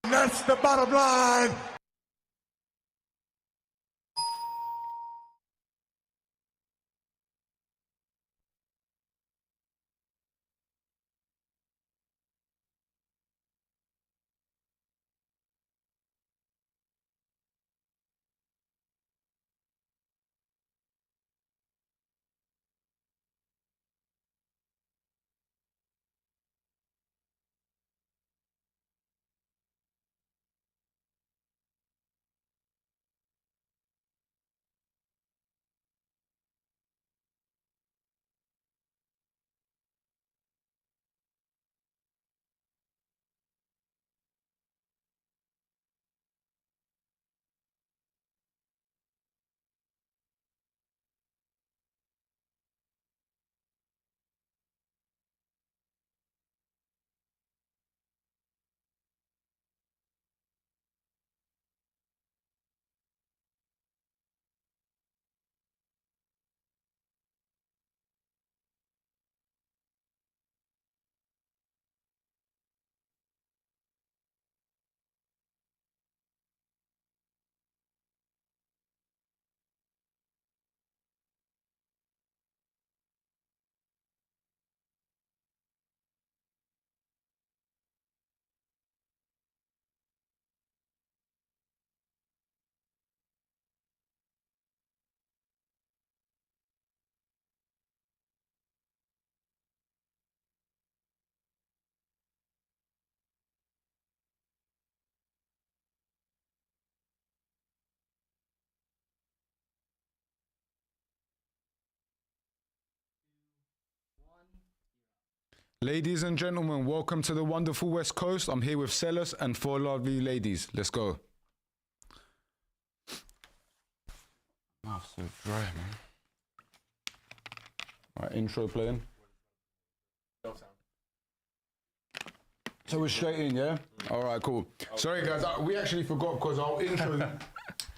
That's the bottom line. Ladies and gentlemen, welcome to the wonderful West Coast. I'm here with Celis and 4 lovely ladies. Let's go. Mouth's so dry, man. All right, intro playing. So we're straight in, yeah? All right, cool. Sorry, guys, we actually forgot because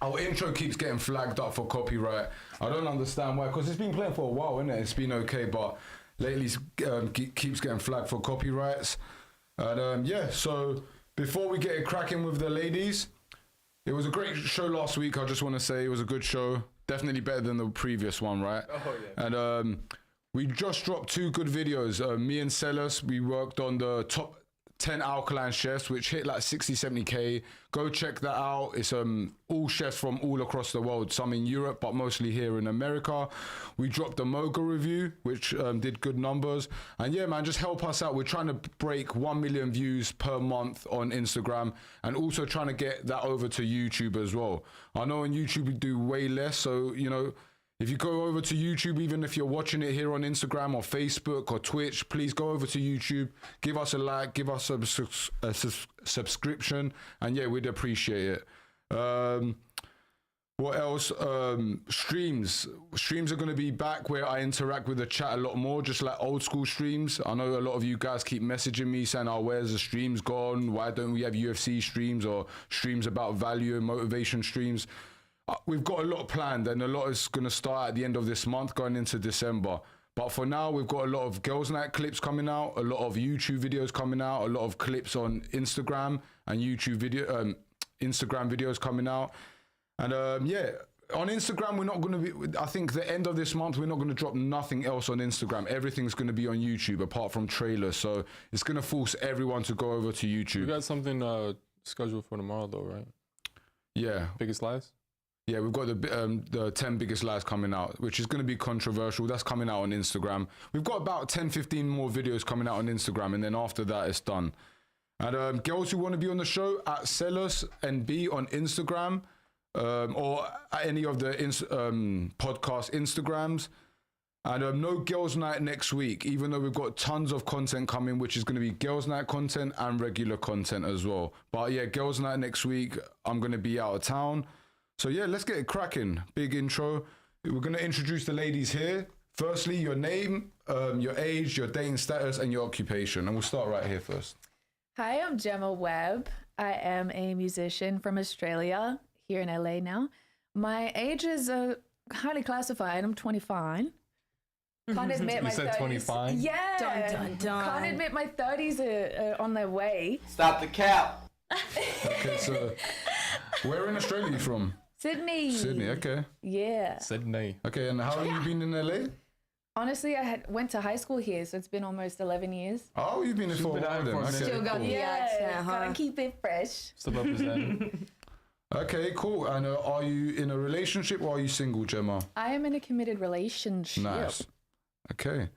our intro keeps getting flagged up for copyright. I don't understand why, because it's been playing for a while, isn't it? It's been okay, but lately keeps getting flagged for copyrights. And yeah, so before we get it cracking with the ladies, it was a great show last week. I just want to say it was a good show. Definitely better than the previous one, right? Oh, yeah. And we just dropped 2 good videos. Me and Celis, we worked on the top 10 alkaline chefs, which hit like 60, 70K. Go check that out. It's all chefs from all across the world, some in Europe, but mostly here in America. We dropped the Mocha review, which did good numbers. And yeah, man, just help us out. We're trying to break 1 million views per month on Instagram, and also trying to get that over to YouTube as well. I know on YouTube we do way less, so, you know, if you go over to YouTube, even if you're watching it here on Instagram or Facebook or Twitch, please go over to YouTube, give us a like, give us a subscription, and yeah, we'd appreciate it. What else? Streams are going to be back where I interact with the chat a lot more, just like old school streams. I know a lot of you guys keep messaging me saying, oh, where's the streams gone? Why don't we have UFC streams or streams about value and motivation streams? We've got a lot planned, and a lot is going to start at the end of this month going into December. But for now, we've got a lot of girls' night clips coming out, a lot of YouTube videos coming out, a lot of clips on Instagram and Instagram videos coming out. And yeah, on Instagram, we're not going to be, I think the end of this month, we're not going to drop nothing else on Instagram. Everything's going to be on YouTube apart from trailers. So it's going to force everyone to go over to YouTube. We got something scheduled for tomorrow though, right? Yeah. Biggest lies? Yeah, we've got the 10 biggest lies coming out, which is going to be controversial. That's coming out on Instagram. We've got about 10, 15 more videos coming out on Instagram, and then after that, it's done. And girls who want to be on the show, at Celis NB on Instagram, or at any of the podcast Instagrams. And no girls' night next week, even though we've got tons of content coming, which is going to be girls' night content and regular content as well. But yeah, girls' night next week, I'm going to be out of town. So yeah, let's get it cracking. Big intro. We're going to introduce the ladies here. Firstly, your name, your age, your dating status, and your occupation. And we'll start right here first. Hi, I'm Gemma Webb. I am a musician from Australia, here in LA now. My age is highly classified. I'm 25. Can't admit my 30s. You said 25? Yeah. Dun, dun, dun. Can't admit my 30s are on their way. Stop the cap. Okay, so where in Australia are you from? Sydney. Sydney, okay. Yeah. Sydney. Okay, and how long have you been in LA? Honestly, I went to high school here, so it's been almost 11 years. Oh, you've been here for a been while out then. for a Okay, minute. Still got cool. the accent, Gotta huh? keep it fresh. Still representing. Okay, cool. And are you in a relationship or are you single, Gemma? I am in a committed relationship. Nice. Okay.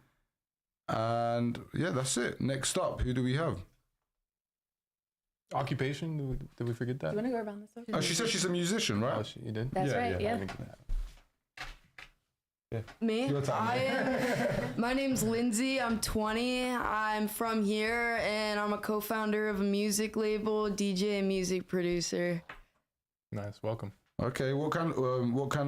And yeah, that's it. Next up, who do we have? Occupation? Did we forget that? Do you want to go around this circle? Oh, she said she's a musician, Oh, right? you did? That's right, yeah. Me? Your time. My name's Lindsay. I'm 20. I'm from here, and I'm a co-founder of a music label, DJ and music producer. Nice. Welcome. Okay, what kind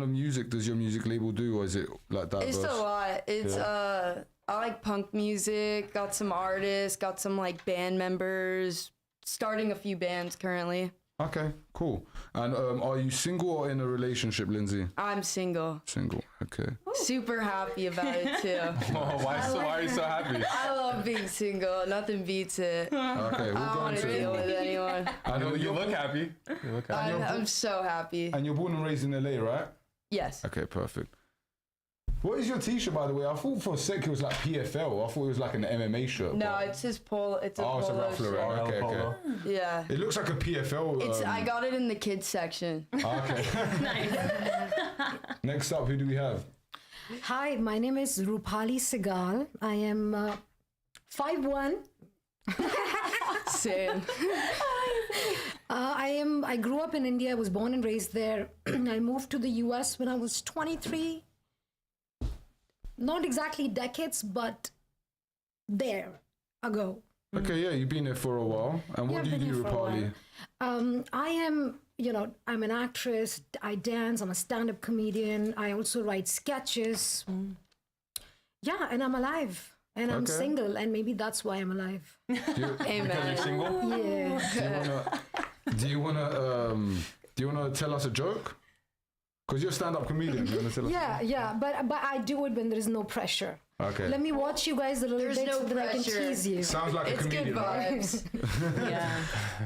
of music does your music label do, or is it like diverse? It's a lot. It's I like punk music. Got some artists. Got some like band members. Starting a few bands currently. Okay, cool. And are you single or in a relationship, Lindsay? I'm single. Single. Okay. Super happy about it too. Oh, why are you so happy? I love being single. Nothing beats it. Okay, I we'll don't go want to deal into with it. anyone. And You look happy. You look happy. I'm so happy. And you're born and raised in LA, right? Yes. Okay, perfect. What is your t-shirt, by the way? I thought for a sec it was like PFL. I thought it was like an MMA shirt. No, but- it's his polo. It's a Oh, it's a polo Ralph shirt. Lauren. Okay, okay. Yeah. It looks like a PFL. It's I got it in the kids section. Okay. Nice. Next up, who do we have? Hi, my name is Rupali Segal. I am 5'1". Same. I grew up in India. I was born and raised there. I moved to the US when I was 23. Not exactly decades, but there ago. Okay, yeah, you've been here for a while. And what do Yeah, you I've been do, here for a Rupali? while. I am, I'm an actress. I dance. I'm a stand-up comedian. I also write sketches. Yeah, and I'm alive. And I'm Okay. single, and maybe that's why I'm alive. Because you're Amen. single? Yeah. Do you wanna tell us a joke? Because you're a stand-up comedian. You wanna tell us? Yeah, but I do it when there is no pressure. Okay. Let me watch you guys a little There's bit no so that I can pressure. tease you. Sounds like It's a good comedian, right? vibes. Yeah.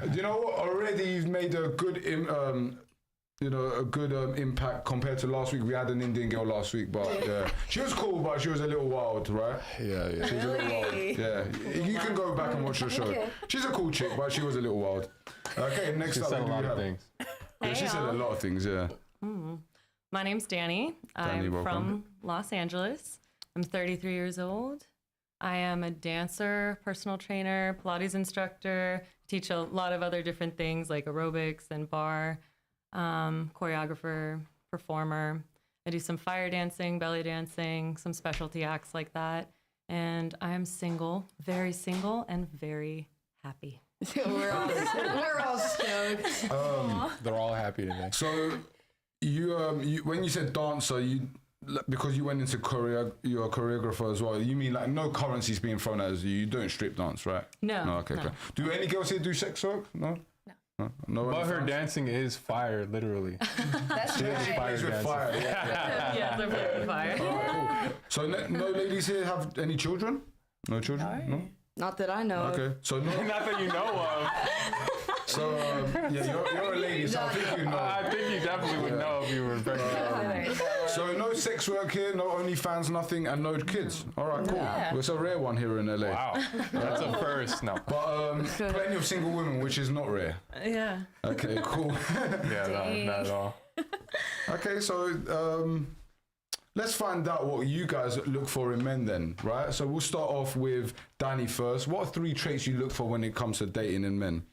Do you know what? Already you've made a good, impact compared to last week. We had an Indian girl last week, but yeah, she was cool, but she was a little wild, right? Yeah. She was a little wild. Yeah, you can go back and watch the show. Okay. She's a cool chick, but she was a little wild. Okay, next She up, said a who do lot we of have? things. Yeah, she said a lot of things. Yeah. My name's Danny. Danny, I'm welcome. from Los Angeles. I'm 33 years old. I am a dancer, personal trainer, Pilates instructor, teach a lot of other different things like aerobics and bar, choreographer, performer. I do some fire dancing, belly dancing, some specialty acts like that. And I'm single, and very happy. we're all stoked. They're all happy today. So, you when you said dancer, because you went into you're a choreographer as well. You mean like no currency's being thrown at you? You don't strip dance, right? No. Okay. no. Okay. Do any girls here do sex work? No. No. But her fans? dancing is fire, literally. That's She is right. fire Plays with dancing. fire. Yeah. Yeah, they're very fire. Alright, cool. So no ladies here have any children? No children? No. Not that I know of. Okay. So no. Not that you know of. So yeah, you're a lady, so I think you know. I think you definitely would know if you were pregnant. So no sex work here, no OnlyFans, nothing, and no kids. All right, cool. Well, it's a rare one here in LA. Wow. That's a first. No. But plenty of single women, which is not rare. Yeah. Okay, cool. Yeah, no, not at all. Okay, so let's find out what you guys look for in men then, right? So we'll start off with Danny first. What are 3 traits you look for when it comes to dating in men?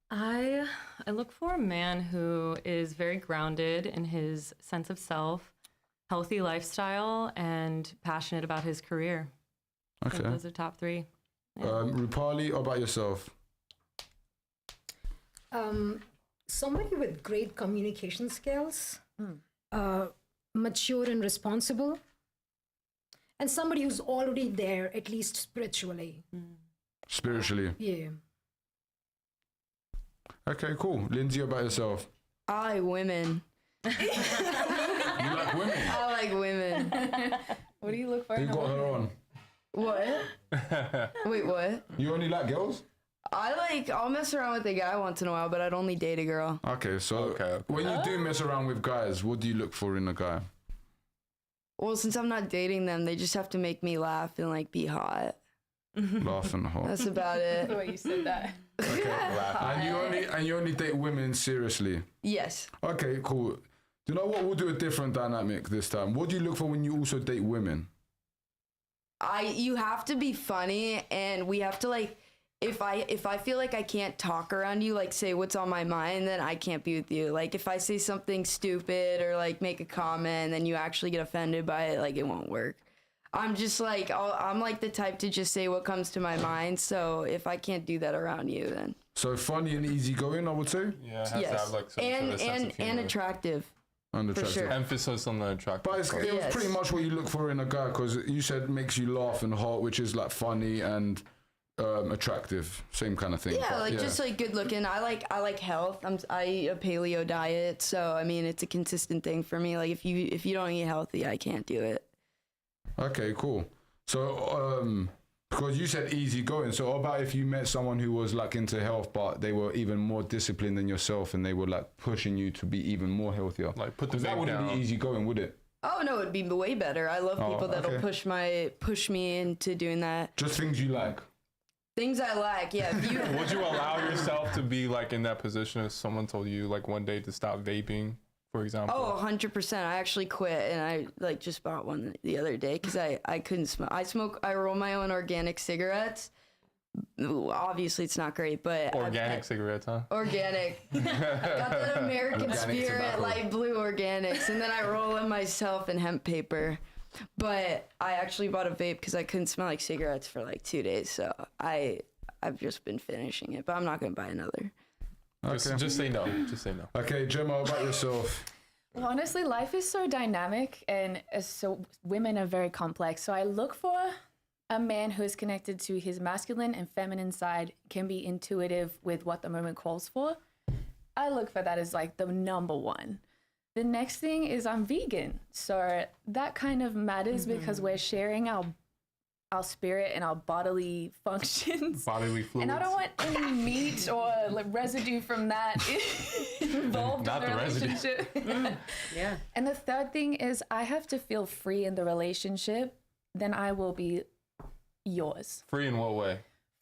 I look for a man who is very grounded in his sense of self, healthy lifestyle, and passionate about his career. I think Okay. those are top 3. Rupali, how about yourself? Somebody with great communication skills, mature and responsible, and somebody who's already there, at least spiritually. Spiritually. Yeah. Okay, cool. Lindsay, how about yourself? I like women. You like women? I like women. What do you look for? Who in a got woman? her on? What? Wait, what? You only like girls? I'll mess around with a guy once in a while, but I'd only date a girl. Okay, so Okay. when you do mess around with guys, what do you look for in a guy? Well, since I'm not dating them, they just have to make me laugh and like be hot. Laugh and hot. That's about it. The way you said that. And you only date women seriously. Yes. Okay, cool. Do you know what? We'll do a different dynamic this time. What do you look for when you also date women? You have to be funny, and we have to like. If I feel like I can't talk around you, like say what's on my mind, then I can't be with you. Like if I say something stupid or like make a comment and then you actually get offended by it, like it won't work. I'm just like, I'm like the type to just say what comes to my mind. So if I can't do that around you, then. So funny and easygoing, I would say. Yeah, it has to Yes. have like some sort of sense of And humor. attractive. Unattractive. sure. Emphasis on the attractive. But it was Yes. pretty much what you look for in a guy, because you said makes you laugh and hot, which is like funny and attractive, same kind of thing. Yeah, But, like just like good looking. I like health. I eat a paleo diet, so I mean it's a consistent thing for me. Like if you don't eat healthy, I can't do it. Okay, cool. So because you said easy going, so what about if you met someone who was like into health, but they were even more disciplined than yourself, and they were like pushing you to be even more healthier? Like put the Because that big wouldn't down. be easy going, would it? Oh no, it'd be way better. I love people that'll okay. push me into doing that. Just things you like. Things I like, yeah. If you, Would you allow yourself to be like in that position if someone told you like one day to stop vaping, for example? oh, 100%. I actually quit, and I like just bought one the other day because I couldn't smoke. I roll my own organic cigarettes. Ooh, obviously, it's not great, but Organic cigarettes, huh? Organic. Got that American Organic Spirit tobacco. light blue organics, and then I roll them myself in hemp paper. But I actually bought a vape because I couldn't smell like cigarettes for like 2 days, so I've just been finishing it. But I'm not gonna buy another. Just say no. Just say no. Okay, Gemma, what about yourself? Well, honestly, life is so dynamic, and so women are very complex. So I look for a man who is connected to his masculine and feminine side, can be intuitive with what the moment calls for. I look for that as like the number one. The next thing is I'm vegan. So that kind of matters because we're sharing our spirit and our bodily functions. Bodily fluids. And I don't want any meat or like residue from that involved Not in the the residue. relationship. Yeah. And the third thing is I have to feel free in the relationship, then I will be yours. Free in what way?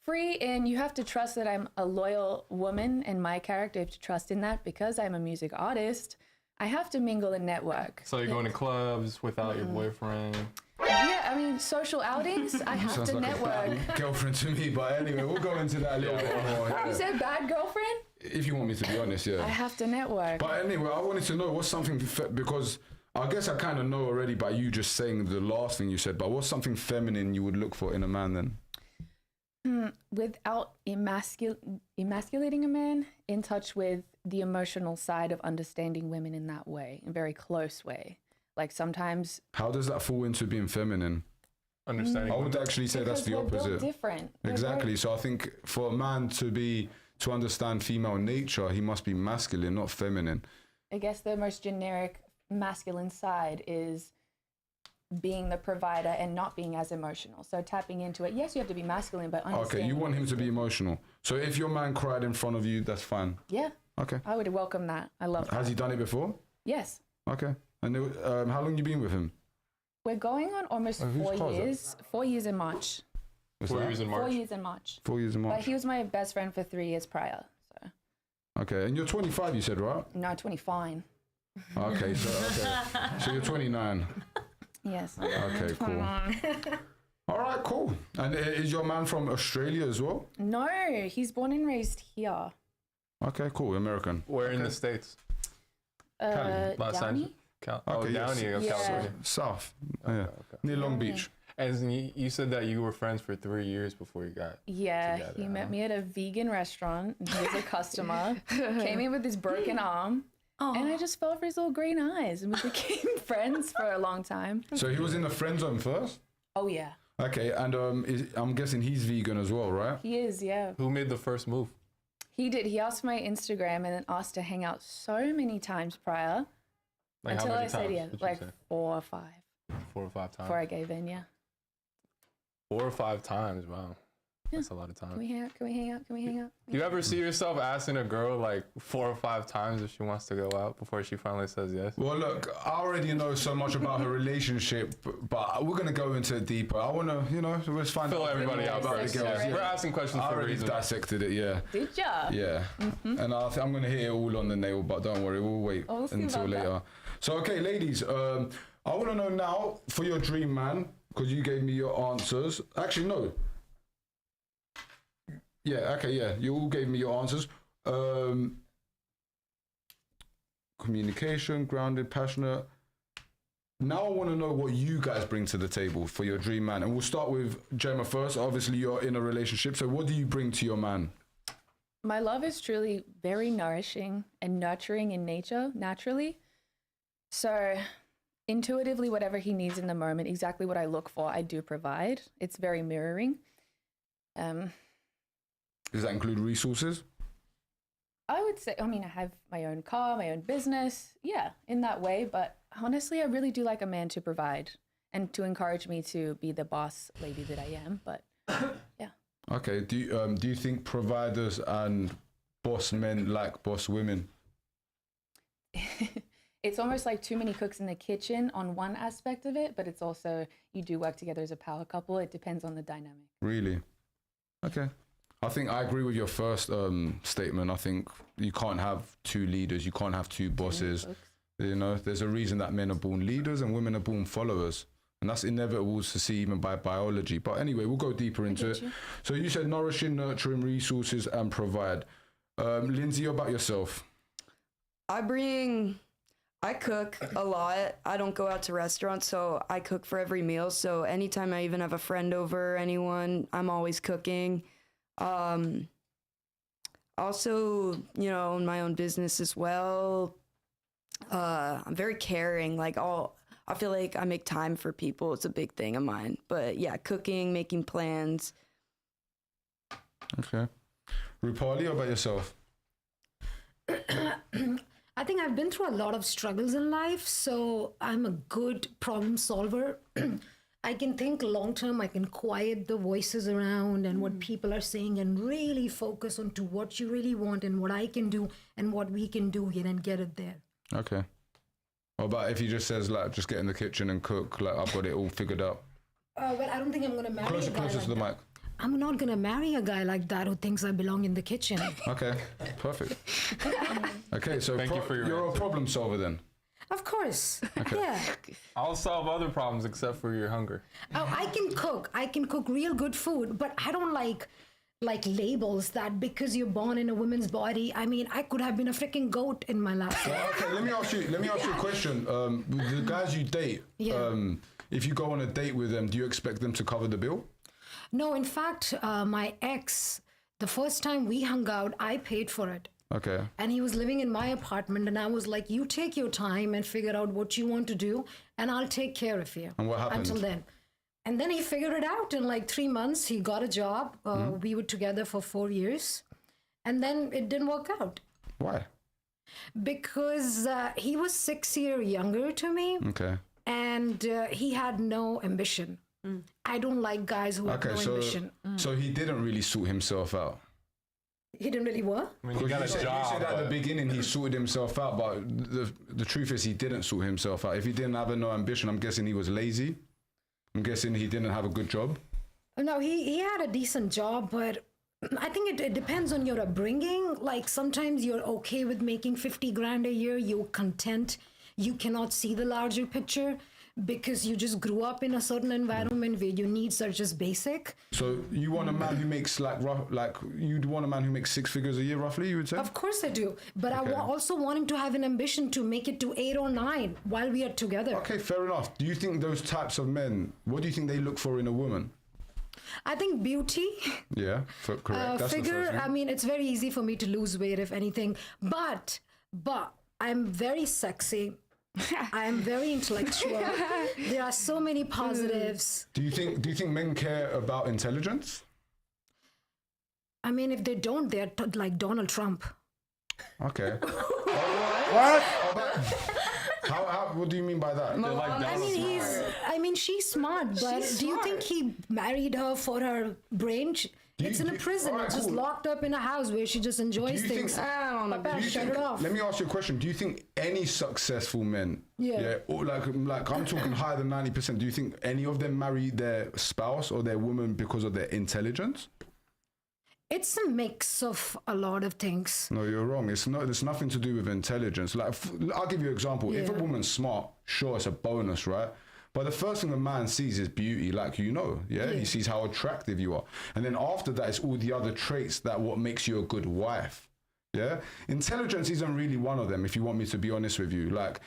Free in you have to trust that I'm a loyal woman, and my character, you have to trust in that because I'm a music artist. I have to mingle and network. So you're going to clubs without your boyfriend. Yeah, I mean, social outings, I have Sounds to like network. a bad girlfriend to me, but anyway, we'll go into that a little bit more. You Yeah. said bad girlfriend? If you want me to be honest, I yeah. have to network. But anyway, I wanted to know what's something, because I guess I kind of know already by you just saying the last thing you said, but what's something feminine you would look for in a man then? Without emasculating a man, in touch with the emotional side of understanding women in that way, in a very close way. Like sometimes How does that fall into being feminine? Understanding. I would actually say that's because the we're built opposite. different. We're Exactly. very- So I think for a man to understand female nature, he must be masculine, not feminine. I guess the most generic masculine side is being the provider and not being as emotional. So tapping into it, yes, you have to be masculine, but Okay, understanding. you want him to be emotional. So if your man cried in front of you, that's fine. Yeah, Okay. I would welcome that. I love that. Has he done it before? Yes. Okay. And how long you been with him? We're going on almost Oh, whose 4 car is it? years. 4 years in March. Was 4 that? years in 4 March. years in March. 4 years in But March. he was my best friend for 3 years prior. So Okay, and you're 25, you said, right? no, 25. Okay, so you're 29. Yes. Okay, cool. All right, cool. And is your man from Australia as well? No, he's born and raised here. Okay, cool. American. Where in the States? Los Downey? Angeles. Okay, yes. Downey, Yeah. California. South. Yeah. Near Long Beach. And you said that you were friends for 3 years before you got. Yeah, together, he met huh? me at a vegan restaurant. And he was a customer. Came in with his broken arm. And I just fell for his little green eyes. And we became friends for a long time. So he was in the friend zone first? Oh, yeah. Okay, and I'm guessing he's vegan as well, right? He is, yeah. Who made the first move? He did. He asked my Instagram and then asked to hang out so many times prior. Like until how many I said, times yeah, did you like say? 4 or 5 4 or 5 times. before I gave in, yeah. 4 or 5 times, wow. That's a lot of Can time. we hang out? Can we hang out? Can we hang out? Do you ever see yourself asking a girl like 4 or 5 times if she wants to go out before she finally says yes? Well, look, I already know so much about her relationship, but we're gonna go into it deeper. I wanna, let's find Fill out a bit everybody more out about first. the girls. Yeah. We're asking questions I for a already reason. dissected it, yeah. Did ya? Yeah, and I'm gonna hit it all on the nail, but don't worry, we'll wait Oh, we'll see until about that. later. So, okay, ladies, I want to know now for your dream man, because you gave me your answers. Actually, no. Yeah, okay, yeah, you all gave me your answers. Communication, grounded, passionate. Now I want to know what you guys bring to the table for your dream man, and we'll start with Gemma first. Obviously, you're in a relationship, so what do you bring to your man? My love is truly very nourishing and nurturing in nature, naturally. So intuitively, whatever he needs in the moment, exactly what I look for, I do provide. It's very mirroring. Does that include resources? I would say, I have my own car, my own business. Yeah, in that way. But honestly, I really do like a man to provide and to encourage me to be the boss lady that I am. But yeah. Okay. Do you think providers and boss men like boss women? It's almost like too many cooks in the kitchen on one aspect of it, but it's also you do work together as a power couple. It depends on the dynamic. Really? Okay. I think I agree with your first statement. I think you can't have 2 leaders. You can't have 2 bosses. There's a reason that men are born leaders and women are born followers. And that's inevitable to see even by biology. But anyway, we'll go deeper into it. So you said nourishing, nurturing, resources, and provide. Lindsay, about yourself. I cook a lot. I don't go out to restaurants, so I cook for every meal. So anytime I even have a friend over or anyone, I'm always cooking. Also, own my own business as well. I'm very caring. I feel like I make time for people. It's a big thing of mine. But yeah, cooking, making plans. Okay. Rupali, about yourself? I think I've been through a lot of struggles in life, so I'm a good problem solver. I can think long term. I can quiet the voices around and what people are saying and really focus on to what you really want and what I can do and what we can do here and get it there. Okay. What about if he just says, just get in the kitchen and cook, I've got it all figured out? Well, I don't think I'm going to marry a guy Closer like to the that. mic. I'm not going to marry a guy like that who thinks I belong in the kitchen. Okay, perfect. Okay, so Thank you for your you're answer. a problem solver then? Of course. Yeah. I'll solve other problems except for your hunger. Oh, I can cook. I can cook real good food, but I don't like labels that because you're born in a woman's body. I could have been a freaking goat in my life. Well, okay, let me ask you a question. The guys you date, if you go on a date with them, do you expect them to cover the bill? No, in fact, my ex, the first time we hung out, I paid for it. Okay. And he was living in my apartment, and I was like, you take your time and figure out what you want to do, and I'll take care of you. And what happened? Until then. And then he figured it out in 3 months. He got a job. We were together for 4 years. And then it didn't work out. Why? Because he was 6 years younger to me. Okay. And he had no ambition. I don't like guys who have no ambition. So he didn't really sort himself out. He didn't really what? I mean, he got a You job. said at the but- beginning he sorted himself out, but the truth is he didn't sort himself out. If he didn't have no ambition, I'm guessing he was lazy. I'm guessing he didn't have a good job. No, he had a decent job, but I think it depends on your upbringing. Sometimes you're okay with making 50 grand a year. You're content. You cannot see the larger picture because you just grew up in a certain environment where your needs are just basic. So you want a man who makes you'd want a man who makes 6 figures a year roughly, you would say? Of course I do. But Okay. I also want him to have an ambition to make it to 8 or 9 while we are together. Okay, fair enough. Do you think those types of men, what do you think they look for in a woman? I think beauty, Yeah, correct. That's the figure. first thing. It's very easy for me to lose weight, if anything. But I'm very sexy. I am very intellectual. There are so many positives. Do you think men care about intelligence? If they don't, they're like Donald Trump. Okay. What? What do you mean by that? They're like down on smart. She's smart, but do you think he married her for her brain? It's in a prison. Alright, It's just cool. locked up in a house where she just enjoys Do you things. think- I don't know. Papa, Do you shut think- it off. Let me ask you a question. Do you think any successful men, or like I'm talking higher than 90%, do you think any of them marry their spouse or their woman because of their intelligence? It's a mix of a lot of things. No, you're wrong. It's nothing to do with intelligence. Like, I'll give you an example. If a Yeah. woman's smart, sure, it's a bonus, right? But the first thing a man sees is beauty, like he sees how attractive you are, and then after that, it's all the other traits that what makes you a good wife. Yeah, intelligence isn't really one of them. If you want me to be honest with you, like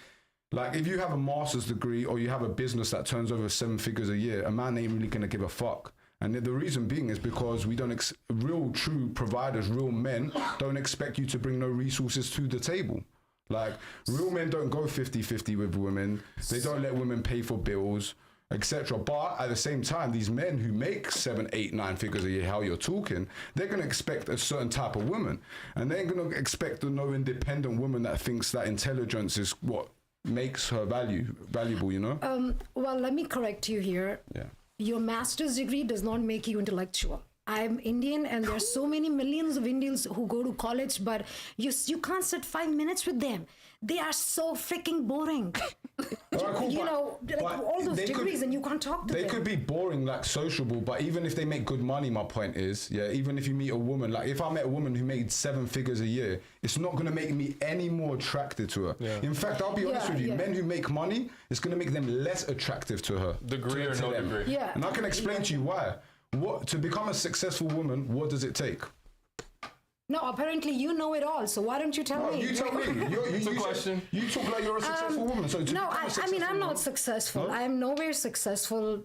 if you have a master's degree or you have a business that turns over 7 figures a year, a man ain't really gonna give a fuck. And the reason being is because we don't real true providers, real men don't expect you to bring no resources to the table. Like, real men don't go 50-50 with women. They don't let women pay for bills, etc. But at the same time, these men who make 7, 8, 9 figures a year, how you're talking, they're going to expect a certain type of woman. And they're going to expect no independent woman that thinks that intelligence is what makes her valuable, you know? Well, let me correct you here. Yeah. Your master's degree does not make you intellectual. I'm Indian, and there's so many millions of Indians who go to college, but you can't sit 5 minutes with them. They are so freaking boring. Alright, cool, You but- know, like but all those they could- degrees, and you can't talk to They them. could be boring, like sociable, but even if they make good money, my point is, even if you meet a woman, like if I met a woman who made 7 figures a year, it's not gonna make me any more attracted to her. Yeah. In fact, I'll be honest with you, men who make money, it's gonna make them less attractive to her. Degree or to no them. degree. Yeah. And I can explain to you why. To become a successful woman, what does it take? No, apparently you know it all, so why don't you tell No, me? you tell me. It's a question. You talk like you're a successful woman. So to No, become a I mean, successful I'm not woman- successful. No? I'm nowhere successful,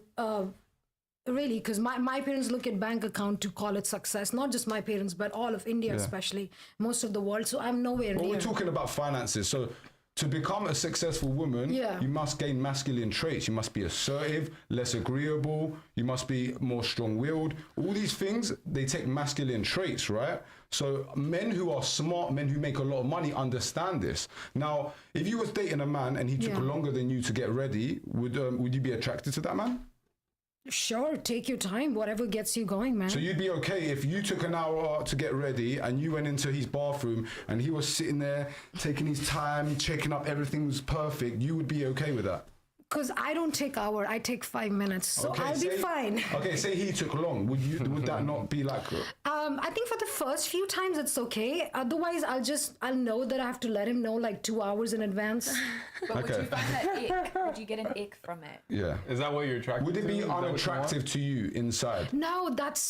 really, because my parents look at bank account to call it success. Not just my parents, but all of India, especially, most of the world. So I'm nowhere Well, near. we're talking about finances. So to become a successful woman, you must gain masculine traits. You must be assertive, less agreeable. You must be more strong-willed. All these things, they take masculine traits, right? So men who are smart, men who make a lot of money understand this. Now, if you was dating a man and he took longer than you to get ready, would you be attracted to that man? Sure, take your time, whatever gets you going, man. So you'd be okay if you took an hour to get ready and you went into his bathroom and he was sitting there taking his time, checking up everything was perfect, you would be okay with that? Because I don't take hour, I take 5 minutes, so I'll be fine. Okay, say he took long, would that not be like... I think for the first few times it's okay. Otherwise, I'll know that I have to let him know like 2 hours in advance. But would you find that ick? Would you get an ick from it? Yeah. Is that what you're attracted Would to? it be Is that what you want? unattractive to you inside? No, that's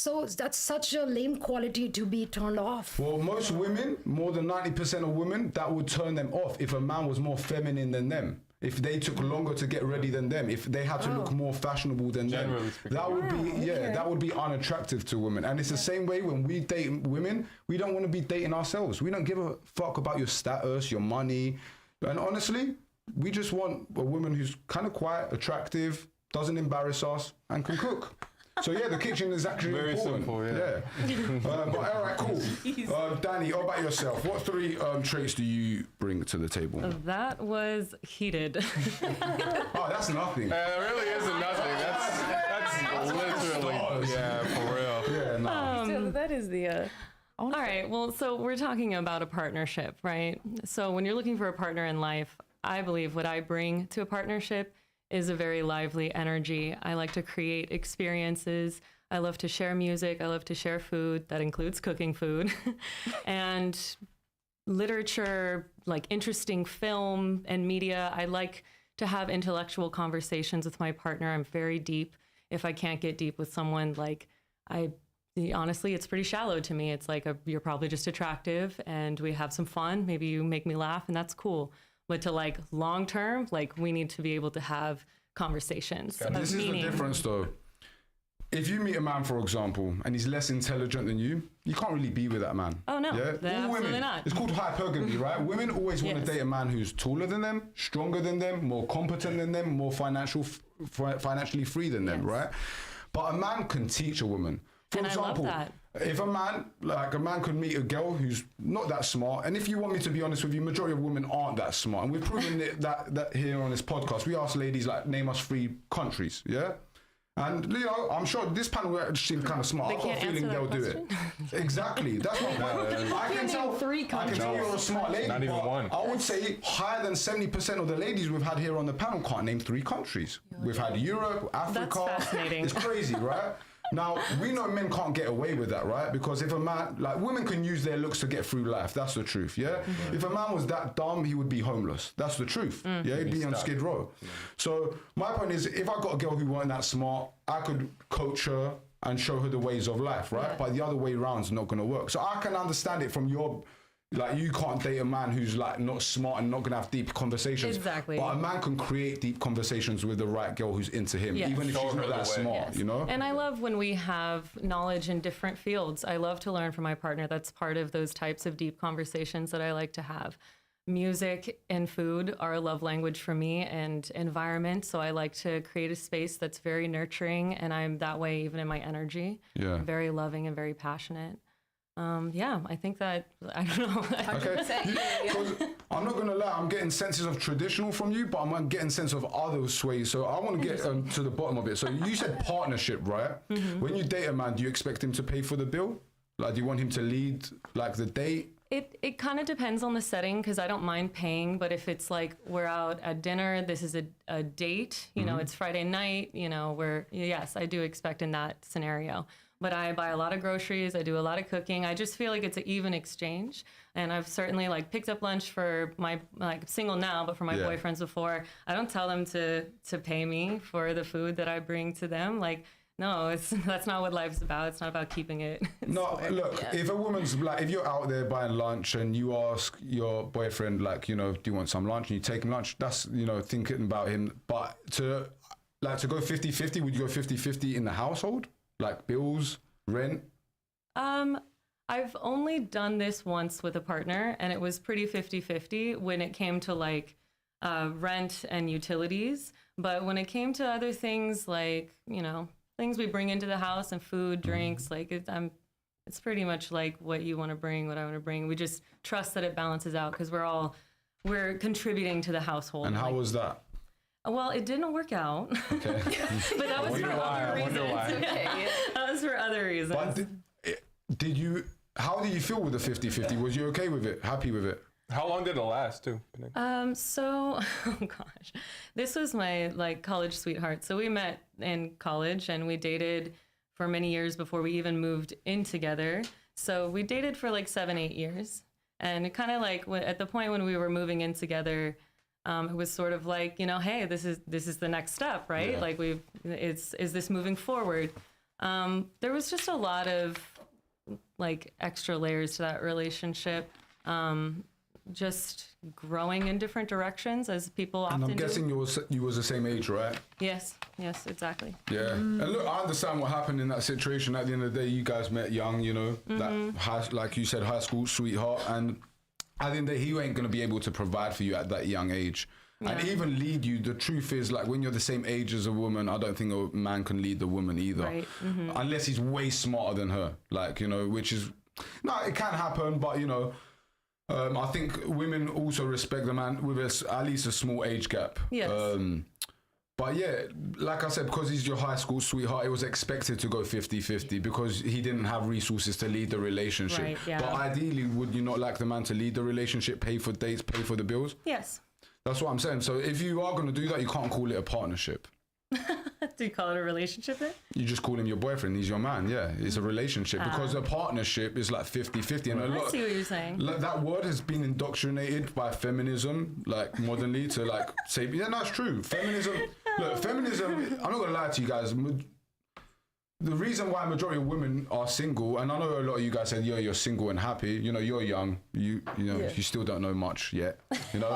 such a lame quality to be turned off. Well, most women, more than 90% of women, that would turn them off if a man was more feminine than them. If they took longer to get ready than them, if they had to look more fashionable than them, Generally speaking. that would be that would be unattractive to women. And it's the same way when we date women, we don't want to be dating ourselves. We don't give a fuck about your status, your money, and honestly, we just want a woman who's kind of quiet, attractive, doesn't embarrass us, and can cook. So yeah, the kitchen is actually Very important. simple, yeah. But all right, cool. Danny, how about yourself? What 3 traits do you bring to the table? That was heated. Oh, that's nothing. It really isn't nothing. That's literally, yeah, for real. Yeah, no. So that is the. All right. Well, so we're talking about a partnership, right? So when you're looking for a partner in life, I believe what I bring to a partnership is a very lively energy. I like to create experiences. I love to share music. I love to share food. That includes cooking food and literature, like interesting film and media. I like to have intellectual conversations with my partner. I'm very deep. If I can't get deep with someone, honestly, it's pretty shallow to me. It's like you're probably just attractive and we have some fun. Maybe you make me laugh and that's cool. But to like long term, like we need to be able to have conversations. of This is the meaning. difference though. If you meet a man, for example, and he's less intelligent than you can't really be with that man. Oh, no. Yeah? All Absolutely women, not. it's called hypergamy, right? Women always want to Yes. date a man who's taller than them, stronger than them, more competent than them, more financially free than them, right? But a man can teach a woman. For And example, I love that. if a man could meet a girl who's not that smart, and if you want me to be honest with you, majority of women aren't that smart, and we've proven that here on this podcast. We ask ladies, like, name us 3 countries, yeah? And, you know, I'm sure this panel seems kind of smart. They I've got a can't feeling answer they'll that do it. Exactly. That's my point. I can tell 3 I can countries. tell you're a smart lady. Not even but one. I would say higher than 70% of the ladies we've had here on the panel can't name 3 countries. We've had Europe, Africa. fascinating. It's crazy, right? Now, we know men can't get away with that, right? Because if a man, like, women can use their looks to get through life. That's the truth, yeah? If a man was that dumb, he would be homeless. That's the truth, yeah? He'd be on Skid Row. So my point is, if I got a girl who weren't that smart, I could coach her and show her the ways of life, right? Yeah. But the other way around is not going to work. So I can understand it from your... Like, you can't date a man who's, like, not smart and not going to have deep conversations. Exactly. But a man can create deep conversations with the right girl who's into him, Yes. even if Show she's her not the that way. smart, Yes. you know? And I love when we have knowledge in different fields. I love to learn from my partner. That's part of those types of deep conversations that I like to have. Music and food are a love language for me, and environment. So I like to create a space that's very nurturing, and I'm that way even in my energy. Yeah. Very loving and very passionate. Yeah, I think that, I don't know. Okay. 'Cause I'm not gonna lie, I'm getting senses of traditional from you, but I'm getting sense of other sways. So I want to get to the bottom of it. So you said partnership, right? When you date a man, do you expect him to pay for the bill? Like, do you want him to lead, like, the date? It kind of depends on the setting, because I don't mind paying, but if it's like we're out at dinner, this is a date, you know, it's Friday night, you know, yes, I do expect in that scenario. But I buy a lot of groceries, I do a lot of cooking. I just feel like it's an even exchange. And I've certainly, like, picked up lunch for my, like, single now, but for my boyfriends before. I don't tell them to pay me for the food that I bring to them. Like, no, that's not what life's about. It's not about keeping it. No, look, if a woman's, like, if you're out there buying lunch and you ask your boyfriend, like, you know, do you want some lunch? And you take him lunch, that's, you know, thinking about him. But to go 50-50, would you go 50-50 in the household? Like, bills, rent? I've only done this once with a partner, and it was pretty 50-50 when it came to, like, rent and utilities. But when it came to other things, like, you know, things we bring into the house and food, drinks, like, it's pretty much like what you want to bring, what I want to bring. We just trust that it balances out, because we're contributing to the household. And how like, was that? well, it didn't work out. Okay. But that was for other reasons. That was for other reasons. But how did you feel with the 50-50? Was you okay with it? Happy with it? How long did it last, too? So, oh gosh, this was my, like, college sweetheart. So we met in college and we dated for many years before we even moved in together. So we dated for like 7-8 years. And it kind of, like, at the point when we were moving in together, it was sort of like, you know, hey, this is the next step, right? Yeah. Like, is this moving forward? There was just a lot of, like, extra layers to that relationship. Just growing in different directions, as people often And I'm do. guessing you was the same age, right? Yes, exactly. Yeah. And look, I understand what happened in that situation. At the end of the day, you guys met young, you know, that like you said, high school sweetheart. And at the end of the day, he ain't going to be able to provide for you at that young age. And even lead you. The truth is, like, when you're the same age as a woman, I don't think a man can lead the woman either. Right. Unless he's way smarter than her. Like, you know, which is, no, it can happen, but, you know, I think women also respect the man with at least a small age gap. Yes. But yeah, like I said, because he's your high school sweetheart, it was expected to go 50-50 because he didn't have resources to lead the relationship. Right, yeah. But ideally, would you not like the man to lead the relationship, pay for dates, pay for the bills? Yes. That's what I'm saying. So if you are going to do that, you can't call it a partnership. Do you call it a relationship then? You just call him your boyfriend. He's your man. Yeah, it's a relationship because a partnership is like 50-50. And I see what you're saying. Like, that word has been indoctrinated by feminism, like, modernly, to, like, say, yeah, no, it's true. Feminism, look, feminism, I'm not going to lie to you guys. The reason why a majority of women are single, and I know a lot of you guys said, you're single and happy. You know, you're young. You still don't know much yet. You know.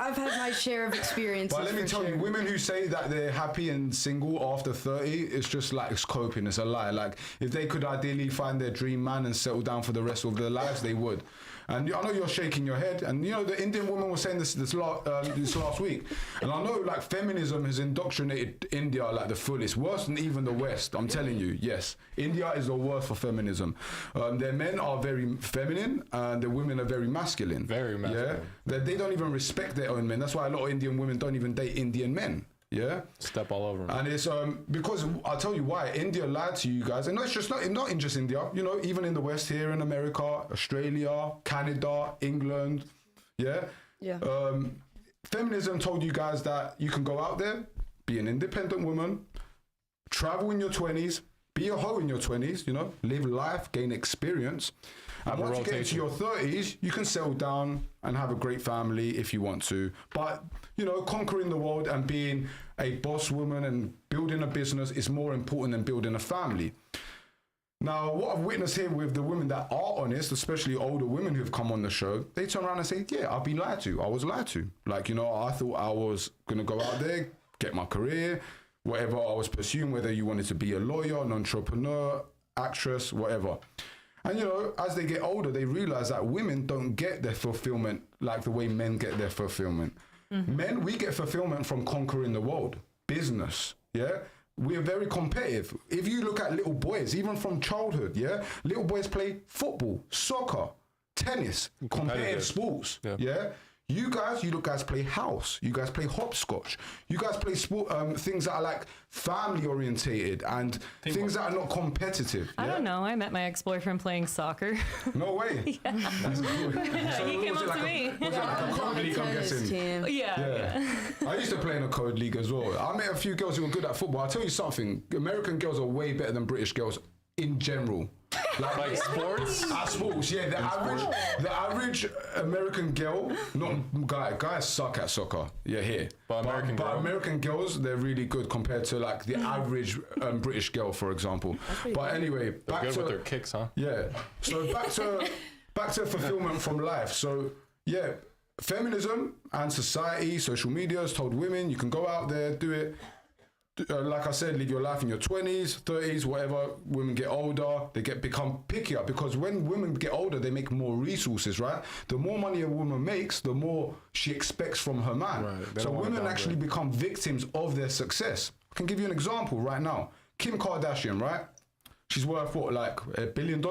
I've had my share of experiences. But let me tell you, women who say that they're happy and single after 30, it's just like, it's coping. It's a lie. Like, if they could ideally find their dream man and settle down for the rest of their lives, they would. And I know you're shaking your head. And you know, the Indian woman was saying this last week. And I know like feminism has indoctrinated India like the fullest, worse than even the West. I'm telling you, yes. India is the worst for feminism. Their men are very feminine and the women are very masculine. Very masculine. Yeah. They don't even respect their own men. That's why a lot of Indian women don't even date Indian men. Yeah, step all over them. And it's because I'll tell you why India lied to you guys, and no, it's just not in just India. You know, even in the West, here in America, Australia, Canada, England, yeah. Feminism told you guys that you can go out there, be an independent woman, travel in your 20s, be a hoe in your 20s. You know, live life, gain experience. And once you get into your 30s, you can settle down and have a great family if you want to. But, you know, conquering the world and being a boss woman and building a business is more important than building a family. Now, what I've witnessed here with the women that are honest, especially older women who've come on the show, they turn around and say, yeah, I've been lied to. I was lied to. Like, you know, I thought I was going to go out there, get my career, whatever I was pursuing, whether you wanted to be a lawyer, an entrepreneur, actress, whatever. And, you know, as they get older, they realize that women don't get their fulfillment like the way men get their fulfillment. Mm-hmm. Men, we get fulfillment from conquering the world, business, yeah? We're very competitive. If you look at little boys, even from childhood, yeah? Little boys play football, soccer, tennis, competitive sports, yeah? You guys play house. You guys play hopscotch. You guys play sport, things that are like family orientated and things that are not competitive. I don't know. I met my ex-boyfriend playing soccer. No way. Yeah. That's cool. So he came up to me. Was it like a code league, I'm guessing? Yeah. I used to play in a code league as well. I met a few girls who were good at football. I'll tell you something. American girls are way better than British girls in general. Like sports? Sports, yeah. The average American girl, not guys suck at soccer. Yeah, here. But American girls, they're really good compared to like the average British girl, for example. But anyway, back good to with their kicks, huh? Yeah. So back to fulfillment from life. So yeah, feminism and society, social media has told women you can go out there, do it. Like I said, live your life in your 20s, 30s, whatever. Women get older, they become pickier because when women get older, they make more resources, right? The more money a woman makes, the more she expects from her man. Right. So women actually become victims of their success. I can give you an example right now. Kim Kardashian, right? She's worth what, like $1 billion?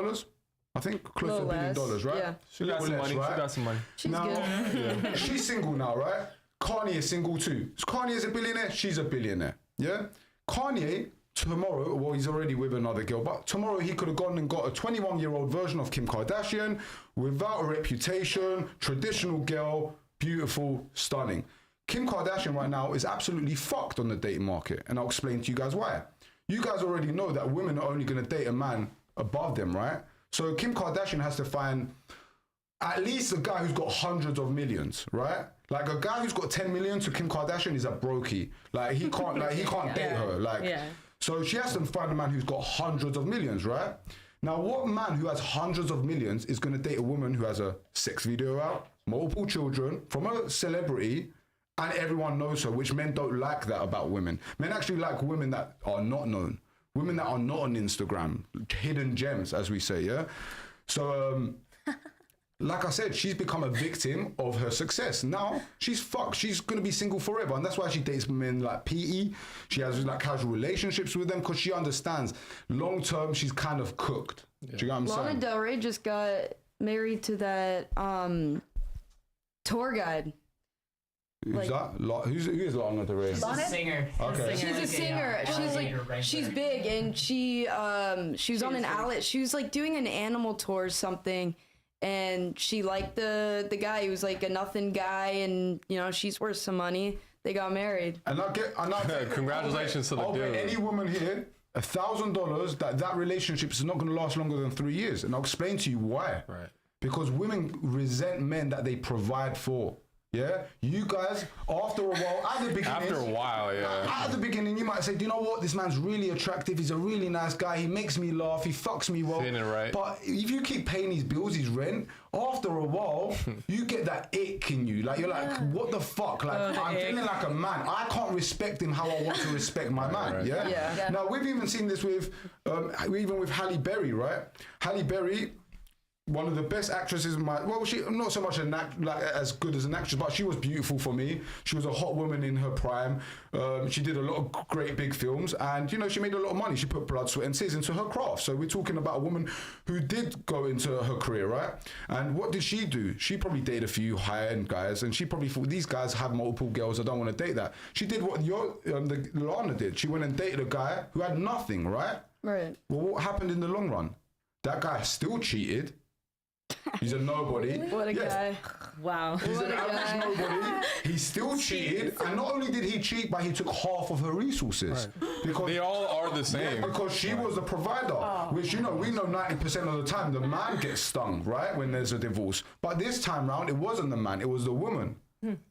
I think close to $1 billion, right? Yeah. She got some money. Right? She got some money. She's good. She's single now, right? Kanye is single too. Kanye is a billionaire. She's a billionaire. Yeah, Kanye tomorrow, well, he's already with another girl, but tomorrow he could have gone and got a 21-year-old version of Kim Kardashian without a reputation, traditional girl, beautiful, stunning. Kim Kardashian right now is absolutely fucked on the dating market, and I'll explain to you guys why. You guys already know that women are only going to date a man above them, right? So Kim Kardashian has to find at least a guy who's got hundreds of millions, right? Like a guy who's got 10 million to Kim Kardashian is a brokey. Like he can't date her. So she has to find a man who's got hundreds of millions, right? Now, what man who has hundreds of millions is going to date a woman who has a sex video out, multiple children, from a celebrity, and everyone knows her, which men don't like that about women. Men actually like women that are not known, women that are not on Instagram, hidden gems, as we say, yeah? So, like I said, she's become a victim of her success. Now, she's fucked. She's going to be single forever. And that's why she dates men like PE. She has like casual relationships with them because she understands long-term she's kind of cooked. Yeah. Do you know what I'm saying? Lana Del Rey just got married to that tour guide. Who's that? Who is Lana Del Rey? She's a singer. Okay. She's a singer. She's big, and she was on an outlet. She was like doing an animal tour or something. And she liked the guy. He was like a nothing guy, and you know she's worth some money. They got married. And congratulations to the dude. I'll bet any woman here $1,000 that relationship is not going to last longer than 3 years, and I'll explain to you why. Right. Because women resent men that they provide for. Yeah, you guys, after a while, at the beginning. After a while, yeah. At the beginning, you might say, do you know what? This man's really attractive. He's a really nice guy. He makes me laugh. He fucks me well. Seeing it right. But if you keep paying his bills, his rent, after a while, you get that ick in you. Like, you're like, what the fuck? Like, I'm feeling like a man. I can't respect him how I want to respect my man. Right. Yeah? Now, we've even seen this with, even with Halle Berry, right? Halle Berry one of the best actresses. She not so much as good as an actress, but she was beautiful for me. She was a hot woman in her prime. She did a lot of great big films, and she made a lot of money. She put blood, sweat, and tears into her craft. So we're talking about a woman who did go into her career, right? And what did she do? She probably dated a few high-end guys, and she probably thought, these guys have multiple girls, I don't want to date that. She did what Lana did. She went and dated a guy who had nothing, right? Right. Well, what happened in the long run? That guy still cheated. He's a nobody. What a guy. Wow. He's an average nobody. He still cheated, and not only did he cheat, but he took half of her resources. Because They all are the same. Yeah, because she was the provider, which we know 90% of the time the man gets stung, right, when there's a divorce. But this time round, it wasn't the man, it was the woman.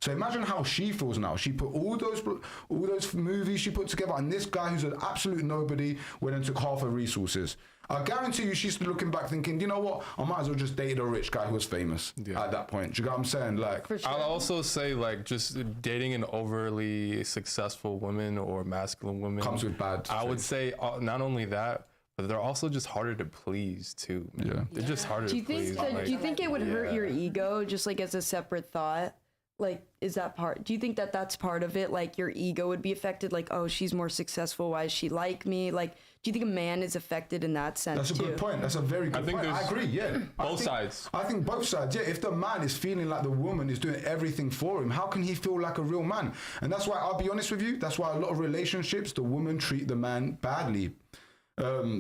So imagine how she feels now. She put all those movies she put together, and this guy who's an absolute nobody went and took half her resources. I guarantee you she's looking back thinking, you know what, I might as well just date a rich guy who was famous at that point. Do you get what I'm saying? Like, For sure. I'll also say, like, just dating an overly successful woman or masculine woman comes with bad I would things. say not only that, but they're also just harder to please too. Man. Yeah. They're just harder Do you to please. think do you think it would hurt your ego, just like as a separate thought? Like, is that part? Do you think that that's part of it? Like, your ego would be affected. Like, oh, she's more successful. Why does she like me? Like, do you think a man is affected in that sense? that's a good point. That's a very good think point. I there's agree, yeah. both sides. I think both sides, yeah. If the man is feeling like the woman is doing everything for him, how can he feel like a real man? And that's why, I'll be honest with you, that's why a lot of relationships, the woman treat the man badly.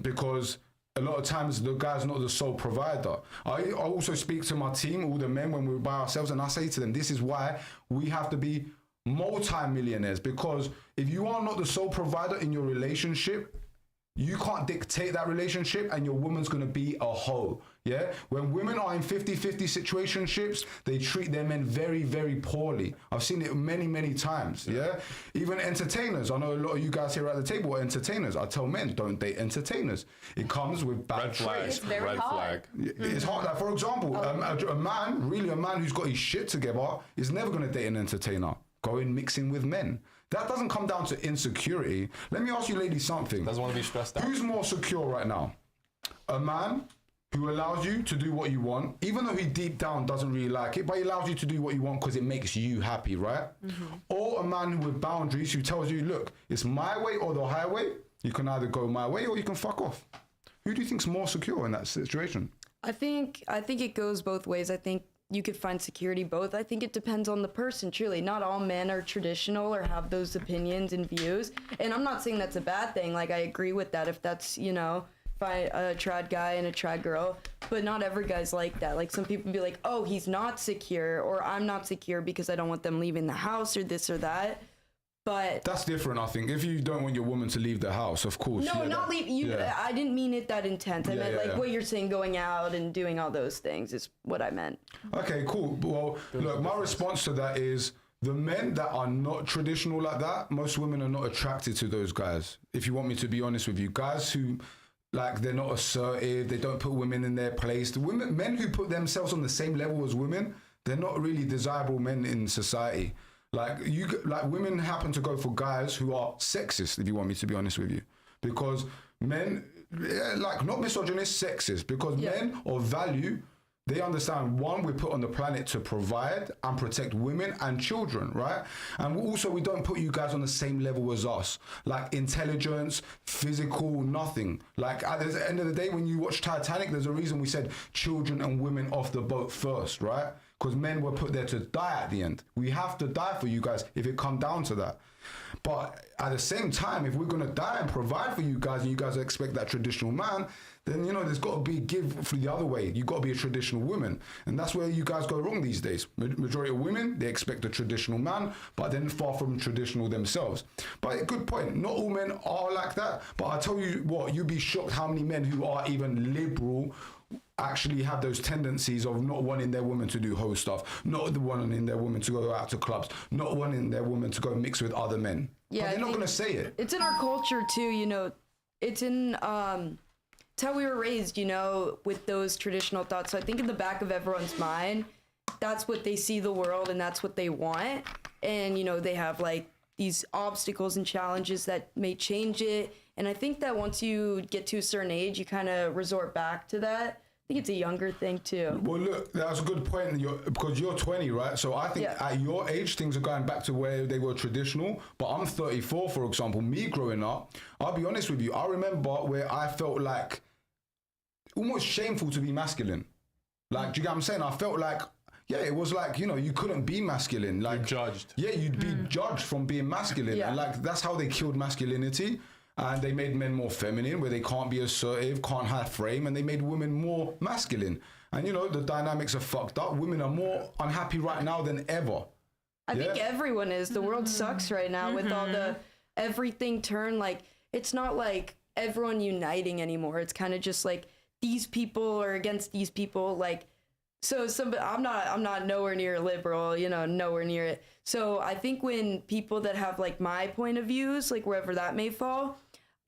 Because a lot of times the guy's not the sole provider. I also speak to my team, all the men, when we're by ourselves, and I say to them, this is why we have to be multi-millionaires, because if you are not the sole provider in your relationship, you can't dictate that relationship, and your woman's going to be a hoe. Yeah, when women are in 50-50 situationships, they treat their men very, very poorly. I've seen it many, many times. Yeah, even entertainers. I know a lot of you guys here at the table are entertainers. I tell men, don't date entertainers. It comes with bad Red flag. traits. very Red hard. flag. It's hard. Like, for example, a man who's got his shit together is never going to date an entertainer. Going mixing with men. That doesn't come down to insecurity. Let me ask you ladies something. Doesn't want to be stressed out. Who's more secure right now? A man who allows you to do what you want, even though he deep down doesn't really like it, but he allows you to do what you want because it makes you happy, right? Or a man with boundaries who tells you, look, it's my way or the highway. You can either go my way or you can fuck off. Who do you think's more secure in that situation? I think it goes both ways. I think you could find security both. I think it depends on the person, truly. Not all men are traditional or have those opinions and views. And I'm not saying that's a bad thing. Like, I agree with that if that's, find a trad guy and a trad girl. But not every guy's like that. Like, some people be like, oh, he's not secure, or I'm not secure because I don't want them leaving the house or this or that. But that's different, I think. If you don't want your woman to leave the house, of course. no, not leave you. Yeah. I didn't mean it that intense. I meant like yeah. what you're saying, going out and doing all those things is what I meant. Okay, cool. Well, look, my response to that is the men that are not traditional like that, most women are not attracted to those guys. If you want me to be honest with you, guys who, like, they're not assertive, they don't put women in their place. Men who put themselves on the same level as women, they're not really desirable men in society. Like, women happen to go for guys who are sexist, if you want me to be honest with you. Because men, not misogynist, sexist. Because men of value, they understand, one, we're put on the planet to provide and protect women and children, right? And also, we don't put you guys on the same level as us. Like, intelligence, physical, nothing. Like, at the end of the day, when you watch Titanic, there's a reason we said children and women off the boat first, right? Because men were put there to die at the end. We have to die for you guys if it come down to that. But at the same time, if we're going to die and provide for you guys, and you guys expect that traditional man, then, there's got to be give for the other way. You got to be a traditional woman. And that's where you guys go wrong these days. Majority of women, they expect a traditional man, but then far from traditional themselves. But good point. Not all men are like that. But I tell you what, you'd be shocked how many men who are even liberal actually have those tendencies of not wanting their woman to do hoe stuff, not wanting their woman to go out to clubs, not wanting their woman to go mix with other men. Yeah, but they're I not think going to say it. It's in our culture too, it's in it's how we were raised, with those traditional thoughts. So I think in the back of everyone's mind, that's what they see the world and that's what they want. And, they have like these obstacles and challenges that may change it. And I think that once you get to a certain age, you kind of resort back to that. think it's a younger thing too. Well, look, that's a good point. Because you're 20, right? So I think at your age, things are going back to where they were traditional. But I'm 34, for example. Me growing up, I'll be honest with you, I remember where I felt like almost shameful to be masculine. Like, do you get what I'm saying? I felt like, yeah, it was like, you know, you couldn't be masculine. Like, You're judged. Yeah, you'd be judged from being masculine. Yeah. And like, that's how they killed masculinity. And they made men more feminine, where they can't be assertive, can't have frame, and they made women more masculine. And you know, the dynamics are fucked up. Women are more unhappy right now than ever. I think everyone is. The world sucks right now with all the everything turned like, it's not like everyone uniting anymore. It's kind of just like these people are against these people. Like, so I'm not nowhere near liberal, you know, nowhere near it. So I think when people that have like my point of views, like wherever that may fall,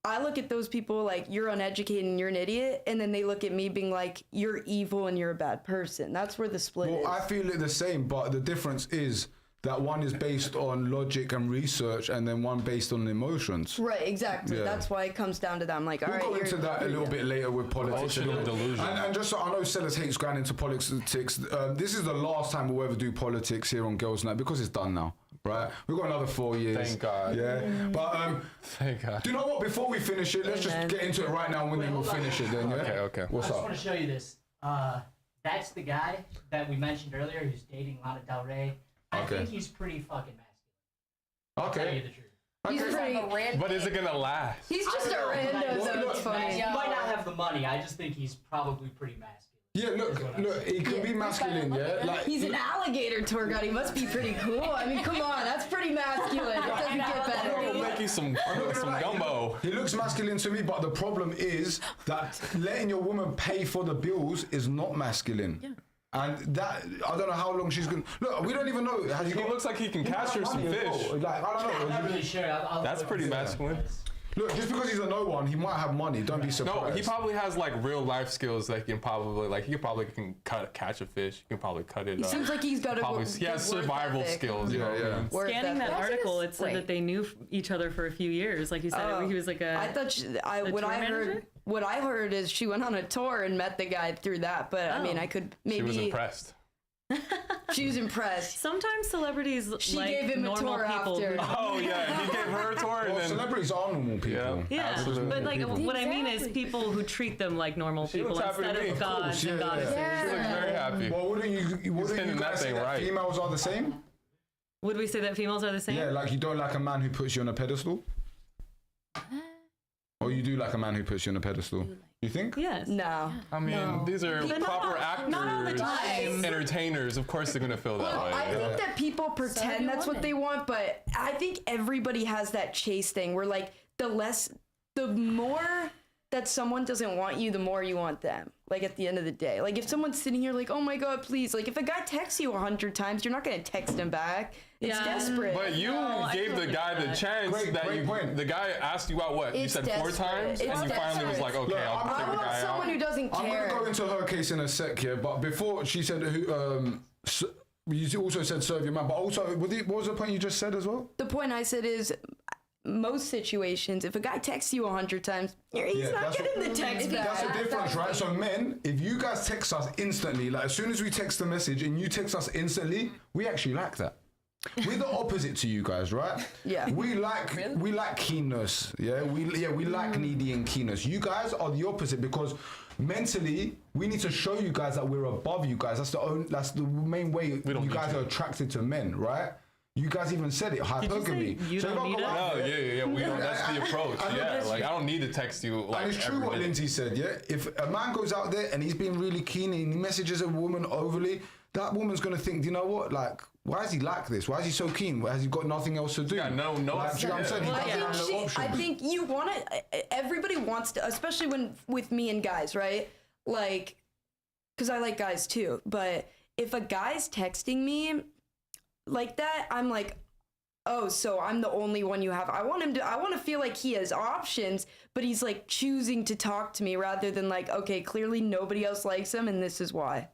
I look at those people like, you're uneducated and you're an idiot, and then they look at me being like, you're evil and you're a bad person. That's where the split is. Well, I feel it the same, but the difference is that one is based on logic and research, and then one based on emotions. Right, exactly. Yeah. That's why it comes down to that. I'm like, all We'll right. go into that a little bit later with politics. Bullshit and delusion. And just so I know Sellers hates going into politics. This is the last time we'll ever do politics here on Girls Night, because it's done now, right? We've got another 4 years. Thank God. Yeah. But Thank God. do you know what? Before we finish it, let's just get into it right now, and then we'll finish it then, yeah? Okay. What's I just up? want to show you this. That's the guy that we mentioned earlier who's dating Lana Del Rey. I Okay. think he's pretty fucking masculine. I'll tell you Okay. the truth. He's pretty. But is it gonna last? He's just a rando, so it's funny. He might not have the money. I just think he's probably pretty masculine. Yeah, look, he can be masculine, yeah? Like, He's an alligator tour guide. He must be pretty cool. I mean, come on, that's pretty masculine. It doesn't get I'm better. gonna make you some gumbo. He looks masculine to me, but the problem is that letting your woman pay for the bills is not masculine. Yeah. And that, I don't know how long she's gonna... Look, we don't even know. Has He looks like he can catch her some fish. Like, I don't I'm not know. really sure. I'll That's look pretty into it. masculine. Look, just because he's a no one, he might have money. Don't be surprised. No, he probably has like real life skills that he can probably catch a fish. He can probably cut it He up. seems like he's got a Probably, good he has work survival ethic. skills. You know what I mean? Work Scanning that ethic. article, it said Wait. that they knew each other for a few years. Like you said, he was like a. I thought what I heard is she went on a tour and met the guy through that. But I mean, I could maybe. She was impressed. She was impressed. Sometimes celebrities She like gave him a normal tour people. after. Oh yeah, he gave her a tour and Well, then celebrities are normal people. Yeah, Absolutely. but like People. what I mean is people who treat them like normal She people looks happy to instead me. of Of gods course, and yeah, goddesses. yeah. she looked very happy. Well, wouldn't you spinning that guys say thing that right. females are the same? Would we say that females are the same? Yeah, like you don't like a man who puts you on a pedestal? Or you do like a man who puts you on a pedestal? You think? Yes. No. I mean, these are But proper actors, not all the time. entertainers. Of course, they're gonna feel that way. I think that people pretend that's what they want, but I think everybody has that chase thing where like the more that someone doesn't want you, the more you want them. Like at the end of the day, like if someone's sitting here like, oh my God, please, like if a guy texts you 100 times, you're not gonna text him back. It's Yeah. desperate. But you I gave the totally guy get the that. chance Great point. the guy asked you out what? You It's said 4 desperate. times, It's and you finally was like, desperate. okay, I'll Look, take I the want guy someone out. who doesn't I'm care. going to go into her case in a sec here, but before she said, you also said serve your man, but also, what was the point you just said as well? The point I said is, most situations, if a guy texts you 100 times, he's Yeah, not that's getting what- the text back. That's the difference, right? So men, if you guys text us instantly, like as soon as we text the message and you text us instantly, we actually like that. We're the opposite to you guys, right? Yeah. We like keenness. Yeah. We like needy and keenness. You guys are the opposite because mentally we need to show you guys that we're above you guys. That's the main way you don't need guys to. are attracted to men, right? You guys even said it, hypergamy. you So if don't I need go us? out No, there- yeah. We don't. That's the approach. Yeah, like I don't need to text you like And it's true every what day. Lindsay said, yeah? If a man goes out there and he's being really keen and he messages a woman overly, that woman's going to think, you know what, like, why is he like this? Why is he so keen? Has he got nothing else to do? Yeah, no, like, do you know what I'm yeah. saying? He I doesn't think, have no options. I think you want to, everybody wants to, especially when with me and guys, right? Like, because I like guys too, but if a guy's texting me like that, I'm like, oh, so I'm the only one you have. I want to feel like he has options, but he's like choosing to talk to me rather than like, okay, clearly nobody else likes him and this is why.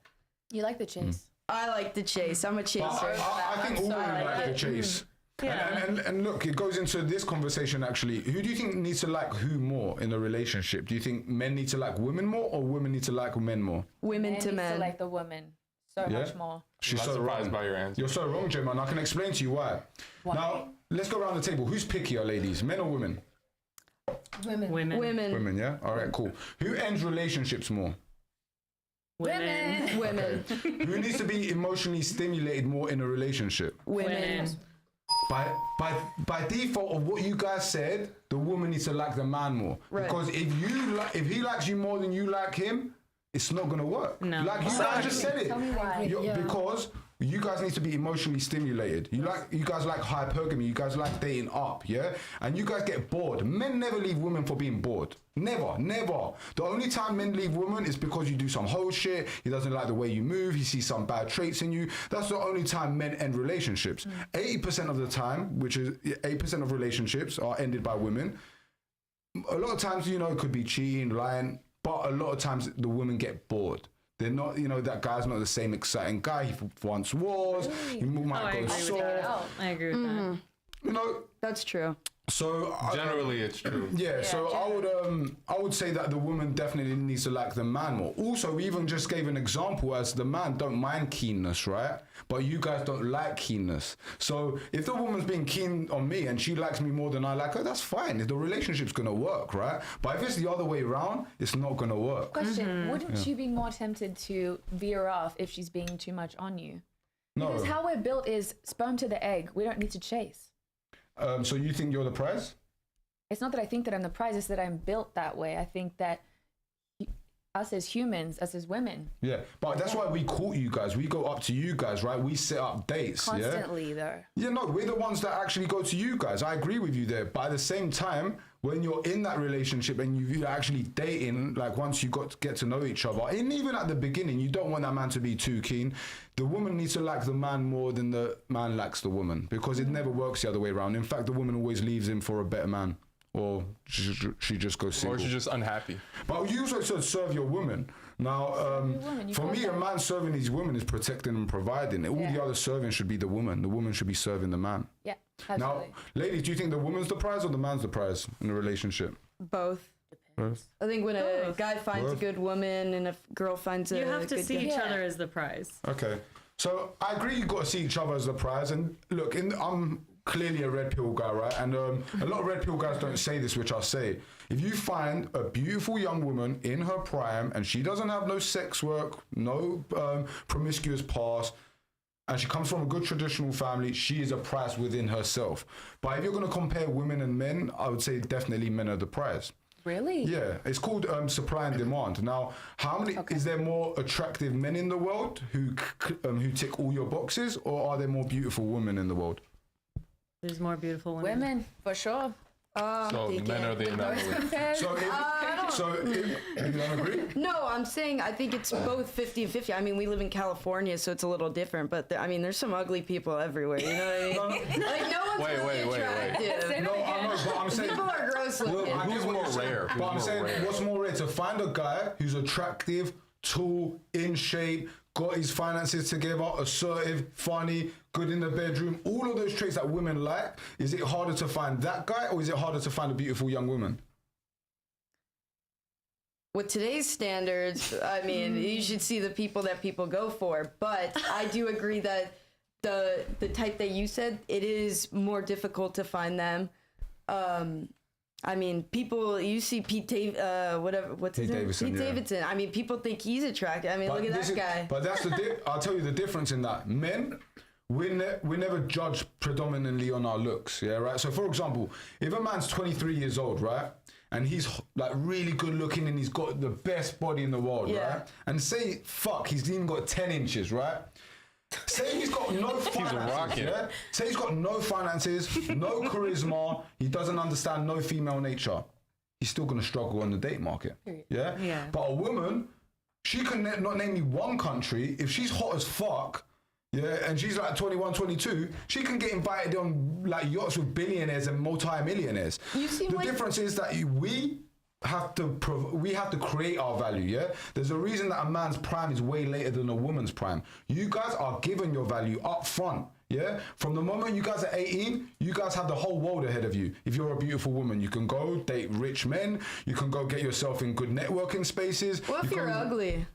You like the chase. I like the chase. I'm a chaser. I think all women like the chase. Yeah. And look, it goes into this conversation actually. Who do you think needs to like who more in a relationship? Do you think men need to like women more or women need to like men more? Women Men to needs men. like the woman so Yeah? much more. She's I'm so not surprised wrong. by your answer. You're so wrong, Gemma, and I can explain to you why. Now, let's go around the table. Who's pickier, ladies? Men or women? Women. Women. Women, yeah? All right, cool. Who ends relationships more? Women. Women. Who needs to be emotionally stimulated more in a relationship? Women. By default of what you guys said, the woman needs to like the man more. Right. Because if he likes you more than you like him, it's not gonna work. No. Like you guys just said it. Tell me why. Because you guys need to be emotionally stimulated. You guys like hypergamy. You guys like dating up, yeah? And you guys get bored. Men never leave women for being bored. Never. The only time men leave women is because you do some whole shit. He doesn't like the way you move. He sees some bad traits in you. That's the only time men end relationships. 80% of the time, which is 8% of relationships are ended by women. A lot of times, it could be cheating, lying, but a lot of times the women get bored. They're not, that guy's not the same exciting guy he once was. He might I go agree with soft. that. I agree with that. That's true. So Generally, it's true. yeah, so I would say that the woman definitely needs to like the man more. Also, we even just gave an example as the man don't mind keenness, right? But you guys don't like keenness. So if the woman's being keen on me and she likes me more than I like her, that's fine. The relationship's gonna work, right? But if it's the other way around, it's not gonna work. Question: wouldn't you be more tempted to veer off if she's being too much on you? Because how we're built is sperm to the egg. We don't need to chase. So you think you're the prize? It's not that I think that I'm the prize, it's that I'm built that way. I think that us as humans, us as women, Yeah, but that's why we call you guys. We go up to you guys, right? We set up dates, constantly though. Yeah, no, we're the ones that actually go to you guys. I agree with you there. But at the same time, when you're in that relationship and you're actually dating, like once you get to know each other, and even at the beginning, you don't want that man to be too keen. The woman needs to like the man more than the man likes the woman, because it never works the other way around. In fact, the woman always leaves him for a better man, or she just goes single. Or she's just unhappy. But you also said serve your woman. Now, woman, you for got me, that. a man serving his woman is protecting and providing. All the other serving should be the woman. The woman should be serving the man. Yeah, Now, absolutely. ladies, do you think the woman's the prize or the man's the prize in a relationship? Both. I think when a guy finds a good woman and a girl finds a You have to good see guy. each Yeah. other as the prize. Okay. So I agree you've got to see each other as the prize. And look, I'm clearly a red pill guy, right? And a lot of red pill guys don't say this, which I'll say. If you find a beautiful young woman in her prime and she doesn't have no sex work, no promiscuous past, and she comes from a good traditional family, she is a prize within herself. But if you're going to compare women and men, I would say definitely men are the prize. Really? Yeah, it's called supply and demand. Now, how many is there more attractive men in the world who tick all your boxes, or are there more beautiful women in the world? There's more beautiful women. Women, for sure. So men are the anomaly. So if you don't agree? No, I'm saying I think it's both 50-50. I mean, we live in California, so it's a little different. But there's some ugly people everywhere. You know what I mean? Like no one's really attractive. No, I know, but I'm saying. People are gross looking. Look, I get Who's what more you're saying, rare? But Who's I'm more saying, rare? what's more rare? To find a guy who's attractive, tall, in shape, got his finances together, assertive, funny, good in the bedroom, all of those traits that women like. Is it harder to find that guy, or is it harder to find a beautiful young woman? With today's standards, I mean, you should see the people that people go for. But I do agree that the type that you said, it is more difficult to find them. I mean, people, you see Pete his name? Davidson, Pete yeah. Davidson. I mean, people think he's attractive. I mean, look at that guy. But that's I'll tell you the difference in that. Men, we never judge predominantly on our looks, yeah, right? So for example, if a man's 23 years old, right, and he's like really good looking and he's got the best body in the world, right? And say, he's even got 10 inches, right? Say he's got no finances, rocking. yeah? Say he's got no finances, no charisma, he doesn't understand no female nature. He's still gonna struggle on the date market, yeah? Yeah. But a woman, she can not name me one country. If she's hot as fuck, yeah, and she's like 21, 22, she can get invited on like yachts with billionaires and multi-millionaires. You seem the like- difference is that we have to create our value, yeah? There's a reason that a man's prime is way later than a woman's prime. You guys are given your value up front. yeah? From the moment you guys are 18, you guys have the whole world ahead of you. If you're a beautiful woman, you can go date rich men. You can go get yourself in good networking spaces. What if you're ugly?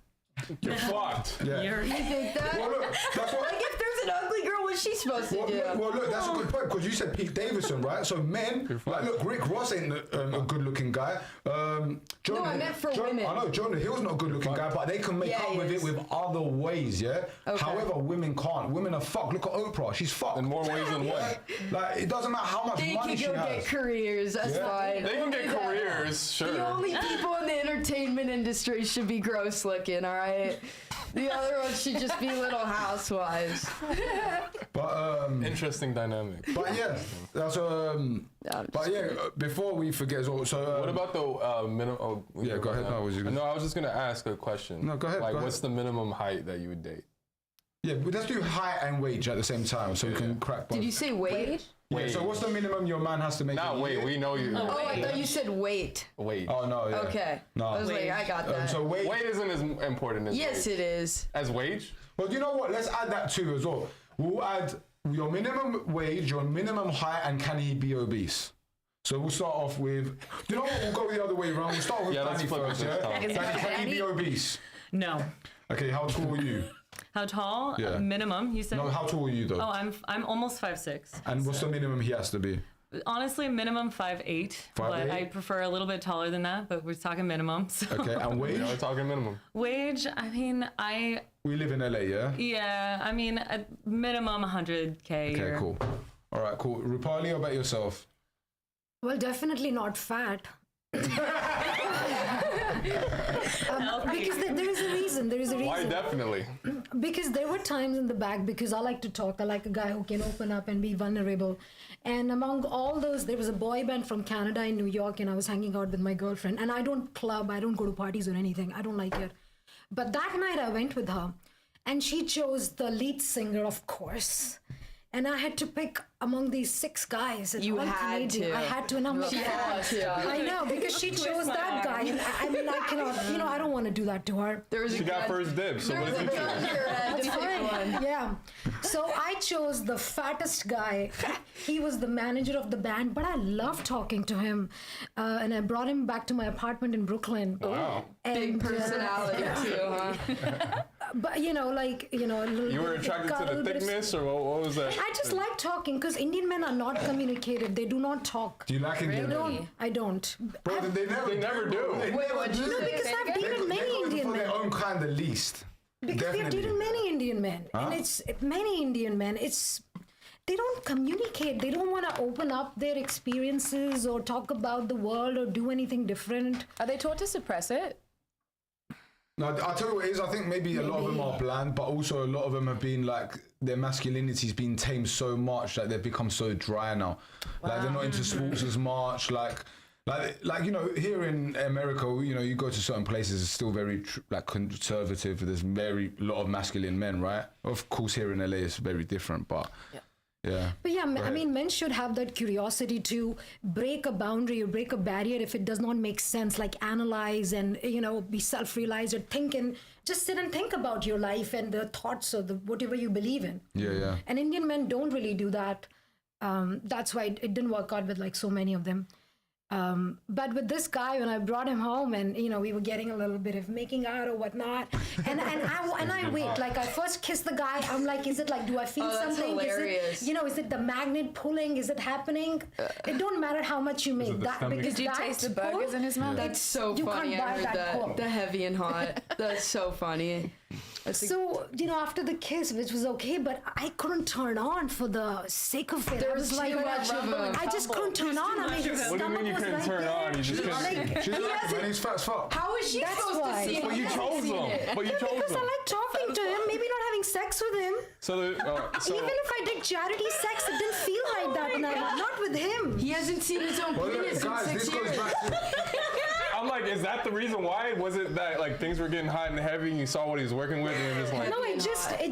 You're fucked. Yeah. You think that? Well, look, that's what... Like, if there's an ugly girl, what's she supposed to do? Well, look, that's a good point because you said Pete Davidson, right? So men, like, look, Rick Ross ain't a good-looking guy. Jonah, I meant for women. I know Jonah Hill's not a good-looking guy, but they can make up with it with other ways, yeah. Okay. However, women can't. Women are fucked. Look at Oprah; she's fucked. In more ways than one. Like, it doesn't matter how much They money can she go has. get careers, that's fine. They can get careers, The sure. only people in the entertainment industry should be gross looking, all right? The other ones should just be little housewives. But Interesting dynamic. but yeah, that's But yeah, before we forget as well. So What about the minimum? Oh, Yeah, go ahead. No, I was just gonna ask a question. No, go ahead, Like, go what's the minimum height that you would date? yeah, but let's do height and wage at the same time, so we can crack both. Did you say weight? Yeah, so what's the minimum your man has to make? Nah, a wait. year? We know you. Oh, I thought you said weight. Wait. Oh no. Yeah. Okay. No. I was like, I got that. So wage. Weight isn't as important as Yes, wage. it is. As wage? Well, you know what? Let's add that too as well. We'll add your minimum wage, your minimum height, and can he be obese? So we'll start off with. You know what? We'll go the other way around. We'll start with Yeah, let's Danny flip it first. this Yeah. time. Danny, can he be obese? No. Okay. How tall are you? How tall? Yeah. Minimum, you said? No. How tall are you though? Oh, I'm almost 5'6". And what's the minimum he has to be? Honestly, minimum 5'8", but 5'8"? I prefer a little bit taller than that, but we're talking minimum. So. Okay. And wage? Yeah, we're talking minimum. Wage, I mean, We live in LA, yeah. I mean, at minimum 100K a Okay. year. Cool. All right. Cool. Rupali, how about yourself? Well, definitely not fat. Because there is a reason. There is a reason. Why definitely? Because there were times in the back, because I like to talk. I like a guy who can open up and be vulnerable. And among all those, there was a boy band from Canada in New York, and I was hanging out with my girlfriend. And I don't club, I don't go to parties or anything. I don't like it. But that night I went with her, and she chose the lead singer, of course. And I had to pick among these 6 guys. And You all had Canadian. to. I had to, and I'm like, She had to. I know, because she chose that guy. And I mean, I cannot, I don't want to do that to her. There was She got first dibs, so what did you choose? That's fine. Yeah. So I chose the fattest guy. He was the manager of the band, but I loved talking to him. And I brought him back to my apartment in Brooklyn. Wow. big personality too, huh? But a little You were bit- attracted got a to the little bit of- thickness, or what was that? I just like talking because Indian men are not communicative. They do not talk. Do you like Indian men? I don't. Bro, they never do. Wait, what'd you No, say? because I've dated many go Indian for men. their own kind the least. Because we have Definitely. dated many Indian men, Huh? and it's many Indian men. They don't communicate. They don't want to open up their experiences or talk about the world or do anything different. Are they taught to suppress it? No, I'll tell you what it is. I think maybe a lot of them are bland, but also a lot of them have been like, their masculinity's been tamed so much that they've become so dry now. Like they're not into sports as much. Like here in America, you go to certain places, it's still very conservative. There's very lot of masculine men, right? Of course, here in LA, it's very different, but yeah. But yeah, I mean, men should have that curiosity to break a boundary or break a barrier if it does not make sense, like analyze and, be self-realized or think and just sit and think about your life and the thoughts or whatever you believe in. Yeah. And Indian men don't really do that. That's why it didn't work out with like so many of them. But with this guy, when I brought him home and, we were getting a little bit of making out or whatnot. And I wait, like I first kissed the guy. I'm like, is it like, do I feel that's something? hilarious. Is it, is it the magnet pulling? Is it happening? It don't matter how much you make that because Did you that taste the pull, burgers in his mouth? That's so You funny. can't I buy heard that that. pull. The heavy and hot. That's so funny. So, after the kiss, which was okay, but I couldn't turn on for the sake of it. There I was was like, too much of him. I just couldn't turn on. I mean, his What do you stomach mean you was couldn't right turn there. on? You just couldn't. She's like, man, he's fat as fuck. How is she That's supposed why. to see it? But you chose him. But you chose Because I him. like talking to him, maybe not having sex with him. So Even if I did charity sex, it didn't feel like that. And not with him. He hasn't seen his own Well, look, penis in guys, 6 this goes years. back to... I'm like, is that the reason why? Was it that like things were getting hot and heavy and you saw what he was working with and you're just like, No, it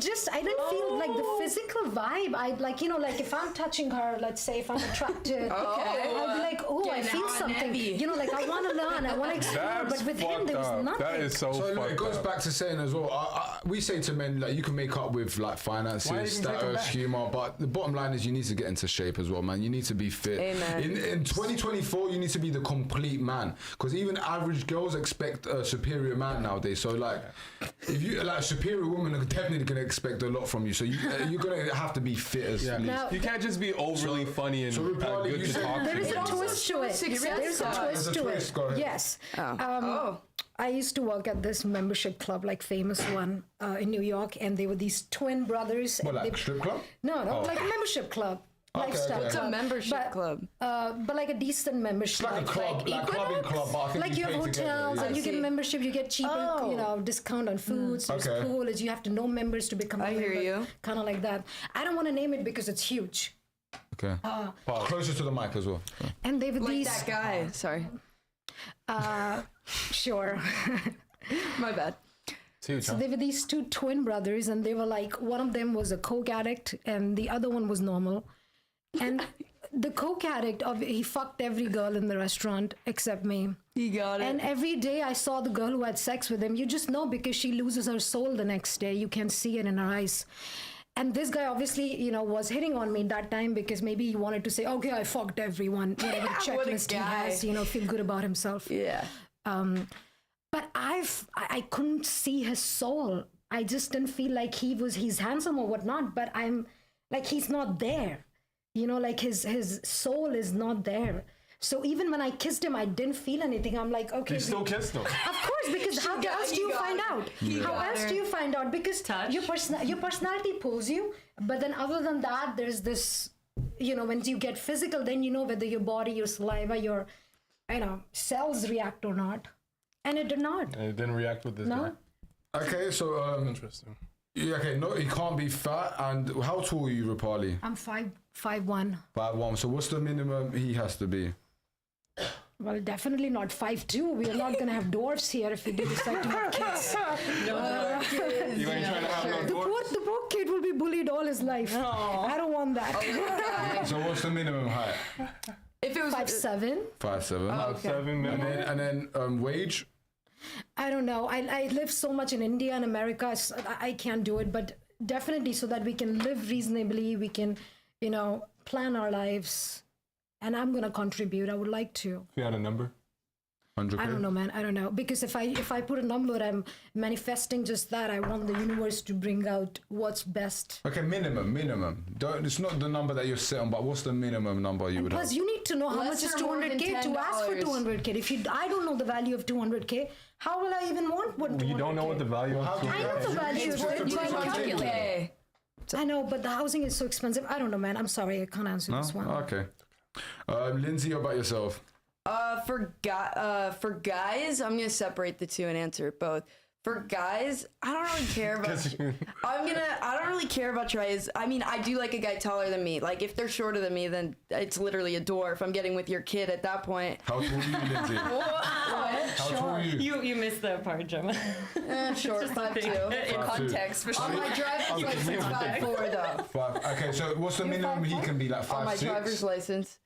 just, I didn't feel like the physical vibe. I like, you know, like if I'm touching her, let's say if I'm attracted, I'd be like, oh, I feel something. heavy. You know, like I want to learn, I want to explore. that's But with him, there was fucked up. nothing. That is so So look, fucked it goes up. back to saying as well. We say to men like you can make up with like Why finances, even take them status, back? humor, but the bottom line is you need to get into shape as well, man. You need to be fit. Amen. In 2024, you need to be the complete man, because even average girls expect a superior man nowadays. So like, if you like superior women are definitely gonna expect a lot from you. So you're gonna have to be fit as least. Now, You can't just be overly funny and Rupali, good you to said- talk there to. is a twist to it. success There's a side. twist There's a to twist, it. go ahead. Yes. Oh. I used to work at this membership club, like famous one in New York, and they were these twin brothers. What, and like they, strip club? No, like a membership club. Lifestyle okay. It's a club. membership club. But like a decent membership. It's like a club, like clubbing club, but I think Like you have pay together, hotels yeah. and you get membership, you get cheaper, you know, discount on foods. There's Okay. pool, is you have to know members to become a I member. hear you. Kind of like that. I don't want to name it because it's huge. Okay. Closer to the mic as well. And they were Like these. that guy. Sorry. Sure. My bad. It's huge, So huh? they were these two twin brothers, and they were like, one of them was a coke addict, and the other one was normal. And the coke addict, he fucked every girl in the restaurant except me. He got it. And every day I saw the girl who had sex with him. You just know because she loses her soul the next day. You can see it in her eyes. And this guy obviously, you know, was hitting on me that time because maybe he wanted to say, okay, I fucked everyone. Whatever What a checklist he guy. has, you know, feel good about himself. Yeah. But I couldn't see his soul. I just didn't feel like he's handsome or whatnot, but I'm like, he's not there. You know, like his soul is not there. So even when I kissed him, I didn't feel anything. I'm like, okay. You still kissed him. Of course, because how else do you find out? How else do you find out? Because Touch. your personality pulls you, but then other than that, there's this, you know, when you get physical, then you know whether your body, your saliva, your, you know, cells react or not. And it did not. And it didn't react with this No. guy. Okay, so Interesting. yeah, okay, no, he can't be fat. And how tall are you, Rupali? I'm 5'1". 5'1". So what's the minimum he has to be? Well, definitely not 5'2". We are not going to have dwarfs here if we do decide to have kids. You ain't trying to have no door. The poor kid will be bullied all his life. I don't want that. So what's the minimum height? If it was 5'7". 5'7". Seven minutes. And then wage? I don't know. I live so much in India and America. I can't do it, but definitely so that we can live reasonably, we can, you know, plan our lives. And I'm gonna contribute. I would like to. If you had a number. 100K? I don't know, man. I don't know, because if I put a number, I'm manifesting just that. I want the universe to bring out what's best. Okay, minimum. Don't. It's not the number that you're set on, but what's the minimum number you would have? Plus, you need to know how much is Less or more than $200K to ask for $10. $200K. If I don't know the value of $200K, how will I even want what? You don't know what the value of do you I know the value It's of just it. a You can $200K. calculate. I know, but the housing is so expensive. I don't know, man. I'm sorry, I can't answer this one. Okay. Lindsay, how about yourself? For guys, I'm gonna separate the two and answer both. For guys, I don't really care about. I don't really care about tries. I mean, I do like a guy taller than me. Like if they're shorter than me, then it's literally a dwarf. I'm getting with your kid at that point. How tall are you, Lindsay? How tall are you? You missed that part, Gemma. Short 5'2". In Context for On sure. my driver's license, 5'4" though. 5. Okay, so what's the minimum he can be? Like On my driver's 5'6"? license.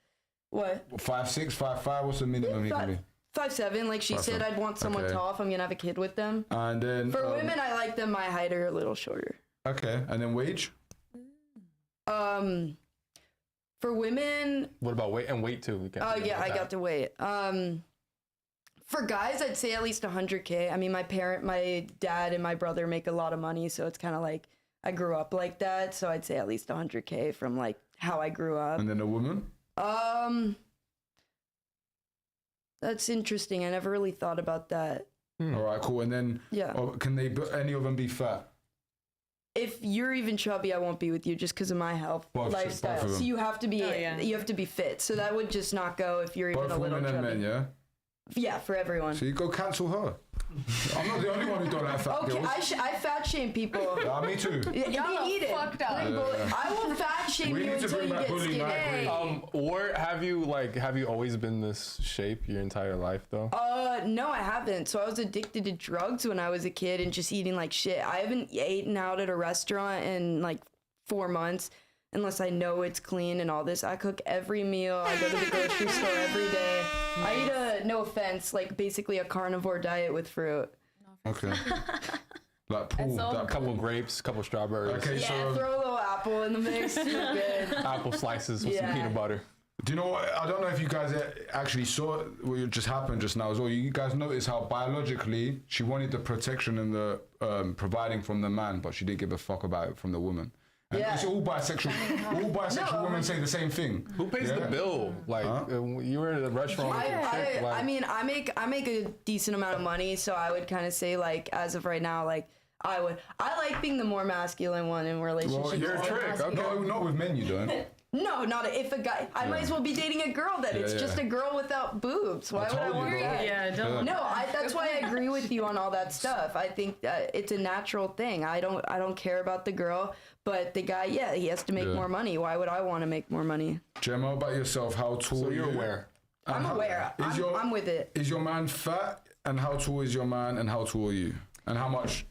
What? 5'6", 5'5". What's the minimum he can be? 5'7", like she said, 5'7". I'd want someone Okay. tall if I'm gonna have a kid with them. And then For women, I like them my height or a little shorter. Okay, and then wage? For women, What about weight and weight too? We can't oh forget yeah, about I that. got to wait. For guys, I'd say at least 100K. I mean, my dad and my brother make a lot of money, so it's kind of like I grew up like that. So I'd say at least 100K from like how I grew up. And then a woman? That's interesting. I never really thought about that. All right, cool. And then Yeah. can any of them be fat? If you're even chubby, I won't be with you just because of my health Both of lifestyle. them. So you have to be yeah. you have to be fit. So that would just not go if you're even Both a little women and chubby. men, yeah? Yeah, for everyone. So you go cancel her. I'm not the only one who don't like fat Okay, girls. I fat shame people. Me too. They need it. fucked up. I will fat shame We you need to until bring you back get bullying skinny. back. Where have you always been this shape your entire life though? No, I haven't. So I was addicted to drugs when I was a kid and just eating like shit. I haven't eaten out at a restaurant in like 4 months unless I know it's clean and all this. I cook every meal. I go to the grocery store every day. I eat no offense, like basically a carnivore diet with fruit. Okay. Like Paul, all that A couple grapes, couple strawberries, Okay, Yeah, so throw a little apple in the mix. You're good. apple slices with some Yeah. peanut butter. do you know what? I don't know if you guys actually saw what just happened just now as well. You guys noticed how biologically she wanted the protection and the providing from the man, but she didn't give a fuck about it from the woman. And Yeah. it's all bisexual. All bisexual women say the same thing. Who pays the Yeah. bill? Like you were in a restaurant. with some chick, like, I mean, I make a decent amount of money, so I would kind of say like as of right now, like I like being the more masculine one in relationships. Well, you're a trick. Okay. No, not with men, you don't. No, not if a guy. I might as well be dating a girl then. It's yeah. just a girl without boobs. Why would I told you, want bro. that? Yeah, don't. No, that's why I agree with you on all that stuff. I think that it's a natural thing. I don't care about the girl, but the guy, yeah, he has to make Yeah. more money. Why would I want to make more money? Gemma, about yourself, how tall so are you're you? aware. I'm aware. I'm with it. Is your man fat? And how tall is your man? And how tall are you? And how much?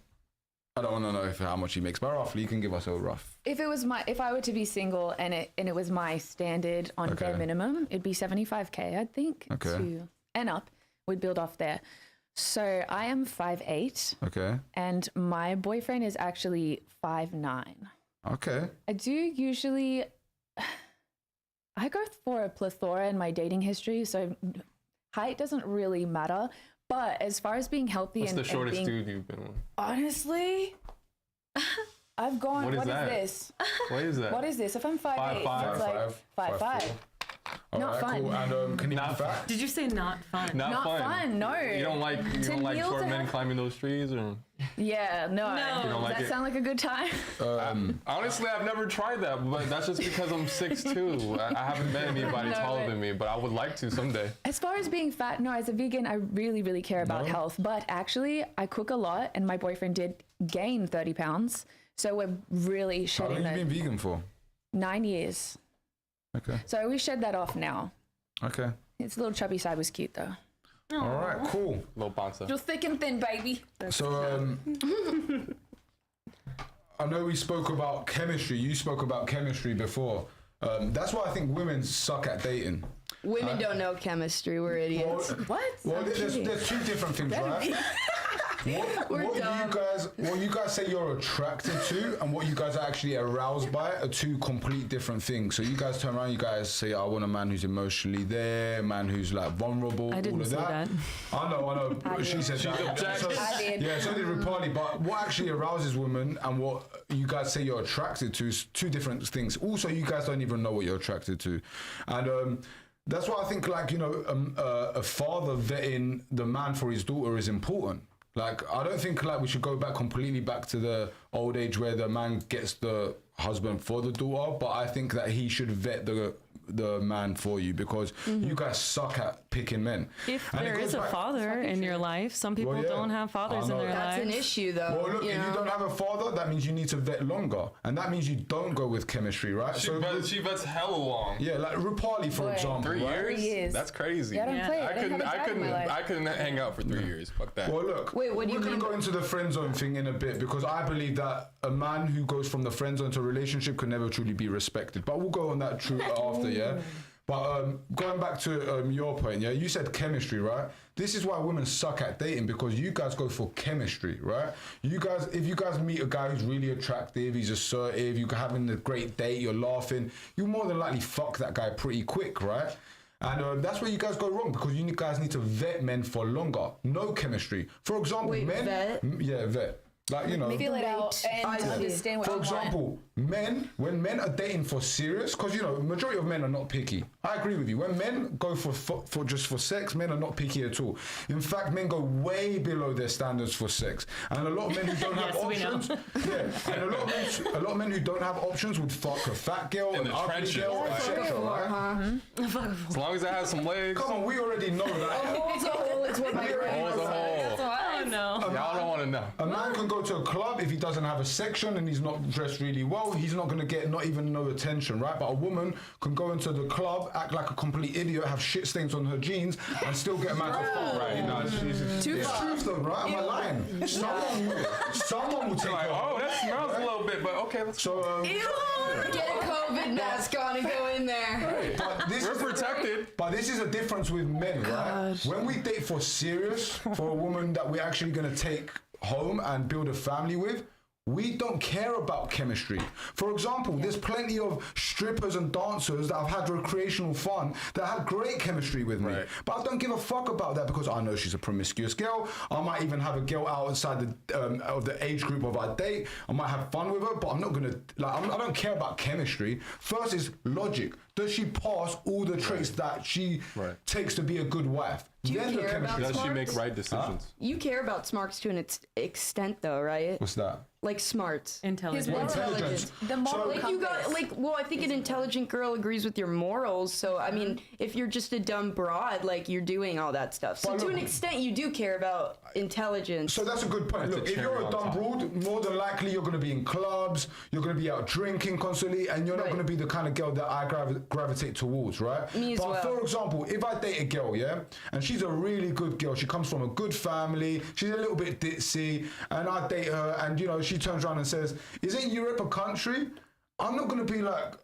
I don't want to know how much he makes, but roughly, you can give us a rough. If I were to be single and it was my standard on Okay. bare minimum, it'd be 75K, I think. Okay. And up. We'd build off there. So I am 5'8", Okay. and my boyfriend is actually 5'9". Okay. I do usually, I go for a plethora in my dating history, so height doesn't really matter. But as far as being healthy What's and the shortest being, dude you've been with? honestly, I've gone. What is What is that? this? What is that? What is this? If I'm 5'8", 5'5", it's like 5'5". All Not right, fun. cool. And can he be Not fat? Did you say not fun? Not fun, no. You don't like kneel short to men have- climbing those trees, or Yeah, no. No. You don't Does like that it? sound like a good time? honestly, I've never tried that, but that's just because I'm 6'2". I haven't met anybody No, taller but- than me, but I would like to someday. As far as being fat, no, as a vegan, I really, really care about health. But actually, I cook a lot, and my boyfriend did gain 30 pounds. So we're really How shedding long you that. been vegan for? 9 years. Okay. So we shed that off now. Okay. His little chubby side was cute, though. All right, cool. Little panza. You're thick and thin, baby. So, I know we spoke about chemistry. You spoke about chemistry before. That's why I think women suck at dating. Women don't know chemistry. We're idiots. What? Well, there's two different things, right? What you guys say you're attracted to and what you guys are actually aroused by are two complete different things. So you guys turn around, you guys say, I want a man who's emotionally there, a man who's like vulnerable, I didn't all of say that. I know. She said that. objective. I did. Yeah, so did Rupali. But what actually arouses women and what you guys say you're attracted to is two different things. Also, you guys don't even know what you're attracted to. And that's why I think, like, you know, a father vetting the man for his daughter is important. Like, I don't think like we should go completely back to the old age where the man gets the husband for the daughter, but I think that he should vet the man for you because you guys suck at picking men. If And it there goes is a back- father in your life, some people Well, yeah. don't have fathers I in know. their That's lives. an issue, though. Well, look, if you don't have a father, that means you need to vet longer, and that means you don't go with chemistry, right? She bets hella long. Yeah, like Rupali, for Boy. example. 3 right? years? 3 years. That's crazy. Yeah, I don't Yeah. play it. I didn't have a dad in my life. couldn't hang out for 3 years. Fuck that. Well, look, Wait, what do you we're mean going to go into the friend zone thing in a bit because I believe that a man who goes from the friend zone to a relationship can never truly be respected. But we'll go on that after, yeah? But going back to your point, yeah, you said chemistry, right? This is why women suck at dating because you guys go for chemistry, right? You guys, if you guys meet a guy who's really attractive, he's assertive, you're having a great date, you're laughing, you more than likely fuck that guy pretty quick, right? And that's where you guys go wrong because you guys need to vet men for longer. No chemistry. For example, Wait, men. vet? Yeah, vet. Like, you know. Feel it out and I see. understand what For you want. example, when men are dating for serious, because you know, majority of men are not picky. I agree with you. When men go for just for sex, men are not picky at all. In fact, men go way below their standards for sex, and a lot of men who don't have Yes, we know. options, yeah, and a lot of men who don't have options would fuck a fat girl, an the ugly trenches, girl, like- etc. Right? As long as it has some legs. Come on, we already know that. Hole's a hole is what my brain Hole's a was like. hole. to know. Y'all don't want to know. A man can go to a club if he doesn't have a section and he's not dressed really well. He's not going to get not even no attention, right? But a woman can go into the club, act like a complete idiot, have shit stains on her jeans, and still get a man to fuck. Right? No, It's truth though, right? Am I lying? Someone will take like, her. oh, that smells a little bit, but okay, let's So, Get a COVID mask on and go in there. but this we're is protected. But this is a difference with men, right? When we date for serious, for a woman that we're actually going to take home and build a family with, we don't care about chemistry. For example, there's plenty of strippers and dancers that have had recreational fun that had great chemistry with me. Right. But I don't give a fuck about that because I know she's a promiscuous girl. I might even have a girl outside of the age group of our date. I might have fun with her, but I'm not gonna I don't care about chemistry. First is logic. Does she pass all the traits that she takes to be a good wife? Do you Then the care chemistry. about Does she make smarts? right decisions? You care about smarts to an extent, though, right? What's that? Like smarts. Intelligence. Intelligence. The moral Like you got compass. well, I think an intelligent girl agrees with your morals. So I mean, if you're just a dumb broad, like you're doing all that stuff. So But to look- an extent, you do care about intelligence. So that's a good point. That's Look, a if you're cherry a on dumb top. broad, more than likely you're going to be in clubs, you're going to be out drinking constantly, and you're not Right. going to be the kind of girl that I gravitate towards, right? Me as but well. for example, if I date a girl, yeah, and she's a really good girl, she comes from a good family, she's a little bit ditzy, and I date her, and you know, she turns around and says, "Isn't Europe a country?" I'm not going to be like,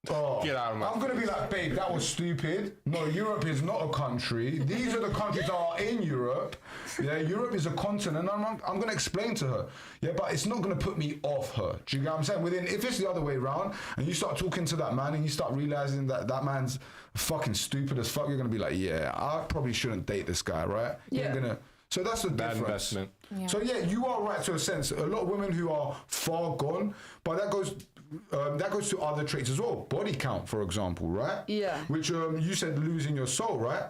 oh, Get out of my I'm going to be like, babe, that was stupid. No, Europe is not a country. These are the countries that are in Europe. Yeah, Europe is a continent. I'm going to explain to her. Yeah, but it's not going to put me off her. Do you get what I'm saying? If it's the other way around and you start talking to that man and you start realizing that that man's fucking stupid as fuck, you're going to be like, yeah, I probably shouldn't date this guy, right? Yeah. You're gonna. So that's the Bad difference. investment. Yeah. So yeah, you are right to a sense. A lot of women who are far gone, but that goes to other traits as well. Body count, for example, right? Yeah. Which you said losing your soul, right?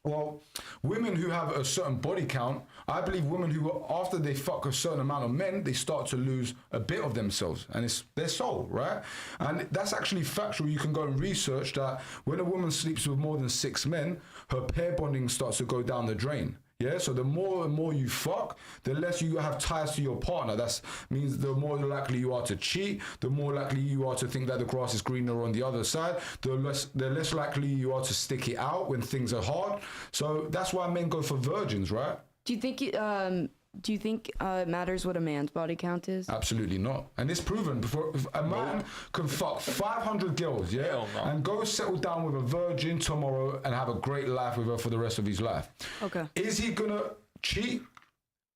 Well, women who have a certain body count, I believe women who, after they fuck a certain amount of men, they start to lose a bit of themselves, and it's their soul, right? And that's actually factual. You can go and research that when a woman sleeps with more than 6 men, her pair bonding starts to go down the drain. Yeah, so the more and more you fuck, the less you have ties to your partner. That means the more likely you are to cheat, the more likely you are to think that the grass is greener on the other side, the less likely you are to stick it out when things are hard. So that's why men go for virgins, right? Do you think it matters what a man's body count is? Absolutely not. And it's proven. If a man can fuck 500 girls, yeah, Hell no. and go settle down with a virgin tomorrow and have a great life with her for the rest of his life. Okay. Is he gonna cheat?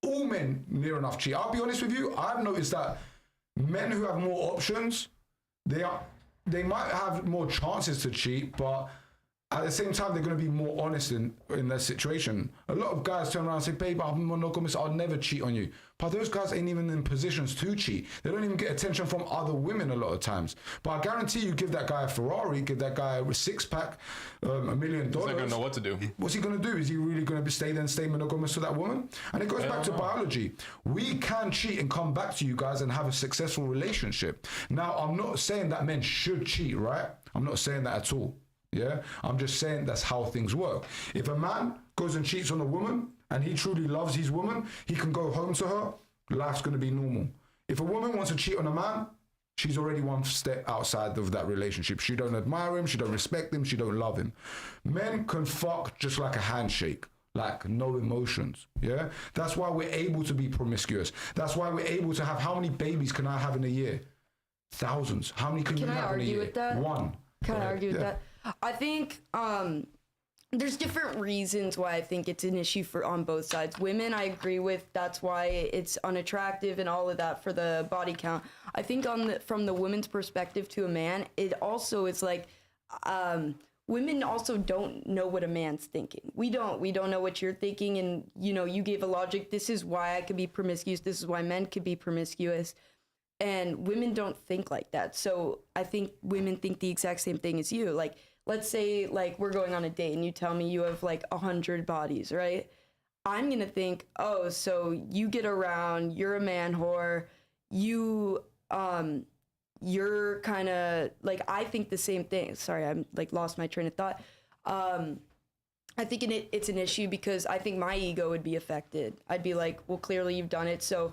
All men near enough cheat. I'll be honest with you, I've noticed that men who have more options, they might have more chances to cheat, but at the same time, they're going to be more honest in their situation. A lot of guys turn around and say, babe, I'm monogamous, I'll never cheat on you. But those guys ain't even in positions to cheat. They don't even get attention from other women a lot of times. But I guarantee you, give that guy a Ferrari, give that guy a 6-pack, $1 million. He's not gonna know what to do. What's he going to do? Is he really going to stay monogamous to that woman? And it goes back to biology. We can cheat and come back to you guys and have a successful relationship. Now, I'm not saying that men should cheat, right? I'm not saying that at all. Yeah, I'm just saying that's how things work. If a man goes and cheats on a woman and he truly loves his woman, he can go home to her, life's going to be normal. If a woman wants to cheat on a man, she's already one step outside of that relationship. She don't admire him, she don't respect him, she don't love him. Men can fuck just like a handshake. Like no emotions, yeah? That's why we're able to be promiscuous. That's why we're able to have, how many babies can I have in a year? Thousands. How many can you I have in a argue year? with that? One. Can I argue with Yeah. that? I think there's different reasons why I think it's an issue on both sides. Women, I agree with. That's why it's unattractive and all of that for the body count. I think from the woman's perspective to a man, it also is like women also don't know what a man's thinking. We don't know what you're thinking, and you gave a logic. This is why I could be promiscuous. This is why men could be promiscuous. And women don't think like that. So I think women think the exact same thing as you. Like, let's say, like, we're going on a date and you tell me you have, like, 100 bodies, right? I'm going to think, oh, so you get around, you're a man whore, you're kind of, like, I think the same thing. Sorry, I'm, like, lost my train of thought. I think it's an issue because I think my ego would be affected. I'd be like, well, clearly you've done it, so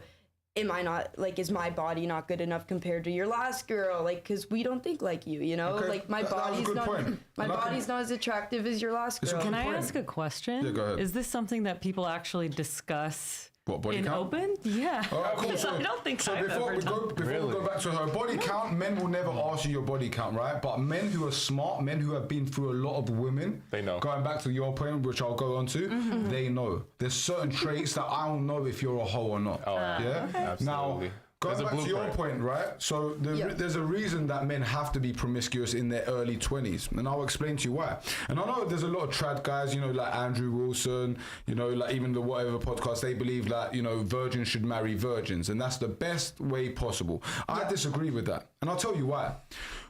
am I not, like, is my body not good enough compared to your last girl? Like, because we don't think like you know? Okay. Like, my That was a body's good not, point. my And I body's not as attractive as your last It's a girl. good Can I point. ask a question? Yeah, go ahead. Is this something that people actually discuss What, body in count? open? Yeah. All right, cool. Because I don't think I've before ever we done. go, before we go back to her body count, men will never ask you your body count, right? But men who are smart, men who have been through a lot of women, They know. Going back to your point, which I'll go on to, they know. There's certain traits that I don't know if you're a hoe or not. Oh, yeah. Absolutely. Now, going There's a back to your blueprint. point, right? So there's a reason that men have to be promiscuous in their early 20s, and I'll explain to you why. And I know there's a lot of trad guys, you know, like Andrew Wilson, you know, like even the whatever podcast, they believe that, you know, virgins should marry virgins, and that's the best way possible. I disagree with that, and I'll tell you why.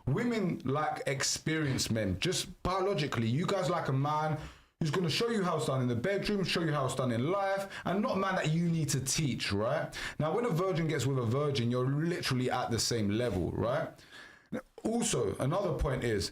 Women like experienced men, just biologically. You guys like a man who's going to show you how it's done in the bedroom, show you how it's done in life, and not a man that you need to teach, right? Now, when a virgin gets with a virgin, you're literally at the same level, right? Also, another point is,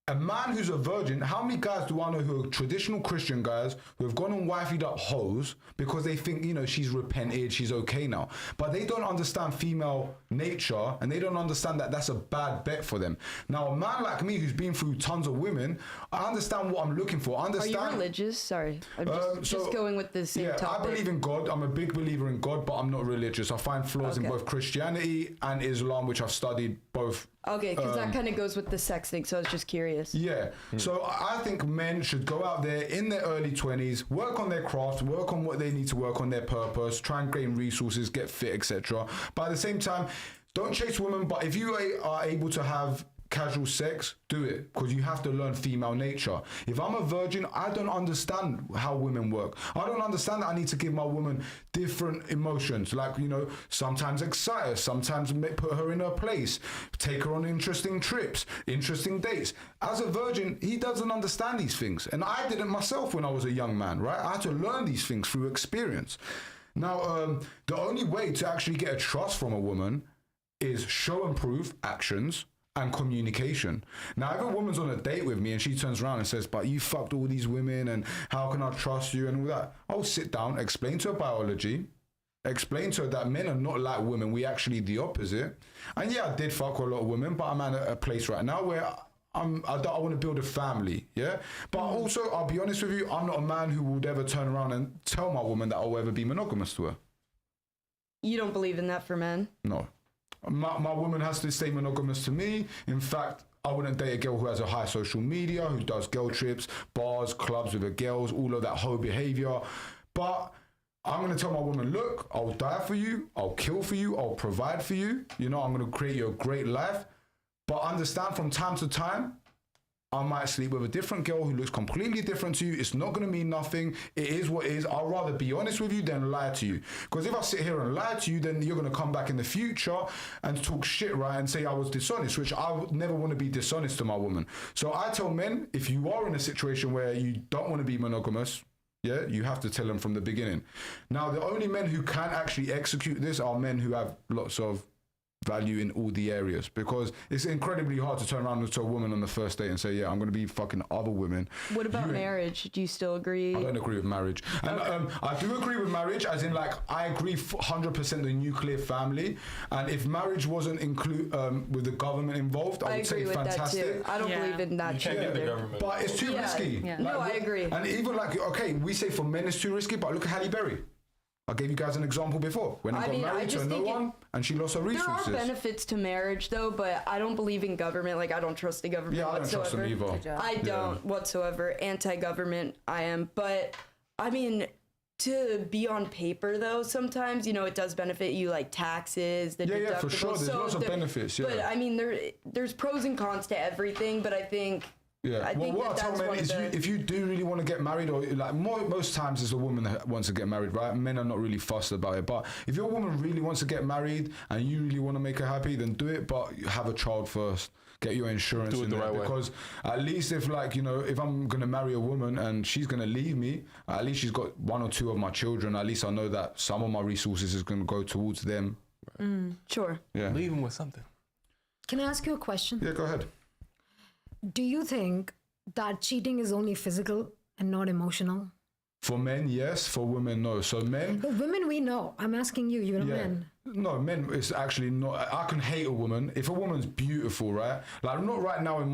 a man who's a virgin, how many guys do I know who are traditional Christian guys who have gone and wifeyed up hoes because they think, you know, she's repented, she's okay now. But they don't understand female nature, and they don't understand that that's a bad bet for them. Now, a man like me who's been through tons of women, I understand what I'm looking for. I Are understand. you religious? Sorry. I'm just So, going with the same yeah, topic. I believe in God. I'm a big believer in God, but I'm not religious. I find flaws in Okay. both Christianity and Islam, which I've studied both. Okay, because that kind of goes with the sex thing, so I was just curious. Yeah. So I think men should go out there in their early 20s, work on their craft, work on what they need to work on, their purpose, try and gain resources, get fit, etc. But at the same time, don't chase women. But if you are able to have casual sex, do it, because you have to learn female nature. If I'm a virgin, I don't understand how women work. I don't understand that I need to give my woman different emotions, like, you know, sometimes excite her, sometimes put her in her place, take her on interesting trips, interesting dates. As a virgin, he doesn't understand these things, and I didn't myself when I was a young man, right? I had to learn these things through experience. Now, the only way to actually get a trust from a woman is show and prove actions and communication. Now, if a woman's on a date with me and she turns around and says, but you fucked all these women and how can I trust you and all that, I'll sit down, explain to her biology, explain to her that men are not like women, we actually the opposite. And yeah, I did fuck a lot of women, but I'm at a place right now where I want to build a family, yeah? But also, I'll be honest with you, I'm not a man who would ever turn around and tell my woman that I'll ever be monogamous to her. You don't believe in that for men? No. My woman has to stay monogamous to me. In fact, I wouldn't date a girl who has a high social media, who does girl trips, bars, clubs with the girls, all of that whole behavior. But I'm going to tell my woman, look, I'll die for you, I'll kill for you, I'll provide for you. You know, I'm going to create you a great life. But understand, from time to time, I might sleep with a different girl who looks completely different to you. It's not going to mean nothing. It is what it is. I'd rather be honest with you than lie to you. Because if I sit here and lie to you, then you're going to come back in the future and talk shit, right? And say I was dishonest, which I would never want to be dishonest to my woman. So I tell men, if you are in a situation where you don't want to be monogamous, yeah, you have to tell them from the beginning. Now, the only men who can actually execute this are men who have lots of value in all the areas, because it's incredibly hard to turn around to a woman on the first date and say, yeah, I'm going to be fucking other women. What about marriage? Do you still agree? I don't agree with marriage. And I do agree with marriage, as in, like, I agree 100% the nuclear family. And if marriage wasn't with the government involved, I would say agree with fantastic. that too. I don't believe in that You can't shit get the either. government. But it's too risky. Yeah. No, I agree. And even, like, okay, we say for men it's too risky, but look at Halle Berry. I gave you guys an example before. When I got married to no one and she lost her resources. There are benefits to marriage, though, but I don't believe in government. Like, I don't trust the government Yeah, I don't whatsoever. trust them either. I don't whatsoever. Anti-government, I am. But, I mean, to be on paper, though, sometimes, you know, it does benefit you, like taxes, the deductibles. Yeah, for sure. There's lots of benefits, yeah. But, I mean, there's pros and cons to everything, but I think... Yeah, I think what I that's tell men one is, of the... if you do really want to get married, or like most times it's a woman that wants to get married, right? Men are not really fussed about it. But if your woman really wants to get married and you really want to make her happy, then do it. But have a child first. Get your insurance Do it in the there, right way. because at least if, like, you know, if I'm gonna marry a woman and she's gonna leave me, at least she's got one or two of my children. At least I know that some of my resources is gonna go towards them. Sure. Yeah. Leave him with something. Can I ask you a question? Yeah, go ahead. Do you think that cheating is only physical and not emotional? For men, yes. For women, no. So men. The women we know. I'm asking you. You're a Yeah. man. No, men. It's actually not. I can hate a woman if a woman's beautiful, right? Like I'm not right now in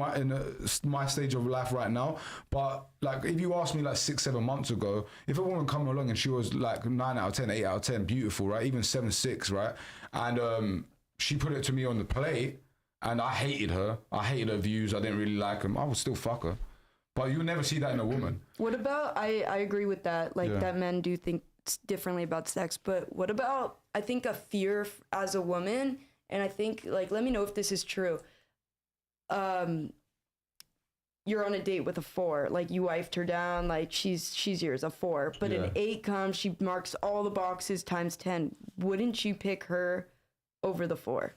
my stage of life right now, but like if you asked me like 6-7 months ago, if a woman come along and she was like 9 out of 10, 8 out of 10, beautiful, right? Even 7-6, right? And she put it to me on the plate, and I hated her. I hated her views. I didn't really like them. I would still fuck her. But you'll never see that in a woman. What about, I agree with that, like that men do think differently about sex, but what about, I think a fear as a woman, and I think, like, let me know if this is true. You're on a date with a 4, like you wifed her down, like she's yours, a 4, but an 8 comes, she marks all the boxes times 10. Wouldn't you pick her over the 4?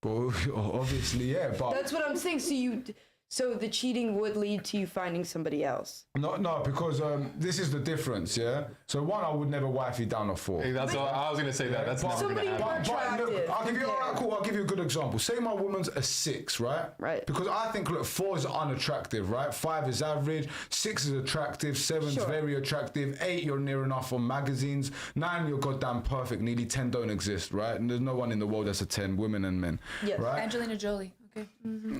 Well, obviously, yeah, but That's what I'm saying. So the cheating would lead to you finding somebody else. no, because this is the difference, yeah. So one, I would never wife you down a 4. Hey, that's all, I was gonna say that. That's never Somebody gonna happen. more But look, attractive. I'll give you compared. alright, cool. I'll give you a good example. Say my woman's a 6, right? Right. Because I think look, 4 is unattractive, right? 5 is average, 6 is attractive, 7's Sure. very attractive, 8 you're near enough on magazines, 9 you're goddamn perfect. Nearly 10 don't exist, right? And there's no one in the world that's a 10, women and men, Yes. right? Angelina Jolie. Okay.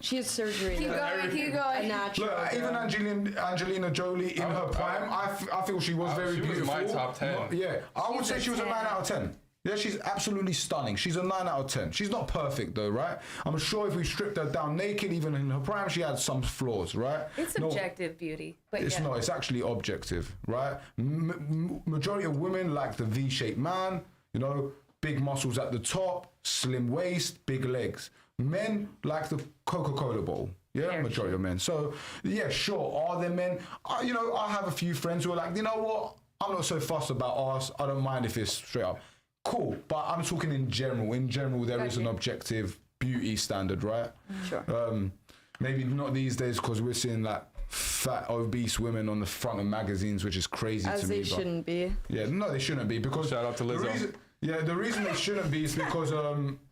She has surgery. Keep though. going. Keep A going. natural. Look, even Angelina Jolie in her prime, I feel she was very she was beautiful. my top 10. Yeah, I would She's say a she was a 10. 9 out of 10. Yeah, she's absolutely stunning. She's a 9 out of 10. She's not perfect though, right? I'm sure if we stripped her down naked, even in her prime, she had some flaws, right? It's subjective beauty, but It's yeah. not. It's actually objective, right? Majority of women like the V-shaped man, you know, big muscles at the top, slim waist, big legs. Men like the Coca-Cola bowl. Yeah, majority of men. So, yeah, sure. Are there men? You know, I have a few friends who are like, you know what? I'm not so fussed about arse. I don't mind if it's straight up. Cool. But I'm talking in general. In general, there is an objective beauty standard, right? Sure. Maybe not these days because we're seeing like fat, obese women on the front of magazines, which is crazy As to they me. but- shouldn't be. Yeah, no, they shouldn't be because Shout out to the Lizzo. the reason they shouldn't be is because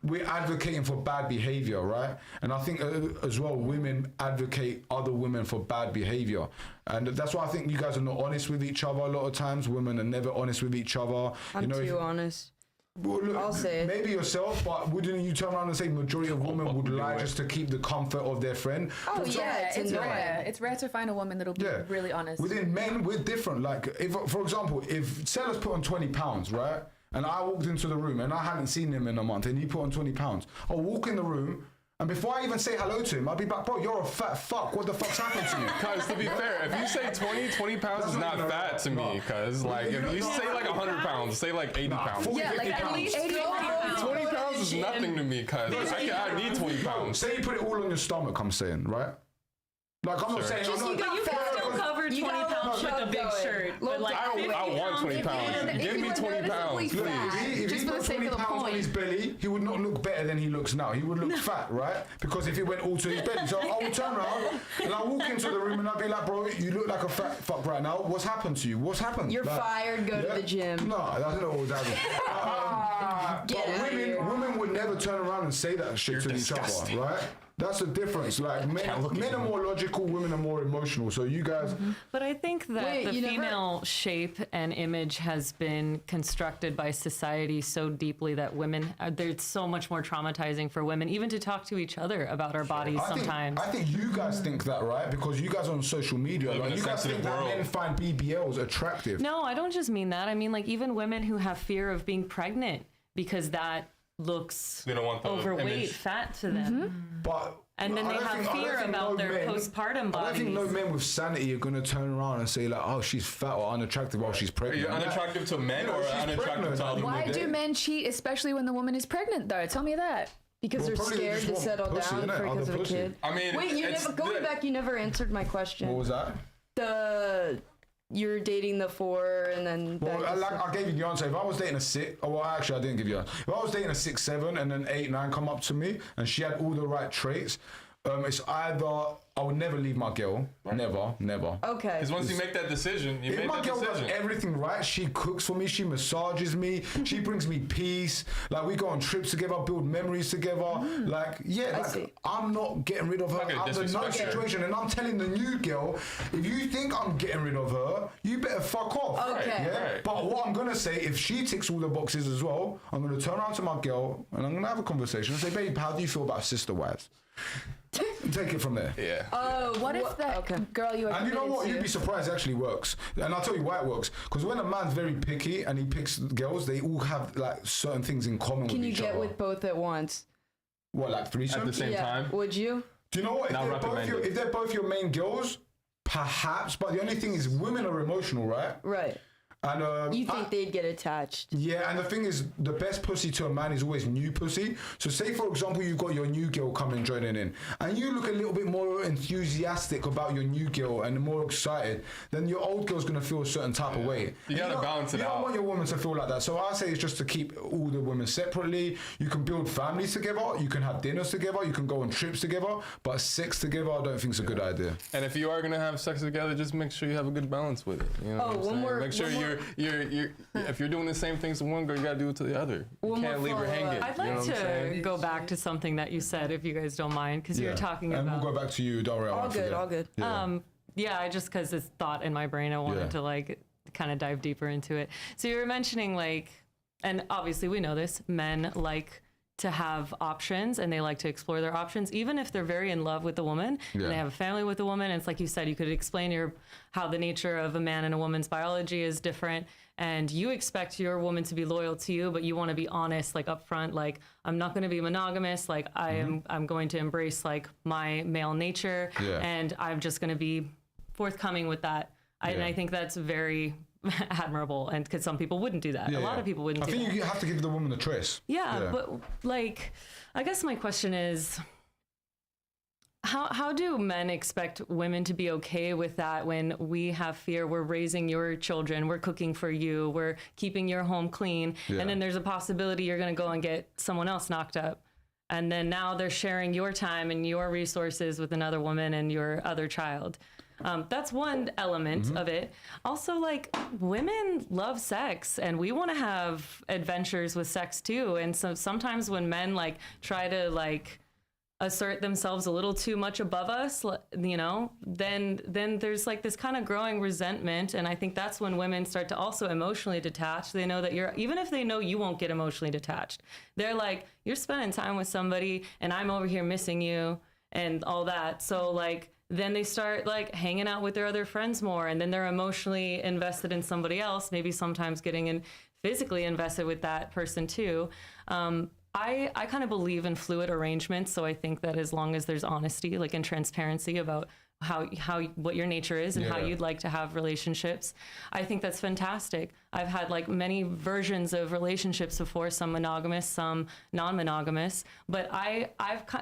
we're advocating for bad behavior, right? And I think as well, women advocate other women for bad behavior, and that's why I think you guys are not honest with each other a lot of times. Women are never honest with each other. I'm too honest. Well, look, I'll say it. maybe yourself, but wouldn't you turn around and say majority of women would lie just to keep the comfort of their friend? Oh, yeah, It's annoying. rare. It's rare to find a woman that'll be Yeah. really honest. Within men, we're different. Like, if, for example, if Sellers put on 20 pounds, right? And I walked into the room and I hadn't seen him in a month and he put on 20 pounds. I'll walk in the room and before I even say hello to him, I'll be like, bro, you're a fat fuck. What the fuck's happened to you? Cause to be fair, if you say 20 pounds That's is not not even fat to no. me. Cause like if you say like 100 pounds, say like 80 pounds. 40, Yeah, 50 like at pounds. least 80 pounds. 20 pounds is nothing to me. Cause I need 20 pounds. Say you put it all on your stomach, I'm saying, right? Like, I'm not saying... Just I'm you not, got You fat. can still cover You 20 got pounds with a chub big going. shirt. But Look, like I 50 want 20 pounds. Give me 20 pounds, please. If Just he for the put sake 20 of the pounds on point. his belly, he would not look better than he looks now. He would look fat, right? Because if it went all to his belly. So I would turn around and I'll walk into the room and I'll be like, bro, you look like a fat fuck right now. What's happened to you? What's happened? You're Like, fired, go to the gym. No, that's not what happened. Get But outta here. women would never turn around and say that shit to each other, right? That's the difference. Like, men are more logical, women are more emotional. So you guys... But I think that Wait, the you never- female shape and image has been constructed by society so deeply that women, there's so much more traumatizing for women, even to talk to each other about our bodies sometimes. I think you guys think that, right? Because you guys are on social media. Live in Like, a you guys think sensitive that world. men find BBLs attractive. No, I don't just mean that. I mean, like, even women who have fear of being pregnant because that looks They don't want the overweight, image. fat to them. But And then I they don't have think- I don't fear think about no their men- postpartum I don't think no bodies. men with sanity are gonna turn around and say like, "Oh, she's fat or unattractive while she's Are pregnant." you unattractive to men or she's unattractive pregnant to at other the end Why of the do day. men cheat, especially when the woman is pregnant, though? Tell me that. Because Well, they're probably they scared just to want settle pussy, down innit? because Other of a pussy. kid. I mean, Wait, you it's never going the- back. You never answered my question. What was that? You're dating the 4 and then. Well, back to I gave you the answer. If I was dating a 6, well, actually, I didn't give you. If I was dating a 6, 7, and then 8, 9 come up to me, and she had all the right traits, it's either I would never leave my girl. Never. Okay. Because once you make that decision, you If make my that girl decision. does everything right, she cooks for me, she massages me, she brings me peace. Like, we go on trips together, build memories together. Like, yeah, see. like, I'm not getting rid of her Okay, under no disrespect her. situation. And I'm telling the new girl, if you think I'm getting rid of her, you better fuck off. Okay. Yeah? Right. But what I'm gonna say, if she ticks all the boxes as well, I'm gonna turn around to my girl and I'm gonna have a conversation and say, babe, how do you feel about sister wives? Take it from there. Yeah. Oh, What if that girl you are And you know committed what? to- You'd be surprised it actually works. And I'll tell you why it works. Because when a man's very picky and he picks girls, they all have like certain things in common Can with you each get other. with both at once? What, like threesome? At the same time. Would you? Do you know what? Not recommended. If they're both your main girls, perhaps. But the only thing is, women are emotional, right? Right. And You think they'd get attached? yeah, and the thing is, the best pussy to a man is always new pussy. So say, for example, you've got your new girl coming joining in, and you look a little bit more enthusiastic about your new girl and more excited, then your old girl's going to feel a certain type of way. You gotta don't- balance it You don't out. want your woman to feel like that. So I say it's just to keep all the women separately. You can build families together, you can have dinners together, you can go on trips together, but sex together, I don't think is a good idea. And if you are gonna have sex together, just make sure you have a good balance with it. You know what I'm one saying? more- Make sure one more- you're if you're doing the same things to one girl, you gotta do it to the other. You One can't more leave her follow-up. hanging. I'd you know like what I'm to saying? go back to something that you said, if you guys don't mind, because you were talking and about. we'll go back to you, Daria. All good, all good. Yeah, I just because it's thought in my brain, I wanted Yeah. to like kind of dive deeper into it. So you were mentioning like, and obviously we know this, men like to have options and they like to explore their options, even if they're very in love with the woman and Yeah. they have a family with the woman. And it's like you said, you could explain how the nature of a man and a woman's biology is different. And you expect your woman to be loyal to you, but you want to be honest, like upfront, like I'm not going to be monogamous. Like I'm going to embrace like my male nature, Yeah. and I'm just going to be forthcoming with that. And I think that's very admirable, and because some people wouldn't do that. A lot of people wouldn't I do think that. you have to give the woman a choice. Yeah, but like, I guess my question is, how do men expect women to be okay with that when we have fear? We're raising your children, we're cooking for you, we're keeping your home clean, and then there's a possibility you're going to go and get someone else knocked up. And then now they're sharing your time and your resources with another woman and your other child. That's one element of it. Also, like, women love sex and we want to have adventures with sex too. And so sometimes when men like try to like assert themselves a little too much above us, you know, then there's like this kind of growing resentment. And I think that's when women start to also emotionally detach. They know that even if they know you won't get emotionally detached, they're like, you're spending time with somebody and I'm over here missing you and all that. So like, then they start like hanging out with their other friends more, and then they're emotionally invested in somebody else, maybe sometimes getting physically invested with that person too. I kind of believe in fluid arrangements, so I think that as long as there's honesty, like and transparency about what your nature is and how you'd like to have relationships, I think that's fantastic. I've had like many versions of relationships before, some monogamous, some non-monogamous, but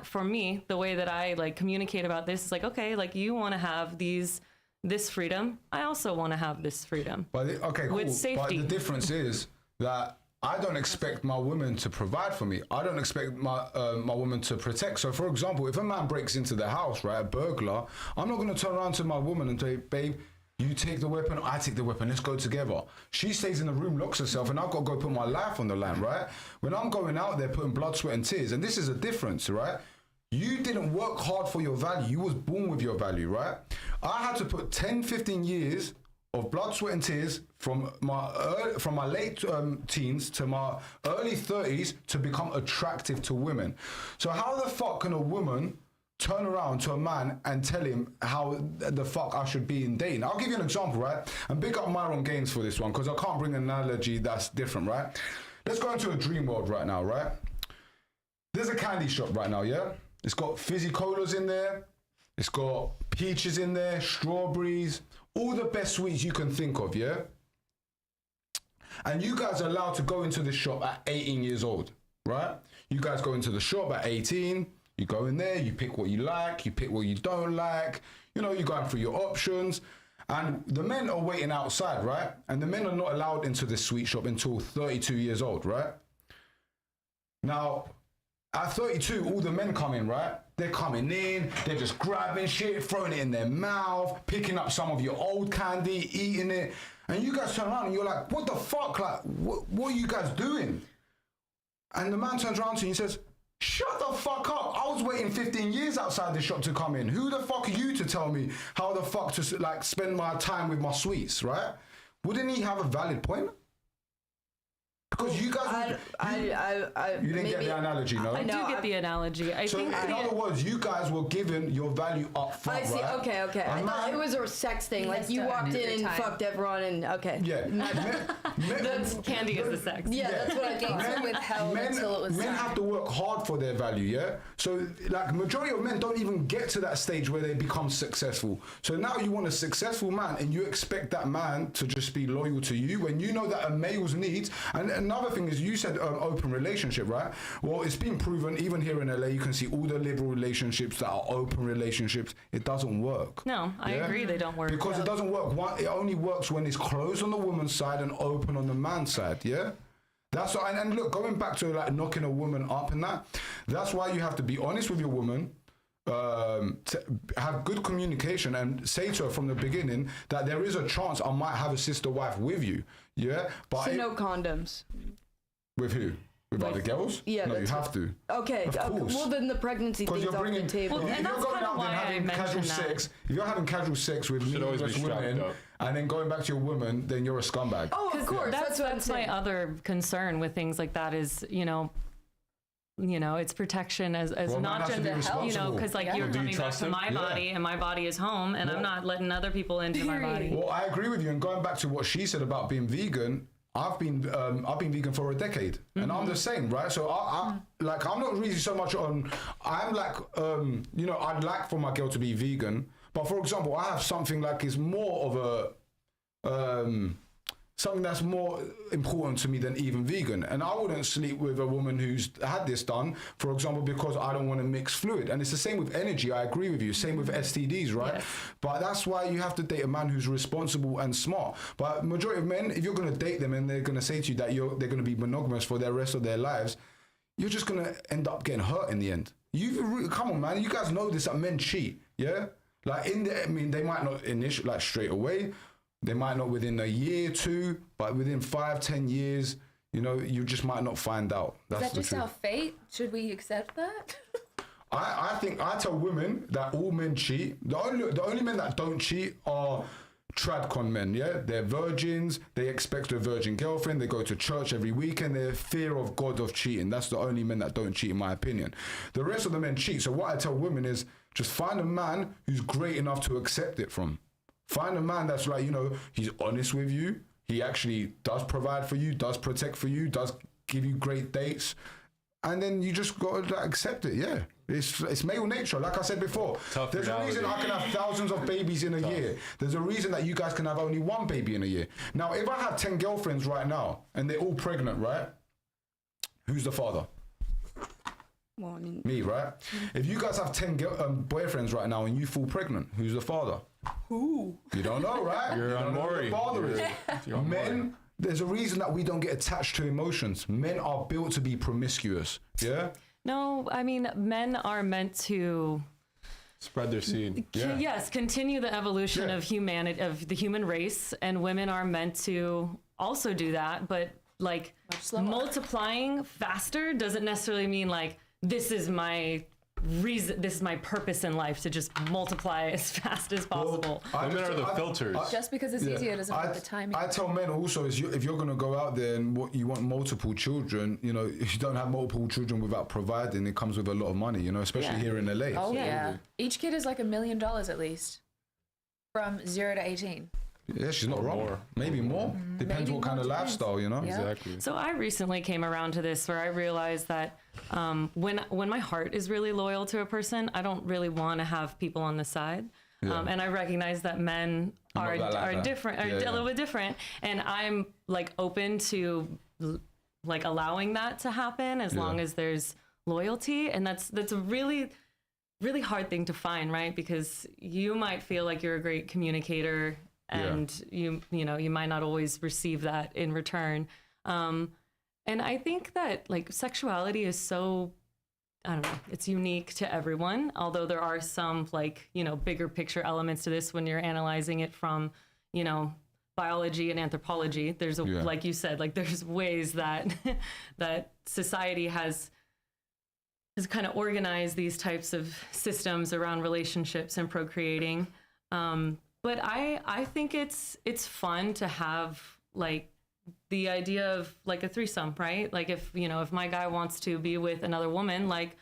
for me, the way that I like communicate about this is like, okay, like you want to have this freedom, I also want to have this freedom. But okay, cool. With safety. But the difference is that I don't expect my woman to provide for me. I don't expect my woman to protect. So, for example, if a man breaks into the house, right, a burglar, I'm not going to turn around to my woman and say, babe, you take the weapon, I take the weapon, let's go together. She stays in the room, locks herself, and I've got to go put my life on the line, right? When I'm going out there putting blood, sweat, and tears, and this is a difference, right? You didn't work hard for your value. You was born with your value, right? I had to put 10, 15 years of blood, sweat, and tears from my late teens to my early 30s to become attractive to women. So how the fuck can a woman turn around to a man and tell him how the fuck I should be in dating? I'll give you an example, right? And big up Myron Gaines for this one, because I can't bring an analogy that's different, right? Let's go into a dream world right now, right? There's a candy shop right now, yeah? It's got fizzy colas in there. It's got peaches in there, strawberries, all the best sweets you can think of, yeah? And you guys are allowed to go into the shop at 18 years old, right? You guys go into the shop at 18, you go in there, you pick what you like, you pick what you don't like, you know, you're going through your options. And the men are waiting outside, right? And the men are not allowed into this sweet shop until 32 years old, right? Now, at 32, all the men come in, right? They're coming in, they're just grabbing shit, throwing it in their mouth, picking up some of your old candy, eating it. And you guys turn around and you're like, what the fuck? Like, what are you guys doing? And the man turns around to you and says, shut the fuck up. I was waiting 15 years outside the shop to come in. Who the fuck are you to tell me how the fuck to like spend my time with my sweets, right? Wouldn't he have a valid point? Because you guys, you didn't get the analogy, no? I do get the analogy. I So think in other words, you guys were given your value up front, I see. right? Okay. I A thought man- it was a sex thing. Like has you to walked earn in your and time. fucked everyone, and okay. Yeah. candy is the sex. Yeah, that's what I thought. Men withheld until it was men done. have to work hard for their value, yeah? So, like, majority of men don't even get to that stage where they become successful. So now you want a successful man and you expect that man to just be loyal to you when you know that a male's needs. And another thing is, you said open relationship, right? Well, it's been proven, even here in LA, you can see all the liberal relationships that are open relationships. It doesn't work. No, I agree they don't work. Because it doesn't work. It only works when it's closed on the woman's side and open on the man's side, yeah? That's what, and look, going back to like knocking a woman up and that's why you have to be honest with your woman, to have good communication and say to her from the beginning that there is a chance I might have a sister wife with you, yeah? But So no condoms. with who? With other girls? Yeah, no, you that's have to. Okay. Of course. Well, then the pregnancy Because thing's you're off bringing, the table. Well, if and you're that's going kinda out why and I having casual mentioned that. sex, if you're having casual sex with always be meaningless strapped women, up. and then going back to your woman, then you're a scumbag. Oh, of course. That's what I'm my saying. other concern with things like that is, you know, it's protection as Well, man not has to just, be you know, responsible. because like Yeah. you're Well, do you coming back trust to him? my body and my body is home and I'm not letting other people into my body. Well, I agree with you. And going back to what she said about being vegan, I've been vegan for a decade, and I'm the same, right? So I'm not really so much on. I'm like, I'd like for my girl to be vegan, but for example, I have something like is more of a something that's more important to me than even vegan. And I wouldn't sleep with a woman who's had this done, for example, because I don't want to mix fluid. And it's the same with energy. I agree with you. Same with STDs, right? Yes. But that's why you have to date a man who's responsible and smart. But majority of men, if you're going to date them and they're going to say to you that they're going to be monogamous for the rest of their lives, you're just going to end up getting hurt in the end. Come on, man. You guys know this, that men cheat, yeah? Like they might not initially, like straight away. They might not within a year, 2, but within 5, 10 years, you just might not find out. Is That's that the just truth. our fate? Should we accept that? I think I tell women that all men cheat. The only men that don't cheat are tradcon men, yeah? They're virgins, they expect a virgin girlfriend, they go to church every weekend, they're fear of God of cheating. That's the only men that don't cheat, in my opinion. The rest of the men cheat. So what I tell women is just find a man who's great enough to accept it from. Find a man that's like, he's honest with you. He actually does provide for you, does protect for you, does give you great dates. And then you just got to accept it, yeah. It's male nature, like I said before. Tough There's a reason I can have thousands of babies in a year. There's a reason that you guys can have only 1 baby in a year. Now, if I have 10 girlfriends right now, and they're all pregnant, right? Who's the father? Well, I mean, Me, right? If you guys have 10 boyfriends right now and you fall pregnant, who's the father? Who? You don't know, right? You're You on don't know who Maury. the father is. You're on Maury. Men, there's a reason that we don't get attached to emotions. Men are built to be promiscuous, yeah? No, I mean, men are meant to Spread their seed. Yeah. yes, continue the evolution Yeah. of humanity, of the human race, and women are meant to also do that, but like slower. multiplying faster doesn't necessarily mean like this is my reason, this is my purpose in life to just multiply as fast as possible. Women are the filters. Just because it's easier doesn't mean the timing. I tell men also is if you're going to go out there and you want multiple children, if you don't have multiple children without providing, it comes with a lot of money, especially Yeah. here in LA. Oh Yeah. yeah. Each kid is like $1 million at least, from 0 to 18. Yeah, she's not wrong. more. Maybe more. Depends Maybe what kind of more, depends. lifestyle, Yeah. Exactly. So I recently came around to this where I realized that when my heart is really loyal to a person, I don't really want to have people on the side. And I recognize that men are not like that. different, Yeah, a yeah. little bit different. And I'm like open to like allowing that to happen as long as there's loyalty. And that's a really, really hard thing to find, right? Because you might feel like you're a great communicator and you might not always receive that in return. And I think that like sexuality is so I don't know, it's unique to everyone, although there are some like, you know, bigger picture elements to this when you're analyzing it from, you know, biology and anthropology. There's like you said, like there's ways that that society has kind of organized these types of systems around relationships and procreating. But I think it's fun to have like the idea of like a threesome, right? Like if, you know, if my guy wants to be with another woman, like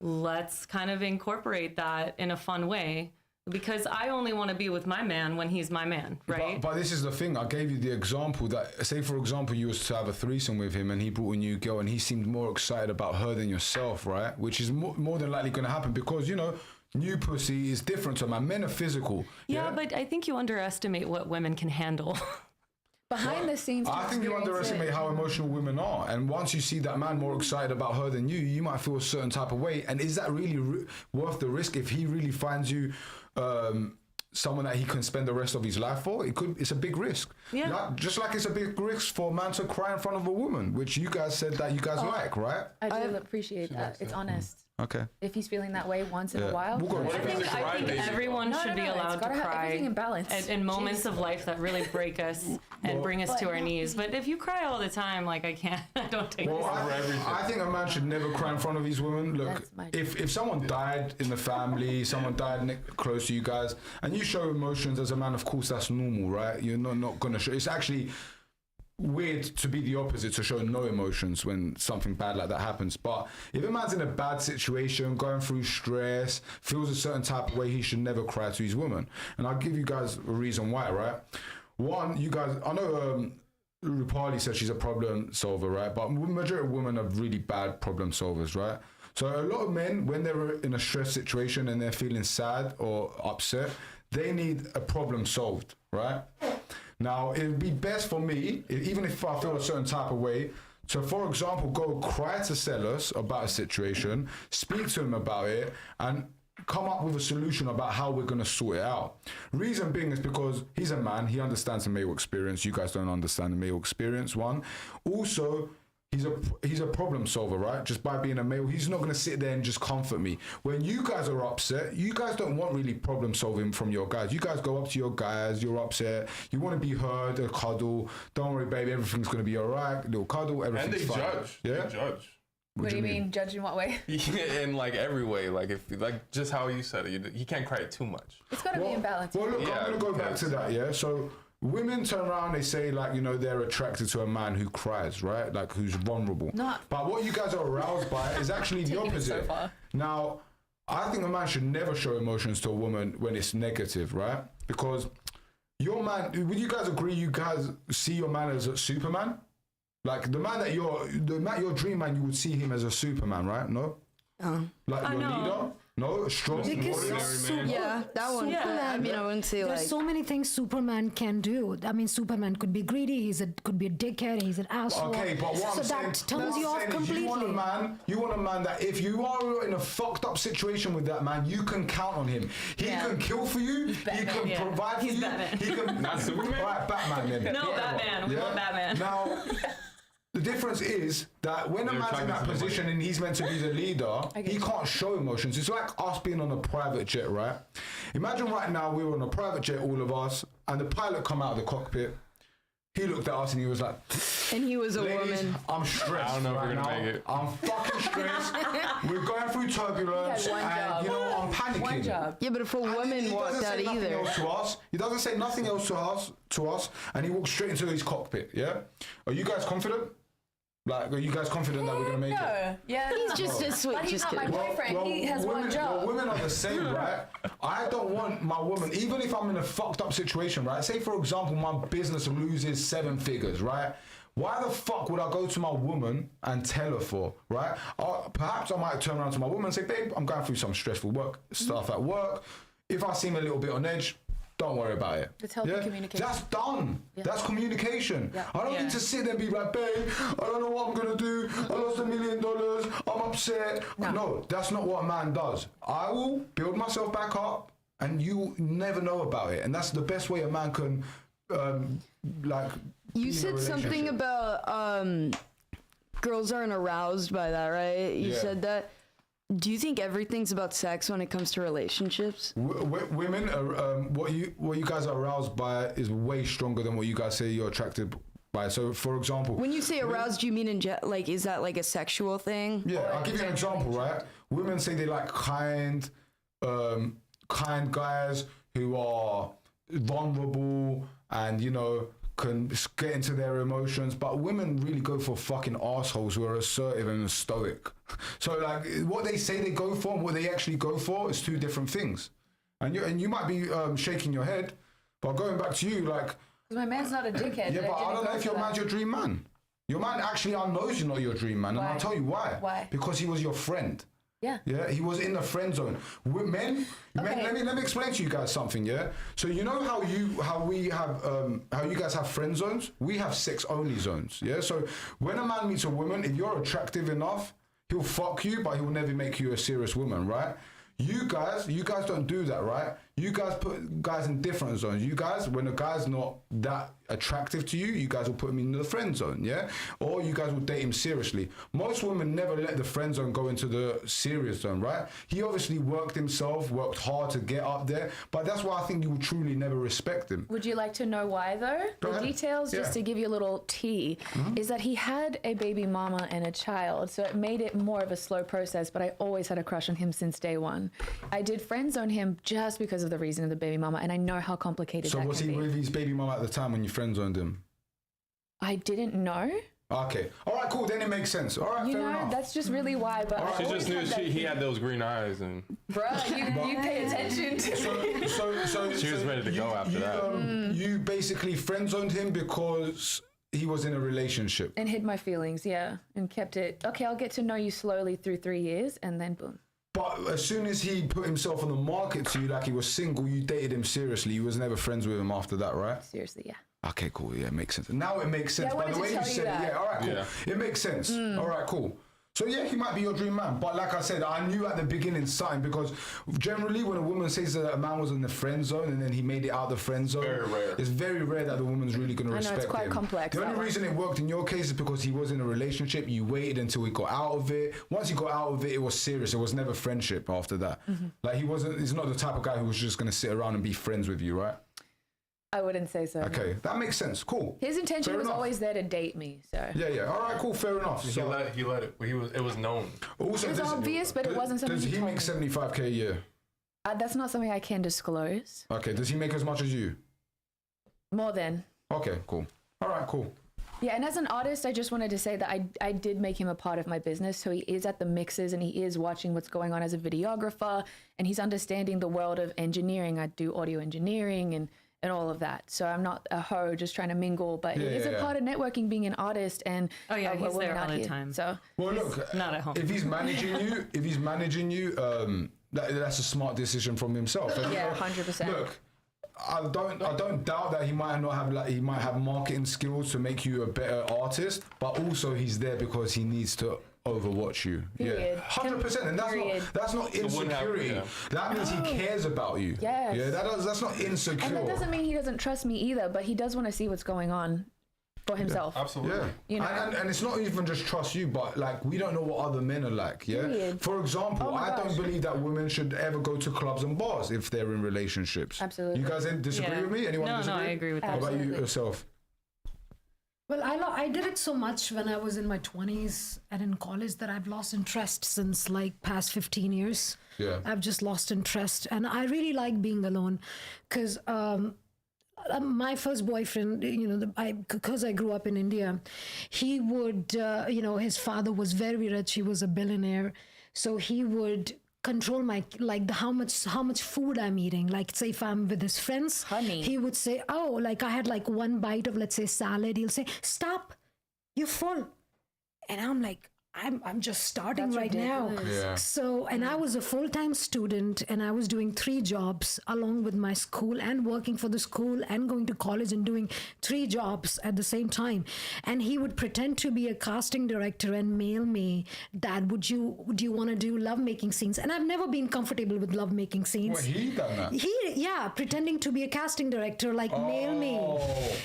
let's kind of incorporate that in a fun way, because I only want to be with my man when he's my man, right? But this is the thing. I gave you the example that, say for example, you was to have a threesome with him and he brought a new girl and he seemed more excited about her than yourself, right? Which is more than likely going to happen because, you know, new pussy is different to man. Men are physical. Yeah, but I think you underestimate what women can handle. Behind the scenes. I think you underestimate how emotional women are. And once you see that man more excited about her than you might feel a certain type of way. And is that really worth the risk if he really finds you someone that he can spend the rest of his life for? It's a big risk. Yeah. Just like it's a big risk for a man to cry in front of a woman, which you guys said that you guys like, right? I do appreciate that. It's honest. Okay. If he's feeling that way once in a while. I think everyone should be allowed to cry in balance. in moments of life that really break us and bring us to our knees. But if you cry all the time, like I can't, I don't take this. I think a man should never cry in front of his women. Look, if someone died in the family, someone died close to you guys, and you show emotions as a man, of course that's normal, right? You're not gonna show. It's actually weird to be the opposite, to show no emotions when something bad like that happens. But if a man's in a bad situation, going through stress, feels a certain type of way, he should never cry to his woman. And I'll give you guys a reason why, right? One, you guys, I know Rupali said she's a problem solver, right? But majority of women are really bad problem solvers, right? So a lot of men, when they're in a stress situation and they're feeling sad or upset, they need a problem solved, right? Now, it would be best for me, even if I feel a certain type of way, to, for example, go cry to Sellers about a situation, speak to him about it, and come up with a solution about how we're going to sort it out. Reason being is because he's a man, he understands the male experience. You guys don't understand the male experience, one. Also, he's a problem solver, right? Just by being a male, he's not going to sit there and just comfort me. When you guys are upset, you guys don't want really problem solving from your guys. You guys go up to your guys, you're upset, you want to be heard, a cuddle. Don't worry, baby, everything's going to be all right. Little cuddle, everything's fine. And they judge. Yeah? They judge. What do you mean? Judge in what way? In like every way, like if like just how you said it, he can't cry too much. It's got to be in balance. Well, look, I'm going to go back to that, yeah? So women turn around, they say, like, you know, they're attracted to a man who cries, right? Like, who's vulnerable. But what you guys are aroused by is actually the opposite. Now, I think a man should never show emotions to a woman when it's negative, right? Because your man, would you guys agree you guys see your man as a Superman? Like, your dream man, you would see him as a Superman, right? No? Like, your leader? No, strong. Yeah, that one. I mean, I wouldn't say there's so many things Superman can do. I mean, Superman could be greedy. Could be a dickhead. He's an asshole. Okay, but what I'm saying, that turns you off completely. You want a man that if you are in a fucked up situation with that man, you can count on him. He can kill for you. He can provide for you. Batman. He can. Not Superman. Right, Batman then. No, Batman. We want Batman. Now. The difference is that when a man's in that position and he's meant to be the leader, he can't show emotions. It's like us being on a private jet, right? Imagine right now we were on a private jet, all of us, and the pilot come out of the cockpit. He looked at us and he was like, and he was a woman. I'm stressed. I don't know if right we're gonna now. make it. I'm fucking stressed. We're going through turbulence, and you know I'm panicking. One job. Yeah, but if a woman walked out either, he doesn't say nothing else to us, and he walks straight into his cockpit. Yeah, are you guys confident? Like, are you guys confident that we're gonna make it? Yeah, he's just a sweet. But he's not my boyfriend. He has one job. Well, women are the same, right? I don't want my woman, even if I'm in a fucked up situation, right? Say, for example, my business loses 7 figures, right? Why the fuck would I go to my woman and tell her for, right? Perhaps I might turn around to my woman and say, babe, I'm going through some stressful stuff at work. If I seem a little bit on edge, don't worry about it. It's healthy communication. That's done. Yeah. That's communication. Yeah. I don't need to sit there and be like, babe, I don't know what I'm going to do. I lost $1 million. I'm upset. No, that's not what a man does. I will build myself back up and you never know about it. And that's the best way a man can, You said something about girls aren't aroused by that, right? You said that. Do you think everything's about sex when it comes to relationships? Women, what you guys are aroused by is way stronger than what you guys say you're attracted by. So, for example, When you say aroused, do you mean like is that like a sexual thing? yeah, I'll give you an example, right? Women say they like kind guys who are vulnerable and, you know, can get into their emotions, but women really go for fucking assholes who are assertive and stoic. So like what they say they go for and what they actually go for is two different things. And you might be shaking your head, but going back to you, like, My man's not a dickhead. yeah, but I don't know if your man's your dream man. Your man actually knows you're not your dream man, and I'll tell you why. Why? Because he was your friend. Yeah. Yeah, he was in the friend zone. Men, let me explain to you guys something. Yeah, so you know how you guys have friend zones. We have sex only zones. Yeah, so when a man meets a woman, if you're attractive enough, he'll fuck you, but he'll never make you a serious woman, right? You guys don't do that, right? You guys put guys in different zones. You guys, when a guy's not that attractive to you, you guys will put him in the friend zone, yeah? Or you guys will date him seriously. Most women never let the friend zone go into the serious zone, right? He obviously worked hard to get up there, but that's why I think you will truly never respect him. Would you like to know why, though? Go The ahead. details, just Yeah. to give you a little tea, is that he had a baby mama and a child, so it made it more of a slow process, but I always had a crush on him since day one. I did friend zone him just because of the reason of the baby mama, and I know how complicated So that was can he be. with his baby mama at the time when you friend zoned him? I didn't know. Okay. All right, cool. Then it makes sense. All right, You fair know, enough. that's just really why, but I She always just knew had that he had those green eyes, and Bruh, you pay attention to So She was ready to go after that. You basically friend zoned him because he was in a relationship. and hid my feelings, yeah, and kept it. Okay, I'll get to know you slowly through 3 years, and then boom. But as soon as he put himself on the market to you like he was single, you dated him seriously. You was never friends with him after that, right? Seriously, yeah. Okay, cool. Yeah, it makes sense. Now it makes sense. Yeah, I By wanted the to way you tell you said it, that. yeah, all right, cool. Yeah. It makes sense. All right, cool. So yeah, he might be your dream man. But like I said, I knew at the beginning something, because generally when a woman says that a man was in the friend zone and then he made it out the friend zone, Very rare. it's very rare that the woman's really going to I know, respect it's quite him. complex, The that only one. reason it worked in your case is because he was in a relationship. You waited until he got out of it. Once he got out of it, it was serious. It was never friendship after that. Like he's not the type of guy who was just going to sit around and be friends with you, right? I wouldn't say so. Okay, that makes sense. Cool. His intention Fair was enough. always there to date me, so. Yeah. All right, cool. Fair enough. He let it. It was known. Also, It was obvious, but it wasn't something Does he he told make me. 75K a year? That's not something I can disclose. Okay. Does he make as much as you? More than. Okay, cool. All right, cool. Yeah, and as an artist, I just wanted to say that I did make him a part of my business. So he is at the mixes and he is watching what's going on as a videographer, and he's understanding the world of engineering. I do audio engineering and all of that. So I'm not a hoe just trying to mingle, but it is a part of networking, being an artist and Oh, yeah, a he's woman there out all the here. time. So Well, look, not at home. If he's managing you, that's a smart decision from himself. And, Yeah, you know, 100%. Look, I don't doubt that he might not have he might have marketing skills to make you a better artist, but also he's there because he needs to overwatch you. Period. Yeah, 100%. And Period. that's not wouldn't have- insecurity. yeah. That means he cares about you. Yes. Yeah, that's not insecure. and that doesn't mean he doesn't trust me either, but he does want to see what's going on for himself. Absolutely. Yeah, You know? and it's not even just trust you, but like we don't know what other men are like. Yeah. Period. For example, Oh my I gosh. don't believe that women should ever go to clubs and bars if they're in relationships. Absolutely. You guys disagree Yeah. with me? Anyone No, disagree? I agree with that. What about you Absolutely. yourself? Well, I did it so much when I was in my 20s and in college that I've lost interest since like past 15 years. Yeah. I've just lost interest, and I really like being alone because my first boyfriend, because I grew up in India, he would, his father was very rich. He was a billionaire. So he would control my how much food I'm eating. Like, say if I'm with his friends, Honey. he would say, oh, like I had like one bite of, let's say, salad. He'll say, stop, you're full. And I'm like, I'm just starting That's right now. ridiculous. Yeah. So, and I was a full-time student and I was doing 3 jobs along with my school and working for the school and going to college and doing 3 jobs at the same time. And he would pretend to be a casting director and mail me that, do you want to do lovemaking scenes? And I've never been comfortable with lovemaking scenes. Well, he done that. Pretending to be a casting director, like mail me. Oh.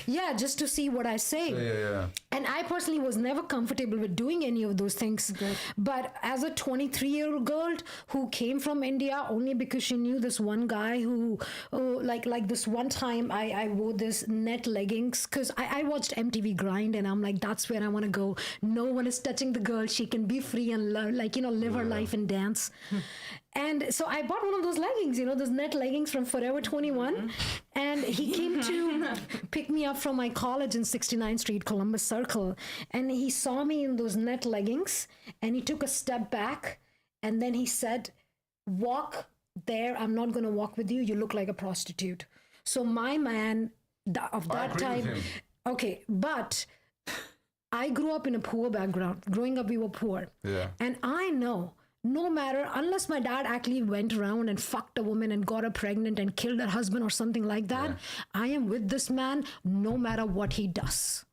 Yeah, just to see what I say. Yeah. And I personally was never comfortable with doing any of those things. But as a 23-year-old girl who came from India only because she knew this one guy who like this one time I wore this net leggings because I watched MTV Grind and I'm like, that's where I want to go. No one is touching the girl. She can be free and live her life and dance. And so I bought one of those leggings, those net leggings from Forever 21. And he came to pick me up from my college in 69th Street, Columbus Circle. And he saw me in those net leggings and he took a step back. And then he said, walk there. I'm not going to walk with you. You look like a prostitute. So my man of that time. Okay, but I grew up in a poor background. Growing up, we were poor. Yeah. And I know, no matter, unless my dad actually went around and fucked a woman and got her pregnant and killed her husband or something like that, I am with this man no matter what he does.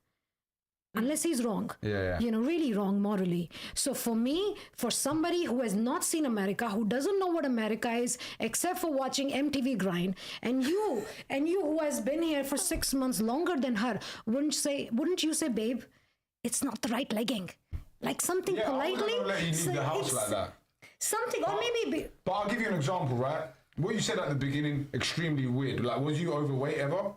Unless he's wrong. Really wrong morally. So for me, for somebody who has not seen America, who doesn't know what America is, except for watching MTV Grind, and you who has been here for 6 months longer than her, wouldn't you say, babe, it's not the right legging? Like something politely. I wouldn't let you leave the house like that. Something, or maybe. But I'll give you an example, right? What you said at the beginning, extremely weird. Like, was you overweight ever?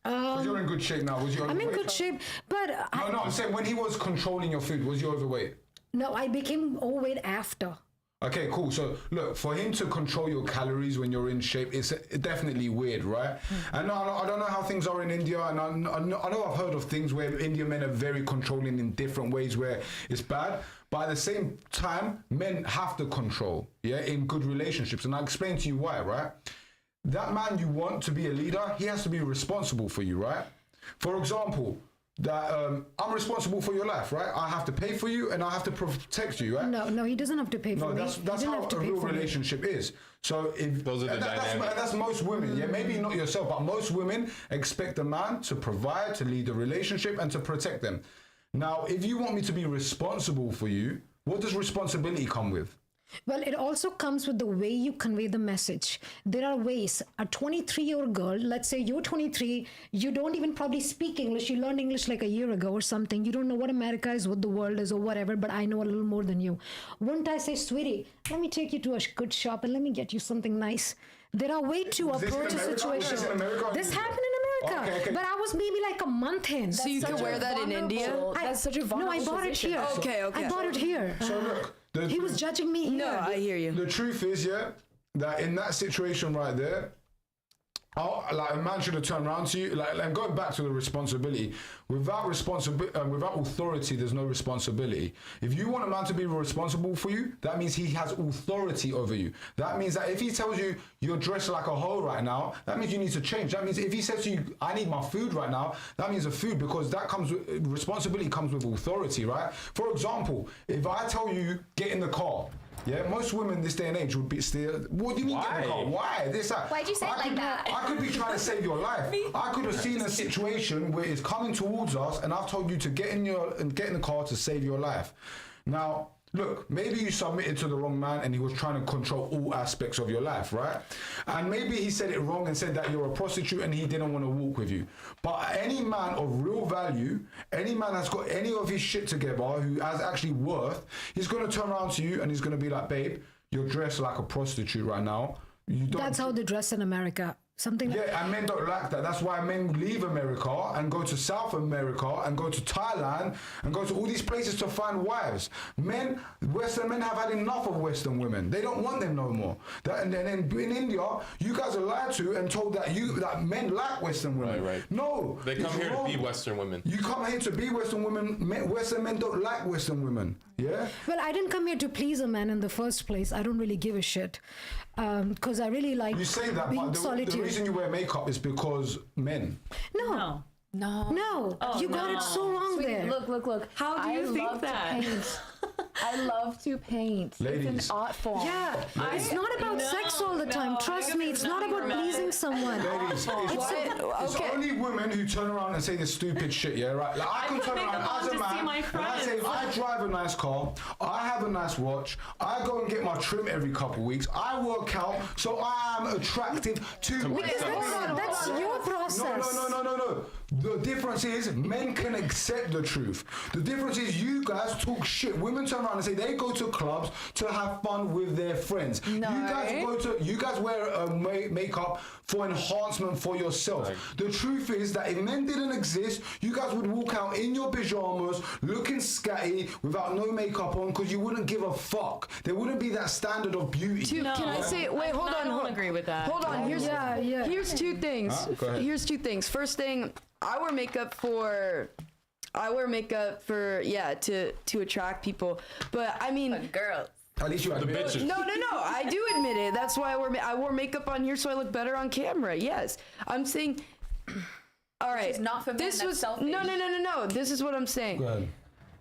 Because you're in good shape now. Was you overweight? I'm in good shape, but No, I'm saying when he was controlling your food, was you overweight? No, I became overweight after. Okay, cool. So look, for him to control your calories when you're in shape, it's definitely weird, right? And I don't know how things are in India, and I know I've heard of things where Indian men are very controlling in different ways where it's bad. But at the same time, men have to control, in good relationships. And I'll explain to you why, right? That man you want to be a leader, he has to be responsible for you, right? For example, that I'm responsible for your life, right? I have to pay for you and I have to protect you, right? No, he doesn't have to pay for me. That's how a real relationship is. So if those are the dynamics. That's most women, maybe not yourself, but most women expect a man to provide, to lead the relationship, and to protect them. Now, if you want me to be responsible for you, what does responsibility come with? Well, it also comes with the way you convey the message. There are ways. A 23-year-old girl, let's say you're 23, you don't even probably speak English. You learned English like a year ago or something. You don't know what America is, what the world is, or whatever, but I know a little more than you. Wouldn't I say, sweetie, let me take you to a good shop and let me get you something nice? There are ways to approach a situation. This happened in America. Okay. But I was maybe like a month in. So you can wear that in India? That's such a vulnerable No, I bought position. it here. Okay. I bought it here. So look. He was judging me here. No, I hear you. The truth is, that in that situation right there, a man should have turned around to you. Like going back to the responsibility. Without authority, there's no responsibility. If you want a man to be responsible for you, that means he has authority over you. That means that if he tells you you're dressed like a hoe right now, that means you need to change. That means if he says to you, I need my food right now, that means the food, because that comes with responsibility, comes with authority, right? For example, if I tell you get in the car. Most women this day and age would be still. What do you mean get in the car? Why? Why'd you say it like that? I could be trying to save your life. I could have seen a situation where it's coming towards us, and I've told you to get in the car to save your life. Now, look, maybe you submitted to the wrong man and he was trying to control all aspects of your life, right? And maybe he said it wrong and said that you're a prostitute and he didn't want to walk with you. But any man of real value, any man that's got any of his shit together, who has actually worth, he's going to turn around to you and he's going to be like, babe, you're dressed like a prostitute right now. That's how they dress in America. Something like and men don't like that. That's why men leave America and go to South America and go to Thailand and go to all these places to find wives. Western men have had enough of Western women. They don't want them no more. And then in India, you guys are lied to and told that men like Western women. Right. No. They come here to be Western women. You come here to be Western women. Western men don't like Western women. Yeah? Well, I didn't come here to please a man in the first place. I don't really give a shit. Because I really like You say that, but the reason you wear makeup is because men. No. You got it so wrong there. Look. How do you think that? I love to paint. Ladies. It's an art form. Yeah, it's not about sex all the time. Trust me, it's not about pleasing someone. Ladies, it's only women who turn around and say this stupid shit, right? Like I can turn around as a man and I say, I drive a nice car, I have a nice watch, I go and get my trim every couple of weeks, I work out, so I am attractive to That's your process. No. The difference is men can accept the truth. The difference is you guys talk shit. Women turn around and say they go to clubs to have fun with their friends. No. You guys wear makeup for enhancement for yourself. The truth is that if men didn't exist, you guys would walk out in your pajamas, looking scatty, without no makeup on, because you wouldn't give a fuck. There wouldn't be that standard of beauty. Can I say? Wait, hold on. I don't agree with that. Hold on. Here's two things. Go ahead. Here's two things. First thing, I wear makeup for to attract people. But I mean, Girls. At least you admit it. bitches. no. I do admit it. That's why I wore makeup on here so I look better on camera. Yes, I'm saying. All right. is not for men, This that's was selfish. no. This is what I'm saying. Go ahead.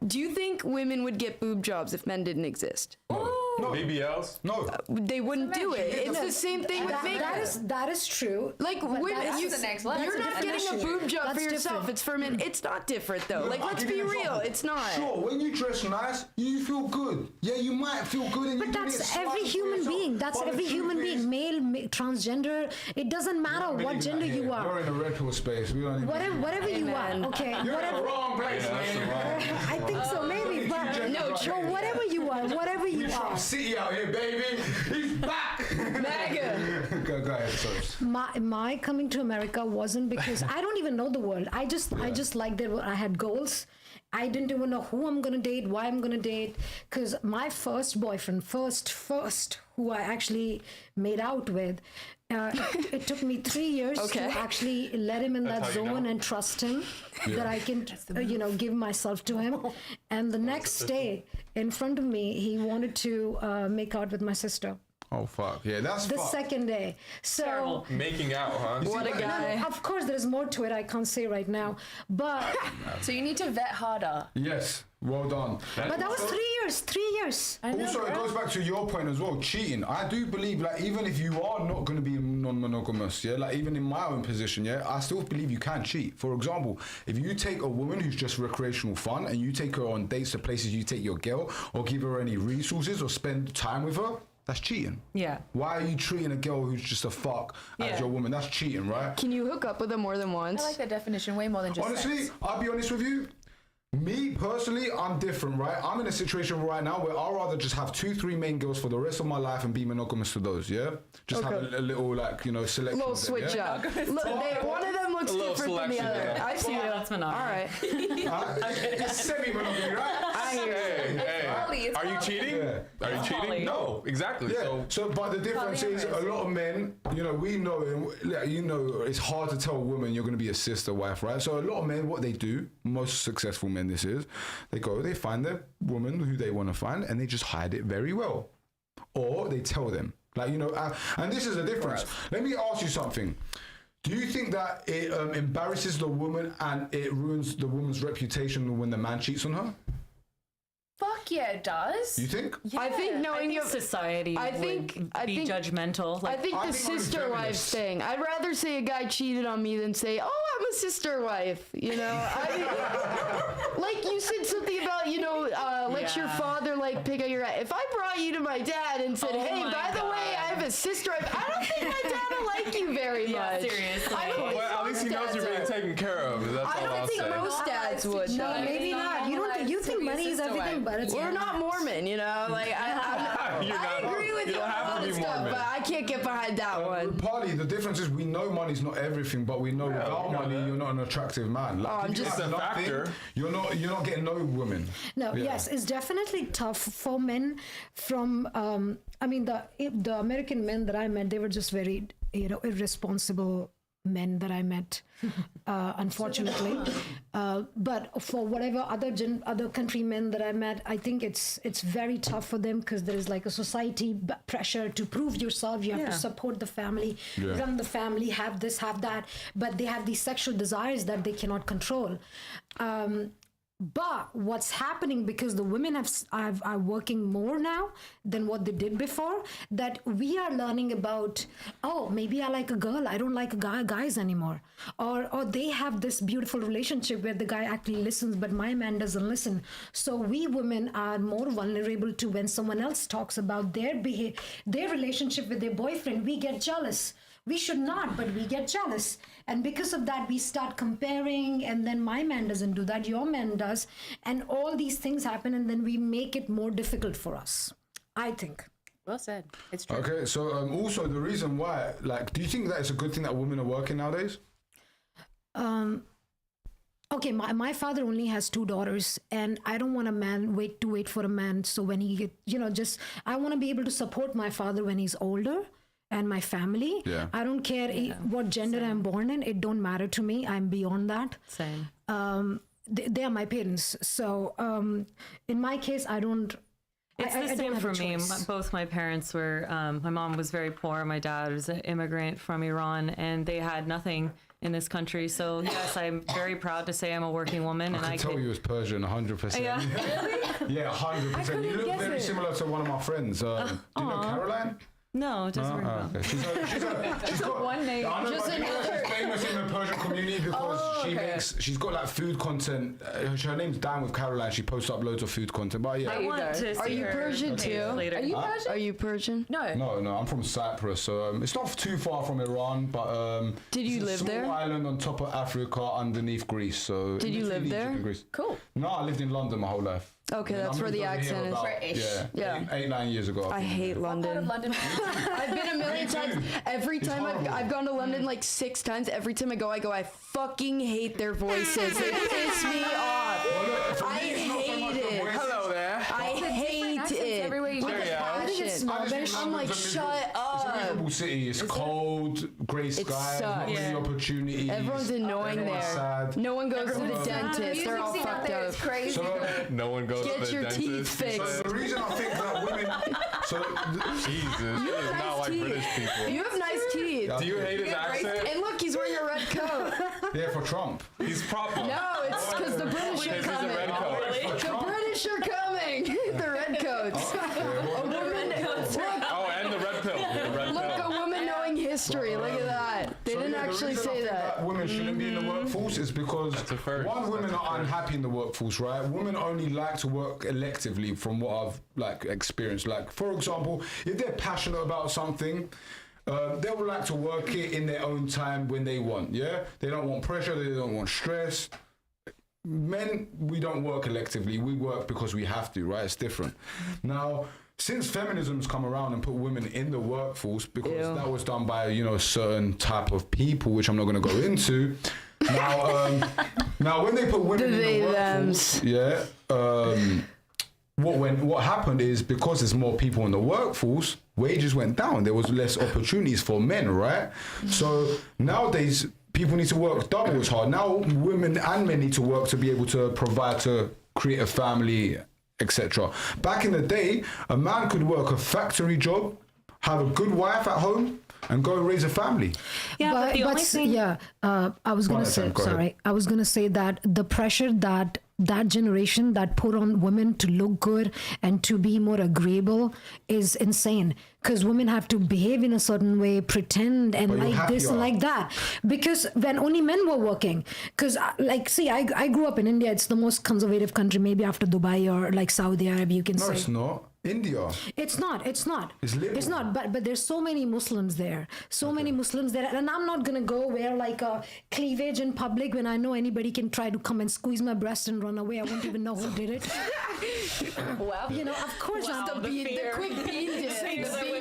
Do you think women would get boob jobs if men didn't exist? No. BBLs? No. They wouldn't do it. It's the same thing with makeup. That is true. Like women, that's the next level. you're That's not a getting a definition. boob job for That's yourself. different. It's for men. It's not different though. Like I'll let's give be you an real. example. It's not. Sure, when you dress nice, you feel good. Yeah, you might feel good, and But you do it that's slightly every for human yourself. being. That's But the every truth human is- being, male, transgender. It doesn't matter what gender you You're are. in a red pill space. We don't even Whatever you Amen. are, okay. You're in the Whatever. wrong place, man. I think so, maybe. But No, so whatever you are, whatever you We're are. from City out here, baby. He's back. Mega. go ahead, sorry. My coming to America wasn't because I don't even know the world. I just like that I had goals. I didn't even know who I'm gonna date, why I'm gonna date, because my first boyfriend, first who I actually made out with, it took me 3 years to actually let him in that how you zone know. and trust him that I can, give myself to him. And the next day, in front of me, he wanted to make out with my sister. Oh fuck, yeah, that's The fucked. second day. So. Making out, huh? What a guy. Of course, there is more to it. I can't say right now, but So you need to vet harder. Yes, well done. that was 3 years. 3 years. I know, Also, it bro. goes back to your point as well, cheating. I do believe, like, even if you are not going to be non-monogamous, yeah, like, even in my own position, yeah, I still believe you can cheat. For example, if you take a woman who's just recreational fun and you take her on dates to places you take your girl, or give her any resources or spend time with her, that's cheating. Yeah. Why are you treating a girl who's just a fuck as Yeah. your woman? That's cheating, right? Can you hook up with them more than once? I like that definition way more than just Honestly, sex. I'll be honest with you. Me personally, I'm different, right? I'm in a situation right now where I'd rather just have 2-3 main girls for the rest of my life and be monogamous to those, yeah? Just have a little, like, selection. Little of them, switch yeah? up. Look, one of them looks A little different than the selection, other. yeah. I see you. That's monogamy. All right. It's semi-monogamy, right? I hear you. Hey, Poly, it's are you poly. cheating? Yeah. Are you cheating? Poly. No, exactly. Yeah. So, but the difference is, a lot of men, we know, it's hard to tell a woman you're going to be a sister wife, right? So a lot of men, what they do, most successful men, this is, they find their woman who they want to find, and they just hide it very well, or they tell them, like, and this is a difference. Let me ask you something. Do you think that it embarrasses the woman and it ruins the woman's reputation when the man cheats on her? Fuck yeah, it does. You think? I think I knowing think you. society I would think- be judgmental. I Like, think I the think I'm sister wife feminist. thing. I'd rather say a guy cheated on me than say, "Oh, I'm a sister wife." Like you said something about, let your Yeah. father pick out your. If I brought you to my dad and said, Oh "Hey, my by the way, I have a sister wife," I don't think my dad will like you very Yeah, much. seriously. I don't think Well, at least he knows you're being dads are. taken care of. That's I all don't I'll think say. most dads would. No, though. maybe not. You think money is everything, but it's We're not Mormon, You're I not- agree with you you don't on have a to lot be of stuff, Mormon. but I can't get behind that one. Partly, the difference is we know money's not everything, but we know without we know money, that. you're not an attractive man. Like, I'm if you just- have It's a nothing, factor. You're not getting no women. No, Yeah. yes, it's definitely tough for men from, the American men that I met, they were just very, irresponsible men that I met, unfortunately. But for whatever other countrymen that I met, I think it's very tough for them because there is like a society pressure to prove yourself. You have to support the family, run the family, have this, have that. But they have these sexual desires that they cannot control. But what's happening, because the women are working more now than what they did before, that we are learning about, oh, maybe I like a girl, I don't like guys anymore. Or they have this beautiful relationship where the guy actually listens, but my man doesn't listen. So we women are more vulnerable to when someone else talks about their relationship with their boyfriend, we get jealous. We should not, but we get jealous. And because of that, we start comparing, and then my man doesn't do that, your man does. And all these things happen, and then we make it more difficult for us, I think. Well said. It's true. Okay, so also the reason why, like, do you think that it's a good thing that women are working nowadays? Okay, my father only has 2 daughters, and I don't want a man wait for a man. So when he get, I want to be able to support my father when he's older and my family. Yeah. I don't care what gender I'm born in. It don't matter to me. I'm beyond that. Same. They are my parents. So in my case, I don't. It's I the don't same have for a me. choice. Both my parents were, my mom was very poor. My dad was an immigrant from Iran, and they had nothing in this country. So yes, I'm very proud to say I'm a working woman. I can tell you was Persian, 100%. Yeah. Yeah, 100%. You look guess very it. similar to one of my friends. Do you know Caroline? No, it doesn't ring a bell. Okay. She's got one name. I know, Just but you know, another. she's famous in the Persian community because she's got like food content. Her name's Dan with Caroline. She posts up loads of food content. But yeah. I want to Are see you her Persian page too? later. Are you Persian? Are you Persian? No. No, I'm from Cyprus, so it's not too far from Iran, but Did you it's live a small there? island on top of Africa, underneath Greece. So Did you live literally there? Egypt and Greece. Cool. No, I lived in London my whole life. Okay, And I that's where moved the over here accent is. about, British. Yeah, Yeah. 8-9 years ago. I hate Out of London. London. I've been a million times. Every time horrible. I've gone to London like 6 times. Every time I go, I fucking hate their voices. They piss me off. I hate it. Hello there. I hate accents it. everywhere you With go. a I think it's passion. snobbish. I'm like, shut It's a up. miserable city. It's cold, grey skies, not sucks. many opportunities. Everyone's annoying Everyone's there. sad. No one goes to the The dentist. music They're all scene out fucked there up. is crazy. So, No one goes to Get the your dentist. teeth fixed. so the reason I think that women, Jesus, it is not like teeth. British people. You have nice teeth. Do you hate his accent? And look, he's wearing a red coat. yeah, for Trump. He's proper. No, it's because the British are He's a coming. red coat. The British are coming. The red coats. A woman. Oh, and the red pill. The red Look, pill. a woman knowing history. Look at that. They So, didn't yeah, the actually reason I say think that. women shouldn't be in the workforce is because a first. one, women are unhappy in the workforce, right? Women only like to work electively, from what I've like experienced. Like, for example, if they're passionate about something, they would like to work it in their own time when they want. Yeah, they don't want pressure. They don't want stress. Men, we don't work electively. We work because we have to, right? It's different. Now, since feminism's come around and put women in the workforce, because Ew. that was done by, a certain type of people, which I'm not going to go into. Now, now when they put women in They the workforce, what happened is, because there's more people in the workforce, wages went down. There was less opportunities for men, right? So nowadays, people need to work double as hard. Now women and men need to work to be able to provide, to create a family, etc. Back in the day, a man could work a factory job, have a good wife at home, and go raise a family. Yeah, but the only thing. I was gonna ahead, say, Sam, go ahead. sorry, I was gonna say that the pressure that generation that put on women to look good and to be more agreeable is insane, because women have to behave in a certain way, pretend and But you're like this and happier. like that, because when only men were working, because I grew up in India. It's the most conservative country, maybe after Dubai or like Saudi Arabia, you can No, say. it's not. India. It's not. It's liberal. It's not. But there's so many Muslims there. Many Muslims there, and I'm not gonna go wear like a cleavage in public when I know anybody can try to come and squeeze my breast and run away. I won't even know who did it. Wow. Of course not. The quick bean dip.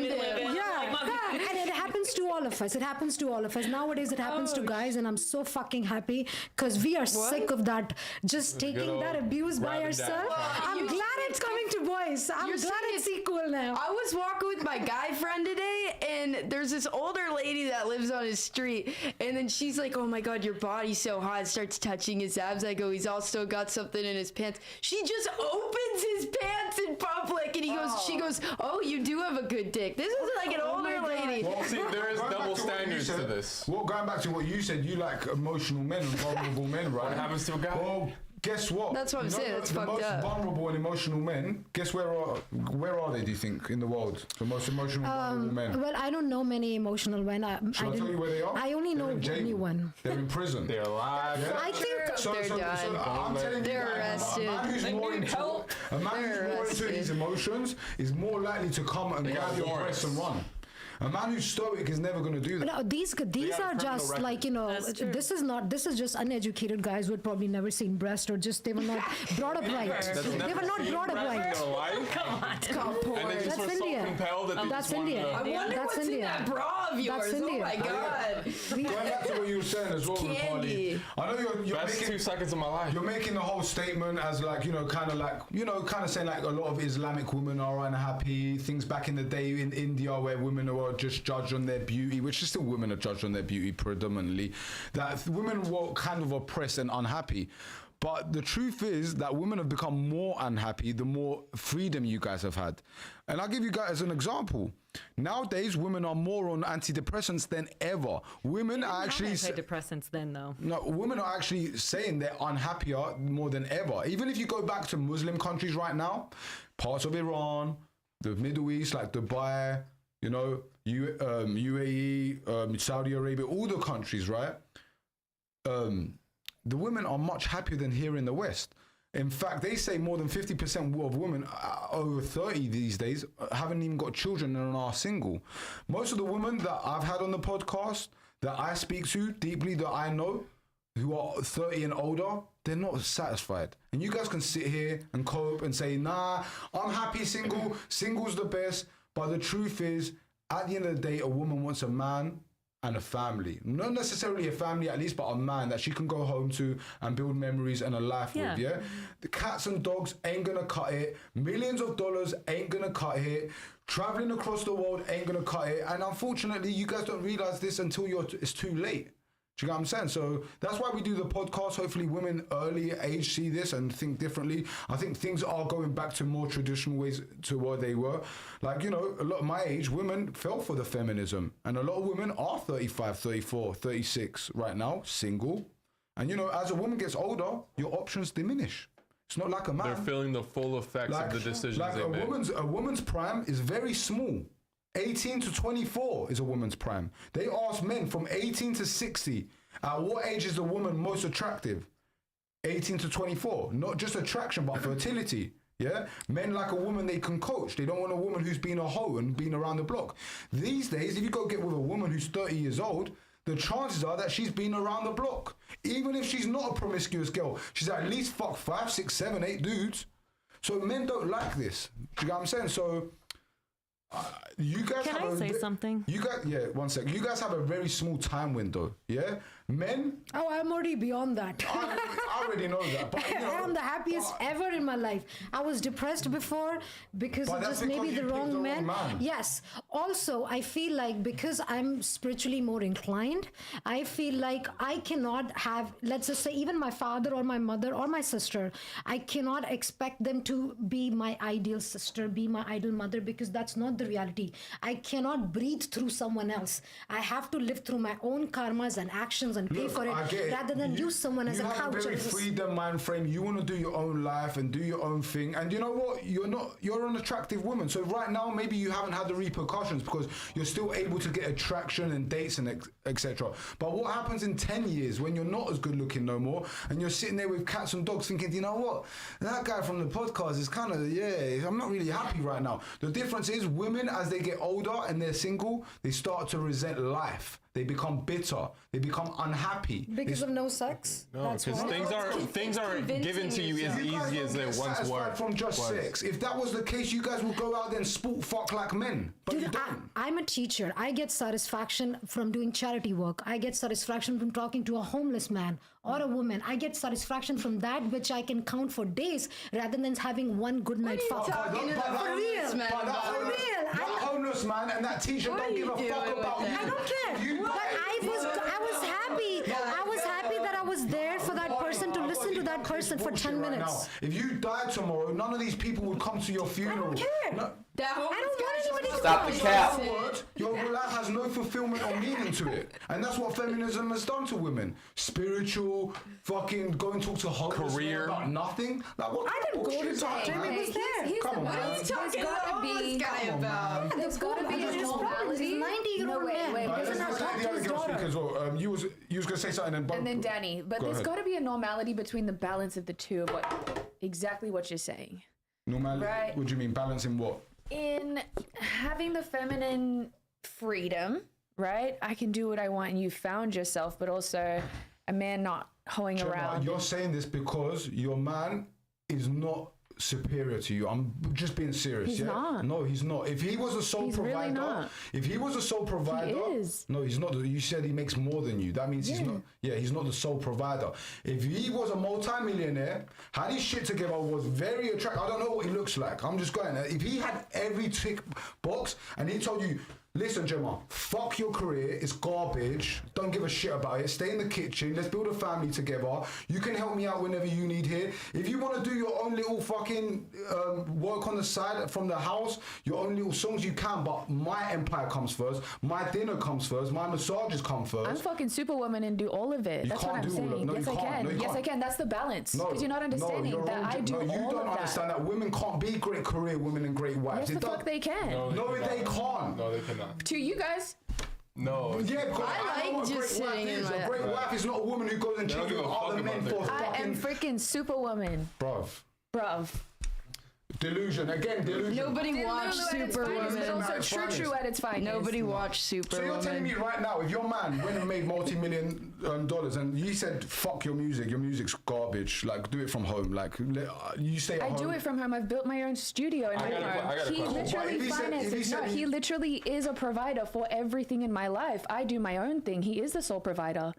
Yeah, and it happens to all of us. It happens to all of us. Nowadays, it happens to guys, and I'm so fucking happy because we are sick of that, just taking that abuse by grabbing that ourselves. I'm glad it's coming to boys. I'm glad it's equal now. I was walking with my guy friend today, and there's this older lady that lives on his street, and then she's like, "Oh my god, your body's so hot." Starts touching his abs. I go, "He's also got something in his pants." She just opens his pants in public, and she goes, "Oh, you do have a good dick." This is like an older lady. Well, see, there is Going back double to what you standards to said- this. Well, going back to what you said, you like emotional men and vulnerable men, right? What happens to a guy? Well, guess what? That's what I'm saying, that's the fucked most up. vulnerable and emotional men. Guess where are they? Do you think in the world the most emotional and vulnerable men? Well, I don't know many emotional men. Shall I tell you where they are? I only They're know in jail. only one. They're in prison. They're alive. I think They're done. I'm telling They're you, arrested. a man who's They more need into help. a man They're who's more into arrested. his emotions is more likely to come and grab have your warrants. breast and run. A man who's stoic is never going to do that. No, these got are a criminal just record. like, you know, That's true. this is just uneducated guys who had probably never seen breast, or just they were not brought up right. That's They never were not seen brought up breast in right. their life. Come on. It's called porn. And they just That's were India. so compelled that they That's just wanted India. to. I wonder That's what's in India. that bra of yours. That's Oh India. my god. Going back to what you were saying as well, Candy. Rupali. I know you're Best making 2 seconds of my life. You're making the whole statement as like, kind of saying like a lot of Islamic women are unhappy. Things back in the day in India where women were just judged on their beauty, which is still women are judged on their beauty predominantly. That women were kind of oppressed and unhappy. But the truth is that women have become more unhappy the more freedom you guys have had. And I'll give you guys an example. Nowadays, women are more on antidepressants than ever. Women are actually... Antidepressants then, though. No, women are actually saying they're unhappier more than ever. Even if you go back to Muslim countries right now, parts of Iran, the Middle East, like Dubai, you know, UAE, Saudi Arabia, all the countries, right? The women are much happier than here in the West. In fact, they say more than 50% of women over 30 these days haven't even got children and are single. Most of the women that I've had on the podcast, that I speak to deeply, that I know, who are 30 and older, they're not satisfied. And you guys can sit here and cope and say, nah, I'm happy single, single's the best. But the truth is, at the end of the day, a woman wants a man and a family. Not necessarily a family at least, but a man that she can go home to and build memories and a life with, yeah? The cats and dogs ain't gonna cut it. Millions of dollars ain't gonna cut it. Traveling across the world ain't gonna cut it. And unfortunately, you guys don't realize this until it's too late. Do you get what I'm saying? So that's why we do the podcast. Hopefully women early age see this and think differently. I think things are going back to more traditional ways to what they were. Like, you know, a lot of my age, women fell for the feminism. And a lot of women are 35, 34, 36 right now, single. And, you know, as a woman gets older, your options diminish. It's not like a man. They're feeling the full effects of the decisions like they a made. A woman's prime is very small. 18 to 24 is a woman's prime. They asked men from 18 to 60, at what age is the woman most attractive? 18 to 24. Not just attraction, but fertility. Yeah? Men like a woman they can coach. They don't want a woman who's been a hoe and been around the block. These days, if you go get with a woman who's 30 years old, the chances are that she's been around the block. Even if she's not a promiscuous girl, she's at least fucked 5, 6, 7, 8 dudes. So men don't like this. Do you get what I'm saying? So you guys Can have I say something? You guys, yeah, one sec. You guys have a very small time window, yeah? Men, Oh, I'm already beyond that. I already know that. But, you know, I'm the happiest ever in my life. I was depressed before because But of that's just maybe because the you picked wrong the wrong man. man. Yes. Also, I feel like because I'm spiritually more inclined, I feel like I cannot have, let's just say, even my father or my mother or my sister, I cannot expect them to be my ideal sister, be my ideal mother, because that's not the reality. I cannot breathe through someone else. I have to live through my own karmas and actions and pay Look, for I it get it. rather than use someone as a You have couch. a very or just- freedom mind frame. You want to do your own life and do your own thing. And you know what? You're an attractive woman. So right now, maybe you haven't had the repercussions because you're still able to get attraction and dates and etc. But what happens in 10 years when you're not as good looking no more and you're sitting there with cats and dogs thinking, you know what? That guy from the podcast is kind of, I'm not really happy right now. The difference is women, as they get older and they're single, they start to resent life. They become bitter. They become unhappy. Because of no sex? No, That's because why? things aren't given to you as You guys easy don't as they get once satisfied were. from just sex. If that was the case, you guys would go out there and sport fuck like men. But you Dude, don't. I'm a teacher. I get satisfaction from doing charity work. I get satisfaction from talking to a homeless man or a woman. I get satisfaction from that which I can count for days rather than having one good night fuck. talking to the homeless man about? For real. That homeless man and that teacher What don't are give you a doing fuck with about that? you. I don't care. You But died. I was happy. I was happy that I was there for that person to listen to that person for 10 minutes. If you died tomorrow, none of these people would come to your funeral. care. No, That I don't want anybody to Stop the come. cap. your life has no fulfillment or meaning to it. And that's what feminism has done to women. Spiritual, fucking go and talk to homeless Career. men about nothing. Like, what I didn't go to bullshit talk to him. man? He was there. Come on, What are man. you talking about this guy about? There's got to be a He's normality. 90-year-old man. wait. Right, Doesn't let's have let talk the to other his girl speak daughter. as well. You was gonna say something And then Danny, but Go there's ahead. got to be a normality between the balance of the two of what exactly what you're saying. Normality. Right. What do you mean balancing what? In having the feminine freedom, right? I can do what I want and you found yourself, but also a man not hoeing around. You're saying this because your man is not superior to you. I'm just being serious. He's yeah? not. No, he's not. If he was a sole He's provider, really not. if he was a sole provider, He is. no, he's not. You said he makes more than you. That means he's not. Yeah, he's not the sole provider. If he was a multi-millionaire, had his shit together, was very attractive. I don't know what he looks like. I'm just going. If he had every tick box and he told you, listen, Gemma, fuck your career. It's garbage. Don't give a shit about it. Stay in the kitchen. Let's build a family together. You can help me out whenever you need here. If you want to do your own little fucking work on the side from the house, your own little songs, you can. But my empire comes first. My dinner comes first. My massages come first. I'm fucking Superwoman and do all of it. You That's what can't I'm do all of it. saying. No, yes, you I can't. can. No, you Yes, I can't. can. That's the balance. No, Because you're not understanding you're that wrong, I do no, all you of don't that. understand that women can't be great career women and great wives. Yes, the fuck they can. No, they can't. No, they cannot. To you guys, No. Yeah, because I know like what a just great wife sitting in is. my- A great wife is not a woman who goes and They don't cheats give with a fuck other men about for their I am fucking... freaking Superwoman, bruv. Delusion. Again, delusion. Nobody watched Lulu at its finest, Superwoman. but also At its true finest. at its finest. Nobody watched So you're telling Superwoman. me right now, if your man went and made multi-million dollars and you said, fuck your music's garbage, like do it from home, like you stay at I home. do it from home. I've built my own studio in I my got a home. question. He Cool, but literally if he said- finances. if he said No, he- he literally is a provider for everything in my life. I do my own thing. He is the sole provider.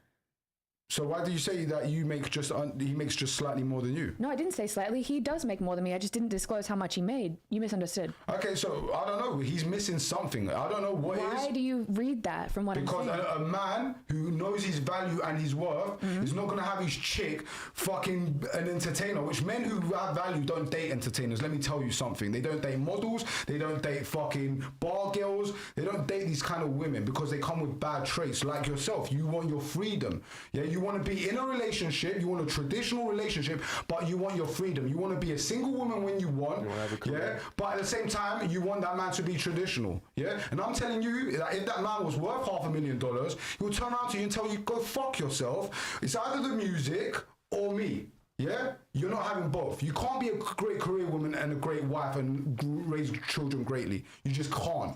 So why do you say that he makes just slightly more than you? No, I didn't say slightly. He does make more than me. I just didn't disclose how much he made. You misunderstood. Okay, so I don't know. He's missing something. I don't know what it is. Why do you read that from what Because I'm saying? a man who knows his value and his worth Mm-hmm. is not going to have his chick fucking an entertainer, which men who have value don't date entertainers. Let me tell you something. They don't date models. They don't date fucking bar girls. They don't date these kind of women because they come with bad traits like yourself. You want your freedom. Yeah, you want to be in a relationship. You want a traditional relationship, but you want your freedom. You want to be a single woman when you want. wanna have a career. Yeah, but at the same time, you want that man to be traditional. Yeah, and I'm telling you that if that man was worth $500,000, he would turn around to you and tell you, go fuck yourself. It's either the music or me. Yeah, you're not having both. You can't be a great career woman and a great wife and raise children greatly. You just can't.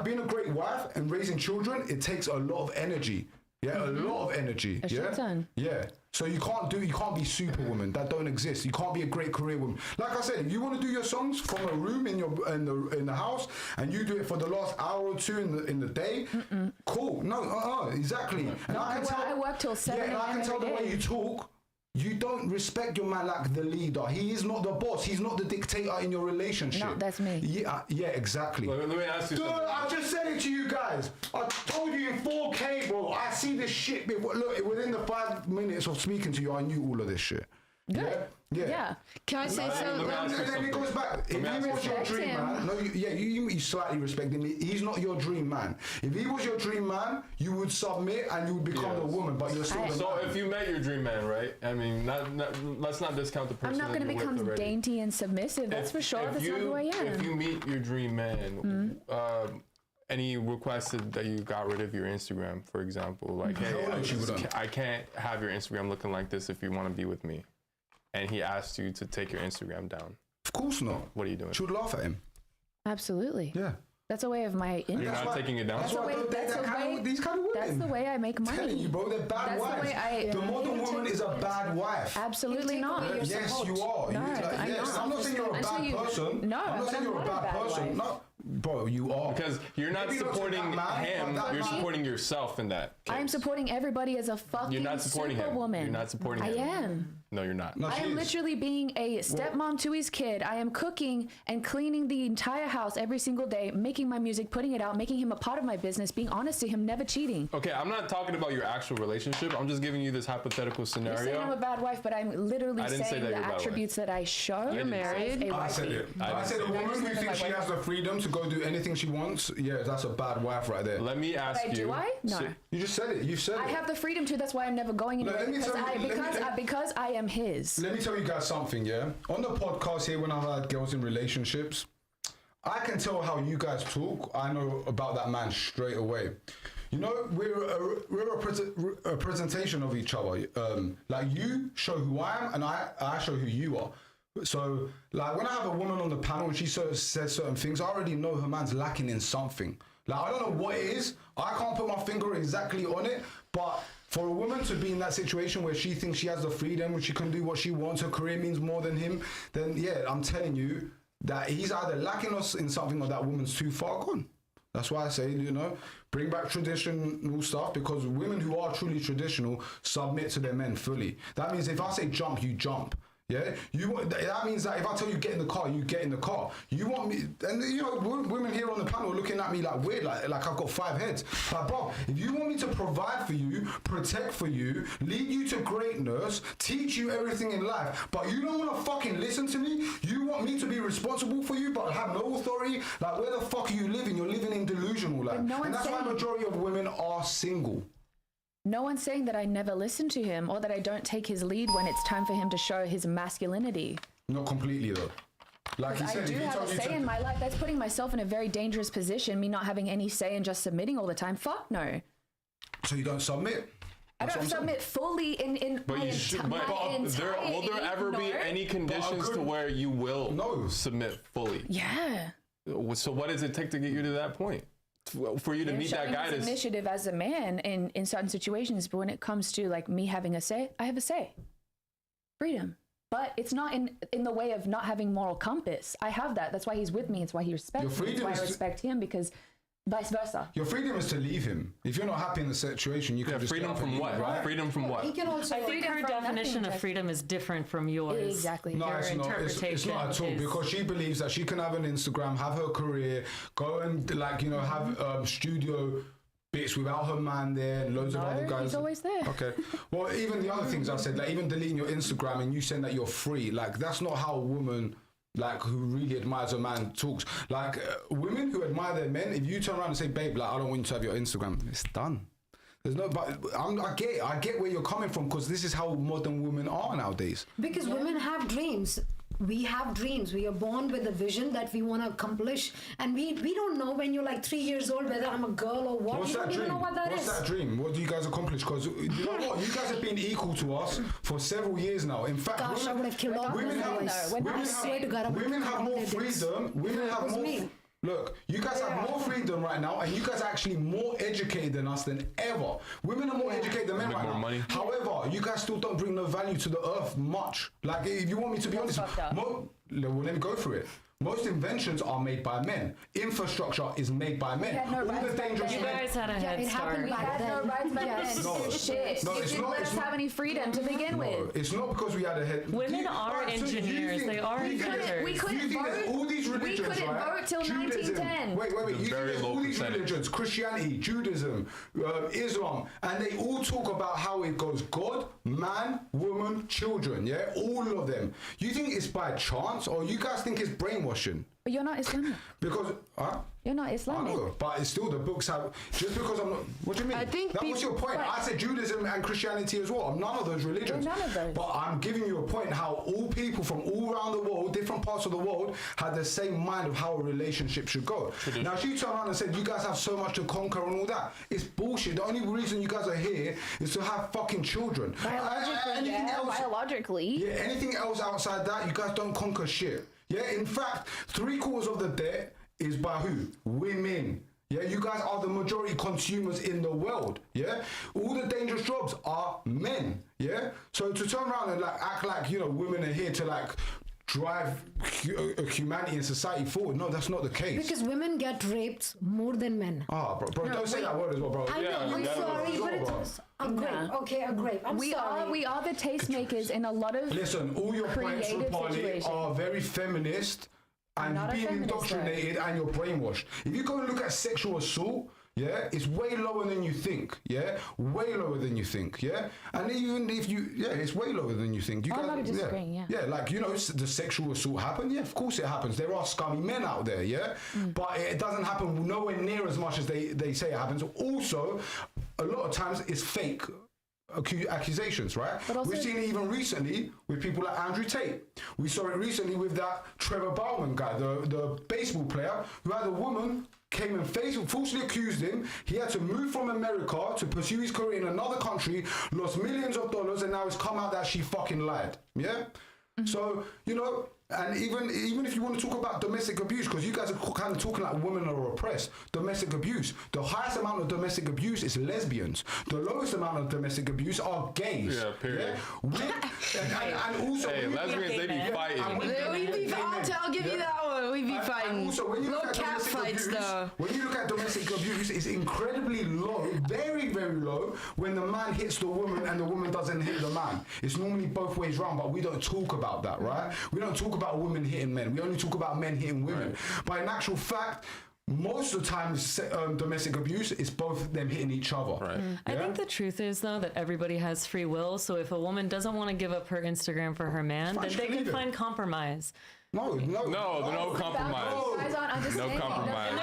Being a great wife and raising children, it takes a lot of energy. Yeah, a lot of energy. A shit ton. Yeah. So you can't be Superwoman. That don't exist. You can't be a great career woman. Like I said, if you want to do your songs from a room in the house and you do it for the last hour or two in the day, cool. No, exactly. And I work till 7 Yeah, and I a.m. can tell the every way day. you talk. You don't respect your man like the leader. He is not the boss. He's not the dictator in your relationship. No, that's me. Yeah, exactly. Let me ask you Dude, something. I just said it to you guys. I told you in 4K, bro. I see this shit. Look, within the 5 minutes of speaking to you, I knew all of this shit. Good. Yeah. Yeah. Can I say let me something? ask you And then it something. goes back. If me ask he you was your something. dream Respect man, you slightly respect him. He's not your dream man. If he was your dream man, you would submit and you would become the Yes. woman, but you're still the So man. if you met your dream man, right? I mean, let's not discount the person I'm not that going to you're with become already. dainty and submissive. That's for sure. That's not who I am. If you meet your dream man, any requested that you got rid of your Instagram, for example, like, hey, Hell no, she wouldn't. I can't have your Instagram looking like this if you want to be with me, and he asked you to take your Instagram down, Of course not. what are you doing? She would laugh at him. Absolutely. Yeah. That's a way of my You're income. not taking it down. That's why I don't date these kind of women. That's the way I make I'm telling you, money. bro, they're bad That's the wives. way I- The modern woman is a bad wife. Absolutely take away not. your Yes, support. you are. No, I'm yes, not. I'm not saying you're a Until bad you- person. No, I'm not but saying I'm you're a not a bad bad person. wife. No, bro, you are. Because you're not Maybe not to supporting that man, him, but that you're man- supporting yourself in that case. I am supporting everybody as a fucking You're not supporting him. superwoman. You're not supporting I him. am. No, you're not. No, I she am is. literally being a stepmom to his kid. I am cooking and cleaning the entire house every single day, making my music, putting it out, making him a part of my business, being honest to him, never cheating. Okay, I'm not talking about your actual relationship. I'm just giving you this hypothetical You're saying I'm a scenario. bad wife, but I'm literally I didn't say saying that the you're a bad wife. attributes that I show. You're married? as a I said wifey. it. I said a woman who thinks she has the freedom to go do anything she wants, yeah, that's a bad wife right there. Let me ask you. Do I? No. So- You just said it. You said I it. have the freedom to. That's why I'm never going anywhere let me because tell you- because I am his. Let me tell you guys something, yeah? On the podcast here, when I had girls in relationships, I can tell how you guys talk. I know about that man straight away. You know, we're a presentation of each other. Like, you show who I am, and I show who you are. So, like, when I have a woman on the panel and she says certain things, I already know her man's lacking in something. Like, I don't know what it is. I can't put my finger exactly on it, but for a woman to be in that situation where she thinks she has the freedom, where she can do what she wants, her career means more than him, then yeah, I'm telling you that he's either lacking us in something or that woman's too far gone. That's why I say, you know, bring back traditional stuff, because women who are truly traditional submit to their men fully. That means if I say jump, you jump. Yeah, that means that if I tell you get in the car, you get in the car. You want me, and you know, women here on the panel are looking at me like weird, like I've got 5 heads. Like, bro, if you want me to provide for you, protect for you, lead you to greatness, teach you everything in life, but you don't want to fucking listen to me. You want me to be responsible for you, but have no authority. Like, where the fuck are you living? You're living in delusional life, and that's why the majority of women are single. No one's saying that I never listen to him or that I don't take his lead when it's time for him to show his masculinity. Not completely though. Like you said, I do have a say in my life. That's putting myself in a very dangerous position, me not having any say and just submitting all the time. Fuck no. So you don't submit? I don't submit fully in But my you should. my entire Will there ever be any conditions to where you will submit fully? Yeah. So what does it take to get you to that point? For you to meet that guy, initiative as a man in certain situations, but when it comes to like me having a say, I have a say. Freedom. But it's not in the way of not having moral compass. I have that. That's why he's with me. It's why he respects me. It's why I respect him, because vice versa. Your freedom is to leave him. If you're not happy in the situation, you can just freedom from what? Right? Freedom from what? He can also. I think her definition of freedom is different from yours. Exactly. No, Your it's not. It's not at all, is- because she believes that she can have an Instagram, have her career, go and like, you know, have studio bits without her man there and loads of other guys. He's always there. Okay. Well, even the other things I said, like even deleting your Instagram and you saying that you're free, like that's not how a woman like who really admires a man talks. Like women who admire their men, if you turn around and say, babe, like I don't want you to have your Instagram, it's done. There's no, but I get where you're coming from, because this is how modern women are nowadays. Because women have dreams. We have dreams. We are born with a vision that we want to accomplish, and we don't know when you're like 3 years old whether I'm a girl or what. What's You that don't dream? even know what that is. What's that dream? What do you guys accomplish? Because you know what, you guys have been equal to us for several years now. In fact, Gosh, I would have killed all of women them have, otherwise. I swear to God, I would women have have killed more their dicks. freedom. Women have was more. me. Look, you guys have more freedom right now, and you guys are actually more educated than us than ever. Women are more educated than men Make right more now. money. However, you guys still don't bring no value to the earth much. Like, if you want me to be honest, fucked up. well, let me go through it. Most inventions are made by men. Infrastructure is made by men. had no All rights the back dangerous then. You guys had a head it start. happened We back had then. no rights back Yes. then. No, Shit. no, You it's didn't not- let it's us not- have any freedom to begin No, with. it's not because we had a head. Women are Alright, so you engineers. think- They are you think inventors. there's- We you couldn't think there's vote. all these We religions, couldn't right? vote till Judaism. 1910. Wait. You think very there's low all these percentage. religions, Christianity, Judaism, Islam, and they all talk about how it goes God, man, woman, children, yeah? All of them. You think it's by chance, or you guys think it's brainwashing? But you're not Islamic. Because, You're not I Islamic. know, but it's still the books have. Just because I'm not. What do you mean? I think that was your point. but- I said Judaism and Christianity as well. I'm none of those religions. You're none of those. But I'm giving you a point how all people from all around the world, different parts of the world, had the same mind of how a relationship should go. Now she turned around and said, "You guys have so much to conquer and all that." It's bullshit. The only reason you guys are here is to have fucking children. Biologically, Anything yeah. else- Biologically. yeah, anything else outside that, you guys don't conquer shit. Yeah, in fact, 3/4 of the debt is by who? Women. Yeah, you guys are the majority consumers in the world. Yeah, all the dangerous jobs are men. Yeah, so to turn around and like act like, you know, women are here to like drive humanity and society forward. No, that's not the case. Because women get raped more than men. Bro, don't say that word as well, bro. I know, Yeah, I'm yeah, sorry, bro. but it's a grape. Okay, a grape. I'm We sorry. are the tastemakers in a lot of Listen, all your points, creative Rupali, situations. are very feminist, and not a being feminist, indoctrinated and you're brainwashed. If you go and look at sexual assault, yeah, it's way lower than you think, yeah? Way lower than you think, yeah? And even if you, yeah, it's way lower than you think. You I'm not disagreeing, yeah. Yeah, like, you know, the sexual assault happen, yeah, of course it happens. There are scummy men out there, yeah? But it doesn't happen nowhere near as much as they say it happens. Also, a lot of times it's fake accusations, right? But also- We've seen it even recently with people like Andrew Tate. We saw it recently with that Trevor Bauman guy, the baseball player, who had a woman came and falsely accused him. He had to move from America to pursue his career in another country, lost millions of dollars, and now it's come out that she fucking lied. Yeah? So, you know, and even if you want to talk about domestic abuse, because you guys are kind of talking like women are oppressed, domestic abuse, the highest amount of domestic abuse is lesbians. The lowest amount of domestic abuse are gays. Yeah, period. And also, Hey, lesbians, they be fighting. I'll give you that one. We be fighting. And also, when you look Little at cat domestic fights, abuse, though. when you look at domestic abuse, it's incredibly low, very, very low, when the man hits the woman and the woman doesn't hit the man. It's normally both ways round, but we don't talk about that, right? We don't talk about women hitting men. We only talk about men hitting women. Right. But in actual fact, most of the time, domestic abuse is both them hitting each other. Right. I think the truth is, though, that everybody has free will. So if a woman doesn't want to give up her Instagram for her man, then they can find compromise. No compromise. No compromise.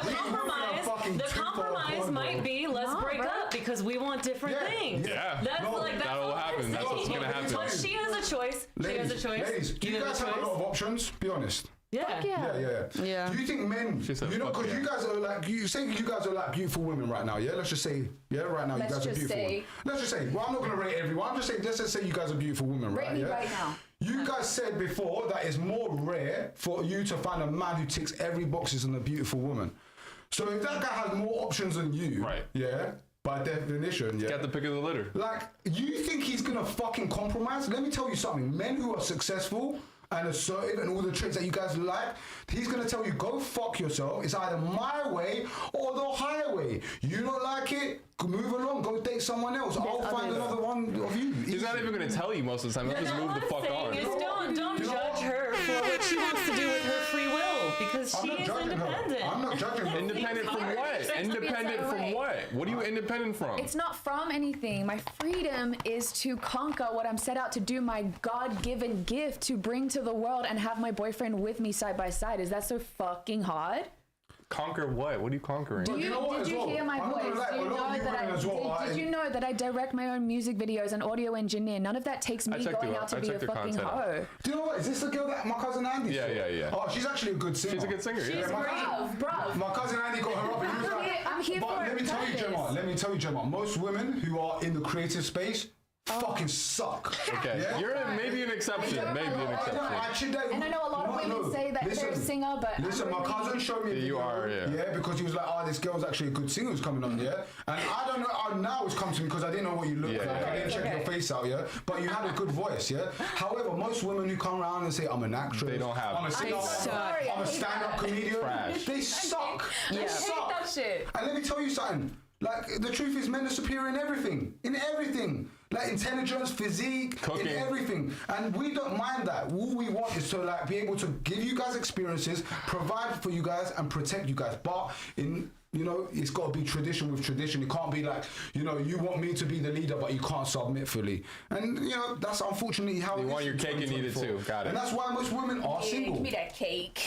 The compromise might be let's break up because we want different things. Yeah. That'll happen. That's what's gonna happen. But she has a choice. Ladies, do you guys have a lot of options? Be honest. Yeah. Yeah. Do you think men, because you guys are like, you guys are like beautiful women right now, yeah? Let's just say, right now you guys are beautiful women. Let's just say, well, I'm not going to rate everyone. Let's just say you guys are beautiful women, right? Rate me right now. You guys said before that it's more rare for you to find a man who ticks every boxes than a beautiful woman. So if that guy has more options than you, right? Yeah, by definition, yeah. Get the pick of the litter. Like, you think he's going to fucking compromise? Let me tell you something. Men who are successful and assertive and all the traits that you guys like, he's gonna tell you, go fuck yourself. It's either my way or the highway. You don't like it, move along, go date someone else. I'll find another one of you. He's not even gonna tell you most of the time. He'll just move the fuck on. Don't judge her for what she wants to do with her free will because she is independent. I'm not judging her. Independent from what? Independent from what? What are you independent from? It's not from anything. My freedom is to conquer what I'm set out to do, my God-given gift to bring to the world and have my boyfriend with me side by side. Is that so fucking hard? Conquer what? What are you conquering? Did you hear my voice? Did you know that I direct my own music videos and audio engineer? None of that takes me going out to be a fucking hoe. Do you know what? Is this the girl that my cousin Andy saw? Yeah. Oh, she's actually a good singer. She's a good singer. She's bruv. My cousin Andy got her up and he was like, I'm here for let me tell you, Gemma, most women who are in the creative space fucking suck. Okay, yeah? You're maybe an exception. And I know a lot of women say that they're a singer, but listen, my cousin showed me a video, yeah, because he was like, oh, this girl's actually a good singer who's coming on, yeah. And I don't know, now it's come to me because I didn't know what you looked like. I didn't check your face out, yeah. But you had a good voice, yeah. However, most women who come around and say I'm an actress, they don't have. I'm a singer, I'm a stand-up comedian. Trash. They suck. They suck. I hate that shit. And let me tell you something. Like, the truth is, men are superior in everything. Like, intelligence, physique, cooking, in everything. And we don't mind that. All we want is to, like, be able to give you guys experiences, provide for you guys, and protect you guys. But, it's got to be tradition with tradition. It can't be like, you want me to be the leader, but you can't submit fully. And, that's unfortunately how it is. You want your cake and eat it too. Got it. And that's why most women are single. Give me that cake.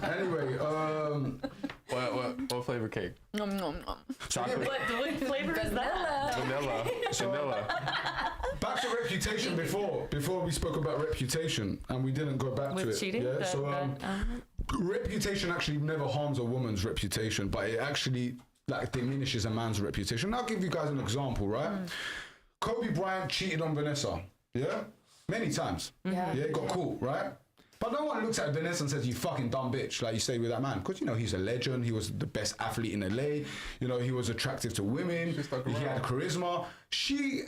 Anyway, what flavor cake? Chocolate. What flavor is that? Vanilla. Back to reputation before we spoke about reputation and we didn't go back to it. Cheating? Yeah, reputation actually never harms a woman's reputation, but it actually diminishes a man's reputation. I'll give you guys an example, right? Kobe Bryant cheated on Vanessa, yeah? Many times. Yeah, got caught, right? But no one looks at Vanessa and says, you fucking dumb bitch, like you say with that man. Because, he's a legend. He was the best athlete in LA. He was attractive to women. He had charisma. She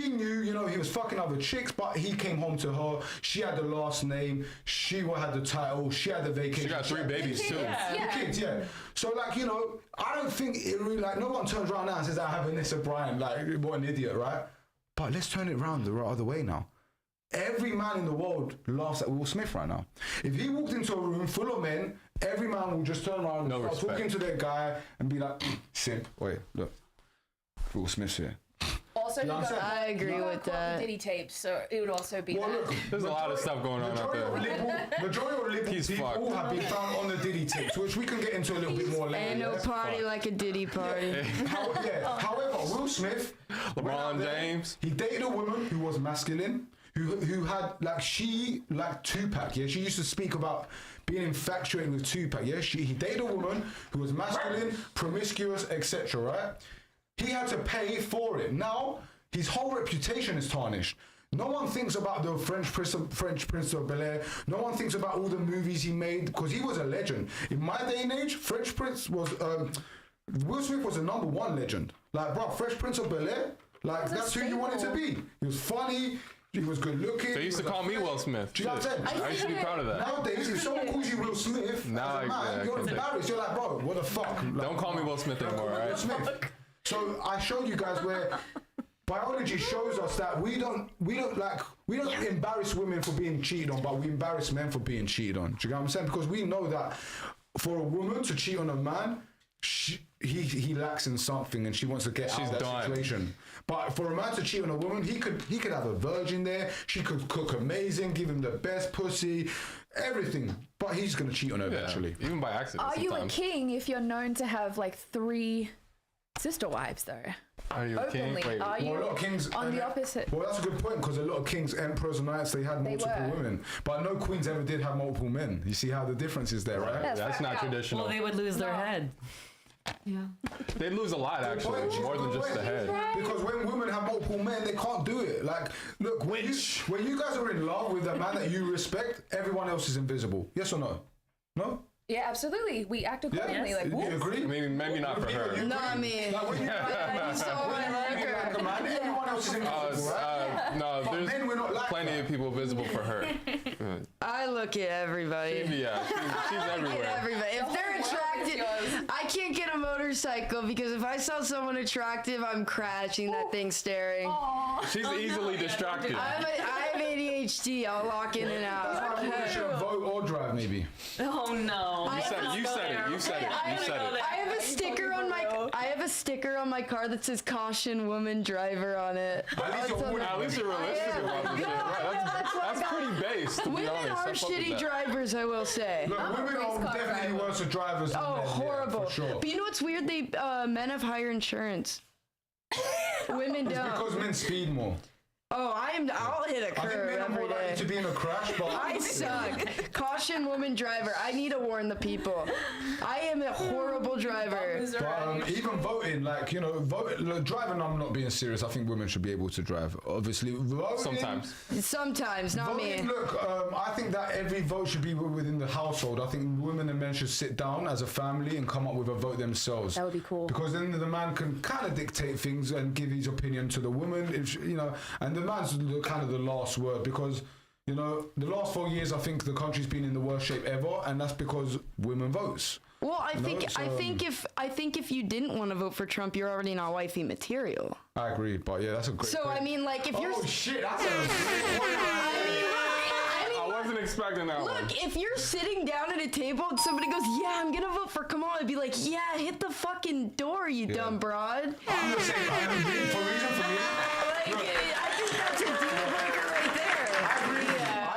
knew, he was fucking other chicks, but he came home to her. She had the last name. She had the title. She had the vacation. She got 3 babies, too. The kids, yeah. So, I don't think it really, no one turns around now and says, I have Vanessa Bryant. What an idiot, right? But let's turn it around the other way now. Every man in the world laughs at Will Smith right now. If he walked into a room full of men, every man will just turn around and start talking to their guy and be like, simp, wait, look, Will Smith's here. Also, I agree with that. Diddy tapes, so it would also be that. Look, there's a lot of stuff going on out there. Majority of people have been found on the Diddy tapes, which we can get into a little bit more later. Ain't no party like a Diddy party. However, Will Smith, LeBron James, he dated a woman who was masculine. Who had Tupac, yeah? She used to speak about being infatuated with Tupac, yeah? He dated a woman who was masculine, promiscuous, etc., right? He had to pay for it. Now, his whole reputation is tarnished. No one thinks about the French Prince of Bel-Air. No one thinks about all the movies he made because he was a legend. In my day and age, French Prince was Will Smith was a #1 legend. Like, bro, Fresh Prince of Bel-Air, like that's who you wanted to be. He was funny. He was good looking. They used to call me Will Smith. Do you know what I'm saying? I used to be proud of that. Nowadays, if someone calls you Will Smith, Now as a man, you're embarrassed. You're like, bro, what the fuck? Like, Don't call me Will Smith anymore, Will right? Smith. So I showed you guys where biology shows us that we don't embarrass women for being cheated on, but we embarrass men for being cheated on. Do you know what I'm saying? Because we know that for a woman to cheat on a man, he lacks in something and she wants to get out of that situation. But for a man to cheat on a woman, he could have a virgin there. She could cook amazing, give him the best pussy, everything. But he's gonna cheat on her eventually. Even by accident. Are you a sometimes. king if you're known to have like 3 sister wives though? Are you a king? Openly, Wait, are you Well, a lot of kings on the opposite? Well, that's a good point because a lot of kings, emperors, and knights, they had multiple women, but no queens ever did have multiple men. You see how the difference is there, right? that's not traditional. Well, they would lose their head. Yeah. They'd lose a lot, actually, more than just the head. Because when women have multiple men, they can't do it. Like, look, when you guys are in love with a man that you respect, everyone else is invisible. Yes or no? No? Yeah, absolutely. We act accordingly. Like, you whoop. agree? Maybe not for her. No, I mean, Like, when you like a man, everyone else is invisible, right? No, But men, we're not there's like plenty that. of people visible for her. I look at everybody. Yeah, she's At everywhere. everybody. If they're attracted, I can't get a motorcycle because if I saw someone attractive, I'm crashing that thing staring. She's easily distracted. I have ADHD. I'll walk in and out. You should vote or drive, maybe. Oh no. You said it. You said it. You said it. You said it. I have a sticker on my car that says "Caution, woman driver" on it. At least you're realistic about this shit. Right? That's pretty base, to be Women honest. are I fuck with shitty that. drivers, I will say. Look, women are definitely worse at drivers than Oh, men, horrible! yeah, for sure. But you know what's weird? Men have higher insurance. Women don't. Because men speed more. Oh, I'll hit a I think curve men are every more likely day. to be in a crash, but I suck. Caution, woman driver. I need to warn the people. I am a horrible driver. But even voting, like, you know, driving, I'm not being serious. I think women should be able to drive. Obviously, voting, Sometimes, not voting, me. look, I think that every vote should be within the household. I think women and men should sit down as a family and come up with a vote themselves. That would be cool. Because then the man can kind of dictate things and give his opinion to the woman, if you know, and the man's kind of the last word because, you know, the last 4 years, I think the country's been in the worst shape ever, and that's because women votes. Well, I think if you didn't want to vote for Trump, you're already not wifey material. I agree, but yeah, that's a great So point. I mean, like, if you're Oh shit, that's a great point. I wasn't expecting that one. Look, if you're sitting down at a table and somebody goes, "Yeah, I'm gonna vote for Kamala," I'd be like, "Yeah, hit the fucking door, you dumb broad." I'm just saying, for me, I think that's a deal breaker right there.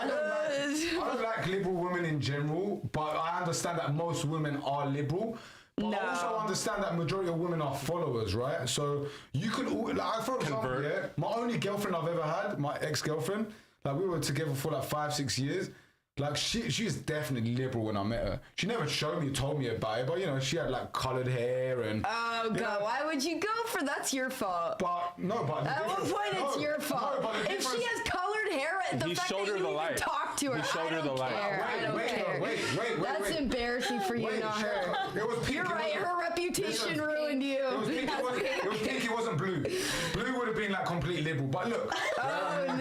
I don't like liberal women in general, but I understand that most women are liberal. But I also understand that majority of women are followers, right? So you could, like, for example, yeah, my only girlfriend I've ever had, my ex-girlfriend, like we were together for like 5-6 years. Like she's definitely liberal when I met her. She never showed me, told me about it, but you know, she had like colored hair and. Oh god, why would you go for? That's your fault. But no, but at what point it's your fault. If she has colored hair, the fact that you even talk to her, I don't care. I don't care. Wait. That's embarrassing for you, not her. You're right. Her reputation ruined you. It was pink. It wasn't blue. Blue would have been like complete liberal. But look. Oh no.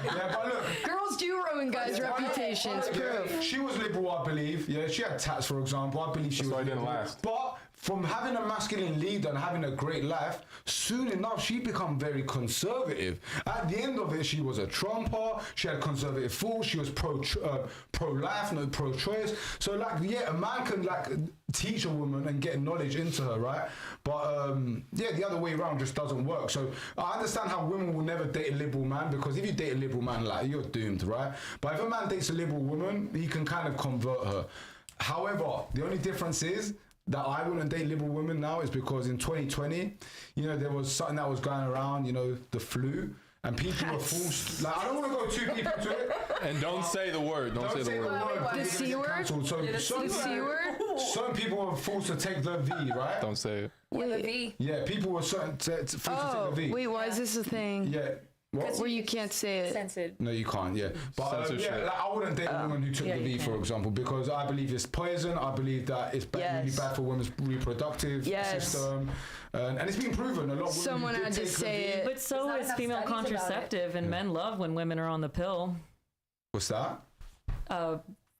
Yeah, but look. Girls do ruin guys' reputations. Proof. She was liberal, I believe. Yeah, she had tats, for example. I believe she was. So I didn't liberal. last. But from having a masculine leader and having a great life, soon enough she become very conservative. At the end of it, she was a Trumper. She had conservative thoughts. She was pro-life, no pro-choice. So like, yeah, a man can like teach a woman and get knowledge into her, right? But yeah, the other way around just doesn't work. So I understand how women will never date a liberal man, because if you date a liberal man, like, you're doomed, right? But if a man dates a liberal woman, he can kind of convert her. However, the only difference is that I wouldn't date liberal women now is because in 2020, you know, there was something that was going around, you know, the flu. And people were forced, like, I don't want to go too deep into it. And don't say the word. Don't say the word. The C word? So The C word? some people were forced to take the V, right? Don't say it. Yeah, the V. Yeah, people were forced to take the V. Wait, why is this a thing? Yeah, What? Where you can't say it. Censored. No, you can't. Yeah, but Censorship. like, I wouldn't date a woman who took yeah, the you V, for can. example, because I believe it's poison. I believe that it's really Yes. bad for women's reproductive Yes. system, and it's been proven. A lot of women Someone who had did to take the say V- it. But so not is enough female studies about it. contraceptive, and men love when women are on the pill. What's that?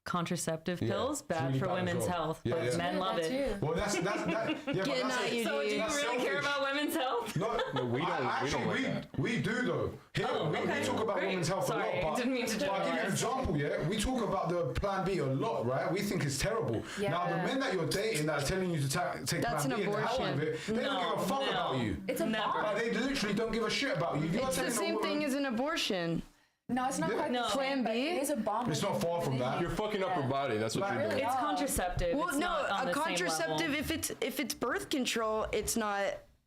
Contraceptive Yeah, pills, it's bad really for bad as women's well. health, Yeah, but yeah. men love That it. too. Well, that's yeah, but Getting that's at you, So do you that's really care selfish. about women's health? No, we don't- actually, we don't like we do though. Here, we okay. talk about Great. women's health Sorry, a lot. I But didn't mean to I'll give you an generalize. example. Yeah, we talk about the Plan B a lot, right? We think it's terrible. Now, the Yeah. men that you're dating that are telling you to take That's Plan an B and the hell abortion. with it, they don't give a fuck about you. It's a Never. bomb. Like, they literally don't give a shit about you. If you're It's the telling a same woman- thing as an abortion. No, it's not quite No. the same, Plan but B? it is a bomb. It's not far from that. You're fucking up her body. That's what Like- you're doing. It's contraceptive. Well, it's no, not on a the same contraceptive. level. If it's birth control, it's not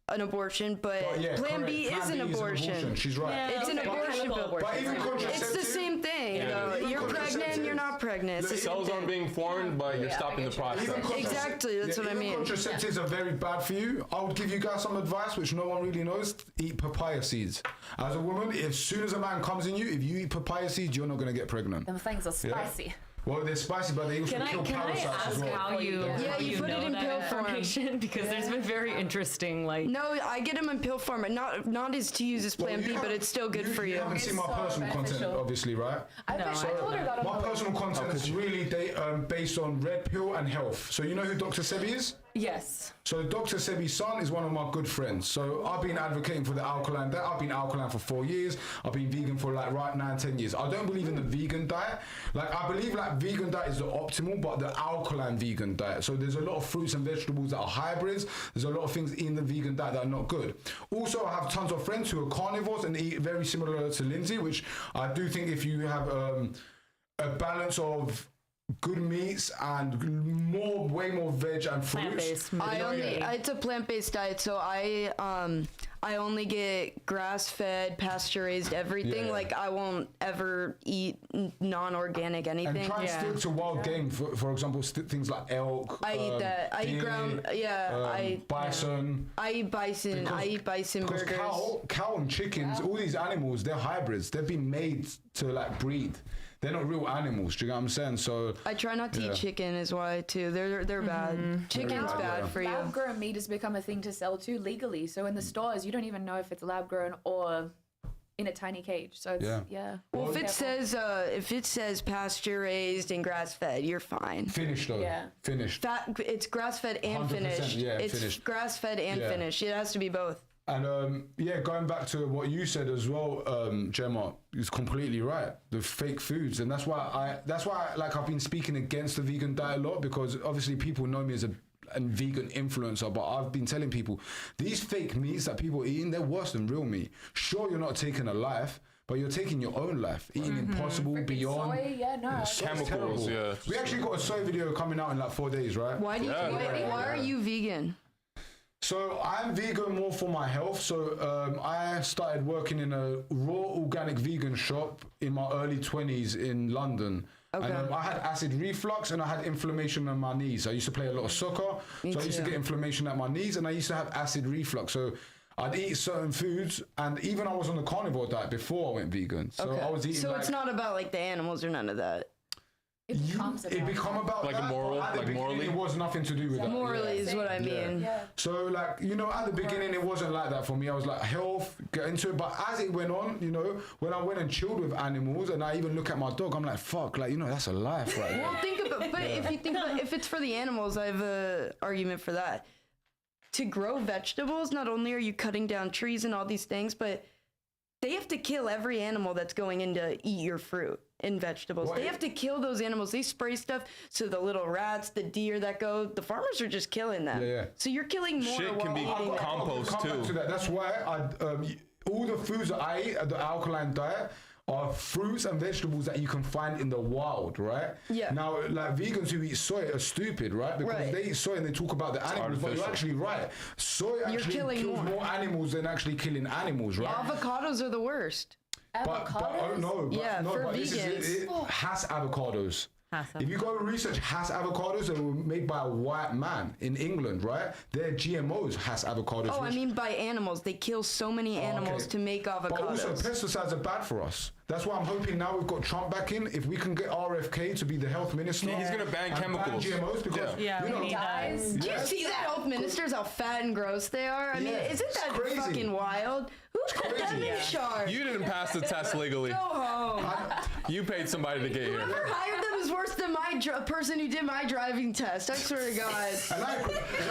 an abortion. But But yeah, Plan correct. B Plan is an abortion. She's right. Yeah, It's an okay, abortion chemical pill. abortion. But even contraceptive, It's the same thing. Yeah. though. Even You're pregnant, contraceptive- you're not pregnant. It's the same Cells aren't thing. being formed, but you're Yeah, stopping I the get you. Even process. contracept- Exactly, that's what I even mean. Contraceptives are very bad for you. I would give you guys some advice, which no one really knows. Eat papaya seeds. As a woman, as soon as a man comes in you, if you eat papaya seeds, you're not going to get pregnant. Them things are spicy. Well, they're spicy, but they also Can kill I parasites as ask well. how you Yeah, how you put it know in that pill form. information? Because there's been very interesting like No, I get them in pill form, and not as to use as Plan Well, B, you but have- it's still good for you. You haven't seen my It's so personal content, beneficial. obviously, right? I told her about it. My personal content is really based on red pill and health. So you know who Dr. Sebi is? yes. So Dr. Sebi's son is one of my good friends. So I've been advocating for the alkaline diet. I've been alkaline for 4 years. I've been vegan for like 9-10 years. I don't believe in the vegan diet. Like I believe like vegan diet is the optimal, but the alkaline vegan diet. So there's a lot of fruits and vegetables that are hybrids. There's a lot of things in the vegan diet that are not good. Also, I have tons of friends who are carnivores and eat very similar to Lindsay, which I do think if you have a balance of good meats and way more veg and fruits. Plant-based. It's a plant-based diet, so I only get grass-fed, pasture-raised everything. Yeah. Like I won't ever eat non-organic And anything. try and stick to wild game, for example, things like elk. I eat that. I eat deer, ground. Yeah, bison. I eat bison. I eat bison Because burgers. cow and chickens, all these animals, they're hybrids. They've been made to like breed. They're not real animals. Do you get what I'm saying? So I try not to Yeah. eat chicken, is why too. They're bad. Chicken's bad, bad yeah. for you. Lab grown meat has become a thing to sell too legally. So in the stores, you don't even know if it's lab grown or in a tiny cage. So it's, yeah. Well, if it says pasture raised and grass fed, you're fine. finished though. Yeah. Finished. It's grass fed and 100%, finished. yeah, It's finished. grass fed and Yeah. finished. It has to be both. And going back to what you said as well, Gemma, is completely right. The fake foods, and that's why I've been speaking against the vegan diet a lot, because obviously people know me as a vegan influencer, but I've been telling people these fake meats that people are eating, they're worse than real meat. Sure, you're not taking a life, but you're taking your own life, eating Impossible, Beyond. Soy, yeah, no. Soy's Chemicals, terrible. yeah. We actually got a soy video coming out in like 4 days, right? Why do you? Why are you vegan? So I'm vegan more for my health. So I started working in a raw organic vegan shop in my early 20s in London. Okay. And I had acid reflux and I had inflammation on my knees. I used to play a lot of soccer. So I used to too. get inflammation at my knees and I used to have acid reflux. So I'd eat certain foods, and even I was on the carnivore diet before I went vegan. So I was eating So like, it's not about like the animals or none of that. It becomes it become about Like a that, moral- but at the like beginning, morally? it was nothing to do with that. Morally is what I mean. Yeah. So like, at the beginning it wasn't like that for me. I was like, health, get into it. But as it went on, when I went and chilled with animals and I even look at my dog, I'm like, fuck, like, that's a life right there. Well, think about, but if you think about, if it's for the animals, I have a argument for that. To grow vegetables, not only are you cutting down trees and all these things, but they have to kill every animal that's going in to eat your fruit and vegetables. Well, they have to kill those animals. They spray stuff so the little rats, the deer that go, the farmers are just killing them. Yeah. So you're killing more Shit can while be eating them. compost Come back too. to that. That's why all the foods that I eat, the alkaline diet, are fruits and vegetables that you can find in the wild, right? Yeah. Now, like vegans who eat soy are stupid, right? Because Right. they eat soy and they talk about the animals, but you're artificial. actually right. Soy actually killing kills more. more animals than actually killing animals, right? Avocados are the worst. But Avocados? no, Yeah, for but vegans. it has avocados. If you go and research Hass avocados, they were made by a white man in England, right? They're GMOs, Hass avocados. Oh, I mean by animals. They kill so many animals to make avocados. But also, pesticides are bad for us. That's why I'm hoping now we've got Trump back in. If we can get RFK to be the health minister, He's gonna ban and chemicals. ban GMOs because Yeah, you we know, need that. Do you see that health ministers, how fat and gross they are? I mean, Yeah, isn't that it's crazy. fucking wild? Who put them in charge? You didn't pass the test legally. Go home. You paid somebody to get here. Whoever hired them is worse than my person who did my driving test. I swear to God. and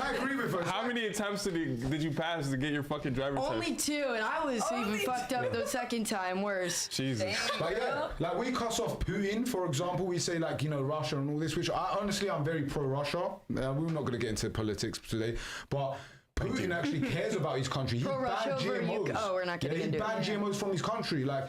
I agree with her. How many attempts did you pass to get your fucking driver's test? Only 2, and I was even fucked up the second time. Worse. Jesus. But yeah, like we cuss off Putin, for example. We say like, you know, Russia and all this, which I'm very pro-Russia. We're not going to get into politics today, but Putin actually cares about his country. He Pro-Russia banned over GMOs. Oh, we're not getting He into it. banned GMOs from his country. Like,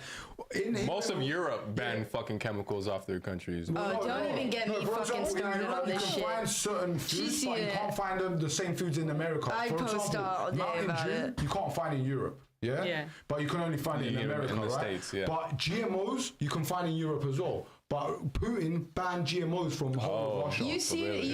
Most of Europe banned fucking chemicals off their countries. Don't even get me for fucking example, started on this you shit. can find certain foods, but you can't find the same foods in America. I For post example, all day Mountain about Dew, it. you can't find in Europe. Yeah? Yeah. But you can only find it in Yeah, America, in the right? States, yeah. But GMOs, you can find in Europe as well. But Putin banned GMOs from the whole of Russia. You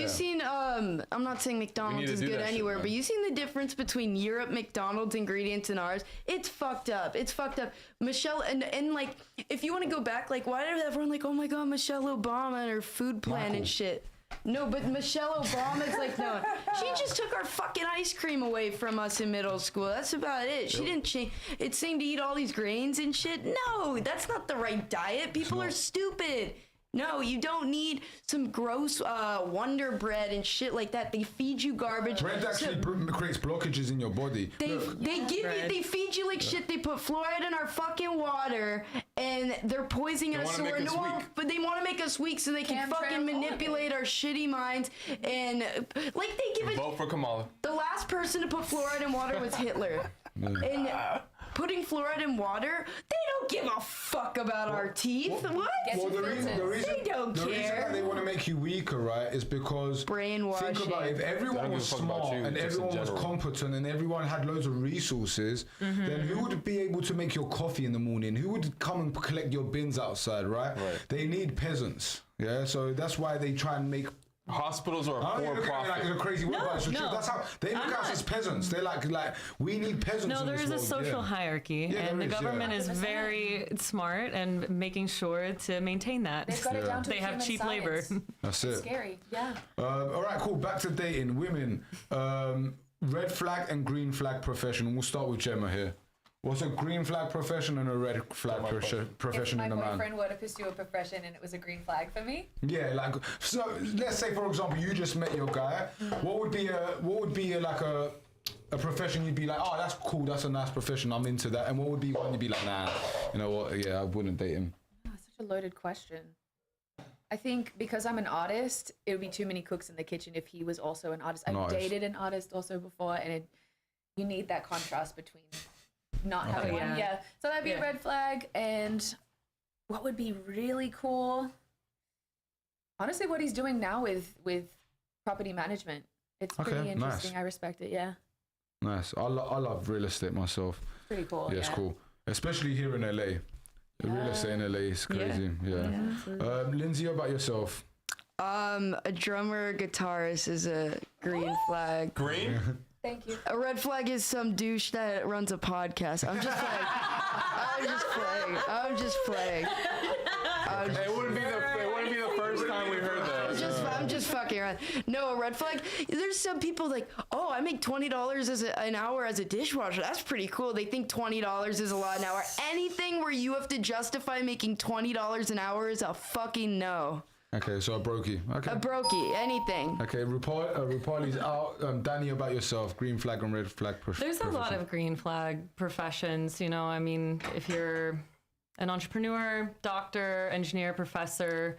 seen I'm not saying We need McDonald's to is do good that shit, anywhere, man. but you seen the difference between Europe McDonald's ingredients and ours? It's fucked up. It's fucked up. Michelle and like if you want to go back, like why did everyone like, oh my god, Michelle Obama and her food plan Michael. and shit? No, but Michelle Obama's like, no, she just took our fucking ice cream away from us in middle school. That's about it. She didn't change. It seemed to eat all these grains and shit. No, that's not the right diet. People are stupid. No, you don't need some gross Wonder Bread and shit like that. They feed you garbage. Bread actually creates blockages in your body. They they feed you like shit. They put fluoride in our fucking water, and they're poisoning us. So wanna make us weak. but they want to make us weak so they can fucking manipulate our shitty minds. And like they give it. Vote for Kamala. The last person to put fluoride in water was Hitler. And putting fluoride in water, they don't give a fuck about our teeth. What? Well, the reason They don't the reason care. that they want to make you weaker, right, is because Brainwashing. think about it, if They everyone don't was give a fuck about smart you, and just in everyone was general. competent and everyone had loads of resources, then who would be able to make your coffee in the morning? Who would come and collect your bins outside, right? They need peasants. Yeah, so that's why they try and make. Hospitals are I don't for look at it like profit. it's a crazy word, but it's the no. truth. That's how they look at us as peasants. They're like we need peasants. No, in there this is a world. social Yeah. hierarchy, Yeah, and there the is, government yeah. is very smart and making sure to maintain that. They've got it down to They have human cheap science. labor. That's it. Scary, yeah. All right, cool. Back to dating. Women. Red flag and green flag profession. We'll start with Gemma here. What's a green flag profession and a red flag If profession my in a man? boyfriend were to pursue a profession and it was a green flag for me, Yeah, like so. Let's say, for example, you just met your guy. What would be a profession you'd be like, oh, that's cool. That's a nice profession. I'm into that. And what would be one you'd be like, nah, you know what? Yeah, I wouldn't date him. oh, such a loaded question. I think because I'm an artist, it would be too many cooks in the kitchen if he was also an artist. I've Nice. dated an artist also before, and you need that contrast between not having one. Yeah. Yeah. So that'd be a Yeah. red flag. And what would be really cool? Honestly, what he's doing now with property management. It's Okay, pretty interesting. nice. I respect it. Yeah. Nice. I love real estate myself. Pretty cool. Yeah, it's cool. Especially here in LA. The real estate in LA is crazy. Yeah. Lindsay, how about yourself? A drummer, guitarist is a green flag. Green? Thank you. A red flag is some douche that runs a podcast. I'm just playing. I'm just playing. It wouldn't be the first time we heard that. I'm just fucking around. No, a red flag. There's some people like, oh, I make $20 an hour as a dishwasher. That's pretty cool. They think $20 is a lot an hour. Anything where you have to justify making $20 an hour is a fucking no. Okay, so a brokey. Okay. A brokey, anything. Okay, Rupali's out. Danny, about yourself, green flag and red flag There's a lot of green flag professions, you know. I mean, if you're an entrepreneur, doctor, engineer, professor,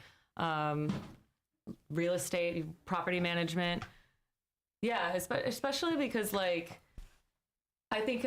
real estate, property management. Yeah, especially because, like, I think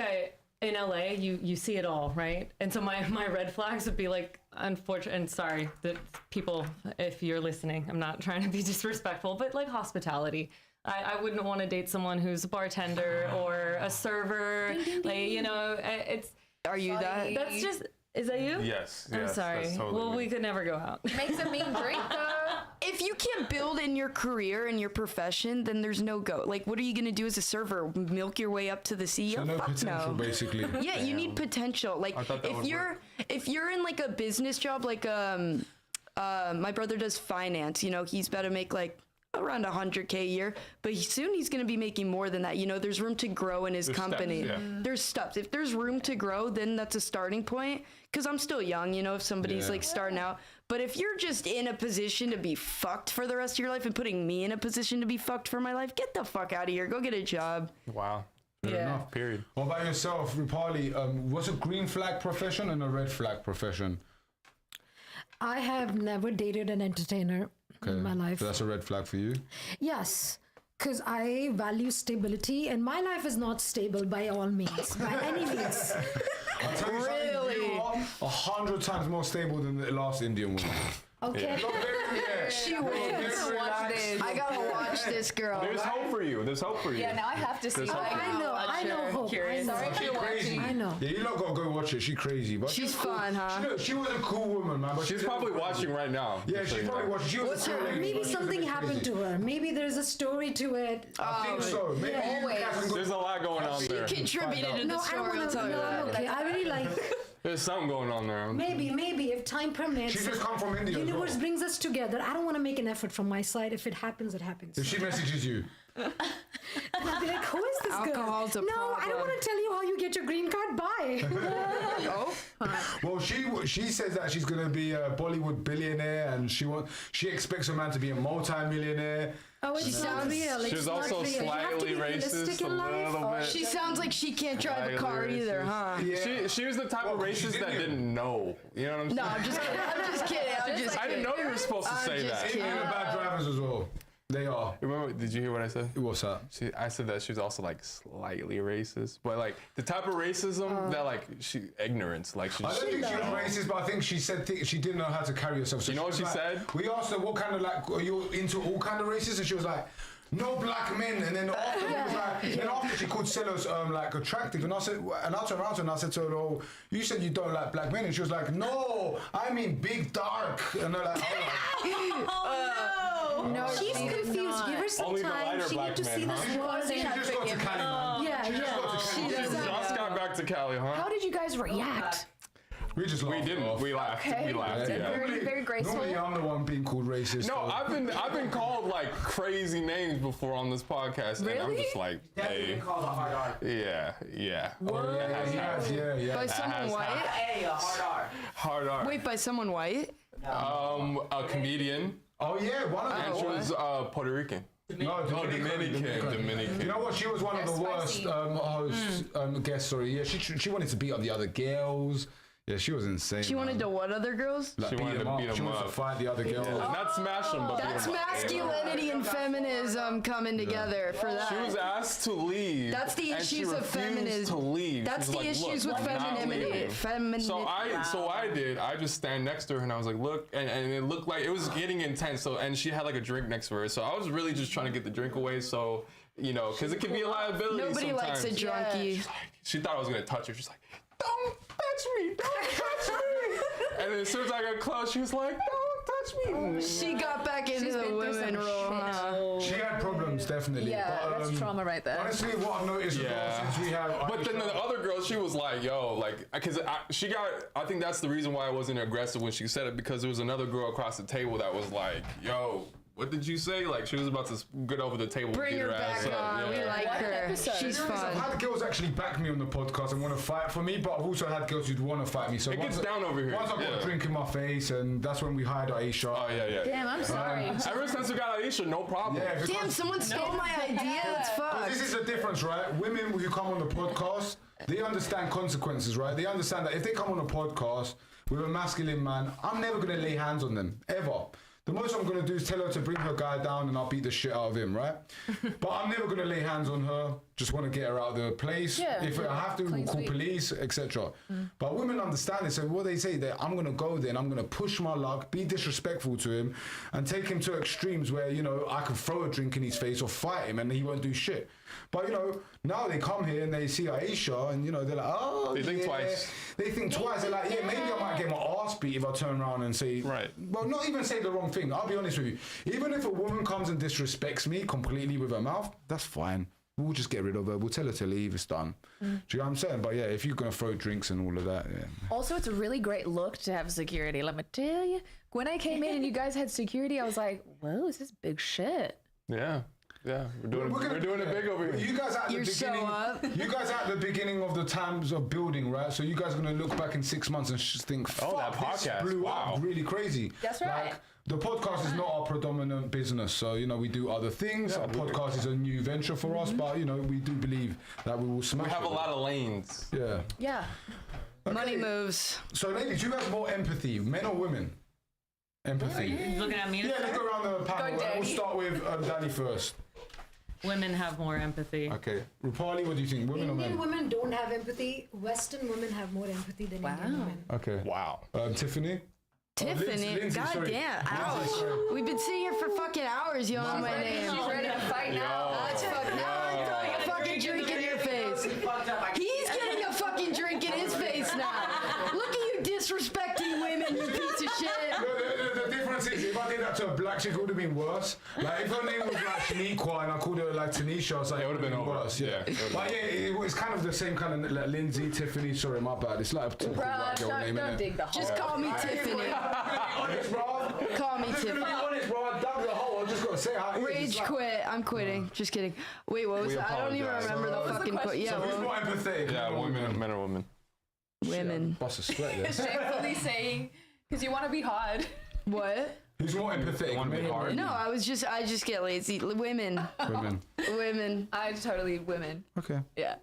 in LA, you see it all, right? And so my red flags would be like, unfortunate, and sorry that people, if you're listening, I'm not trying to be disrespectful, but like hospitality. I wouldn't want to date someone who's a bartender or a server. Like, you know, it's. Are you that? That's just, Is that you? Yes. I'm yes, sorry. that's totally Well, me. we could never go out. Makes a mean drink though. If you can't build in your career and your profession, then there's no go. Like, what are you gonna do as a server? Milk your way up to the CEO? So no Fuck potential, no. basically. Yeah, you need potential. Like, thought that would if you're in like a business job, like my brother does finance. You know, he's about to make like around 100K a year, but soon he's going to be making more than that. You know, there's room to grow in his company. steps, yeah. There's steps. If there's room to grow, then that's a starting point. Because I'm still young, you know, if somebody's Yeah. like starting out. But if you're just in a position to be fucked for the rest of your life and putting me in a position to be fucked for my life, get the fuck out of here. Go get a job. Wow. Fair Yeah. enough. Period. What about yourself, Rupali? What's a green flag profession and a red flag profession? I have never dated an entertainer in my life. So that's a red flag for you? Yes, because I value stability, and my life is not stable by all means, by any means. I'll tell you something, you are 100 times more stable than the last Indian woman. Okay. She wins. I gotta watch this girl. There's hope for you. There's hope for you. Yeah, now I have to see. There's hope for you. I know hope. Curious. I know. Sorry if She you're crazy. watching. I know. Yeah, you lot gotta go watch it. She crazy, but She's cool. fun, huh? She was a cool woman, man. But She's probably watching right now. Yeah, just so she's you probably know. watching. She was What's a cool her- lady, Maybe but she was a something bit happened crazy. to her. Maybe there's a story to it. I think so. Maybe you Always. guys can go. There's a lot going on there. Contributed to No, the I don't story. I'll want to. tell you No, I'm that. okay. I really like. There's something going on there. Maybe if time permits. She just come from India as Universe well. brings us together. I don't want to make an effort from my side. If it happens, it happens. If she messages you, I'll be like, who is this Alcohol's girl? a No, I don't problem. want to tell you how you get your green card. Bye. well, she says that she's gonna be a Bollywood billionaire, and she expects a man to be a multi-millionaire. Oh, it's not real. It's She's not also real. You have to slightly be realistic racist, a in life. little bit. She sounds like she can't drive a car Slightly either, racist. huh? She was the type of Well, she's racist that Indian. didn't know. You know what I'm saying? No, I'm just kidding. I'm just kidding. I'm just I didn't know you were supposed to say just that. kidding. Indian are bad drivers as well. They are. Remember? Did you hear what I said? What's that? I said that she was also like slightly racist, but like the type of racism that like ignorance, like she. I don't think she was racist, but I think she said she didn't know how to carry herself. So You know what was she like- said? We asked her what kind of like are you into all kind of races, and she was like, no black men. And then after, then after she called Celos like attractive, and I said, and I turned around to her and I said to her, oh, you said you don't like black men, and she was like, no, I mean big dark, and they're like, No, She's confused. Give her some Only the time. lighter She black need to men, see huh? this world. she just got to Cali, man. Yeah, She just got to Cali. Just got back to Cali, huh? How did you guys react? We just We laughed didn't. off. We laughed. Okay. We laughed. Yeah. Yeah. Very, very graceful. Normally I'm the one being called racist. No, so- I've been called like crazy names before on this podcast, and I'm Really? just like, Definitely hey, called a hard R. yeah. Yeah, yeah. By someone white? A hard R. Hard R. Wait, by someone white? A comedian, Oh yeah, one of and them. she was Puerto Rican. No, Dominican. You know what? She was one of the worst hosts, guests. Sorry, yeah. She wanted to beat up the other girls. Yeah, she was insane. She wanted to what other girls? Like, She wanted to beat She them wanted to up. fight the other girls. Not smash them, but That's beat 'em up. masculinity and feminism coming together for that. She was asked to leave. That's the and she issues of refused feminism. To leave. That's She was the like, issues "Look, with I'm not femininity. leaving." So I did. I just stand next to her and I was like, look, and it looked like it was getting intense. So and she had like a drink next to her. So I was really just trying to get the drink away. So because it can be a liability. Nobody sometimes. likes a drunkie. She thought I was gonna touch her. She's like, don't touch me, don't touch me. And then as soon as I got close, she was like, don't touch me. She got back into the women role, huh? She had problems, definitely. Yeah, but, that's trauma right there. Honestly, what I've noticed as well, since we have. But then the other girl, she was like, yo, like, because I think that's the reason why I wasn't aggressive when she said it, because there was another girl across the table that was like, yo, what did you say? Like, she was about to get over the table Bring and get her her ass back up. on. We Yeah. like What her. episode? She's I've fun. had girls actually back me on the podcast and want to fight for me, but I've also had girls who'd want to fight me. So It gets once down over here. Once I got Yeah. a drink in my face, and that's when we hired Aisha. Oh, yeah. Damn, I'm sorry. Ever since we got Aisha, no problem. Yeah, because Damn, someone stole my idea. That's fucked. this is the difference, right? Women who come on the podcast, they understand consequences, right? They understand that if they come on a podcast with a masculine man, I'm never going to lay hands on them, ever. The most I'm going to do is tell her to bring her guy down and I'll beat the shit out of him, right? But I'm never going to lay hands on her, just want to get her out of the place. Yeah, If I have to, we'll clean call sweep. police, etc. But women understand it, so what they say, that I'm going to go there and I'm going to push my luck, be disrespectful to him, and take him to extremes where, I can throw a drink in his face or fight him and he won't do shit. But, now they come here and they see Aisha and, they're like, oh, They think twice. They think twice. They're like, yeah, maybe street if I turn around and say, Right. well, not even say the wrong thing. I'll be honest with you. Even if a woman comes and disrespects me completely with her mouth, that's fine. We'll just get rid of her. We'll tell her to leave. It's done. Do you know what I'm saying? But yeah, if you're going to throw drinks and all of that, yeah. Also, it's a really great look to have security. Let me tell you. When I came in and you guys had security, I was like, whoa, this is big shit. Yeah. Yeah, we're doing it big over here. You guys at the You're so beginning. up. You guys at the beginning of the times of building, right? So you guys are gonna look back in 6 months and think, Oh, that fuck, this podcast, blew wow. up really crazy. That's right. Like, the podcast is not our predominant business, so you know we do other things. Our podcast is a new venture for us, but you know we do believe that we will smash. We have it. a lot of lanes. Yeah. Yeah. Money moves. So, ladies, you guys have more empathy, men or women? Empathy. You looking at me? to Yeah, let's start? go around the panel. Danny. We'll start with Danny first. Women have more empathy. Okay, Rupali, what do you think? Women or Indian men? women don't have empathy. Western women have more empathy than Indian women. Okay. Wow. Tiffany. Tiffany, Lindsay, god sorry. damn, Lindsay, ouch. sorry. We've been sitting here for fucking hours yelling my name. She's ready to fight now. That's fucking, now I'm throwing a fucking drink in your face. He's getting a fucking drink in his face now. Look at you disrespecting women, you piece of shit. The difference is, if I did that to a black chick, it would have been worse. Like, if her name was like Shaniqua and I called her like Tanisha, it's like, It would have been over. worse. Yeah. Yeah, it would've But yeah, it's kind of the same kind of like Lindsay, Tiffany. Sorry, my bad. It's like a typical black girl name, Don't innit? dig the hole. Just call me Tiffany. Honest, bro. Call me I'm just gonna be Tiffany. honest, bro. I dug the hole. I just gotta say how it is. It's Rage like- quit. I'm quitting. Just kidding. Wait, what was We that? I don't even apologize. remember the What was the fucking quit. question? Yeah, So who's well, more empathetic? Yeah, men or women. women. Bust a sweat, yeah. Shamefully saying, because you want to be hard. What? Who's more empathetic? wanna be men or hard? women? No, I just get lazy. Women. Women. Women. I totally women. Okay. Yeah.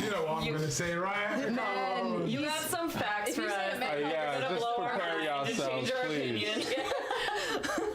You know what I'm gonna say, right? Men. You have some facts If for you say us. a man- Yeah, Gonna just blow our prepare minds and yourselves, change our please. opinion.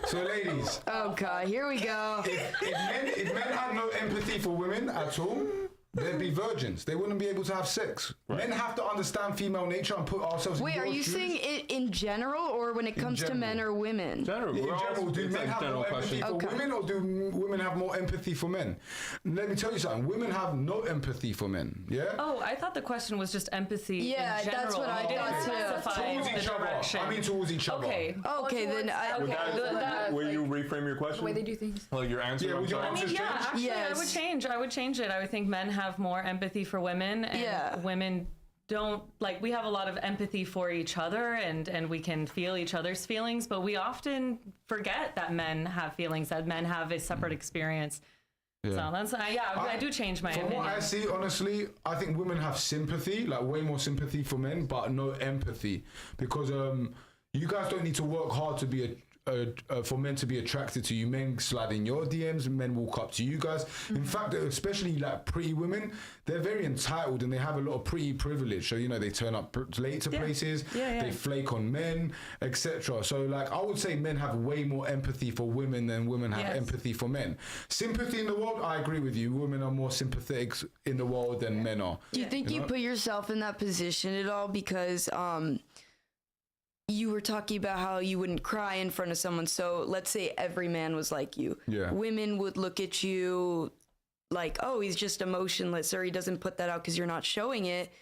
So, ladies, Oh god, here we go. if men had no empathy for women at all, they'd be virgins. They wouldn't be able to have sex. Men have to understand female nature and put ourselves Wait, in are your you shoes. saying it in general or when it comes to general. men or women? General. In We're all- general, do it's men a have general more empathy question. for Okay. women, or do women have more empathy for men? Let me tell you something. Women have no empathy for men. Yeah. Oh, I thought the question was just empathy. Yeah, in general. that's what I You didn't thought, too. specify Towards the each other. direction. I mean, towards each other. Okay. Okay, then I. Okay. Will you reframe your question? The way they do things. Like your answer? Yeah, I'm would you sorry. answer- I mean, yeah, change? actually, Yes. I would change it. I would think men have more empathy for women, and Yeah. women don't, like, we have a lot of empathy for each other, and we can feel each other's feelings, but we often forget that men have feelings, that men have a separate experience. Yeah. So that's, I do change my From opinion. what I see, honestly, I think women have sympathy, like way more sympathy for men, but no empathy. Because you guys don't need to work hard to be for men to be attracted to you. Men slide in your DMs, men walk up to you guys. In fact, especially like pretty women, they're very entitled and they have a lot of pretty privilege. So, you know, they turn up late to places, they flake on men, etc. So, like, I would say men have way more empathy for women than women have Yes. empathy for men. Sympathy in the world, I agree with you. Women are more sympathetic in the world than men are. Do you think you put yourself in that position at all? Because you were talking about how you wouldn't cry in front of someone. So let's say every man was like you. Yeah. Women would look at you like, oh, he's just emotionless, or he doesn't put that out because you're not showing it.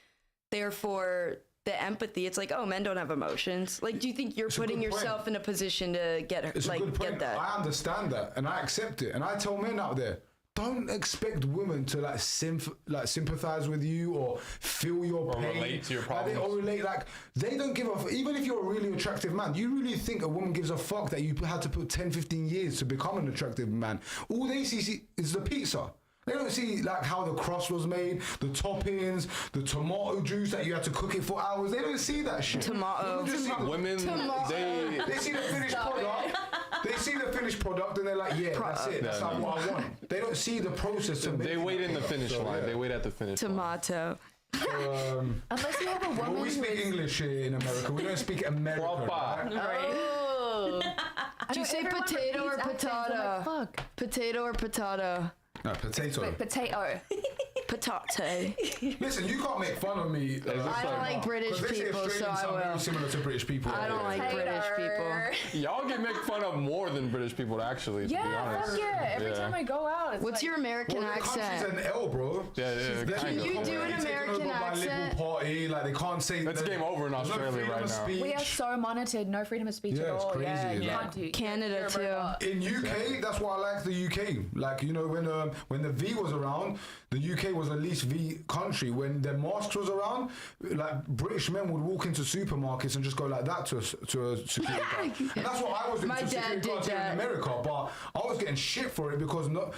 Therefore, the empathy, it's like, oh, men don't have emotions. Like, do you think you're It's a putting good point. yourself in a position to get It's a good point. get that? I understand that and I accept it. And I tell men out there, don't expect women to like sympathize with you or feel your pain. relate to your Like, they, problems. or relate, like, they don't give a even if you're a really attractive man, do you really think a woman gives a fuck that you had to put 10, 15 years to become an attractive man? All they see is the pizza. They don't see like how the crust was made, the toppings, the tomato juice that you had to cook it for hours. They don't see that shit. Tomato. They just see the- Women, they they see the finished product. They see the finished product and they're like, yeah, that's it. That's Yeah, like what I want. They don't see the process of they making wait it. in the finish So, line. yeah. They wait at the finish line. Tomato. Unless you have a woman Well, we who speak is- English here in America. We don't speak American. Proper. Right? Oh. Do you say Everyone potato or repeats accents. I'm potato? like, fuck. Potato or potato? No, potato. Potato. Potato. Listen, you can't make fun of me. I don't like British people, so I Very will. similar to British people. I don't like British people. Y'all get make fun of more than British people, actually. To be Yeah, honest. fuck yeah. Every time I go out, it's What's like, your American Well, the country's accent? an L, bro. Yeah, They're kind of. you do an taken American over by accent? Liberal Party, like they can't say. That's game over in there's Australia freedom right of now. speech. we are so monitored, no freedom of speech Yeah, at it's all. crazy, Yeah, you like- can't do Canada, you're a too. robot. In UK, that's why I like the UK. Like, you know, when the V was around, the UK was the least V country. When the masks was around, like British men would walk into supermarkets and just go like that to a security guard. And that's what I was doing My to dad security did guards here in that. America. But I was getting shit for it because all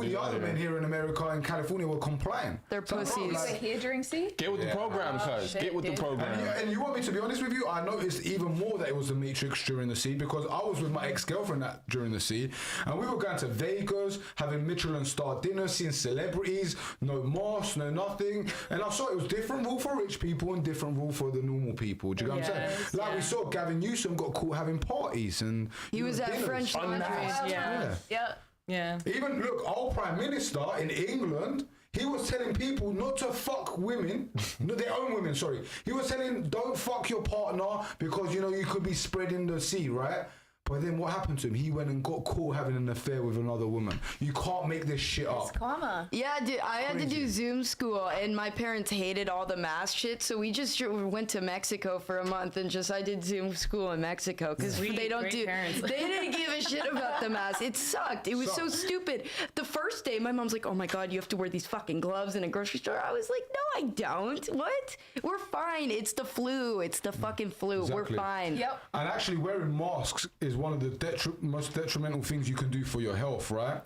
the other men here in America and California were complying. They're So, bro, pussies. You were like, here during C? Get with the program, cuz. shit, Get with the dude. program. and you want me to be honest with you? I noticed even more that it was the Matrix during the sea because I was with my ex-girlfriend during the sea, and we were going to Vegas, having Michelin star dinner, seeing celebrities, no masks, no nothing, and I saw it was different rule for rich people and different rule for the normal people. Do you know what I'm saying? Yes, Like we yeah. saw Gavin Newsom got caught having parties and He was at dinners. French Laundry. Yeah. Yeah. Yeah. Even look, our prime minister in England, he was telling people not to fuck women, no, their own women. Sorry, he was telling don't fuck your partner because you know you could be spreading the sea, right? But then what happened to him? He went and got caught having an affair with another woman. You can't make this shit up. It's karma. Yeah, dude, I had to do Zoom school, and my parents hated all the mask shit, so we just went to Mexico for a month and I did Zoom school in Mexico because Sweet, they don't great do. parents. They didn't give a shit about the mask. It sucked. It was so stupid. The first day, my mom's like, "Oh my god, you have to wear these fucking gloves in a grocery store." I was like, "No, I don't. What? We're fine. It's the flu. It's the fucking flu. We're Exactly. fine." Yep. And actually wearing masks is one of the most detrimental things you can do for your health, right?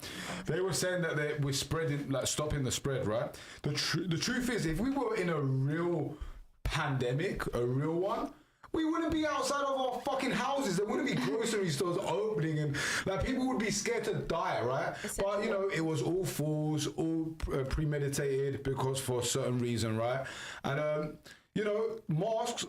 They were saying that we're spreading, like stopping the spread, right? The truth is, if we were in a real pandemic, a real one, we wouldn't be outside of our fucking houses. There wouldn't be grocery stores opening and like people would be scared to die, right? But you know, it was all fools, all premeditated because for a certain reason, right? And you know, masks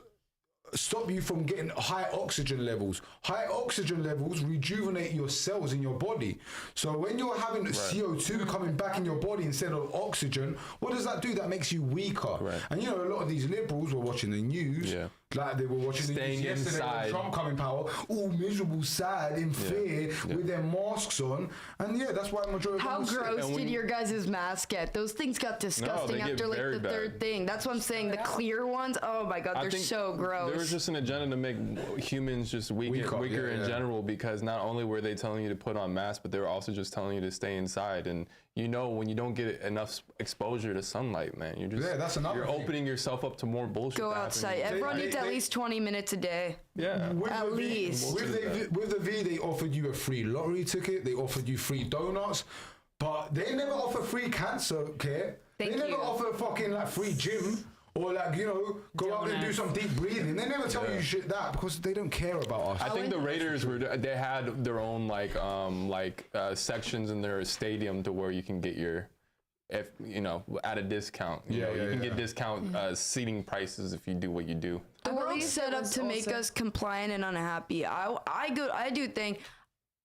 stop you from getting high oxygen levels. High oxygen levels rejuvenate your cells in your body. So when you're having CO2 coming back in your body instead of oxygen, what does that do? That makes you weaker. Right. And you know, a lot of these liberals were watching the news. Yeah. Like they were watching Staying the news yesterday inside. when Trump come in power, all miserable, sad, in fear, with their masks on. And yeah, that's why majority How of them are sick. gross did your guys' mask get? Those things got disgusting get after like very the third bad. thing. That's what I'm saying. The clear ones, oh my god, I they're think so gross. There was just an agenda to make humans just weaker yeah, in yeah. general because not only were they telling you to put on masks, but they were also just telling you to stay inside. And you know, when you don't get enough exposure to sunlight, man, you're just that's another you're thing. opening yourself up to more bullshit. Go to happen. outside. Everyone needs at least 20 minutes a day. Yeah. With At the V- least. with the V, they offered you a free lottery ticket. They offered you free donuts, but they never offer free cancer care. Thank they never you. offer fucking like free gym or like you know go out and do Donuts. some deep breathing. They never tell you shit that because they don't care about us. I think the Raiders they had their own sections in their stadium to where you can get your at a discount. You can get discount seating prices if you do what you do. The I world's believe set it up was to make also- us compliant and unhappy. I do think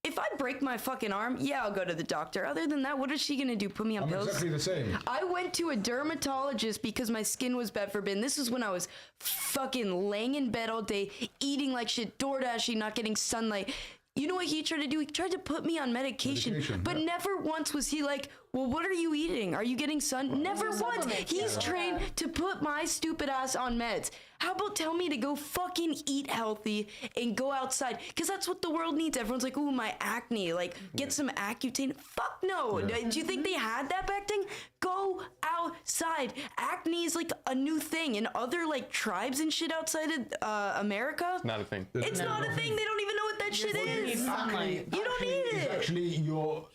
if I break my fucking arm, yeah, I'll go to the doctor. Other than that, what is she gonna do? Put me on I'm pills? exactly the same. I went to a dermatologist because my skin was bad for bin. This was when I was fucking laying in bed all day, eating like shit, door dashing, not getting sunlight. You know what he tried to do? He tried to put me on medication, but yeah. never once was he like, well, what are you eating? Are you getting sun? Never once. He's trained to put my stupid ass on meds. How about tell me to go fucking eat healthy and go outside? Because that's what the world needs. Everyone's like, ooh, my acne. Like, get some Accutane. Fuck no. Do you think they had that back then? Go outside. Acne is like a new thing. In other like tribes and shit outside of America, Not a thing. it's not a thing. They don't even know what that shit is. Sunlight. You don't need It's it. actually your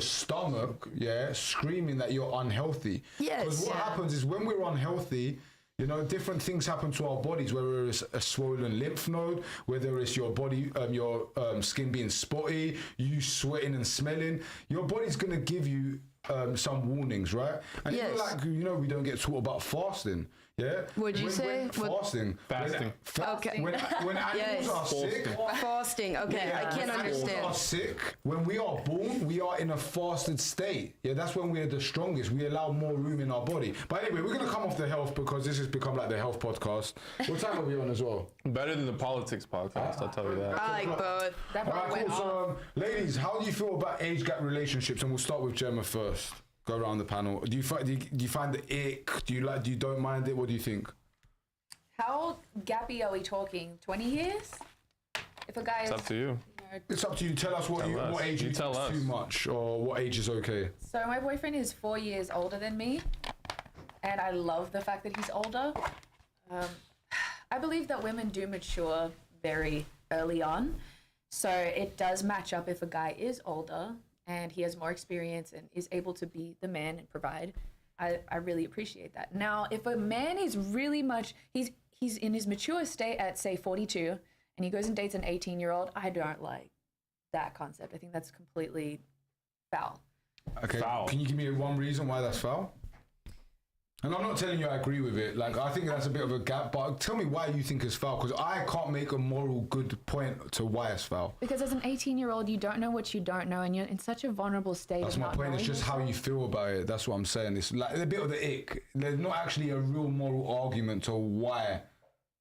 stomach, screaming that you're unhealthy. Yes. Because what happens is when we're unhealthy, you know, different things happen to our bodies, whether it's a swollen lymph node, whether it's your body, your skin being spotty, you sweating and smelling. Your body's gonna give you some warnings, right? And Yes. even like, you know, we don't get taught about fasting. Yeah. What'd you say? Fasting. Fasting. Okay. When animals Yes. are sick, Fasting. Okay, I can't when animals understand. are sick, when we are born, we are in a fasted state. Yeah, that's when we are the strongest. We allow more room in our body. But anyway, we're gonna come off the health because this has become like the health podcast. What time are we on as well? Better than the politics podcast, I'll tell you that. I like both. That All part right, went cool. off. So, ladies, how do you feel about age gap relationships? And we'll start with Gemma first. Go around the panel. Do you find the ick? Do you don't mind it? What do you think? How gappy are we talking? 20 years? If a guy It's is... up to you. It's up to you. Tell us what us. age You you tell think is us. too much, or what age is okay. So my boyfriend is 4 years older than me, and I love the fact that he's older. I believe that women do mature very early on, so it does match up if a guy is older and he has more experience and is able to be the man and provide. I really appreciate that. Now, if a man is really much, he's in his mature state at say 42, and he goes and dates an 18-year-old, I don't like that concept. I think that's completely foul. Okay. Foul. Can you give me one reason why that's foul? And I'm not telling you I agree with it. Like, I think that's a bit of a gap, but tell me why you think it's foul, because I can't make a moral good point to why it's foul. Because as an 18-year-old, you don't know what you don't know, and you're in such a vulnerable state. That's of my not point. It's knowing just how you feel about it. That's what I'm saying. It's like a bit of the ick. There's not actually a real moral argument to why.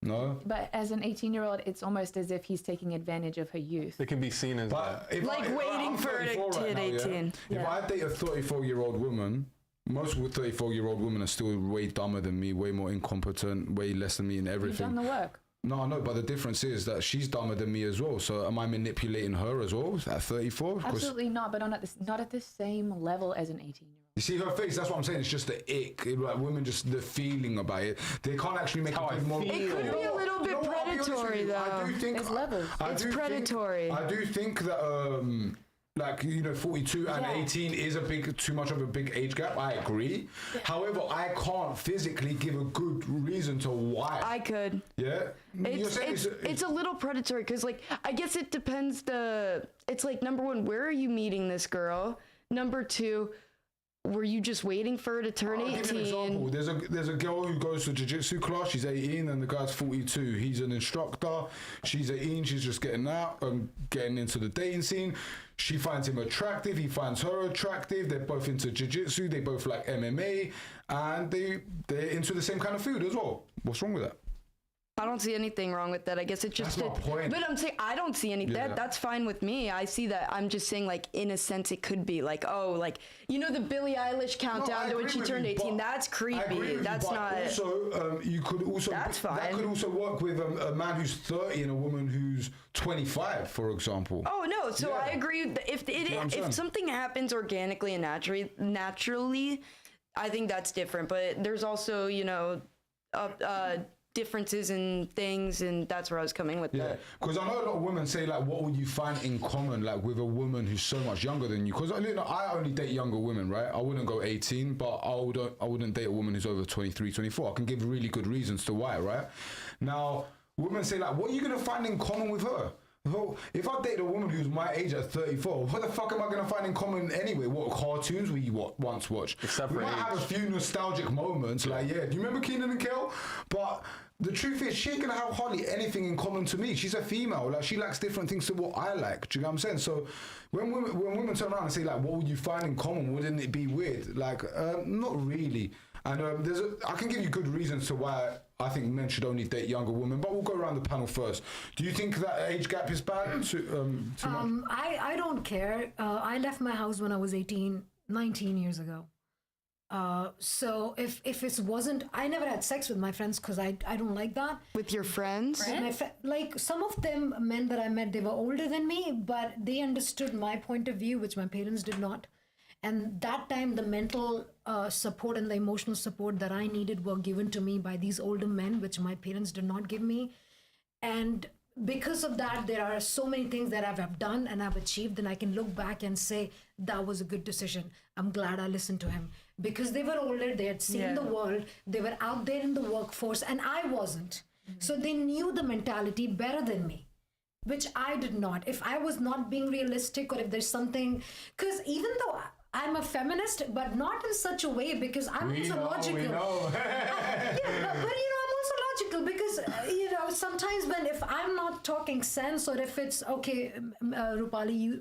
No? But as an 18-year-old, it's almost as if he's taking advantage of her youth. It can be seen as But that. if Like if waiting I'm for her to 34 right hit now, 18. Yeah? If I date a 34-year-old woman, most 34-year-old women are still way dumber than me, way more incompetent, way less than me in You've everything. done the work. No, I know, but the difference is that she's dumber than me as well. So am I manipulating her as well at 34? 'Cause Absolutely not, but not at the same level as an 18-year-old. you see her face, that's what I'm saying. It's just the ick. Like women, just the feeling about it. They can't actually make How a I good moral. feel. It could be a little bit I'll be honest with predatory, you, I do though. think There's levels. It's do think- predatory. I do think that like 42 and Yeah. 18 is too much of a big age gap. I agree. However, I can't physically give a good reason to why. I could. Yeah. You're It's saying it's a little predatory because like I guess it depends. It's like number one, where are you meeting this girl? Number two, were you just waiting for her to turn I'll give you an 18? example. There's a girl who goes to jiu-jitsu class. She's 18 and the guy's 42. He's an instructor. She's 18. She's just getting out and getting into the dating scene. She finds him attractive. He finds her attractive. They're both into jiu-jitsu. They both like MMA, and they're into the same kind of food as well. What's wrong with that? I don't see anything wrong with that. I guess it's just. That's my point. But I'm saying I don't see any. Yeah. That's fine with me. I see that. I'm just saying, like in a sense, it could be like, oh, like the Billie Eilish countdown to when she turned 18. That's creepy. That's not. Also, you could also. That's That fine. could also work with a man who's 30 and a woman who's 25, for example. Oh no! So Yeah. I agree. If what I'm saying? if something happens organically and naturally, I think that's different. But there's also differences in things, and that's where I was coming with Yeah, that. because I know a lot of women say like, what would you find in common like with a woman who's so much younger than you? Because I only date younger women, right? I wouldn't go 18, but I wouldn't date a woman who's over 23, 24. I can give really good reasons to why, right? Now, women say like, what are you gonna find in common with her? Well, if I date a woman who's my age at 34, what the fuck am I going to find in common anyway? What cartoons we once watched? Except we for might have a age. few nostalgic moments, like, yeah, do you remember Keenan and Kel? But the truth is, she ain't going to have hardly anything in common to me. She's a female. Like, she likes different things to what I like. Do you know what I'm saying? So when women turn around and say, like, what would you find in common? Wouldn't it be weird? Like, not really. And I can give you good reasons to why I think men should only date younger women, but we'll go around the panel first. Do you think that age gap is bad? Too much? I don't care. I left my house when I was 19 years ago. So if it wasn't, I never had sex with my friends because I don't like that. With your friends? Like some of them men that I met, they were older than me, but they understood my point of view, which my parents did not. And that time, the mental support and the emotional support that I needed were given to me by these older men, which my parents did not give me. And because of that, there are so many things that I've done and I've achieved, and I can look back and say, that was a good decision. I'm glad I listened to him. Because they were older, they had seen the world, they were out there in the workforce, and I wasn't. So they knew the mentality better than me, which I did not. If I was not being realistic, or if there's something, because even though I'm a feminist, but not in such a way, because I'm also logical. We know. Yeah, Yeah, but I'm also logical because sometimes if I'm not talking sense, or if it's okay, Rupali,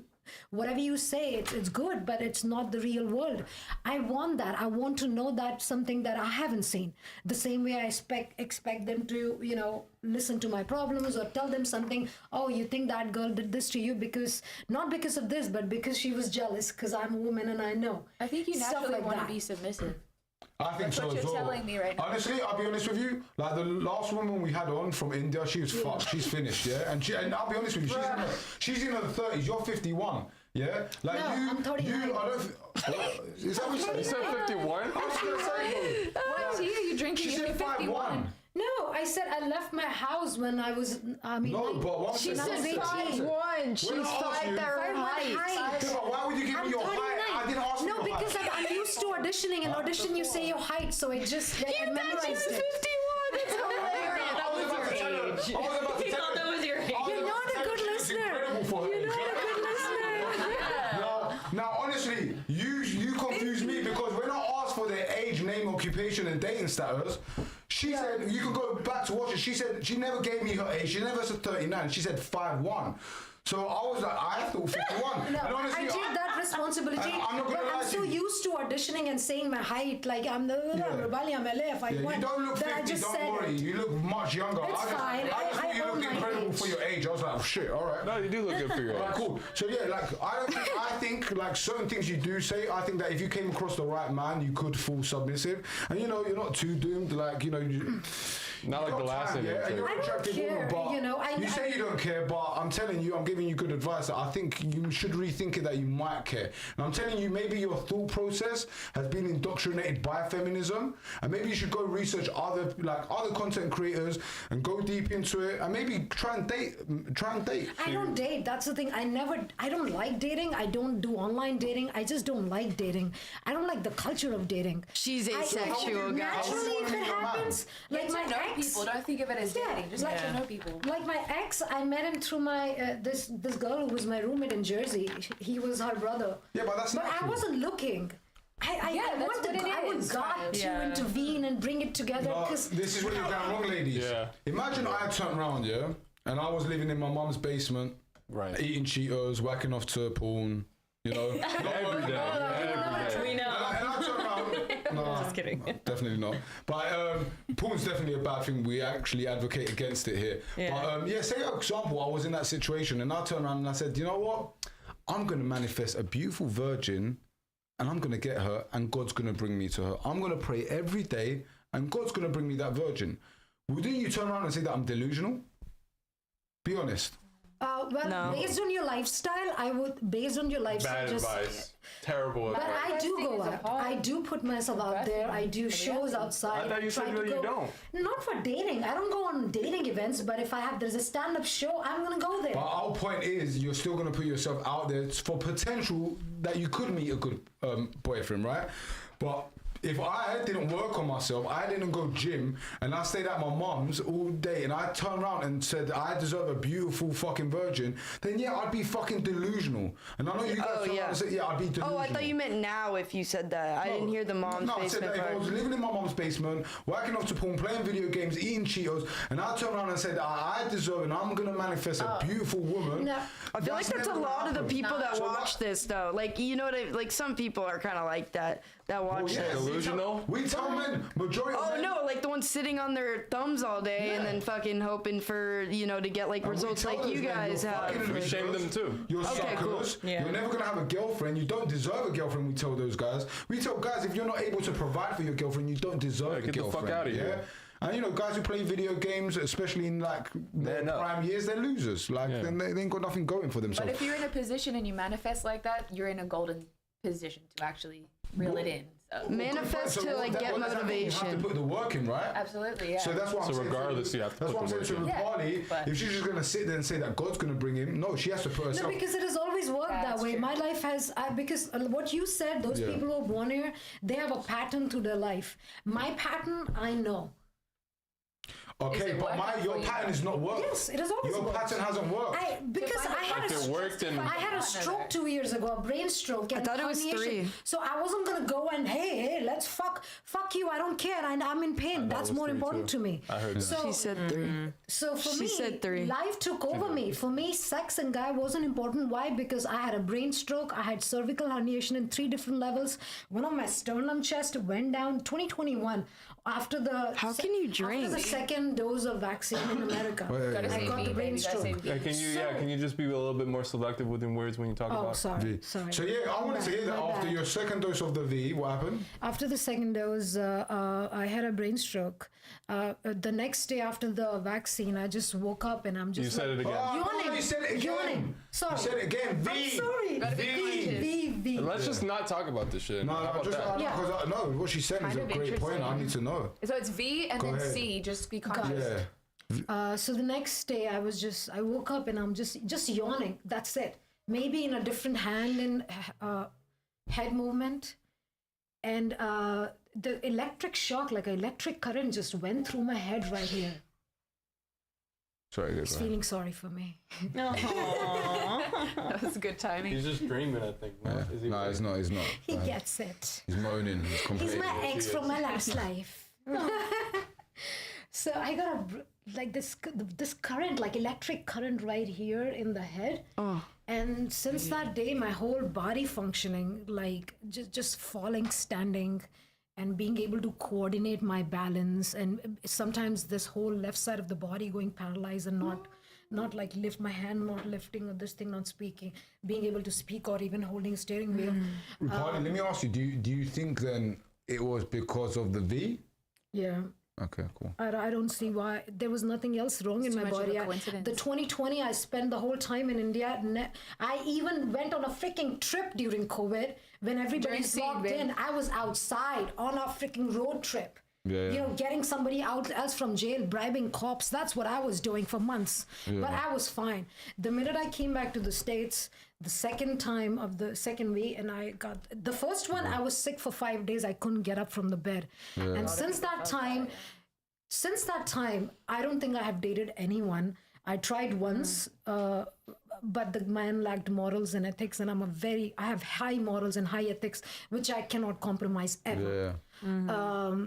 whatever you say, it's good, but it's not the real world. I want that. I want to know that something that I haven't seen. The same way I expect them to, listen to my problems or tell them something. Oh, you think that girl did this to you not because of this, but because she was jealous because I'm a woman and I know. I think you Stuff naturally like want to that. be submissive. I think That's so what as you're well. telling me right now. Honestly, I'll be honest with you. Like the last woman we had on from India, she was fucked. She's finished, yeah. And I'll be honest with you, she's in her 30s. You're 51, yeah. Like No, you, I'm 39. you. I don't. Is that what you said? You said 51? I was gonna say, bro. What tea are you drinking? She You're said 51. 5'1". No, I said I left my house when I was. No, but what She I'm said saying- 5'1". She's When I asked 5 you- their 5'1" height. height. Yeah, but why would you give me your height? I didn't ask you No, your because height. I'm used to auditioning. In audition, you say your height, so it just I memorized it. 51. That's hilarious. I was about to tell her. I was about to He tell thought her. that was your age. You're not a good listener. You're not a good listener. Now, honestly, you confuse me because when I asked for their age, name, occupation, and dating status, she said you can go back to watch it. She said she never gave me her age. She never said 39. She said 5'1". So I was like, I thought 51. No, And honestly, I take that responsibility. I'm not gonna But lie I'm to so you. used to auditioning and saying my height, like I'm the Rubali, I'm LA, if I Yeah, want. you don't look Then 50, I just don't said worry. it. You look much younger. It's I just, fine. I just I thought you own looked my incredible age. for your age. I was like, oh, shit, all right. No, you do look good for your Alright, age. cool. So yeah, like I think like certain things you do say, I think that if you came across the right man, you could fall submissive, and you're not too doomed. Like Not like the last time, yeah, and you're interview. an I don't attractive care, woman, but you say I- you don't care, but I'm telling you, I'm giving you good advice. That I think you should rethink it that you might care. And I'm telling you, maybe your thought process has been indoctrinated by feminism, and maybe you should go research other content creators and go deep into it, and maybe try and date. I don't date. That's the thing. I don't like dating. I don't do online dating. I just don't like dating. I don't like the culture of dating. She's I- asexual, guys. Naturally, How if do you it wanna meet your man? happens, like Get my to know ex. people. Don't think of it as dating. Just get to know people. Like my ex, I met him through my this girl who was my roommate in Jersey. He was her brother. Yeah, but that's But I natural. wasn't looking. I Yeah, that's want what it I would is, God kind of. to Yeah. intervene and bring it together. No, Because this is where you're going wrong, ladies. Yeah. Imagine I turned around, yeah, and I was living in my mum's basement, Right. eating Cheetos, whacking off to porn, Every day. Every day. We know. And I turned around. No, Just kidding. definitely not. But porn's definitely a bad thing. We actually advocate against it here. Yeah. But say, for example, I was in that situation and I turned around and I said, you know what? I'm going to manifest a beautiful virgin and I'm going to get her and God's going to bring me to her. I'm going to pray every day and God's going to bring me that virgin. Wouldn't you turn around and say that I'm delusional? Be honest. well, No. based on your lifestyle, based on your lifestyle, Bad just. advice. Terrible But advice. I do Investing go is a out. hard I do put myself out there. I do shows outside. I thought you said try to that you go- don't. Not for dating. I don't go on dating events. But if there's a stand-up show, I'm gonna go there. But our point is, you're still going to put yourself out there for potential that you could meet a good boyfriend, right? But if I didn't work on myself, I didn't go gym, and I stayed at my mum's all day, and I turned around and said I deserve a beautiful fucking virgin, then yeah, I'd be fucking delusional. And I know you guys Oh, turn yeah. around and say, yeah, I'd be delusional. Oh, I thought you meant now if you said that. I didn't hear the mom's No, I said basement that if I part. was living in my mom's basement, whacking off to porn, playing video games, eating Cheetos, and I turned around and said I deserve and I'm gonna manifest a beautiful woman. No. I feel like that's a never gonna lot of the happen. people that So watch this though. Like you know what like some people are kind of like that watch Well, yeah, this. Delusional? We tell men, majority of Oh men. no, like the ones sitting on their thumbs all day and Yeah. then fucking hoping for to get like And we results tell like those you men, guys you're fucking have. We losers, shame them too. You're Okay, suckers. cool. Yeah. You're never gonna have a girlfriend. You don't deserve a girlfriend. We tell those guys. We tell guys if you're not able to provide for your girlfriend, you don't deserve a get the girlfriend. fuck outta here. And guys who play video games, especially in like their Man up. prime years, they're losers. Like Yeah. they ain't got nothing going for But themselves. if you're in a position and you manifest like that, you're in a golden position to actually reel it in. So. Manifest So to like that- get what does that mean? You have motivation. to put the work in, right? Absolutely, yeah. So that's what I'm So saying. regardless, you have to That's put what I'm the saying to work in. Rupali. Yeah, but- If she's just gonna sit there and say that God's gonna bring him, no, she has to put No, herself. because it has always worked that That's way. true. My life has, because what you said, those Yeah. people who are born here, they have a pattern to their life. My pattern, I know. Okay, it but working your for you? pattern is not worked. Yes, it has always Your worked. pattern hasn't worked. Because I had If it worked and I had a stroke 2 years ago, a brain stroke. And thought it was herniation. 3. So I wasn't gonna go and hey, let's fuck you. I don't care. I'm in pain. That's was more 3 important too. to me. I heard that. So, She said 3. So for She me, said 3. life took over me. For me, sex and guy wasn't important. Why? Because I had a brain stroke. I had cervical herniation in 3 different levels. One of my sternum chest went down 2021 after the. How can you drink? After the second dose of vaccine in America. Gotta I say got V, the brain baby, gotta say stroke. V. Can you just be a little bit more selective with your words when you talk Oh, about? sorry. So yeah, I wanted to hear that My after bad. your second dose of the V, what happened? After the second dose, I had a brain stroke. The next day after the vaccine, I just woke up and I'm just. You said it again. Oh, Yawning. no, you said it again. Yawning. Sorry. You said it again. V. I'm sorry. Gotta be V. Let's just not talk about this shit. No, How no, about just that? Yeah. because no, what she's saying is a Kind of great point. I interesting. need to know. So it's V and Go then ahead. C. Just be conscious. Yeah. So the next day, I woke up and I'm just yawning. That's it. Maybe in a different hand and head movement, and the electric shock, like electric current, just went through my head right here. Sorry, He's feeling sorry for me. That was good timing. He's just dreaming, I think. No, Is he No, he's not. He's not. He gets it. He's moaning. He's He's complaining. my ex from my last life. So I got like this current, like electric current right here in the head. And since that day, my whole body functioning, like just falling, standing, and being able to coordinate my balance. And sometimes this whole left side of the body going paralyzed and not like lift my hand, not lifting, or this thing, not speaking, being able to speak or even holding a steering wheel. Pardon, let me ask you. Do you think then it was because of the V? Yeah. Okay, cool. I don't see why. There was nothing else wrong in my much of a body. coincidence. The 2020, I spent the whole time in India. I even went on a freaking trip during COVID when everybody's During locked scene, in. I was outside on a freaking road trip. Yeah. You know, getting somebody else from jail, bribing cops. That's what I was doing for months. But I was fine. The minute I came back to the States, the second time of the second week, and I got the first one, I was sick for 5 days. I couldn't get up from the bed. And since that time, I don't think I have dated anyone. I tried once, but the man lacked morals and ethics, and I have high morals and high ethics, which I cannot compromise ever. Yeah.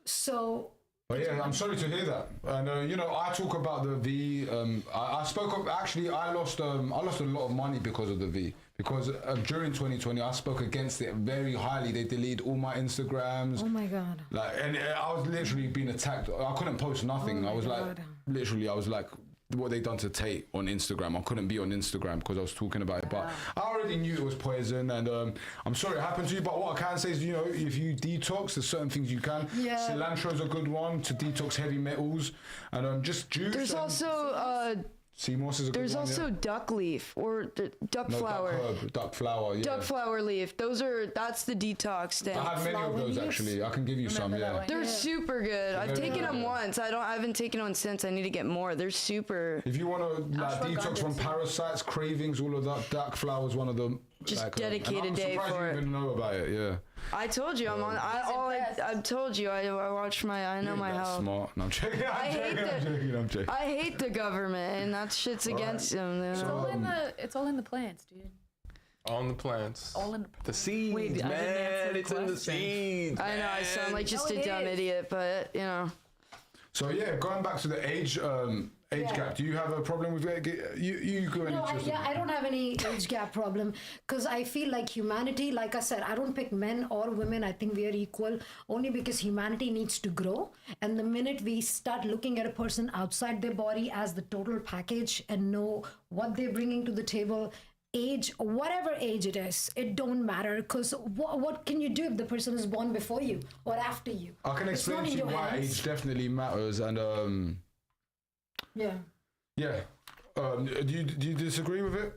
So But yeah, I'm sorry to hear that. And you know, I talk about the V. I spoke of actually. I lost a lot of money because of the V. Because during 2020, I spoke against it very highly. They deleted all my Instagrams. oh my God. Like, and I was literally being attacked. I couldn't post nothing. Oh I was my like, God. literally, I was like, what they done to Tate on Instagram. I couldn't be on Instagram because I was talking about it. But I already knew it was poison, and I'm sorry it happened to you. But what I can say is, you know, if you detox, there's certain things you can. Yeah. Cilantro's a good one to detox heavy metals, and just juice. There's and also sea moss is a there's good one. also Yeah. duck leaf or duck No, flower. duck flower. Yeah. Duck flower leaf. That's the detox thing. I have many of flower those leaves? actually. I can give you some. that Yeah. one. They're super good. I've taken them once. I haven't taken one since. I need to get more. They're super. If you want to like detox from ashwagandha. parasites, cravings, all of that, duck flower is one of them. Just like, dedicate and a day I'm surprised for you it. even know about it. Yeah. I told you I'm on. I've told you I watch my. I know You my ain't that health. smart. No, I'm joking. I hate I'm joking. I hate the government, and that shit's against them. you know. It's all in the plants, dude. On the plants. All in The seeds, Wait, I didn't man. answer the It's in the question. seeds. I know I sound like just No, a it dumb is. idiot, but you know. So yeah, going back to the age gap. Do you have a problem with it? You go No, into I don't have any age gap problem because I feel like humanity, like I said, I don't pick men or women. I think we are equal only because humanity needs to grow. And the minute we start looking at a person outside their body as the total package and know what they're bringing to the table, age, whatever age it is, it don't matter because what can you do if the person is born before you or after you? I can It's not explain to in you your why hands. age definitely matters, and Yeah. yeah. Do you disagree with it?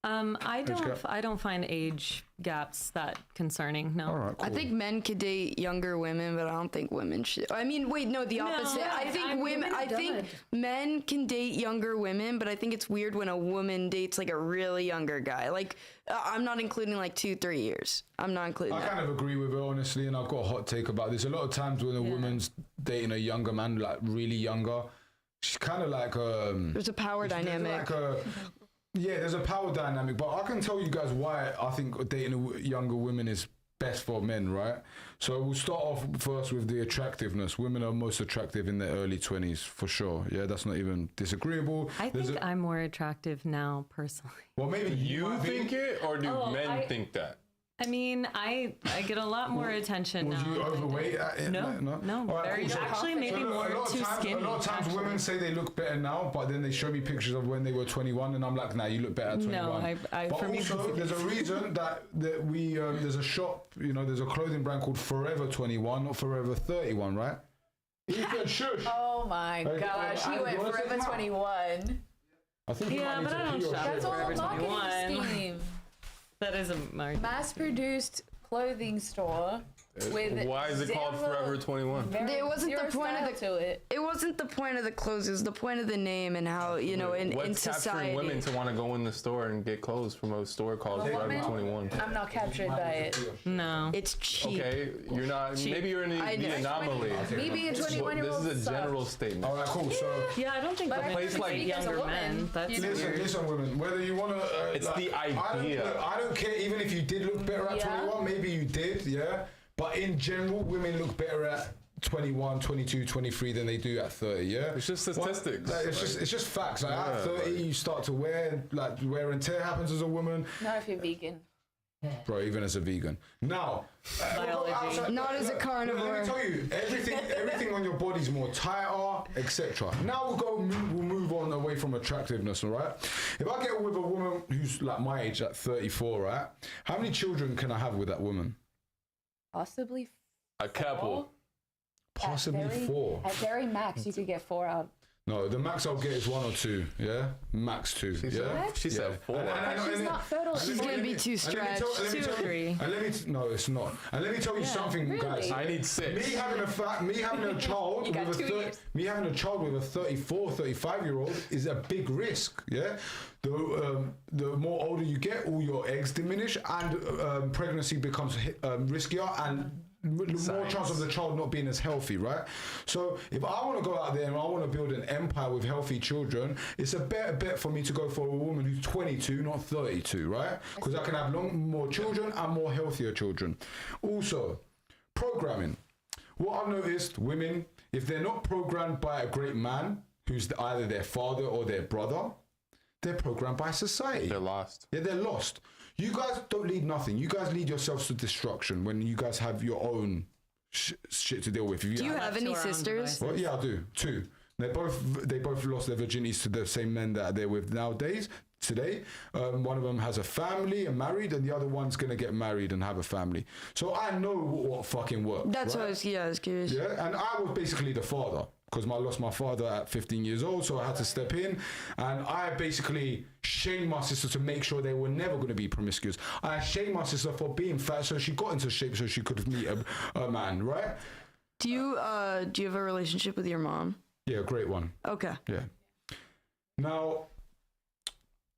I don't find age gaps that concerning. No. All right, cool. I think men could date younger women, but I don't think women should. I mean, wait, no, the opposite. I think women. I think men can date younger women, but I think it's weird when a woman dates like a really younger guy. Like, I'm not including like 2-3 years. I'm not including I that. kind of agree with her, honestly, and I've got a hot take about this. A lot of times when a woman's dating a younger man, like really younger, she's kind of like There's a power dynamic. There's a power dynamic, but I can tell you guys why I think dating younger women is best for men, right? So we'll start off first with the attractiveness. Women are most attractive in their early 20s, for sure. Yeah, that's not even disagreeable. I think I'm more attractive now, personally. Well, maybe You think it, or do men think that? I mean, I get a lot more attention Was now. you overweight? No. All right, Very, cool. So actually, maybe a more lot of too times, skinny. A lot of times women say they look better now, but then they show me pictures of when they were 21, and I'm like, nah, you look better at 21. No, but for me, also, there's a reason that we there's a shop, there's a clothing brand called Forever 21 or Forever 31, right? Ethan, shush. Oh my gosh, he went wanna say Forever them out? 21. I think you might Yeah, need but to I don't pee or shop shit. That's all Forever a marketing 21. scheme. That is a market. Mass-produced clothing store with Why is it called zero- Forever 21? very It wasn't the zero point of style to it. It wasn't the point of the clothes. It was the point of the name and how in What's society. capturing women to want to go in the store and get clothes from a store called I'm a Forever woman. 21? I'm not captured by it. No. It's cheap. Okay, you're not. Maybe you're in I the know. anomaly. Me being a This 21-year-old is a general statement. All right, cool. So Yeah, I don't think But I women place should like date as a younger woman, men. That's you know. weird. listen, women. Whether you want to, It's the idea. I don't care. Even if you did look better at Yeah. 21, maybe you did, yeah. But in general, women look better at 21, 22, 23 than they do at 30, yeah? It's just statistics. Like, it's just facts. Like, at 30, you start to wear and tear happens as a woman. Not if you're vegan. Bro, even as a vegan. Now, Biology. Not as a carnivore. Let me tell you, everything on your body's more tighter, etc. Now we'll move on away from attractiveness, all right? If I get with a woman who's like my age, at 34, right? How many children can I have with that woman? Possibly A couple. Possibly 4. At very max, you could get 4 out. No, the max I'll get is 1 or 2. Yeah, max 2. Yeah. She said 4. She's not fertile. She's gonna be too stretched. 2 or 3. No, it's not. And let me tell you something, really? guys. I need 6. Me having a child got with 2 years. me having a child with a 34, 35-year-old is a big risk. Yeah, the more older you get, all your eggs diminish, and pregnancy becomes riskier, and more chance of the child not being as healthy, right? So if I want to go out there and I want to build an empire with healthy children, it's a better bet for me to go for a woman who's 22, not 32, right? Because I can have more children and more healthier children. Also, programming. What I've noticed, women, if they're not programmed by a great man, who's either their father or their brother, they're programmed by society. They're lost. Yeah, they're lost. You guys don't lead nothing. You guys lead yourselves to destruction when you guys have your own shit to deal with. If Do you have any to our own sisters? devices. Well, yeah, I do. 2. They both lost their virginities to the same men that they're with nowadays. Today, one of them has a family and married, and the other one's gonna get married and have a family. So I know what fucking works. That's right? what I was curious. Yeah, and I was basically the father because I lost my father at 15 years old, so I had to step in, and I basically shamed my sister to make sure they were never going to be promiscuous. I shamed my sister for being fat, so she got into shape so she could meet a man, right? Do you have a relationship with your mom? Yeah, great one. Okay. Yeah. Now,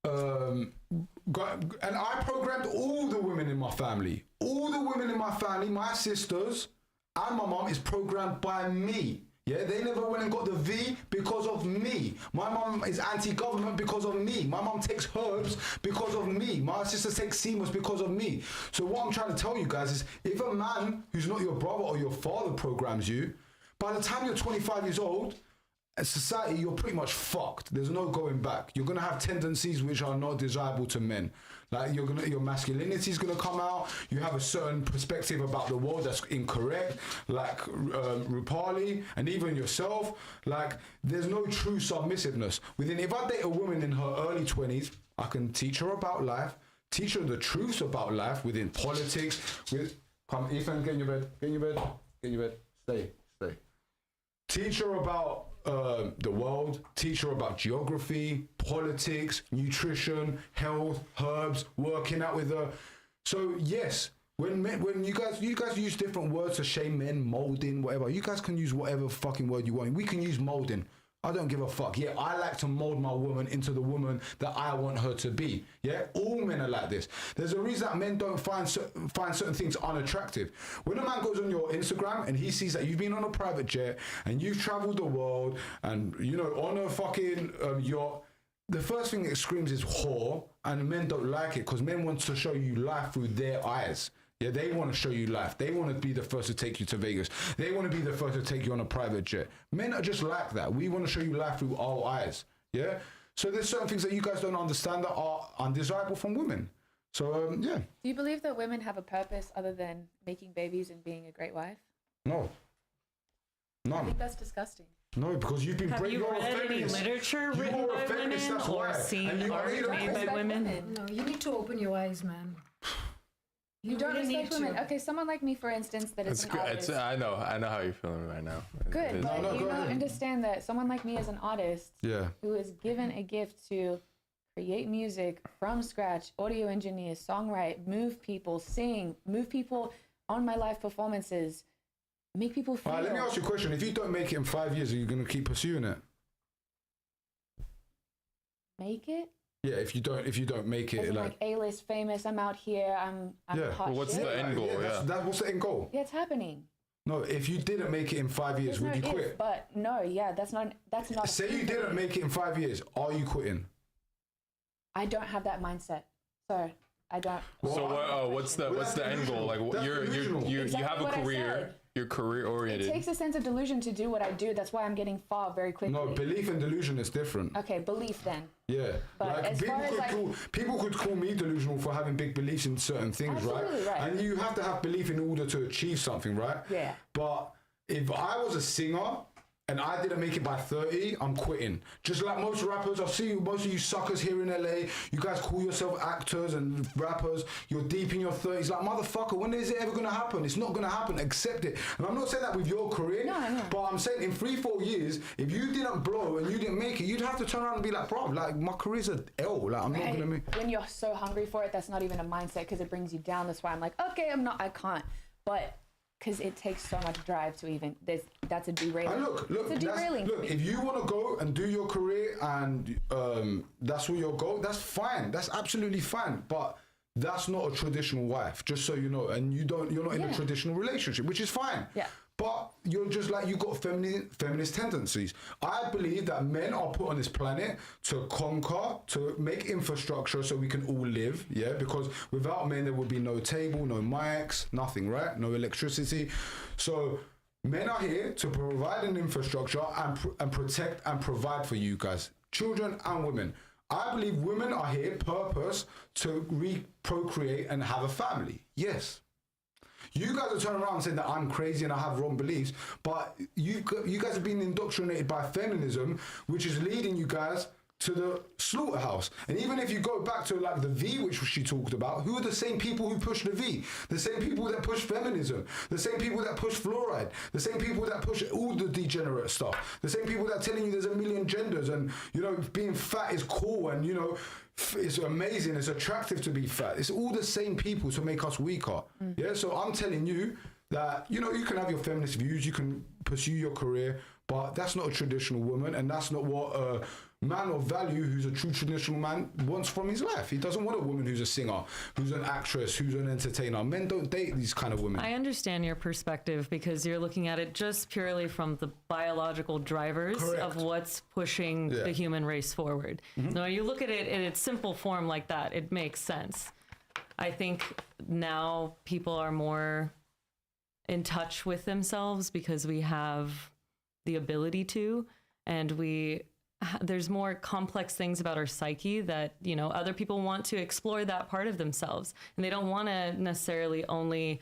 and I programmed all the women in my family. All the women in my family, my sisters and my mom, is programmed by me. Yeah, they never went and got the V because of me. My mom is anti-government because of me. My mom takes herbs because of me. My sister takes seamless because of me. So what I'm trying to tell you guys is, if a man who's not your brother or your father programs you, by the time you're 25 years old, as society, you're pretty much fucked. There's no going back. You're gonna have tendencies which are not desirable to men. Like your masculinity is gonna come out. You have a certain perspective about the world that's incorrect, like Rupali and even yourself. Like there's no true submissiveness within. If I date a woman in her early 20s, I can teach her about life, teach her the truths about life within politics. Come, Ethan, get in your bed. Get in your bed. Get in your bed. Stay. Teach her about the world, teach her about geography, politics, nutrition, health, herbs, working out with her. So yes, when you guys use different words to shame men, molding, whatever, you guys can use whatever fucking word you want. We can use molding. I don't give a fuck. Yeah, I like to mold my woman into the woman that I want her to be. Yeah, all men are like this. There's a reason that men don't find certain things unattractive. When a man goes on your Instagram and he sees that you've been on a private jet and you've traveled the world and, you know, on a fucking yacht, the first thing it screams is whore, and men don't like it because men want to show you life through their eyes. Yeah, they want to show you life. They want to be the first to take you to Vegas. They want to be the first to take you on a private jet. Men are just like that. We want to show you life through our eyes. Yeah? So there's certain things that you guys don't understand that are undesirable from women. So, yeah. Do you believe that women have a purpose other than making babies and being a great wife? No. I None. think that's disgusting. No, because you've been... Have you you're a read any feminist. literature You written are a by feminist, women that's or why. And seen you art don't made by respect women? No, you need to open your eyes, man. You don't really respect need women. to. Okay, someone like me, for instance, that is It's an good. artist. I know how you're feeling right now. Good, It is. but No, you go don't ahead. understand that someone like me is an artist Yeah. who is given a gift to create music from scratch, audio engineer, songwrite, move people, sing, move people on my live performances, make people feel. All right, let me ask you a question. If you don't make it in 5 years, are you going to keep pursuing it? Make it? Yeah, if you don't make it, As in, like... like A-list famous, I'm out here, I'm Yeah. hot Well, what's shit. the end goal? What's the end goal? Yeah, it's happening. No, if you didn't make it in 5 years, There's would no you if, quit? but no, yeah, that's not. Say you didn't make it in 5 years, are you quitting? I don't have that mindset, so I don't. So what's the end goal? Like That's delusional. you have Exactly a what I career. said. You're career It oriented. takes a sense of delusion to do what I do. That's why I'm getting far very quickly. No, belief and delusion is different. Okay, belief then. Yeah, But like as far as, like- people could call me delusional for having big beliefs in certain things, Absolutely right. And you have to have belief in order to achieve something, right? Yeah. But if I was a singer and I didn't make it by 30, I'm quitting. Just like most rappers, I see most of you suckers here in LA, you guys call yourself actors and rappers, you're deep in your 30s, like motherfucker, when is it ever gonna happen? It's not gonna happen, accept it. And I'm not saying that with your career, No, I know. but I'm saying in 3-4 years, if you didn't blow and you didn't make it, you'd have to turn around and be like, bro, like my career's a L, like I'm not gonna make. When you're so hungry for it, that's not even a mindset because it brings you down. That's why I'm like, okay, I can't. But because it takes so much drive to even, that's a derailing. And look, it's a derailing for look. me. If you want to go and do your career and that's where you'll go, that's fine. That's absolutely fine. But that's not a traditional wife, just so you know. And you're not in a Yeah. traditional relationship, which is fine. Yeah. But you're just like, you got feminist tendencies. I believe that men are put on this planet to conquer, to make infrastructure so we can all live, yeah? Because without men, there would be no table, no mics, nothing, right? No electricity. So men are here to provide an infrastructure and protect and provide for you guys, children and women. I believe women are here purpose to procreate and have a family. Yes. You guys are turning around and saying that I'm crazy and I have wrong beliefs, but you guys have been indoctrinated by feminism, which is leading you guys to the slaughterhouse. And even if you go back to like the V, which she talked about, who are the same people who push the V? The same people that push feminism, the same people that push fluoride, the same people that push all the degenerate stuff, the same people that are telling you there's a million genders and, you know, being fat is cool and, you know, it's amazing, it's attractive to be fat. It's all the same people to make us weaker. Yeah, so I'm telling you that, you know, you can have your feminist views, you can pursue your career, but that's not a traditional woman, and that's not what a man of value who's a true traditional man wants from his life. He doesn't want a woman who's a singer, who's an actress, who's an entertainer. Men don't date these kind of women. I understand your perspective because you're looking at it just purely from the biological drivers Correct. of what's pushing Yeah. the human race forward. So when you look at it in its simple form like that, it makes sense. I think now people are more in touch with themselves because we have the ability to, and there's more complex things about our psyche that, you know, other people want to explore that part of themselves, and they don't want to necessarily only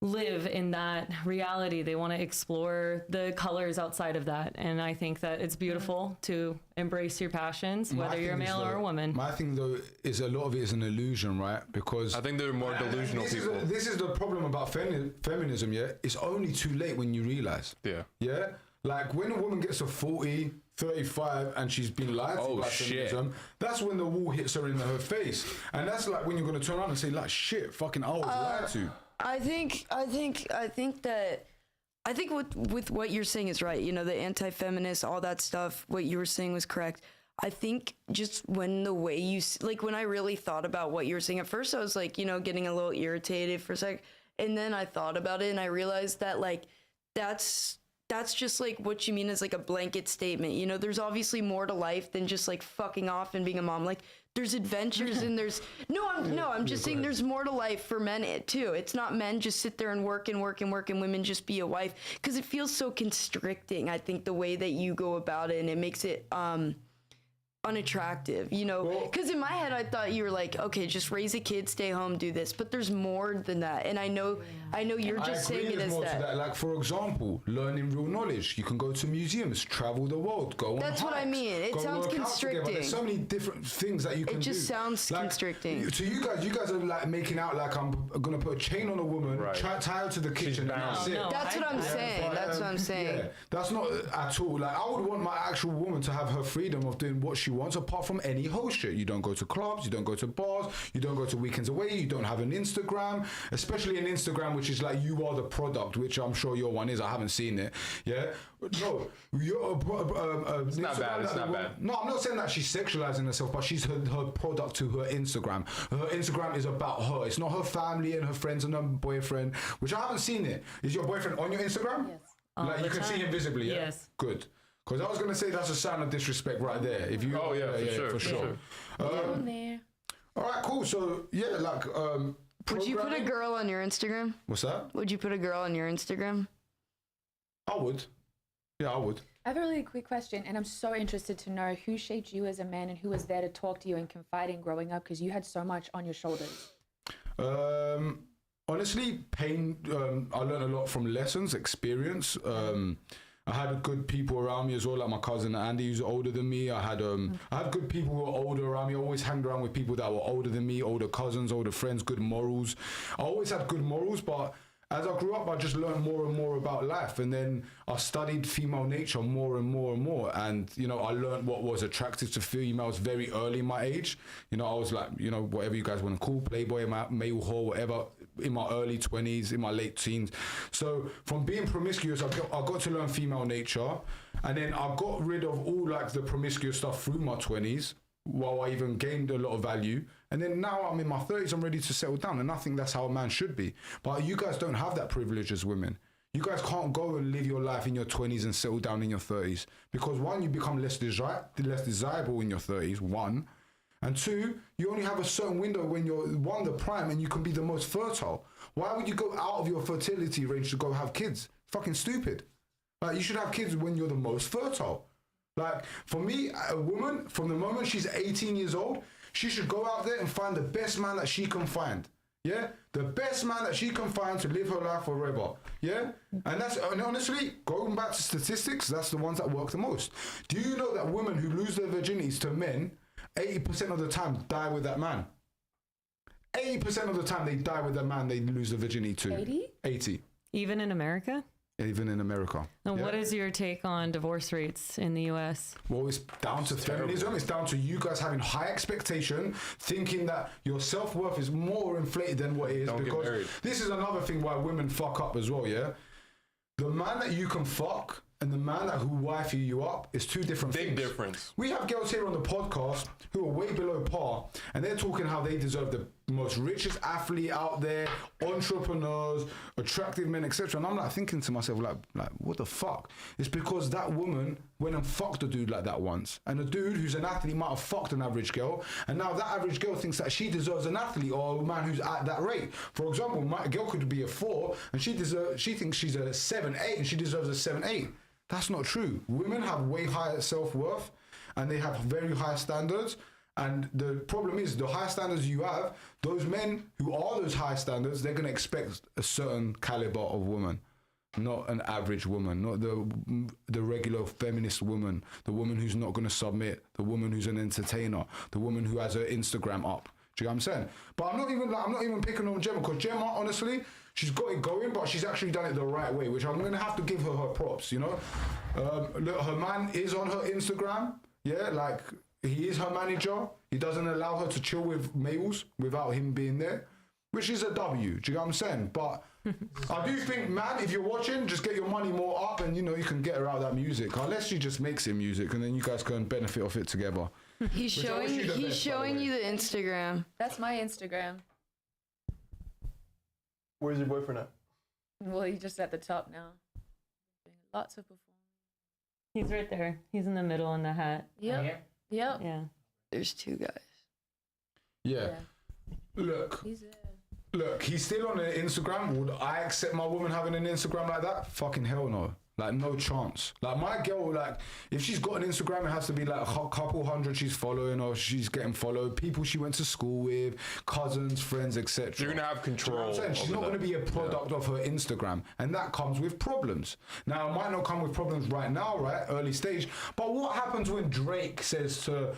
live in that reality. They want to explore the colors outside of that. And I think that it's beautiful to embrace your passions, My whether you're a thing is male or a woman. My thing though is a lot of it is an illusion, right? Because I think there are more delusional people. This is the problem about feminism, yeah? It's only too late when you realize. Yeah. Yeah? Like when a woman gets to 40, 35 and she's been lied to by feminism, that's when the wall hits her in her face. And that's like when you're gonna turn around and say like, shit, fucking I was lied to. I think with what you're saying is right. You know, the anti-feminist, all that stuff, what you were saying was correct. I think just when the way you, like when I really thought about what you were saying, at first I was like, you know, getting a little irritated for a sec. And then I thought about it and I realized that like, that's just like what you mean as like a blanket statement. You know, there's obviously more to life than just like fucking off and being a mom. Like there's adventures and there's I'm just saying there's more to life for men too. It's not men just sit there and work and women just be a wife, because it feels so constricting. I think the way that you go about it, and it makes it unattractive, you know, because in my head I thought you were like, okay, just raise a kid, stay home, do this, but there's more than that. And I know you're just saying it as more that. To that. Like for example, learning real knowledge. You can go to museums, travel the world, go on That's hikes, what I mean. It go sounds work out together. constricting. There's so many different things that you can do. It just sounds like, constricting. So you guys are like making out like I'm gonna put a chain on a woman, tie her to the kitchen, and that's it. That's what I'm saying. That's what I'm saying. Yeah, that's not at all. Like I would want my actual woman to have her freedom of doing what she wants, apart from any whole shit. You don't go to clubs, you don't go to bars, you don't go to weekends away, you don't have an Instagram, especially an Instagram which is like you are the product, which I'm sure your one is. I haven't seen it. Yeah, no, you're it's not bad. It's not bad. No, I'm not saying that she's sexualizing herself, but she's her product to her Instagram. Her Instagram is about her. It's not her family and her friends and her boyfriend, which I haven't seen it. Is your boyfriend on your Instagram? Yes. Like you can see him visibly. Yeah? Yes. Good. Because I was gonna say that's a sign of disrespect right there. If you, for sure. Down there. All right, cool. So yeah, like, Would you put a girl on your Instagram? What's that? Would you put a girl on your Instagram? I would. Yeah, I would. I have a really quick question, and I'm so interested to know who shaped you as a man and who was there to talk to you and confide in growing up, because you had so much on your shoulders. Honestly, pain. I learned a lot from lessons, experience. I had good people around me as well, like my cousin Andy, who's older than me. I had good people who were older around me. I always hanged around with people that were older than me, older cousins, older friends, good morals. I always had good morals, but as I grew up, I just learned more and more about life. And then I studied female nature more and more and more. And, you know, I learned what was attractive to females very early in my age. You know, I was like, you know, whatever you guys want to call, playboy, male whore, whatever, in my early 20s, in my late teens. So from being promiscuous, I got to learn female nature. And then I got rid of all like the promiscuous stuff through my 20s, while I even gained a lot of value. And then now I'm in my 30s, I'm ready to settle down, and I think that's how a man should be. But you guys don't have that privilege as women. You guys can't go and live your life in your 20s and settle down in your 30s. Because one, you become less desirable in your 30s, one. And two, you only have a certain window when you're, one, the prime, and you can be the most fertile. Why would you go out of your fertility range to go have kids? Fucking stupid. Like, you should have kids when you're the most fertile. Like, for me, a woman, from the moment she's 18 years old, she should go out there and find the best man that she can find. Yeah? The best man that she can find to live her life forever. Yeah? And honestly, going back to statistics, that's the ones that work the most. Do you know that women who lose their virginities to men, 80% of the time die with that man? 80% of the time they die with the man they lose the virginity to. 80. Even in America? Even in America. And what is your take on divorce rates in the US? Well, it's down to feminism. It's down to you guys having high expectation, thinking that your self-worth is more inflated than what it is. Don't get married. This is another thing why women fuck up as well, yeah? The man that you can fuck and the man that who wifey you up is two different things. Big difference. We have girls here on the podcast who are way below par, and they're talking how they deserve the most richest athlete out there, entrepreneurs, attractive men, etc. And I'm like thinking to myself, like, what the fuck? It's because that woman went and fucked a dude like that once, and a dude who's an athlete might have fucked an average girl, and now that average girl thinks that she deserves an athlete or a man who's at that rate. For example, my girl could be a 4, and she thinks she's a 7-8, and she deserves a 7-8. That's not true. Women have way higher self-worth, and they have very high standards. And the problem is, the high standards you have, those men who are those high standards, they're going to expect a certain caliber of woman, not an average woman, not the regular feminist woman, the woman who's not going to submit, the woman who's an entertainer, the woman who has her Instagram up. Do you know what I'm saying? But I'm not even picking on Gemma, because Gemma, honestly, she's got it going, but she's actually done it the right way, which I'm gonna have to give her props, you know? Look, her man is on her Instagram, yeah, like, he is her manager. He doesn't allow her to chill with males without him being there, which is a W, do you know what I'm saying? But I do think, man, if you're watching, just get your money more up and, you know, you can get her out that music, unless she just makes it music and then you guys can benefit off it together. He's showing you the Instagram. That's my Instagram. Where's your boyfriend at? Well, he's just at the top now. Doing lots of performance. He's right there. He's in the middle in the hat. Yep. Here. Yep. Yeah. There's two guys. Yeah. Look, He's there. Look, he's still on an Instagram. Would I accept my woman having an Instagram like that? Fucking hell no. Like, no chance. Like, my girl, like, if she's got an Instagram, it has to be like a couple hundred she's following, or she's getting followed, people she went to school with, cousins, friends, etc. You're gonna have control. You know what I'm saying? She's not going to be a product of her Instagram, and that comes with problems. Now, it might not come with problems right now, right, early stage, but what happens when Drake says to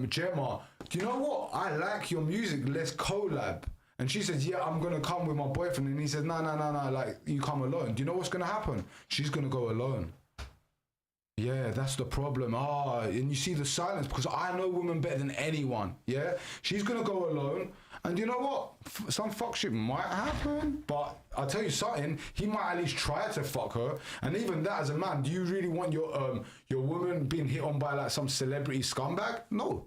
Gemma, do you know what? I like your music, let's collab. And she says, yeah, I'm going to come with my boyfriend. And he says, no, like, you come alone. Do you know what's going to happen? She's going to go alone. Yeah, that's the problem. And you see the silence, because I know women better than anyone, yeah? She's going to go alone. And you know what? Some fuck shit might happen, but I'll tell you something, he might at least try to fuck her. And even that, as a man, do you really want your woman being hit on by, like, some celebrity scumbag? No.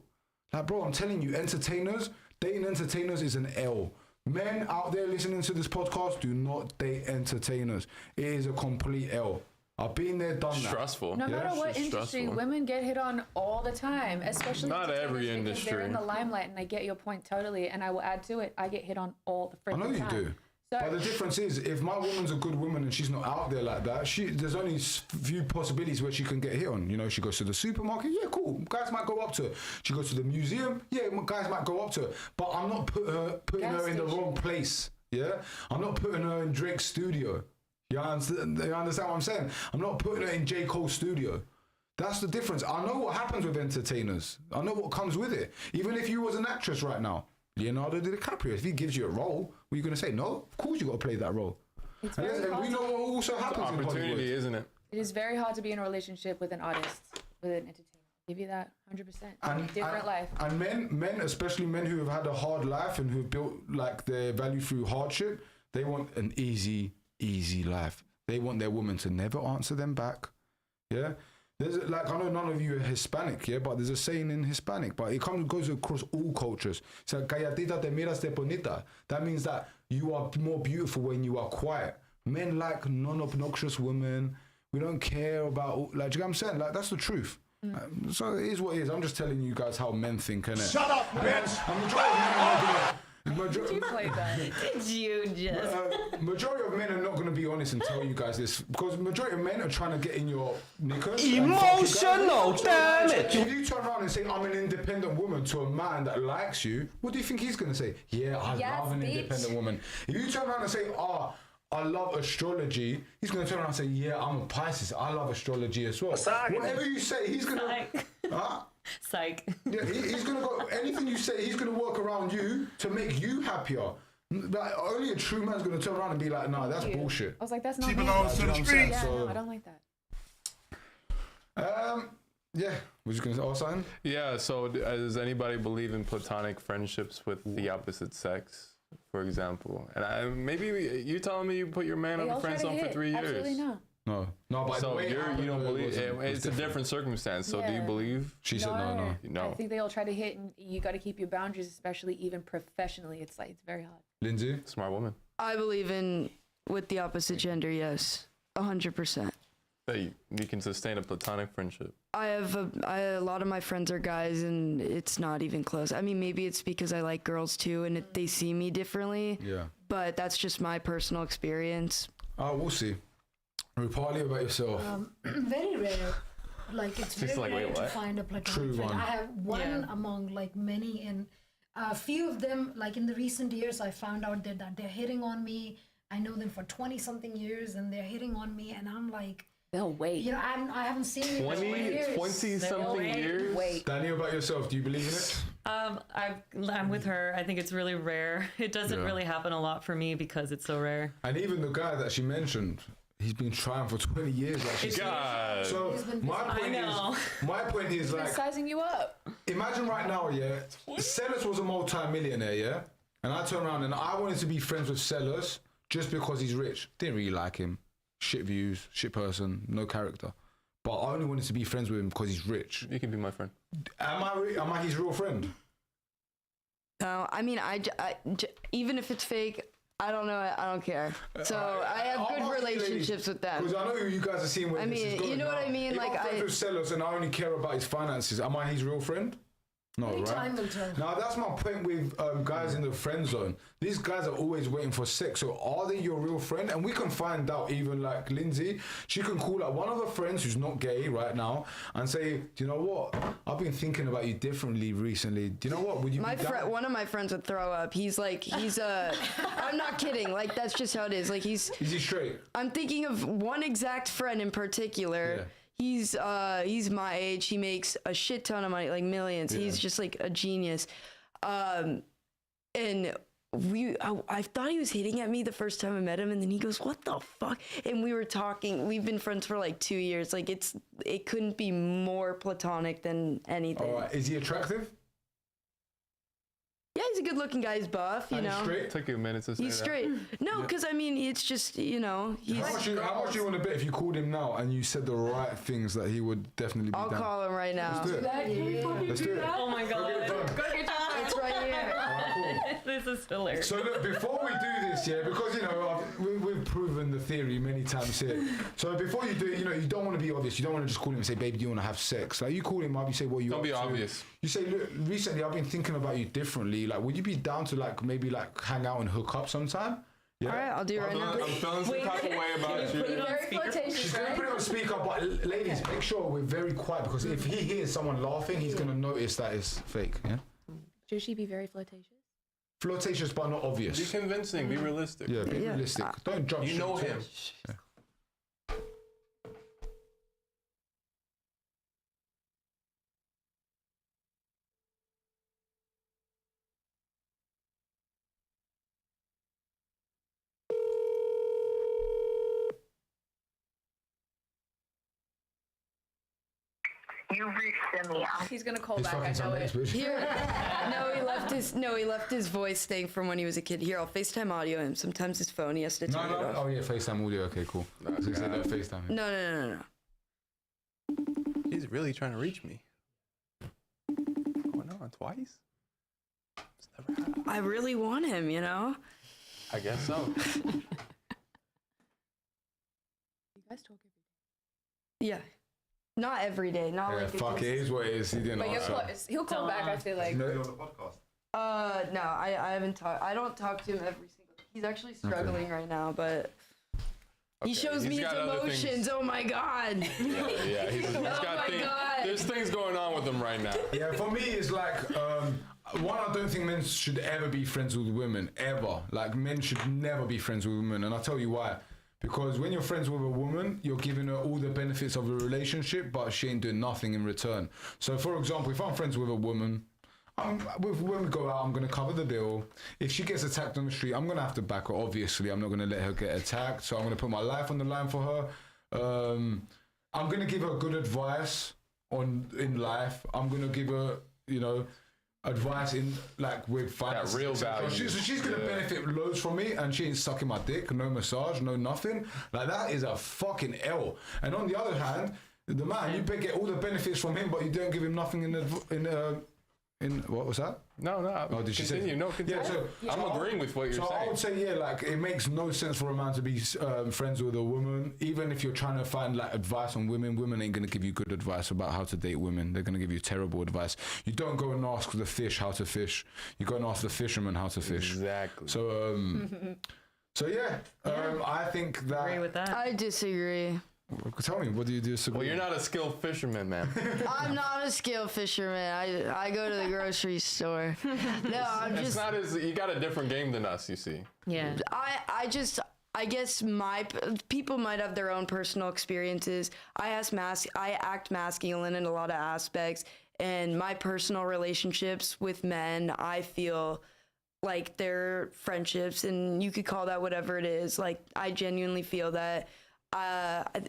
Like, bro, I'm telling you, dating entertainers is an L. Men out there listening to this podcast, do not date entertainers. It is a complete L. I've been there, done that. Stressful. No matter what It's industry, stressful. women get hit on all the time, especially Not entertainers, every because industry. They're in the limelight, and I get your point totally. And I will add to it, I get hit on all the I freaking know you time. do. So, But the difference is, if my woman's a good woman and she's not out there like that, there's only few possibilities where she can get hit on. You know, she goes to the supermarket, yeah, cool. Guys might go up to her. She goes to the museum, yeah, guys might go up to her. But I'm not putting Gas her in the station. wrong place. Yeah, I'm not putting her in Drake's studio. You understand what I'm saying? I'm not putting her in J. Cole's studio. That's the difference. I know what happens with entertainers. I know what comes with it. Even if you was an actress right now, Leonardo DiCaprio, if he gives you a role, what are you going to say? No, of course you got to play that role. it's And very hard we know what also happens in Hollywood. Opportunity, isn't it? It is very hard to be in a relationship with an artist, with an entertainer. I'll give you that 100%. Different life. And men, especially men who have had a hard life and who've built like their value through hardship, they want an easy life. They want their woman to never answer them back. Yeah. There's like, I know none of you are Hispanic, yeah, but there's a saying in Hispanic, but it goes across all cultures. So, calladita te miras te bonita. That means that you are more beautiful when you are quiet. Men like non-obnoxious women. We don't care about, like, do you know what I'm saying? Like, that's the truth. So it is what it is. I'm just telling you guys how men think, innit? Shut up, bitch! You played that. Did you just? Majority of men are not going to be honest and tell you guys this, because majority of men are trying to get in your knickers. Emotional damage. If you turn around and say, I'm an independent woman to a man that likes you, what do you think he's going to say? Yeah, I Yes, love an bitch. independent woman. If you turn around and say, I love astrology, he's going to turn around and say, yeah, I'm a Pisces. I love astrology as well. Whatever you say, he's going to... Psych. Huh? Psych. Yeah, he's going to go... Anything you say, he's going to work around you to make you happier. Like, only a true man's going to turn around and be like, no, that's bullshit. I was like, that's not She me. belongs to You know the what I'm saying? streets. Yeah, So- no, I don't like that. Yeah, was you going to say something? Yeah, so does anybody believe in platonic friendships with the opposite sex, for example? And maybe you telling me you put your man They on all the friend try to zone for hit. 3 years. Absolutely not. No, but the So way it you happened, don't it believe was it's a different circumstance. So do you Yeah. believe? She said no. No. I think they all try to hit, and you got to keep your boundaries, especially even professionally. It's like, it's very hard. Lindsay? Smart woman. I believe in with the opposite gender, yes. 100%. That you can sustain a platonic friendship. I have a lot of my friends are guys, and it's not even close. I mean, maybe it's because I like girls too, and they see me differently. Yeah. But that's just my personal experience. We'll see. Partly about yourself. Very rare. Like, it's She's very like, rare wait, to what? find a platonic True friend. one. I have one Yeah. among like many, and a few of them, like in the recent years, I found out that they're hitting on me. I know them for 20 something years, and they're hitting on me, and I'm like, They'll wait. You know, I haven't seen it in 20 years. something years. Wait. Danny, about yourself, do you believe in it? I'm with her. I think it's really rare. It doesn't really happen a lot for me because it's so rare. And even the guy that she mentioned, he's been trying for 20 years. Like she said. God. So my point is like, Sizing you up. imagine right now, yeah, Sellers was a multi-millionaire, yeah, and I turn around and I wanted to be friends with Sellers just because he's rich. Didn't really like him. Shit views, shit person, no character. But I only wanted to be friends with him because he's rich. You can be my friend. Am I his real friend? No, I mean, even if it's fake, I don't know. I don't care. So I have good relationships with them. Because I know you guys are seeing where this is going. You know what I mean? If Like, I'm friends with Sellers and I only care about his finances, am I his real friend? No, Only right? time will tell. Now that's my point with guys in the friend zone. These guys are always waiting for sex. So are they your real friend? And we can find out. Even like Lindsay, she can call up one of her friends who's not gay right now and say, "Do you know what? I've been thinking about you differently recently. Do you know what? Would you?" One of my friends would throw up. He's I'm not kidding. Like, that's just how it is. Like, Is he straight? I'm thinking of one exact friend in particular. Yeah. He's my age. He makes a shit ton of money, like millions. Yeah. He's just like a genius. And I thought he was hitting at me the first time I met him, and then he goes, "What the fuck?" And we were talking. We've been friends for like 2 years. Like, it couldn't be more platonic than anything. All right. Is he attractive? Yeah, he's a good-looking guy. He's buff, you And know. straight? Took you a minute to say He's that. straight. No, because I mean, it's just, you know, he's. How much do you want to bet if you called him now and you said the right things that he would definitely be I'll down? call him right now. Let's do it. Let's do it. Oh my god. It's right here. This is hilarious. So look, before we do this, yeah, because you know we've proven the theory many times here. So before you do it, you know, you don't want to be obvious. You don't want to just call him and say, "Baby, do you want to have sex?" Like, you call him up, you say, "What you?" Don't up be to?" obvious. You say, "Look, recently I've been thinking about you differently. Like, would you be down to like maybe like hang out and hook up sometime?" Yeah. All right, I'll do it right now. I'm feeling some type of way about you. Very flirtatious, She's gonna put it on speaker, but ladies, make sure we're very quiet because if he hears someone laughing, he's gonna notice that it's fake. Yeah. Should she be very flirtatious? Flirtatious, but not obvious. Be convincing. Be realistic. Yeah, be realistic. Don't jump. You know straight to him. it. Yeah. You reached the meal. He's gonna call He's back. I fucking know some it. bitch. Here, he left his voice thing from when he was a kid. Here, I'll FaceTime audio him. Sometimes his phone, he has to turn it off. Oh yeah, FaceTime audio. Okay, cool. I was gonna say no FaceTime. No. He's really trying to reach me. Going on twice? It's never happened. I really want him, you know? I guess so. You guys talk every day. Yeah. Not every day. Not Yeah, like fuck it is what it is. He didn't But answer. he'll call back. I feel like. No, No, I haven't talked. I don't talk to him every single. He's actually struggling right now, but he shows me his got other emotions. things. Oh my god. Yeah, he's got my things. God. There's things going on with him right now. Yeah, for me, it's like, one, I don't think men should ever be friends with women, ever. Like, men should never be friends with women, and I'll tell you why. Because when you're friends with a woman, you're giving her all the benefits of a relationship, but she ain't doing nothing in return. So, for example, if I'm friends with a woman, when we go out, I'm going to cover the bill. If she gets attacked on the street, I'm going to have to back her, obviously. I'm not going to let her get attacked, so I'm going to put my life on the line for her. I'm going to give her good advice in life. I'm going to give her, you know, advice in like with finance. That real value. So she's gonna benefit loads from me, and she ain't sucking my dick, no massage, no nothing. Like, that is a fucking L. And on the other hand, the man, you get all the benefits from him, but you don't give him nothing in what was that? No. Oh, did she say? Continue. No, continue. Yeah, I'm agreeing with what you're so saying. I would say, yeah, like, it makes no sense for a man to be friends with a woman, even if you're trying to find like advice on women. Women ain't gonna give you good advice about how to date women. They're gonna give you terrible advice. You don't go and ask the fish how to fish. You go and ask the fisherman how to fish. Exactly. So, I think that. Agree with that. I disagree. Tell me, what do you disagree? Well, you're not a skilled fisherman, man. I'm not a skilled fisherman. I go to the grocery store. No, I'm It's just. not as you got a different game than us. You see. Yeah. I guess people might have their own personal experiences. I act masculine in a lot of aspects, and my personal relationships with men, I feel like they're friendships, and you could call that whatever it is. Like, I genuinely feel that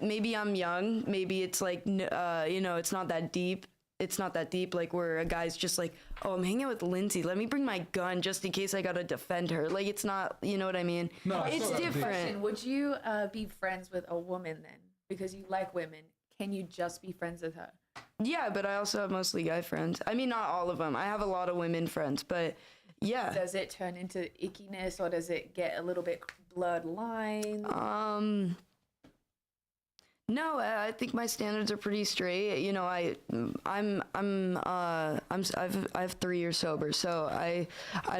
maybe I'm young, maybe it's like it's not that deep. It's not that deep, like where a guy's just like, oh, I'm hanging out with Lindsay, let me bring my gun just in case I gotta defend her. Like, it's not, you know what I mean? No, it's different. Would you be friends with a woman then? Because you like women. Can you just be friends with her? Yeah, but I also have mostly guy friends. I mean, not all of them. I have a lot of women friends, but yeah. Does it turn into ickiness, or does it get a little bit blurred lines? No, I think my standards are pretty straight. You know, I have 3 years sober, so I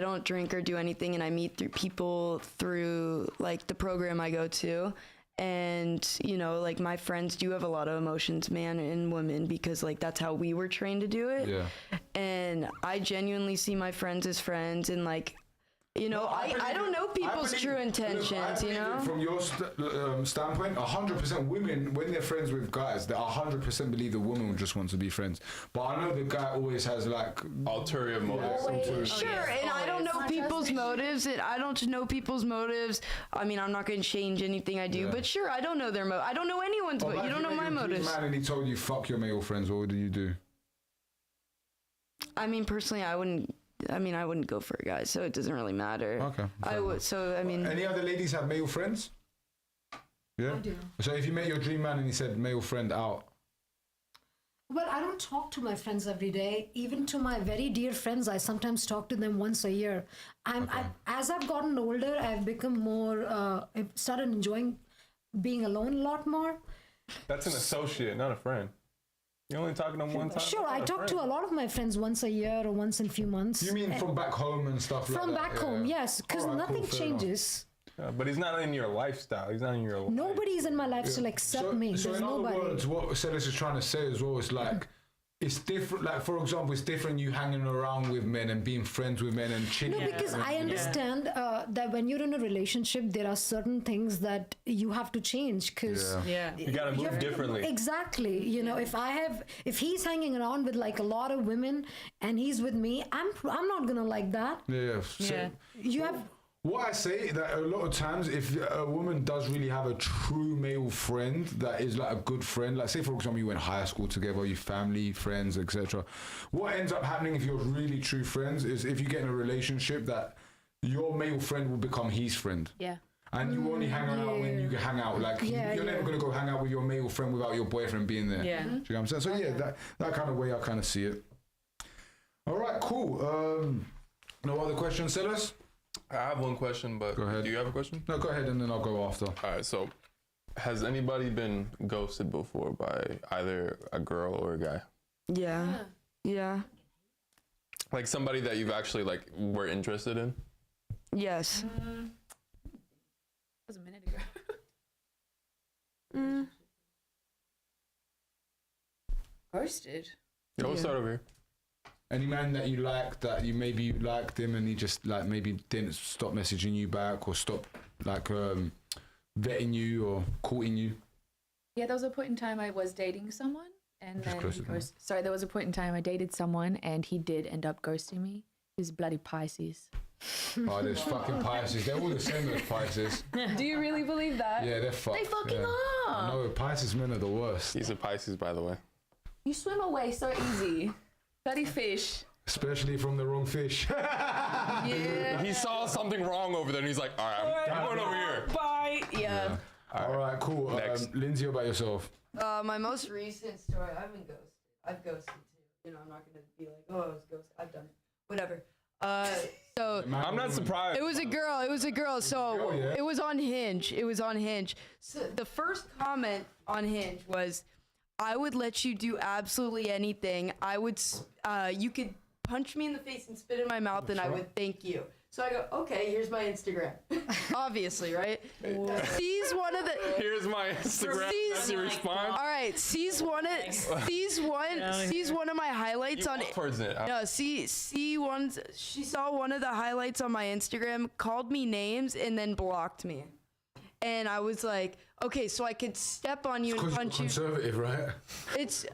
don't drink or do anything, and I meet people through like the program I go to. And, you know, like my friends do have a lot of emotions, man and woman, because like that's how we were trained to do it. Yeah. And I genuinely see my friends as friends, and like, you know, I don't know people's true intentions, you know? From your standpoint, 100% women, when they're friends with guys, they 100% believe the woman just wants to be friends. But I know the guy always has like... ulterior motives. Sure, and I don't know people's motives, I mean, I'm not going to change anything I do, but sure, I don't know their motives. I don't know anyone's motives. You don't know my motives. Man, and he told you, fuck your male friends, what would you do? I mean, personally, I wouldn't go for a guy, so it doesn't really matter. Okay. I would. So I mean, any other ladies have male friends? Yeah. I do. So if you met your dream man and he said male friend out. Well, I don't talk to my friends every day. Even to my very dear friends, I sometimes talk to them once a year. As I've gotten older, I've become more. I've started enjoying being alone a lot more. That's an associate, not a friend. You're only talking to them one time? Sure, I talk to a lot of my friends once a year or once in a few months. You mean from back home and stuff like that? From back home, yes, because nothing changes. Yeah, but he's not in your lifestyle. He's not in your life. Nobody's in my lifestyle except me. So There's in nobody. other words, what Celis is trying to say as well is like, it's different. Like, for example, it's different you hanging around with men and being friends with men and chilling. No, because I understand that when you're in a relationship, there are certain things that you have to change. Because you gotta move differently. Exactly. You know, if he's hanging around with like a lot of women and he's with me, I'm not gonna like that. You have. What I say that a lot of times, if a woman does really have a true male friend that is like a good friend, like say for example you went high school together, you family, friends, etc. What ends up happening if you're really true friends is if you get in a relationship that your male friend will become his friend. Yeah. And you only hang around when you hang out. Like you're never gonna go hang out with your male friend without your boyfriend being there. Yeah. Do you know what I'm saying? So yeah, that kind of way I kind of see it. All right, cool. No other questions, Celis? I have one question, but go ahead. Do you have a question? No, go ahead and then I'll go after. All right, so has anybody been ghosted before by either a girl or a guy? Yeah. Like somebody that you've actually like were interested in? Yes. That was a minute ago. Ghosted? Yeah, we'll start over here. Any man that you like, that you maybe liked him and he just like maybe didn't stop messaging you back or stop like vetting you or courting you? Yeah, there was a point in time I was dating someone, and then there was a point in time I dated someone and he did end up ghosting me. He's bloody Pisces. Oh, there's fucking Pisces. They're all the same as Pisces. Do you really believe that? Yeah, they're fucked. They fucking are. No, Pisces men are the worst. He's a Pisces, by the way. You swim away so easy. Bloody fish. Especially from the wrong fish. Yeah. He saw something wrong over there and he's like, all right, I'm going over here. Bye. Yeah. All right, cool. Next. Lindsay, about yourself? My most recent story, I've been ghosted. I've ghosted too. You know, I'm not gonna be like, oh, I was ghosted. I've done it. Whatever. So I'm not surprised. It was a girl. So it was on Hinge. So the first comment on Hinge was, I would let you do absolutely anything. You could punch me in the face and spit in my mouth and I would thank you. So I go, okay, here's my Instagram. Obviously, right? Sees one of the... Here's my Instagram. That's your response? All right, sees one of my highlights on... Towards it. No, she saw one of the highlights on my Instagram, called me names, and then blocked me. and I was like, okay, so I could step on you and Because you're punch you. conservative, right? It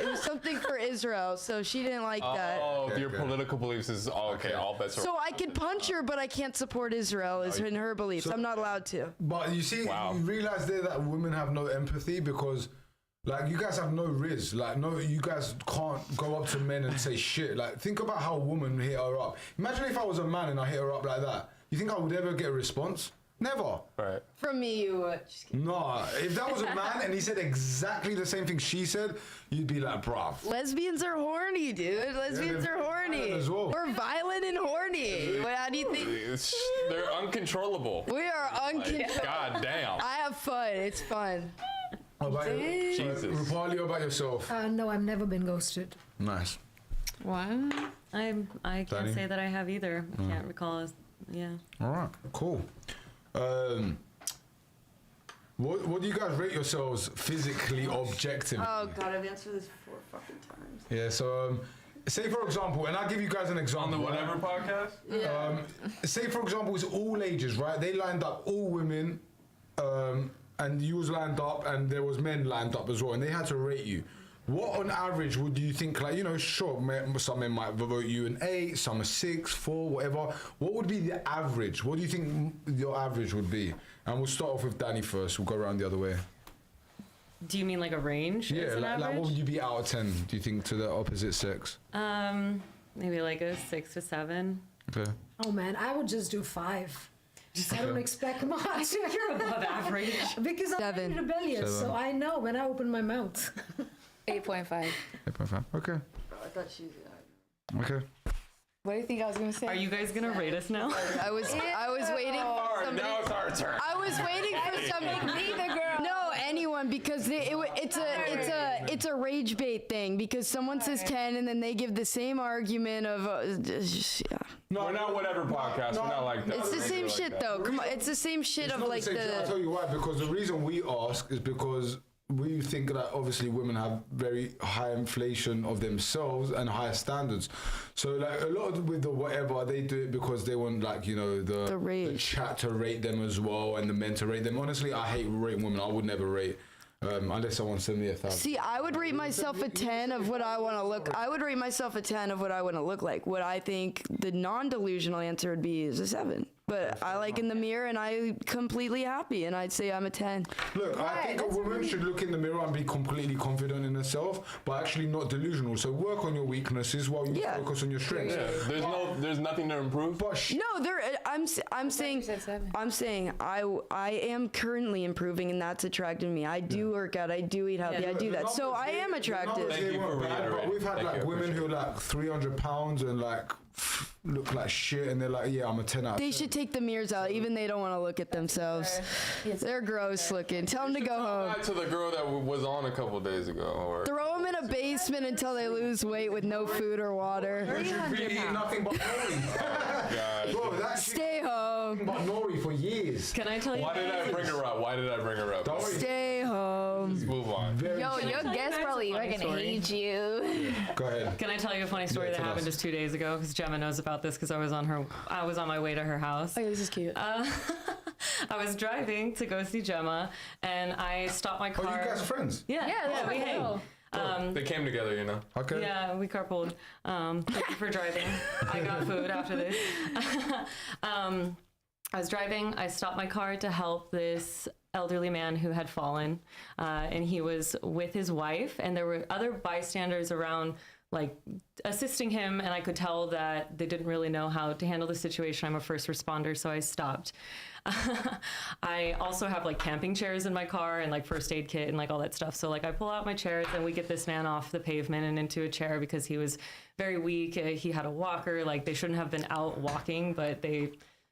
was something for Israel, so she didn't like that. Oh, your political beliefs is okay. All bets are. So I could punch her, but I can't support Israel is in her beliefs. I'm not allowed to. But you see, Wow. you realize there that women have no empathy because, like, you guys have no riz. Like, no, you guys can't go up to men and say shit. Like, think about how a woman hit her up. Imagine if I was a man and I hit her up like that. You think I would ever get a response? Never. Right. From me, you would. Just kidding. Nah. If that was a man and he said exactly the same thing she said, you'd be like, bruv. Lesbians are horny, dude. Lesbians they're are horny. violent as well. We're violent and horny. How do you think? They're uncontrollable. We are uncontrollable. God damn. I have fun. It's fun. How about you? Jesus. Rupali, about yourself? No, I've never been ghosted. Nice. What? I can't Danny? say that I have either. Can't recall. Yeah. All right, cool. What do you guys rate yourselves physically, objectively? Oh god, I've answered this 4 fucking times. Yeah, so say for example, and I'll give you guys an example. On the whatever podcast. Yeah. Say for example, it's all ages, right? They lined up all women, and you was lined up, and there was men lined up as well, and they had to rate you. What on average would you think, like, you know, sure, some men might vote you an 8, some a 6, 4, whatever. What would be the average? What do you think your average would be? And we'll start off with Danny first. We'll go around the other way. Do you mean like a range? Yeah, as an like what average? would you be out of 10, do you think, to the opposite sex? Maybe like a 6 to 7. Okay. Oh man, I would just do 5. I don't expect much. You're above average. Because I'm 7. very rebellious, so I know when I open my mouth. 8.5. 8.5. Okay. I thought she was. Okay. What do you think I was gonna say? Are you guys gonna rate us now? I was waiting for somebody. Now it's our turn. I was waiting for somebody. Neither girl. No, anyone, because it's a rage bait thing. Because someone says 10 and then they give the same argument of yeah. No, We're not whatever podcast. We're not like that. It's the We're same like shit that. though. Come on, it's the same shit It's of not like the same shit. I'll tell the. you why. Because the reason we ask is because we think that obviously women have very high inflation of themselves and higher standards. So like a lot of, with the whatever, they do it because they want, like, you know, the rage. chat to rate them as well and the men to rate them. Honestly, I hate rating women. I would never rate. Unless someone send me 1,000. See, I would rate myself a 10 of what I want to look. I would rate myself a 10 of what I want to look like. What I think the non-delusional answer would be is a 7. But I like in the mirror and I'm completely happy, and I'd say I'm a 10. Look, I think a woman should look in the mirror and be completely confident in herself, but actually not delusional. So work on your weaknesses while you focus on your strengths. Yeah, there's nothing to improve. But No, I'm saying I am currently improving, and that's attractive to me. I do work out, I do eat healthy, I do that. So I am attractive. Thank you for reiterating. But we've had Thank like you, I women who are like 300 pounds and like look like shit, and they're like, yeah, I'm a 10 out of 10. They should take the mirrors out, even they don't want to look at themselves. They're gross looking. Tell them to go home. Back to the girl that was on a couple days ago. Or Throw them in a basement until they lose weight with no food or water. You should be eating nothing but nori. God. Bro, that shit Stay home. but nori for years. Can I tell you? Why did I bring her up? Don't worry. Stay home. Let's move on. Yo, your guests probably are gonna hate you. Go ahead. Can I tell you a funny story Yeah, that tell happened us. just 2 days ago? Because Gemma knows about this. Because I was on my way to her house. Oh, this is cute. I was driving to go see Gemma, and I stopped my Oh, car. you guys are friends? Yeah, we hang. They came together, you know. Okay. Yeah, we carpooled. Thank you for driving. I got food after this. I was driving. I stopped my car to help this elderly man who had fallen, and he was with his wife, and there were other bystanders around, like, assisting him, and I could tell that they didn't really know how to handle the situation. I'm a first responder, so I stopped. I also have like camping chairs in my car and like first aid kit and like all that stuff. So like I pull out my chairs and we get this man off the pavement and into a chair because he was very weak. He had a walker. Like they shouldn't have been out walking, but they,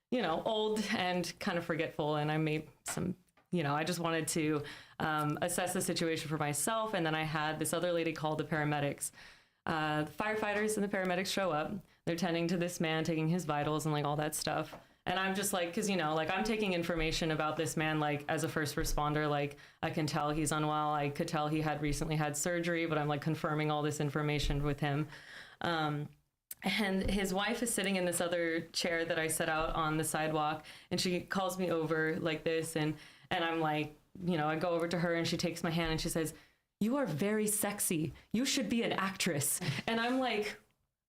you know, old and kind of forgetful. And I made some, you know, I just wanted to assess the situation for myself. And then I had this other lady call the paramedics. The firefighters and the paramedics show up. They're tending to this man, taking his vitals and like all that stuff. And I'm just like, because, you know, like I'm taking information about this man, like as a first responder, like I can tell he's unwell. I could tell he had recently had surgery, but I'm like confirming all this information with him. And his wife is sitting in this other chair that I set out on the sidewalk, and she calls me over like this, and I'm like, you know, I go over to her and she takes my hand and she says, "You are very sexy. You should be an actress." And I'm like,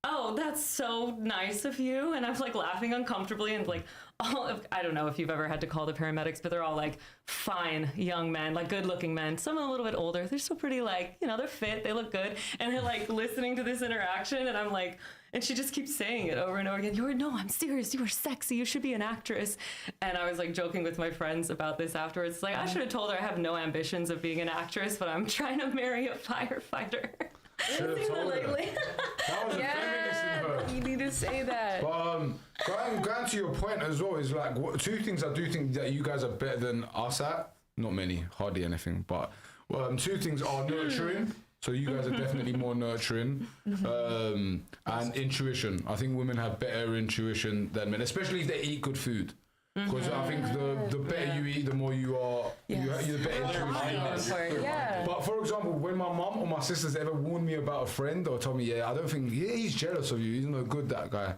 "Oh, that's so nice of you." And I'm like laughing uncomfortably, and like, I don't know if you've ever had to call the paramedics, but they're all like fine young men, like good looking men. Some are a little bit older. They're still pretty, like, you know, they're fit, they look good. And they're like listening to this interaction, and I'm like, and she just keeps saying it over and over again. No, I'm serious. You are sexy. You should be an actress. And I was like joking with my friends about this afterwards. It's like, I should have told her I have no ambitions of being an actress, but I'm trying to marry a firefighter. Should have told her. That was a feminist in her. You need to say that. But going to your point as well is like two things I do think that you guys are better than us at. Not many, hardly anything, but two things are nurturing. So you guys are definitely more nurturing, and intuition. I think women have better intuition than men, especially if they eat good food. Because I think the better you eat, the more you are, the better intuition you have. But for example, when my mum or my sisters ever warned me about a friend or told me, I don't think, he's jealous of you, he's no good, that guy.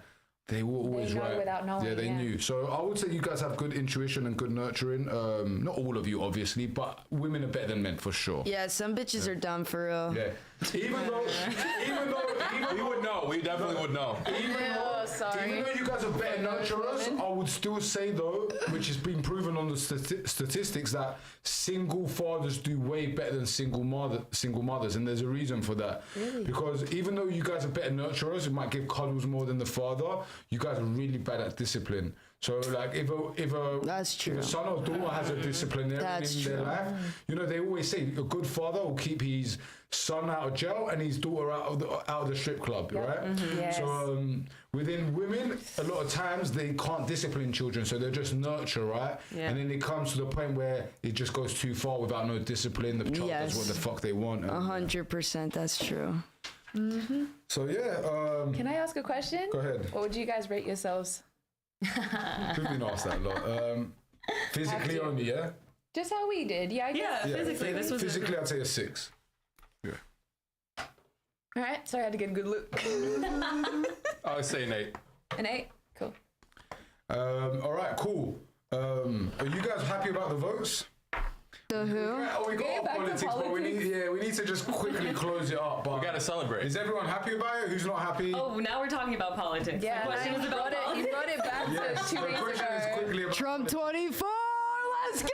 They were always right. Without knowing, they knew. So I would say you guys have good intuition and good nurturing. Not all of you, obviously, but women are better than men for sure. Yeah, some bitches are dumb for real. Yeah. Even though we would know. We definitely would know. Even though you guys are better nurturers, I would still say though, which has been proven on the statistics, that single fathers do way better than single mothers, and there's a reason for that. Really? Because even though you guys are better nurturers, you might give cuddles more than the father. You guys are really bad at discipline. So like if a son or daughter has a disciplinarian in their life, you know, they always say a good father will keep his son out of jail and his daughter out of the strip club, right? Mm-hmm. Yes. So within women, a lot of times they can't discipline children, so they just nurture, right? Yeah. And then it comes to the point where it just goes too far without no discipline. The child does what the fuck they want. 100%, that's true. Mm-hmm. So yeah. Can I ask a question? Go ahead. What would you guys rate yourselves? We've been asked that a lot. Physically only, yeah? Just how we did, yeah. I guess. Yeah, physically. Physically, I'd say a 6. Yeah. All right, so I had to get a good look. I would say an 8. An 8? Cool. All right, cool. Are you guys happy about the votes? The who? Yeah, we got our politics, but we need to just quickly close it up. But we gotta celebrate. Is everyone happy about it? Who's not happy? Oh, now we're talking about politics. Yeah, the question is about you brought it back to 2 weeks ago. Trump 24, let's go!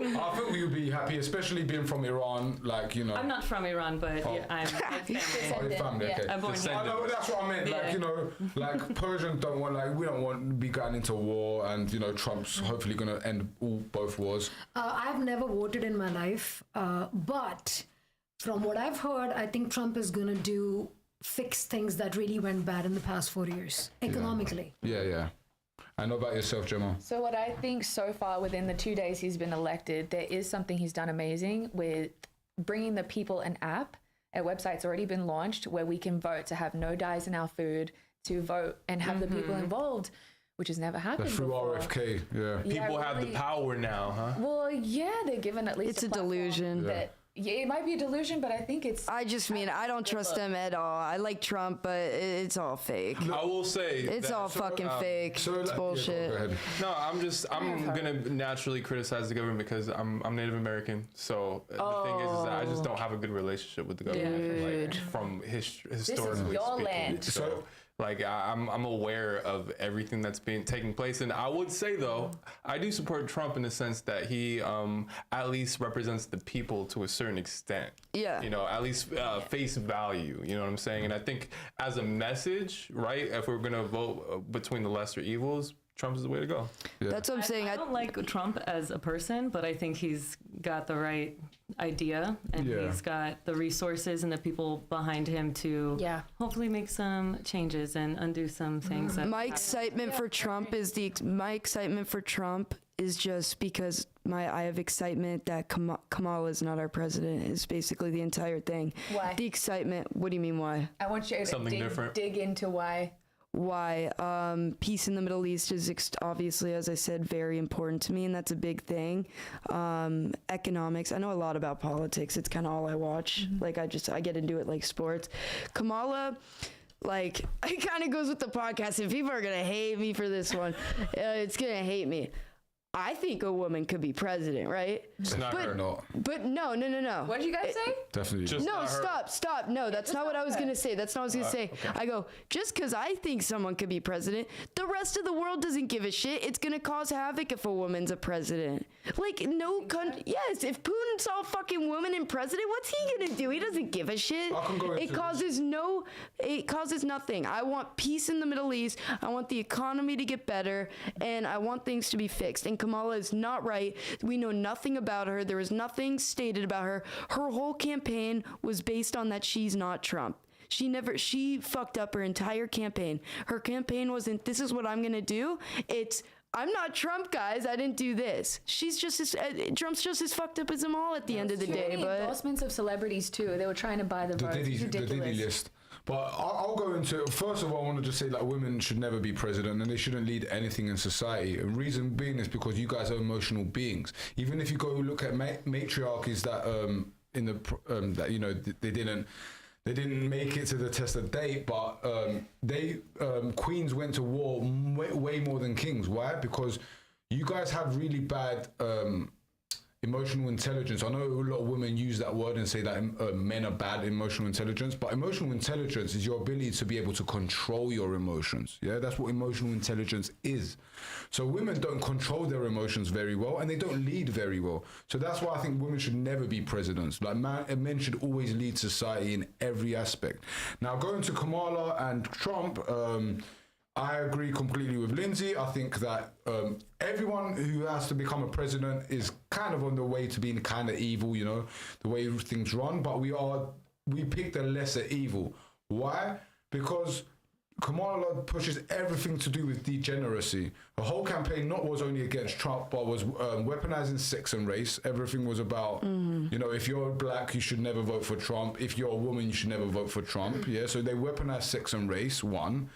Woo! I think we would be happy, especially being from Iran, like, you know. I'm not from Iran, but yeah, I'm family. Oh, your family, okay. I'm born here. I know, that's what I meant. Like, you know, like Persians don't want, like, we don't want to be going into war, and, you know, Trump's hopefully going to end both wars. I've never voted in my life, but from what I've heard, I think Trump is going to fix things that really went bad in the past 4 years, economically. Yeah. I know about yourself, Gemma. So what I think so far within the 2 days he's been elected, there is something he's done amazing with bringing the people an app. A website's already been launched where we can vote to have no dyes in our food, to vote and have the people involved, which has never happened through before. RFK, yeah. People have the power now, huh? Well, yeah, they're given at least it's a delusion. It might be a delusion, but I think it's... I don't trust him at all. I like Trump, but it's all fake. I will say... It's all fucking fake. It's bullshit. Go ahead. No, I'm going to naturally criticize the government because I'm Native American. So the thing is that I just don't have a good relationship with the government. Like, from historically this is your speaking. land. So... Like, I'm aware of everything that's taking place. And I would say, though, I do support Trump in the sense that he at least represents the people to a certain extent. Yeah. You know, at least face value. You know what I'm saying? And I think as a message, right, if we're going to vote between the lesser evils, Trump is the way to go. Yeah. That's what I'm saying. I don't like Trump as a person, but I think he's got the right idea, and he's got the resources and the people behind him to hopefully make some changes and undo some things. My excitement for Trump is just because I have excitement that Kamala is not our president is basically the entire thing. Why? The excitement. What do you mean why? I want you to dig into why. Why? Peace in the Middle East is obviously, as I said, very important to me, and that's a big thing. Economics. I know a lot about politics. It's kind of all I watch. Like, I get into it like sports. Kamala, like, it kind of goes with the podcast, and people are going to hate me for this one. It's going to hate me. I think a woman could be president, right? It's not her. But no. What did you guys say? Definitely. Stop. No, that's not what I was going to say. That's not what I was going to say. Okay. I go, just because I think someone could be president, the rest of the world doesn't give a shit. It's going to cause havoc if a woman's a president. Like, no country. Yes, if Putin saw a fucking woman in president, what's he going to do? He doesn't give a shit. It causes nothing. I want peace in the Middle East. I want the economy to get better, and I want things to be fixed. And Kamala is not right. We know nothing about her. There was nothing stated about her. Her whole campaign was based on that she's not Trump. She fucked up her entire campaign. Her campaign wasn't, this is what I'm going to do. It's, I'm not Trump, guys. I didn't do this. She's just as, Trump's just as fucked up as them all at the end of the day. But endorsements of celebrities too. They were trying to buy the votes. The Diddy list. But I'll go into it. First of all, I want to just say that women should never be president and they shouldn't lead anything in society. And reason being is because you guys are emotional beings. Even if you go look at matriarchies that that, you know, they didn't make it to the test of date, but queens went to war way more than kings. Why? Because you guys have really bad emotional intelligence. I know a lot of women use that word and say that men are bad emotional intelligence, but emotional intelligence is your ability to be able to control your emotions. Yeah, that's what emotional intelligence is. So women don't control their emotions very well, and they don't lead very well. So that's why I think women should never be presidents. Like men should always lead society in every aspect. Now, going to Kamala and Trump, I agree completely with Lindsay. I think that everyone who has to become a president is kind of on the way to being kind of evil, you know, the way things run. But we pick the lesser evil. Why? Because Kamala pushes everything to do with degeneracy. Her whole campaign was only against Trump, but was weaponizing sex and race. Everything was about, you know, if you're black, you should never vote for Trump. If you're a woman, you should never vote for Trump. Yeah, so they weaponized sex and race, one.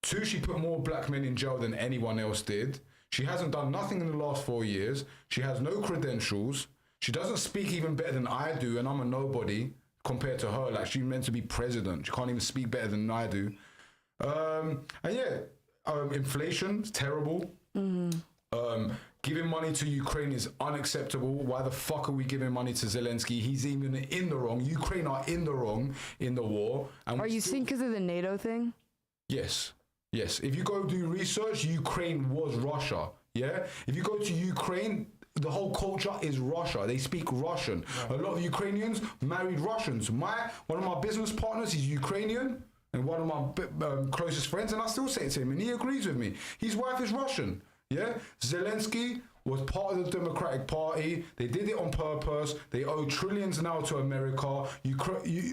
Two, she put more black men in jail than anyone else did. She hasn't done nothing in the last 4 years. She has no credentials. She doesn't speak even better than I do, and I'm a nobody compared to her. Like, she's meant to be president. She can't even speak better than I do. Inflation's terrible. Giving money to Ukraine is unacceptable. Why the fuck are we giving money to Zelensky? He's even in the wrong. Ukraine are in the wrong in the war. And are you saying because of the NATO thing? Yes. Yes, if you go do research, Ukraine was Russia, yeah? If you go to Ukraine, the whole culture is Russia. They speak Russian. Right. A lot of Ukrainians married Russians. One of my business partners is Ukrainian, and one of my closest friends, and I still say it to him, and he agrees with me. His wife is Russian, yeah? Zelensky was part of the Democratic Party. They did it on purpose. They owe trillions now to America.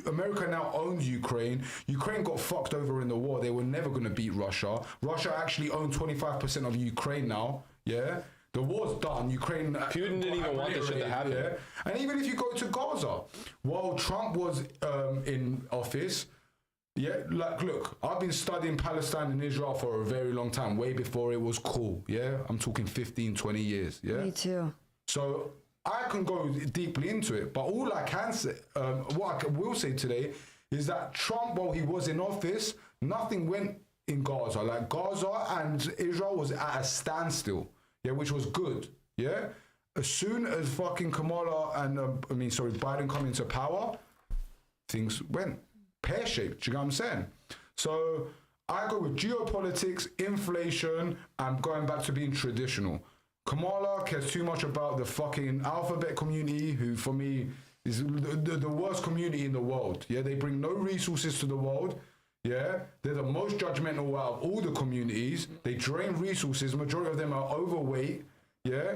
America now owns Ukraine. Ukraine got fucked over in the war. They were never going to beat Russia. Russia actually owned 25% of Ukraine now. Yeah? The war's done. Ukraine... Putin didn't even want this shit to happen. Yeah? And even if you go to Gaza, while Trump was in office... Yeah, like, look, I've been studying Palestine and Israel for a very long time, way before it was cool, yeah? I'm talking 15, 20 years, yeah? Me too. So I can go deeply into it, but all I can say, what I will say today is that Trump, while he was in office, nothing went in Gaza. Like, Gaza and Israel was at a standstill, yeah, which was good, yeah? As soon as fucking Kamala and, Biden come into power, things went pear-shaped, do you know what I'm saying? So I go with geopolitics, inflation, and going back to being traditional. Kamala cares too much about the fucking alphabet community, who for me is the worst community in the world. Yeah, they bring no resources to the world. Yeah, they're the most judgmental out of all the communities. They drain resources. Majority of them are overweight. Yeah,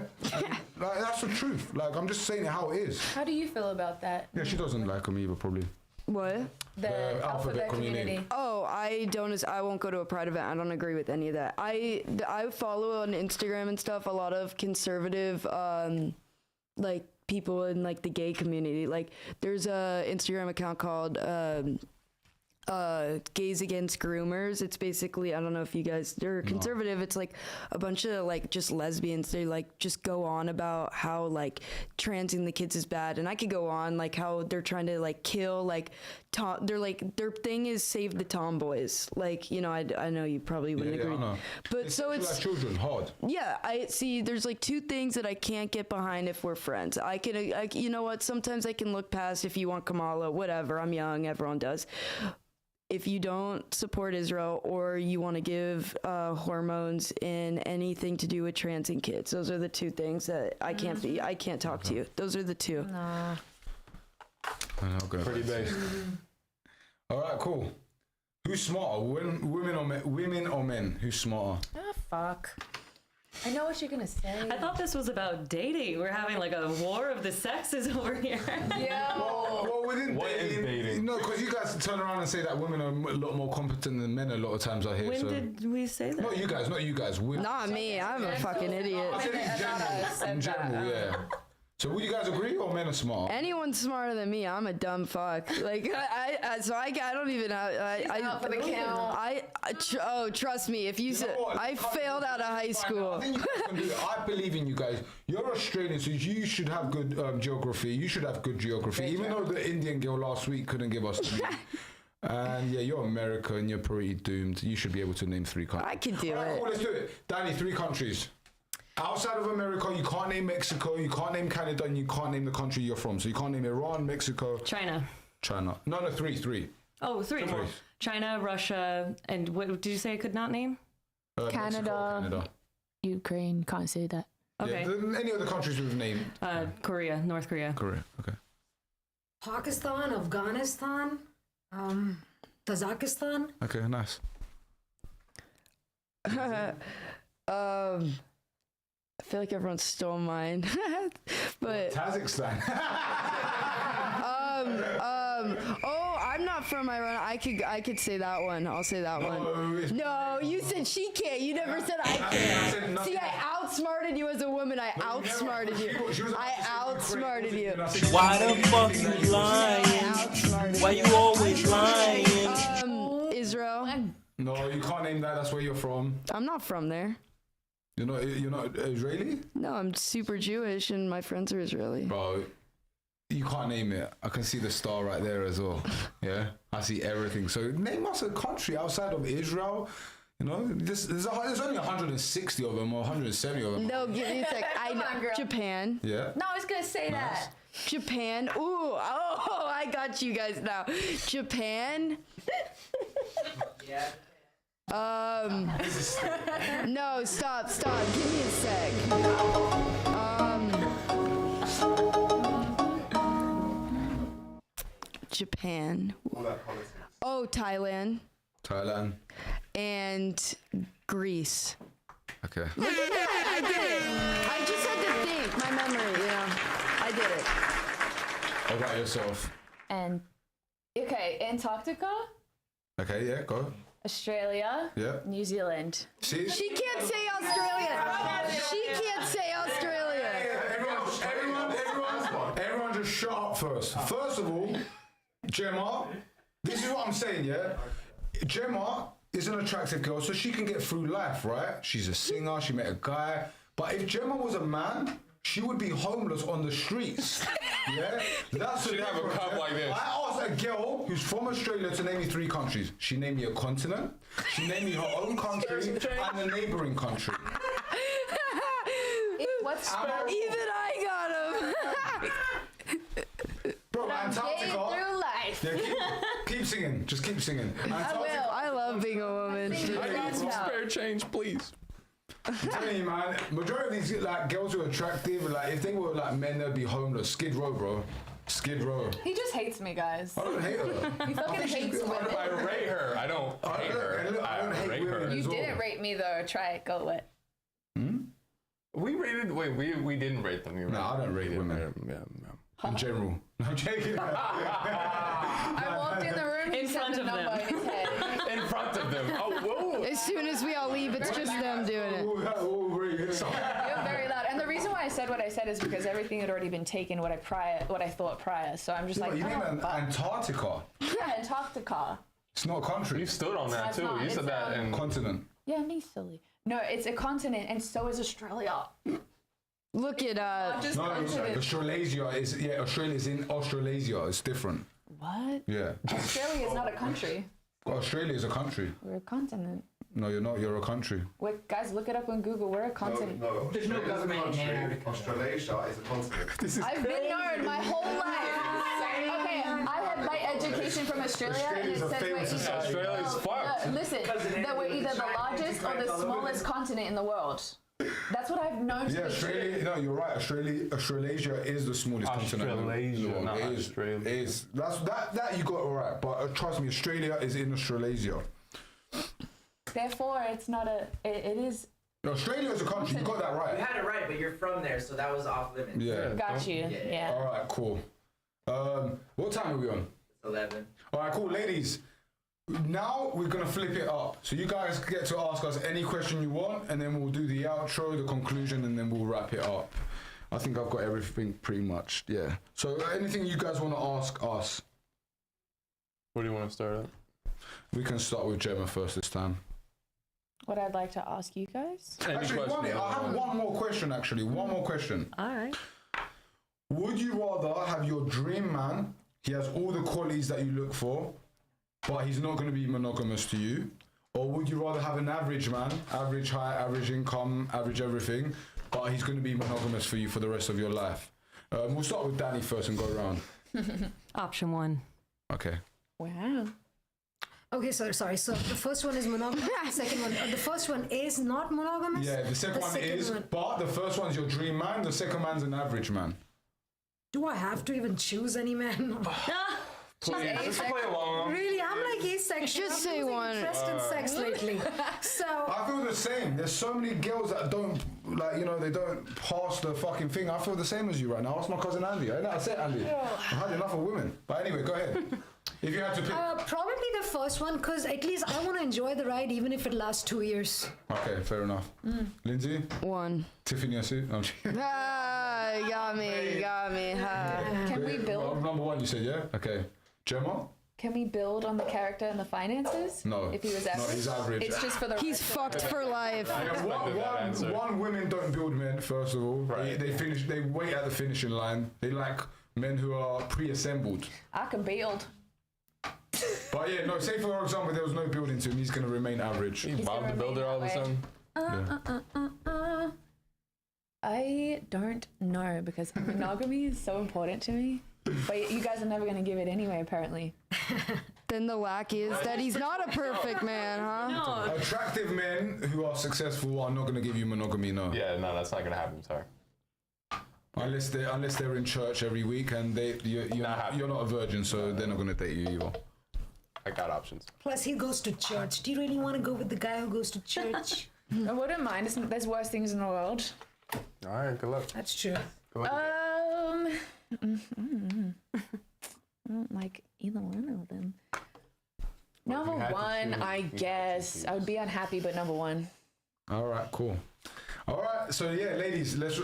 like, that's the truth. Like, I'm just saying it how it is. How do you feel about that? Yeah, she doesn't like them either, probably. What? The alphabet community. Oh, I won't go to a pride event. I don't agree with any of that. I follow on Instagram and stuff a lot of conservative like people in like the gay community. Like, there's a Instagram account called Gays Against Groomers. It's basically, I don't know if you guys are conservative. It's like a bunch of like just lesbians. They like just go on about how like transing the kids is bad, and I could go on like how they're trying to like kill like they're like their thing is save the tomboys. Like, you know, I know you probably wouldn't agree, I know. but so it's children hard. yeah. I see. There's like two things that I can't get behind if we're friends. I you know what? Sometimes I can look past if you want Kamala, whatever. I'm young. Everyone does. If you don't support Israel or you want to give hormones in anything to do with transing kids, those are the two things that I can't talk to you. Those are the two. Pretty basic. All right, cool. Who's smarter, women or men? Who's smarter? Oh, fuck. I know what you're gonna say. I thought this was about dating. We're having like a war of the sexes over here. Yeah. Well, within What is dating? No, because you guys turn around and say that women are a lot more competent than men a lot of times I hear. When did we say that? Not you guys. Not me. I'm a fucking idiot. I said in general, yeah. So would you guys agree or men are smart? Anyone's smarter than me. I'm a dumb fuck. Like I don't even have. out for the count. Trust me. If you said I failed out of high school. I think you guys can do it. I believe in you guys. You're Australian, so you should have good geography. You should have good geography. Even though the Indian girl last week couldn't give us 3. And yeah, you're America and you're pretty doomed. You should be able to name 3 countries. I can do All right, it. cool, let's do it. Danny, 3 countries. Outside of America, you can't name Mexico, you can't name Canada, and you can't name the country you're from. So you can't name Iran, Mexico, China. No, 3. Oh, 3. Three. China, Russia, and what did you say I could not name? Canada. Mexico, Ukraine. Can't say that. Okay. Yeah, any other countries we've named? Korea, North Korea. Korea, okay. Pakistan, Afghanistan, Kazakhstan. Okay, nice. I feel like everyone stole mine, but Kazakhstan. oh, I'm not from Iran. I could say that one. I'll say that one. No, you said she can't. You never said I can't. See, I outsmarted you as a woman. I outsmarted you. I outsmarted you. Why the fuck you lying? Why you always lying? Israel. No, you can't name that. That's where you're from. I'm not from there. You're not Israeli? No, I'm super Jewish and my friends are Israeli. Bro, you can't name it. I can see the star right there as well. Yeah, I see everything. So name us a country outside of Israel. You know, there's only 160 of them or 170 of them. No, give me a sec. I know. Japan. Yeah. No, I was gonna say that. Japan. Ooh, oh, I got you guys now. Japan. Yeah. No, stop. Give me a sec. Japan. Oh, Thailand. And Greece. Okay. Look at that. I did it. I just had to think. My memory, you know. I did it. How about yourself? And okay, Antarctica, Okay, yeah, go. Australia, Yeah. New Zealand. See? She can't say Australia. She can't say Australia. Everyone just shut up first. First of all, Gemma, this is what I'm saying, yeah? Gemma is an attractive girl, so she can get through life, right? She's a singer, she met a guy. But if Gemma was a man, she would be homeless on the streets. Yeah? That's She'd have a cup like this. I asked a girl who's from Australia to name me 3 countries. She named me a continent, she named me her own country, and a neighboring country. What's Even I got him. Bro, Antarctica. through life? Yeah, keep singing. Just keep singing. Antarctica. I love being a woman. I need some spare change, please. I'm telling you, man. Majority of these like girls who are attractive, like if they were like men, they'd be homeless. Skid Row, bro. Skid Row. He just hates me, guys. I don't hate her. He fucking hates women. I rate her. I don't hate her. I don't hate rate her. women. You didn't rate me though. Try it. Go with. We rated. Wait, we didn't rate them. No, I don't rate women. Yeah. In general. No, I'm joking. I walked in the room. In he said front the of number them. in his head. In front of them. Oh, whoa. As soon as we all leave, it's just them doing it. You're very loud. And the reason why I said what I said is because everything had already been taken. What I thought prior. So I'm just like. You mean Antarctica? Yeah, Antarctica. It's not a country. You stood on that That's too. not- You it's, said that in Continent. Yeah, me silly. No, it's a continent, and so is Australia. Look at Just No, continent. Australasia is Australia's in Australasia. It's different. What? Yeah. Australia is not a country. Australia is a country. We're a continent. No, you're not. You're a country. Wait, guys, look it up on Google. We're a continent. No, There's no government in Antarctica. Australasia is a continent. I've been known my whole life. Okay, I had my education from Australia, and it says we're either, Australia's fucked. listen, that we're either the largest or the smallest continent in the world. That's what I've known to Yeah, be true. Australia. No, you're right. Australasia is the smallest continent. in the Australasia, world. not It is. Australia. It is. That you got all right. But trust me, Australia is in Australasia. Therefore, it's not a. It is. Australia is a country. You got that You right. had it right, but you're from there, so that was off limits. Yeah. Got you. Yeah. All right. Cool. What time are we on? It's 11. All right. Cool, ladies. Now we're gonna flip it up. So you guys get to ask us any question you want, and then we'll do the outro, the conclusion, and then we'll wrap it up. I think I've got everything pretty much. Yeah. So anything you guys want to ask us, Where do you want to start at? we can start with Gemma first this time. What I'd like to ask you guys. Actually, I have one more question. Actually, one more question. All right. Would you rather have your dream man? He has all the qualities that you look for, but he's not going to be monogamous to you. Or would you rather have an average man, average height, average income, average everything, but he's going to be monogamous for you for the rest of your life? We'll start with Danny first and go around. Option 1. Okay. Wow. Okay, sorry. So the first one is monogamous. The second one, the first one is not monogamous. Yeah, the second one is, but the first one's your dream man, the second man's an average man. Do I have to even choose any man? Please, just play along. Really, I'm like asexual. Just I'm say losing one. interest in sex lately. So I feel the same. There's so many girls that don't, like, they don't pass the fucking thing. I feel the same as you right now. Ask my cousin Andy. I said Andy. I've had enough of women. But anyway, go ahead. If you had to pick. probably the first one, because at least I want to enjoy the ride, even if it lasts 2 years. Okay, fair enough. Lindsay? 1. Tiffany, I see. I'm Ah, you got me. Can we build? Number 1, you said, yeah? Okay. Gemma? Can we build on the character and the finances? No. If he was average. No, he's average. It's just for the. He's fucked for life. One, women don't build men, first of all. Right. They wait at the finishing line. They like men who are pre-assembled. I can build. But yeah, no, say for example, there was no building to him, he's going to remain average. You Bob the Builder all of a sudden. I don't know because monogamy is so important to me. But you guys are never going to give it anyway, apparently. Then the lack is that he's not a perfect man, huh? Attractive men who are successful are not going to give you monogamy, no. Yeah, no, that's not gonna happen. Sorry. Unless they're in church every week and you're not a virgin, so they're not going to date you either. I got options. Plus, he goes to church. Do you really want to go with the guy who goes to church? I wouldn't mind. There's worse things in the world. All right, good luck. That's true. Good luck. I don't like either one of them. Number you had to one, choose, I you had to guess. choose. I would be unhappy, but number one. All right, cool. All right, so yeah, ladies, let's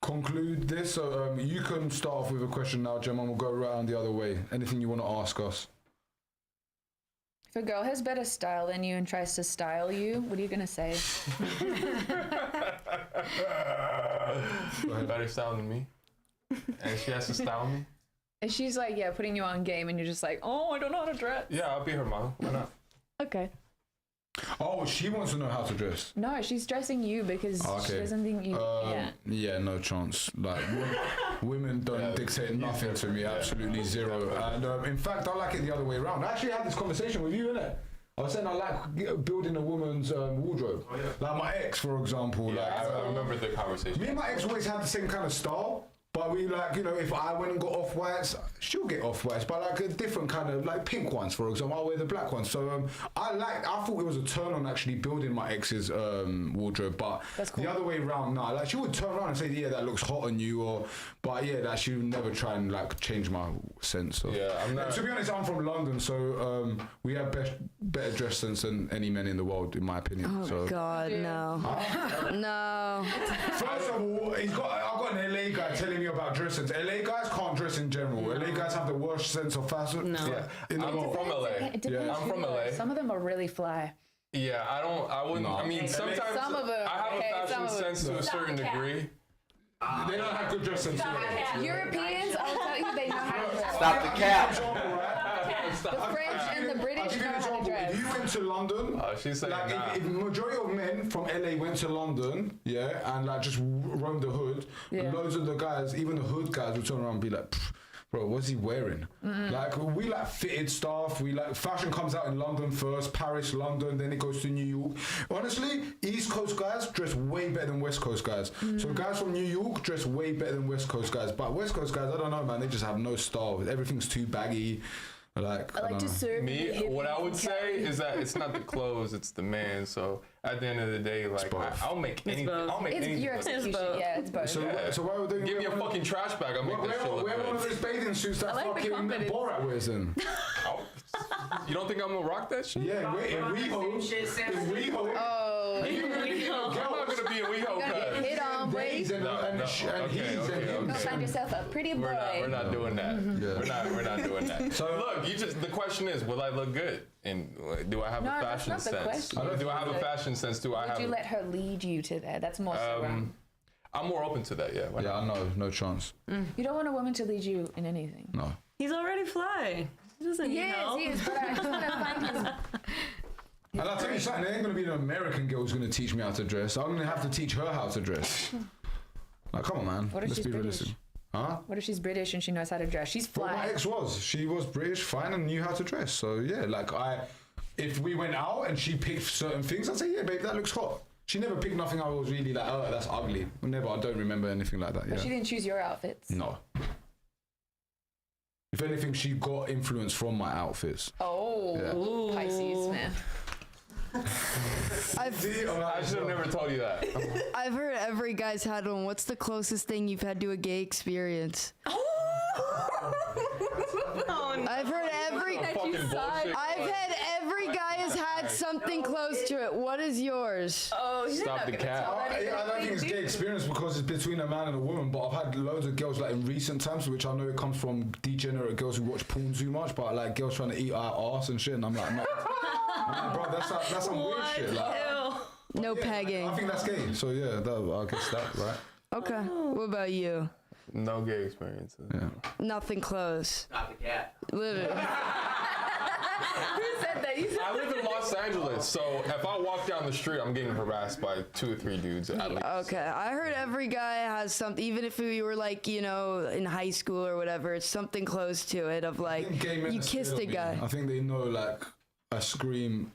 conclude this. So you can start off with a question now, Gemma. We'll go around the other way. Anything you want to ask us? If a girl has better style than you and tries to style you, what are you gonna say? Better style than me. And she has to style me. And she's like, yeah, putting you on game, and you're just like, oh, I don't know how to dress. Yeah, I'll be her model. Why not? Okay. Oh, she wants to know how to dress. No, she's dressing you because she doesn't think you. Yeah, no chance. Like, women don't dictate nothing to me, absolutely zero. And in fact, I like it the other way around. I actually had this conversation with you, innit? I was saying I like building a woman's wardrobe. Oh, yeah. Like my ex, for example. Yeah, like, I remember the conversation. me and my ex always had the same kind of style. But we like, if I went and got off-whites, she'll get off-whites, but like a different kind of, like pink ones, for example. I'll wear the black ones. So I thought it was a turn on actually building my ex's wardrobe, but the other way around, nah. Like she would turn around and say, yeah, that looks hot on you, but yeah, that she would never try and like change my sense of. Yeah, I'm not. To be honest, I'm from London, so we have better dress sense than any men in the world, in my opinion. Oh so. God, no. No. First of all, I've got an LA guy telling me telling you about dressing. LA guys can't dress in general. LA guys have the worst sense of fashion. No. Yeah. In I'm the world. from LA. It depends I'm who from you are. LA. Some of them are really fly. Yeah, I wouldn't. No. I mean, sometimes Some of them, I have okay, a some fashion of them. sense to a certain degree. They don't have good dress sense. Europeans, I'll tell you, they know how to dress. Stop the cap. The French and the British I'll give you know an how to example. dress. If you went to London, She's saying like nah. if majority of men from LA went to London, yeah, and like just roamed the hood, Yeah. loads of the guys, even the hood guys, would turn around and be like, "Pff, bro, what's he wearing?" Like we like fitted stuff. We like fashion comes out in London first, Paris, London, then it goes to New York. Honestly, East Coast guys dress way better than West Coast guys. So guys from New York dress way better than West Coast guys. But West Coast guys, I don't know, man. They just have no style. Everything's too baggy. Like, I like to serve Me, the what I hippies would and say calories. is that it's not the clothes, it's the man. So at the end of the day, like both. I'll make anything. both. I'll make It's anything. your execution. both. Yeah, it's both. so why would they Give me a wear one- fucking trash bag. I'll make that shit look Wear one of good. those bathing suits that I like the fucking confidence. Borat wears then. You don't think I'm gonna rock that shit? Yeah, if WeHo, Oh, I'm not gonna be a WeHo you're gonna get cuz. hit on, boy. and Go find yourself a pretty boy. We're not doing that. We're not doing that. So look, the question is, will I look good? And do I have No, a that's fashion not the sense? question. Do I have a fashion sense? Do I Would have? you let her lead you to that? That's more so. I'm more open to that. Yeah. Why not? I know, no chance. You don't want a woman to lead you in anything. No. He's already fly. He doesn't need help. Yes, but I just want to find his. And I'll tell you something, there ain't gonna be an American girl who's gonna teach me how to dress. I'm gonna have to teach her how to dress. Like, come on, man. What if Let's she's be British? realistic. Huh? What if she's British and she knows how to dress? She's Well, my fly. ex she was British, fine, and knew how to dress. So yeah, like if we went out and she picked certain things, I'd say, yeah, babe, that looks hot. She never picked nothing I was really like, oh, that's ugly. Never, I don't remember anything like that. Yeah. But she didn't choose your outfits. No. If anything, she got influence from my outfits. Oh, Yeah. Pisces, man. I should have never told you that. I've heard every guy's had one. What's the closest thing you've had to a gay experience? I've heard every. Fucking bullshit. I've had every guy has had something close to it. What is yours? Oh, you're Stop not the gonna cap. tell that I either. don't think it's gay experience because it's between a man and a woman, but I've had loads of girls like in recent times, which I know it comes from degenerate girls who watch porn too much, but like girls trying to eat our ass and shit, and I'm like, no. I'm like, bro, that's some weird shit. Like, No yeah, pegging. I think that's gay. So yeah, I guess that, right? Okay. What about you? No gay experiences. Yeah. Nothing close. Stop the cap. Literally. Who said that? You said I live in Los Angeles, so if I walk down the street, I'm getting harassed by 2 or 3 dudes at least. Okay. I heard every guy has something, even if we were like, you know, in high school or whatever, it's something close to it of I like, think gay men you are kissed a scared of guy. me. I think they know like I scream.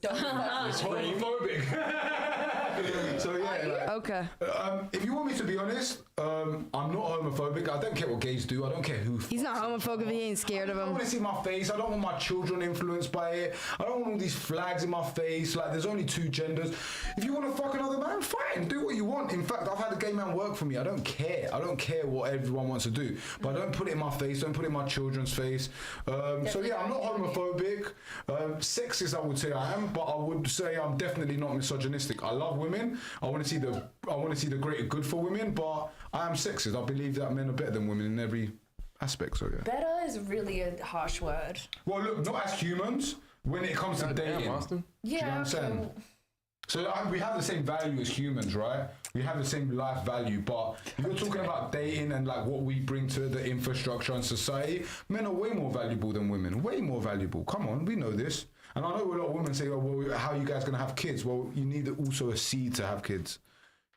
It's homophobic. So yeah. Like, Okay. if you want me to be honest, I'm not homophobic. I don't care what gays do. I don't care who. He's not homophobic if he ain't scared of I don't him. want to see my face. I don't want my children influenced by it. I don't want all these flags in my face. Like, there's only 2 genders. If you want to fuck another man, fine. Do what you want. In fact, I've had a gay man work for me. I don't care. I don't care what everyone wants to do. But I don't put it in my face. Don't put it in my children's face. So yeah, I'm not homophobic. Sexist, I would say I am. But I would say I'm definitely not misogynistic. I love women. I want to see the greater good for women. But I am sexist. I believe that men are better than women in every aspect. So yeah. better is really a harsh word. Well, look, not as humans. When it comes to dating, Damn, Austin. do you know what I'm saying? So we have the same value as humans, right? We have the same life value, but if you're talking about dating and like what we bring to the infrastructure and society, men are way more valuable than women. Way more valuable. Come on, we know this. And I know a lot of women say, "Oh, well, how are you guys gonna have kids?" Well, you need also a seed to have kids.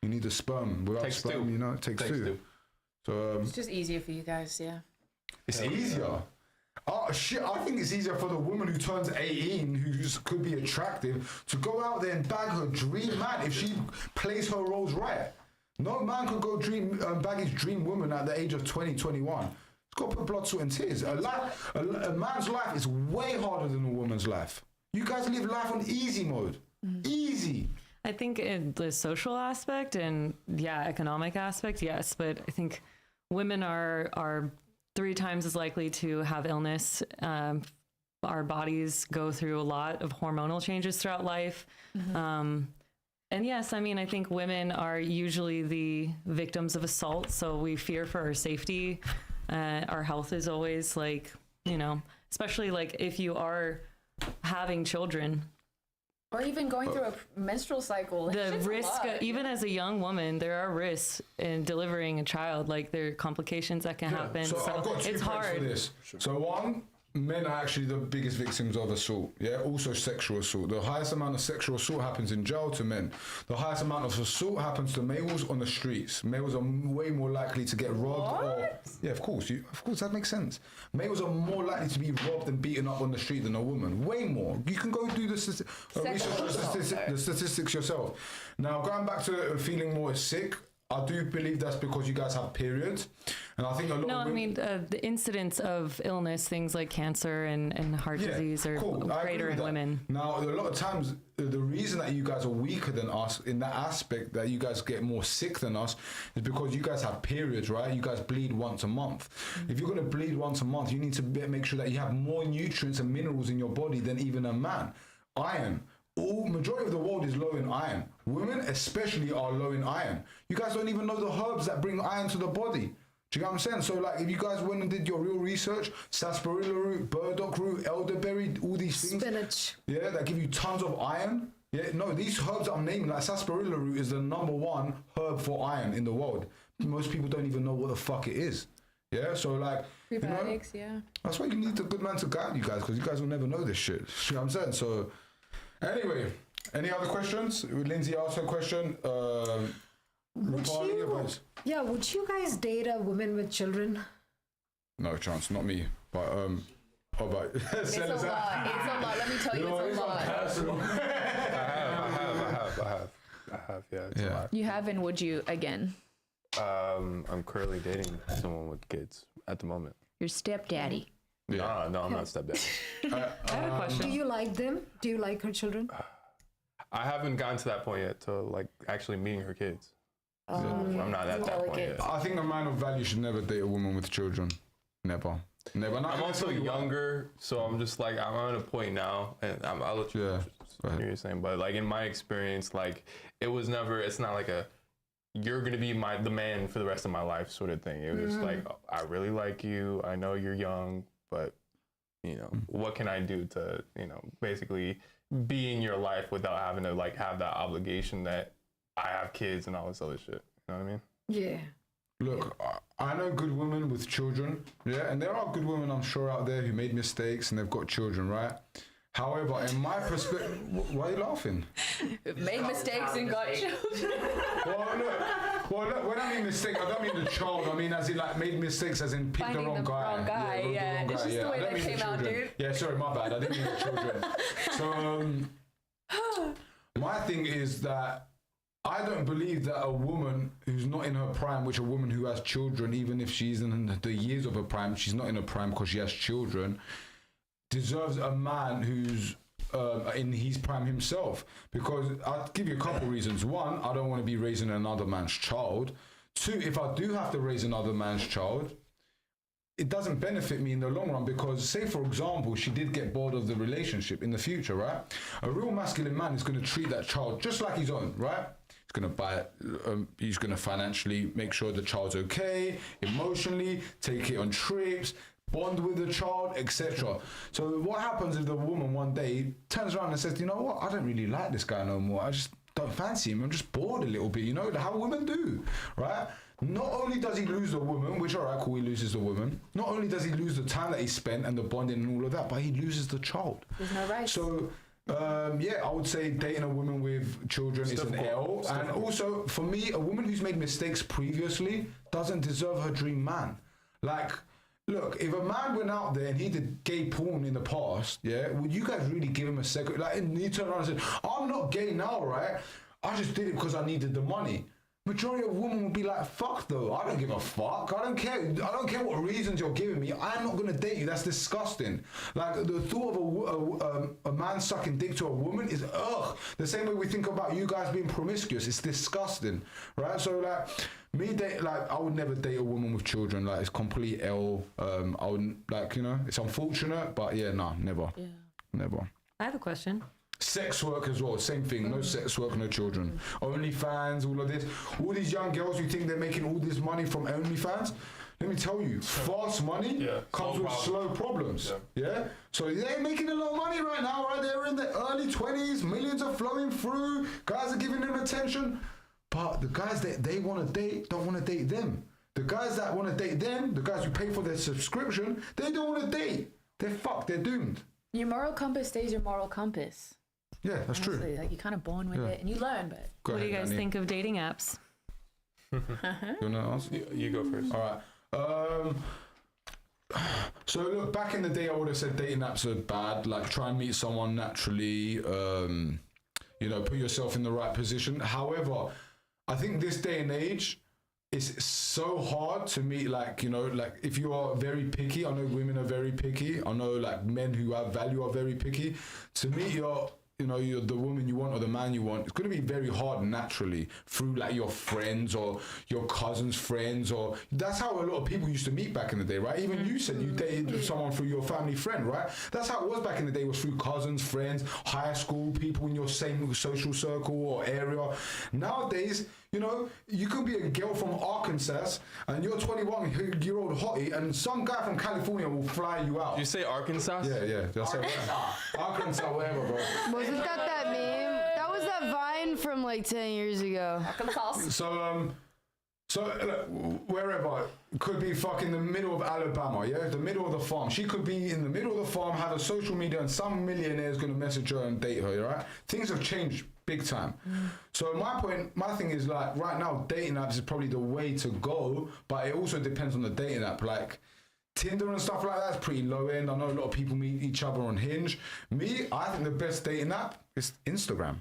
You need a sperm. Without Takes sperm, 2. you know, it takes 2. So It's just easier for you guys, yeah. it's easier. Oh shit! I think it's easier for the woman who turns 18, who could be attractive, to go out there and bag her dream man if she plays her roles right. No man could go bag his dream woman at the age of 20, 21. It's got to put blood, sweat, and tears. A man's life is way harder than a woman's life. You guys live life on easy mode. Easy. I think in the social aspect and economic aspect, yes, but I think women are 3 times as likely to have illness. Our bodies go through a lot of hormonal changes throughout life. And yes, I mean, I think women are usually the victims of assault, so we fear for our safety. Our health is always like, you know, especially like if you are having children. Or even going through a menstrual cycle. The risk, even as a young woman, there are risks in delivering a child. Like there are complications that can happen. So I've got 2 it's points hard. for this. So one, men are actually the biggest victims of assault. Yeah, also sexual assault. The highest amount of sexual assault happens in jail to men. The highest amount of assault happens to males on the streets. Males are way more likely to get robbed. Or yeah, of course, that makes sense. Males are more likely to be robbed and beaten up on the street than a woman. Way more. You can go do the statistics yourself. Now, going back to feeling more sick, I do believe that's because you guys have periods. And I think a lot of women... the incidence of illness, things like cancer and heart disease are greater in women. Now, a lot of times, the reason that you guys are weaker than us in that aspect, that you guys get more sick than us, is because you guys have periods, right? You guys bleed once a month. If you're going to bleed once a month, you need to make sure that you have more nutrients and minerals in your body than even a man. Iron. Majority of the world is low in iron. Women especially are low in iron. You guys don't even know the herbs that bring iron to the body. Do you know what I'm saying? So like if you guys went and did your real research, sarsaparilla root, burdock root, elderberry, all these things. Spinach. Yeah, that give you tons of iron. Yeah, no, these herbs I'm naming, like sarsaparilla root is the #1 herb for iron in the world. Most people don't even know what the fuck it is. Yeah, so like, prebiotics, yeah. That's why you need a good man to guide you guys, because you guys will never know this shit. You know what I'm saying? So anyway, any other questions? Lindsay asked her question. Would you guys date a woman with children? No chance, not me. But how about it's a lot. It's a lot. Let me tell you, it's a lot. I have. Yeah, it's a lot. You have, and would you again? I'm currently dating someone with kids at the moment. Your stepdaddy. Yeah. No, I'm not stepdaddy. I have a question. Do you like them? Do you like her children? I haven't gotten to that point yet, to like actually meeting her kids. I'm not at that point yet. I think a man of value should never date a woman with children. Never. I'm also younger, so I'm just like, I'm at a point now, and I'll let you hear what you're saying, but like in my experience, like it's not like you're gonna be the man for the rest of my life sort of thing. It was just like, I really like you, I know you're young, but you know, what can I do to, you know, basically be in your life without having to like have that obligation that I have kids and all this other shit. You know what I mean? Yeah. Look, I know good women with children, yeah, and there are good women, I'm sure, out there who made mistakes and they've got children, right? However, in my perspective, why are you laughing? Made mistakes and got children. Well, look, when I mean mistake, I don't mean the child. I mean as in like made mistakes, as in picked the wrong guy. Yeah, it's just the way that came out, dude. Yeah, sorry, my bad. I didn't mean the children. So, my thing is that I don't believe that a woman who's not in her prime, which a woman who has children, even if she's in the years of her prime, she's not in her prime because she has children, deserves a man who's in his prime himself. Because I'll give you a couple reasons. One, I don't want to be raising another man's child. Two, if I do have to raise another man's child, it doesn't benefit me in the long run, because say for example she did get bored of the relationship in the future, right? A real masculine man is going to treat that child just like his own, right? He's going to buy it, he's going to financially make sure the child's okay, emotionally, take it on trips, bond with the child, etc. So what happens if the woman one day turns around and says, you know what, I don't really like this guy no more, I just don't fancy him, I'm just bored a little bit, you know, how women do, right? Not only does he lose the woman, which all right, cool, he loses the woman. Not only does he lose the time that he spent and the bonding and all of that, but he loses the child. There's no right. So, yeah, I would say dating a woman with children is an L. And also, for me, a woman who's made mistakes previously doesn't deserve her dream man. Like, look, if a man went out there and he did gay porn in the past, yeah, would you guys really give him a second? Like, and he turned around and said, I'm not gay now, right? I just did it because I needed the money. Majority of women will be like, fuck though, I don't give a fuck, I don't care what reasons you're giving me, I'm not gonna date you, that's disgusting. Like, the thought of a man sucking dick to a woman is ugh. The same way we think about you guys being promiscuous, it's disgusting, right? So like, I would never date a woman with children, like it's complete L. I would, like, you know, it's unfortunate, but yeah, nah, never. Yeah. Never. I have a question. Sex work as well, same thing. No sex work, no children. OnlyFans, all of this. All these young girls who think they're making all this money from OnlyFans. Let me tell you, fast money comes with slow problems. Yeah. So they're making a lot of money right now, right? They're in the early 20s, millions are flowing through, guys are giving them attention. But the guys that they want to date don't want to date them. The guys that want to date them, the guys who pay for their subscription, they don't want to date. They're fucked, they're doomed. Your moral compass stays your moral compass. Yeah, that's Honestly, true. Like you're kind of born with it and you learn, but. What do you guys think of dating apps? You want to answer? You go first. All right. So look, back in the day, I would have said dating apps are bad. Like, try and meet someone naturally. You know, put yourself in the right position. However, I think this day and age, it's so hard to meet, like, you know, like if you are very picky. I know women are very picky. I know like men who have value are very picky. To meet your, you know, you're the woman you want or the man you want, it's going to be very hard naturally through like your friends or your cousin's friends, or that's how a lot of people used to meet back in the day, right? Even you said you dated someone through your family friend, right? That's how it was back in the day, was through cousins, friends, high school, people in your same social circle or area. Nowadays, you know, you could be a girl from Arkansas and you're 21-year-old hottie and some guy from California will fly you out. Did you say Arkansas? Yeah. That's Arkansas, whatever, bro. Wasn't that meme? That was that Vine from like 10 years ago. So wherever, could be fucking the middle of Alabama, yeah? The middle of the farm. She could be in the middle of the farm, have a social media, and some millionaire is going to message her and date her, right? Things have changed big time. So my thing is like, right now, dating apps is probably the way to go, but it also depends on the dating app. Like, Tinder and stuff like that is pretty low end. I know a lot of people meet each other on Hinge. I think the best dating app is Instagram.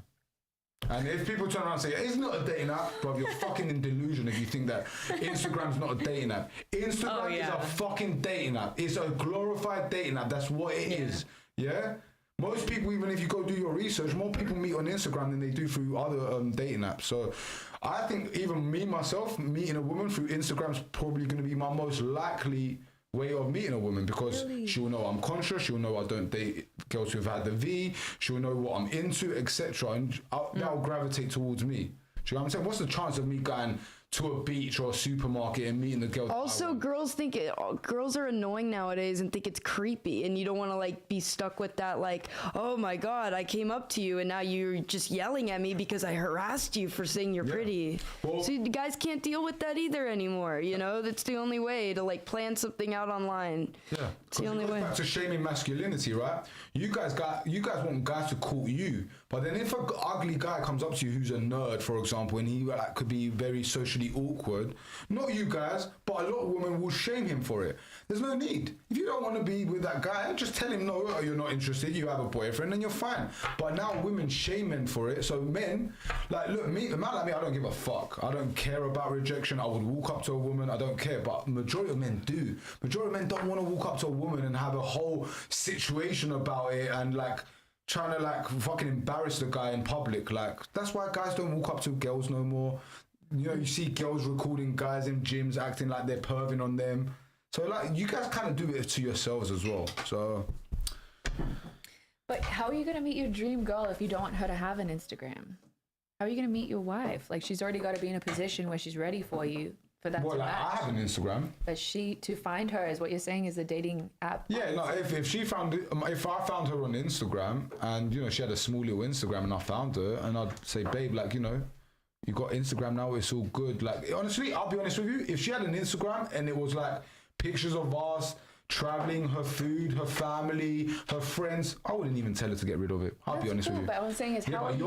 And if people turn around and say, it's not a dating app, bro, you're fucking in delusion if you think that Instagram's not a dating app. Instagram is a fucking dating app. It's a glorified dating app. That's what it is. Yeah? Most people, even if you go do your research, more people meet on Instagram than they do through other dating apps. So I think even me, myself, meeting a woman through Instagram is probably going to be my most likely way of meeting a woman, because she'll know I'm conscious, she'll know I don't date girls who've had the V, she'll know what I'm into, etc. And that'll gravitate towards me. Do you know what I'm saying? What's the chance of me going to a beach or a supermarket and meeting the girl? Also, girls are annoying nowadays and think it's creepy, and you don't want to like be stuck with that, like, oh my god, I came up to you and now you're just yelling at me because I harassed you for saying you're pretty. Well, so you guys can't deal with that either anymore, you know? That's the only way to like plan something out online. Yeah, it's the only way. Back to shaming masculinity, right? You guys want guys to court you, but then if an ugly guy comes up to you who's a nerd, for example, and he like, could be very socially awkward, not you guys, but a lot of women will shame him for it. There's no need. If you don't want to be with that guy, just tell him no, you're not interested, you have a boyfriend, and you're fine. But now women shame men for it. So men, like, look, a man like me, I don't give a fuck. I don't care about rejection. I would walk up to a woman, I don't care. But majority of men do. Majority of men don't want to walk up to a woman and have a whole situation about it and like trying to like fucking embarrass the guy in public. Like, that's why guys don't walk up to girls no more. You know, you see girls recording guys in gyms acting like they're perving on them. So like, you guys kind of do it to yourselves as well. So, but how are you gonna meet your dream girl if you don't want her to have an Instagram? How are you gonna meet your wife? Like, she's already got to be in a position where she's ready for you. For that to match. I have an Instagram. But to find her is what you're saying is a dating app. Yeah, no. If I found her on Instagram and you know she had a small little Instagram and I found her and I'd say, babe, like, you know, you got Instagram now, it's all good. Like, honestly, I'll be honest with you. If she had an Instagram and it was like pictures of us traveling, her food, her family, her friends, I wouldn't even tell her to get rid of it. I'll be honest with you. But what I'm saying is, how are you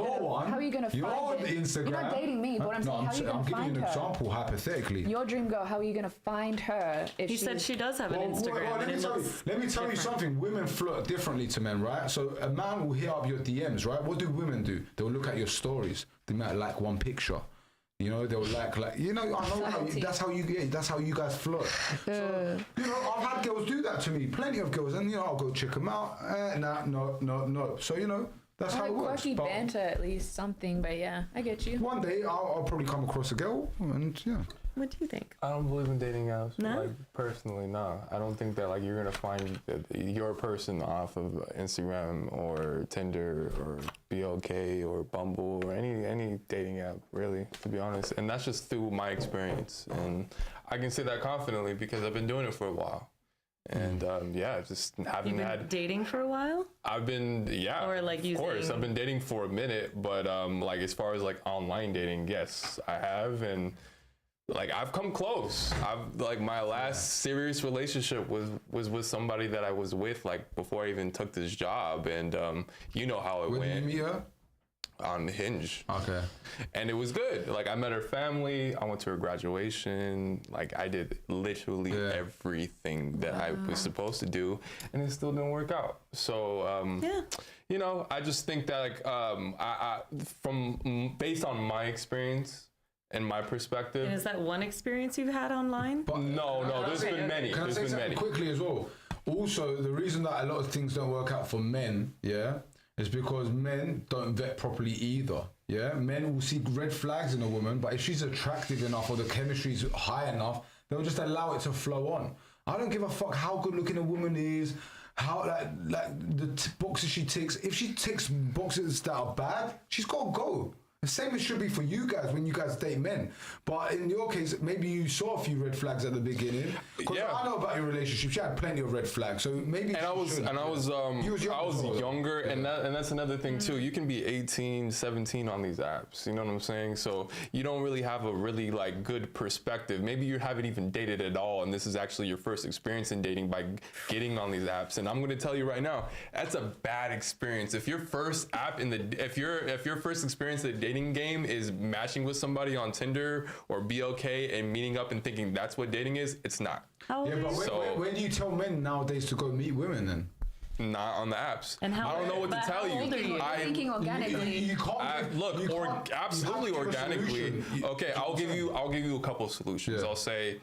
going to find it? Instagram. You're not dating me, but what I'm saying, how are you going to find her? I'm giving you an example, hypothetically. Your dream girl, how are you going to find her? If he said she does have an Instagram. Let me tell you something. Women flirt differently to men, right? So a man will hit up your DMs, right? What do women do? They'll look at your stories. They might like one picture. You know, they'll like, you know, I know that's how you guys flirt. So, you know, I've had girls do that to me, plenty of girls, and you know, I'll go check them out. No. So, you know, that's how it works. Quirky banter, at least something, but yeah, I get you. One day I'll probably come across a girl, and yeah. What do you think? I don't believe in dating apps. No? Like, personally, no. I don't think that, like, you're going to find your person off of Instagram or Tinder or BLK or Bumble or any dating app, really, to be honest. And that's just through my experience. And I can say that confidently because I've been doing it for a while. And just haven't You've been dating for a while? I've been, Or like of course. I've been dating for a minute, but like as far as like online dating, yes, I have. And like I've come close. I've like my last serious relationship was with somebody that I was with like before I even took this job. And you know how it went. Where did you meet her? On Hinge. Okay. And it was good. Like I met her family. I went to her graduation. Like I did literally everything that I was supposed to do, and it still didn't work out. So you know, I just think that like I from based on my experience and my perspective. And is that one experience you've had online? But no, there's been many. Can I There's say been something many. quickly as well? Also, the reason that a lot of things don't work out for men, is because men don't vet properly either. Yeah, men will see red flags in a woman, but if she's attractive enough or the chemistry's high enough, they'll just allow it to flow on. I don't give a fuck how good looking a woman is, how like the boxes she ticks. If she ticks boxes that are bad, she's got to go. The same it should be for you guys when you guys date men. But in your case, maybe you saw a few red flags at the beginning. Because I know about your relationship. She had plenty of red flags. So maybe I was younger, and that's another thing too. You can be 18, 17 on these apps. You know what I'm saying? So you don't really have a really like good perspective. Maybe you haven't even dated at all, and this is actually your first experience in dating by getting on these apps. And I'm going to tell you right now, that's a bad experience. If your first app if your first experience in dating game is matching with somebody on Tinder or BLK and meeting up and thinking that's what dating is, it's not. How but when do you tell men nowadays to go meet women then? Not on the apps. And how, I don't know what to tell you. You're thinking organically. You can't. Absolutely organically. Okay, I'll give you a couple of solutions. Yeah. I'll say,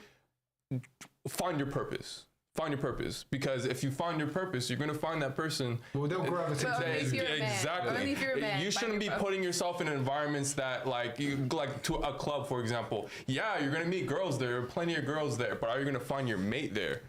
find your purpose. Find your purpose, because if you find your purpose, you're gonna find that person. Well, they'll gravitate to you. Exactly. Only if you're a man. You shouldn't be putting yourself in environments that like to a club, for example. Yeah, you're gonna meet girls there, plenty of girls there, but are you gonna find your mate there?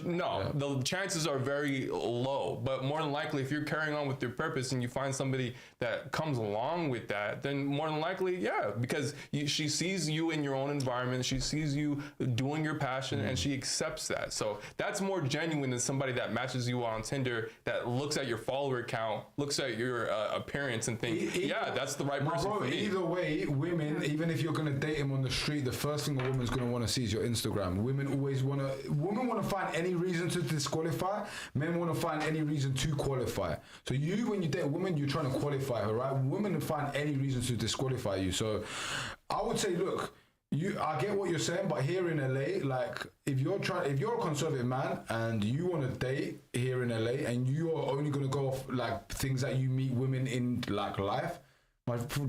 No, the chances are very low, but more than likely, if you're carrying on with your purpose and you find somebody that comes along with that, then more than likely, because she sees you in your own environment, she sees you doing your passion, and she accepts that. So that's more genuine than somebody that matches you on Tinder, that looks at your follower count, looks at your appearance and thinks, that's the right person for me. Either way, women, even if you're gonna date him on the street, the first thing a woman's gonna want to see is your Instagram. Women want to find any reason to disqualify. Men want to find any reason to qualify. So when you date a woman, you're trying to qualify her, right? Women find any reason to disqualify you. So I would say, look, I get what you're saying, but here in LA, like if you're a conservative man and you want to date here in LA and you are only going to go off like things that you meet women in like life,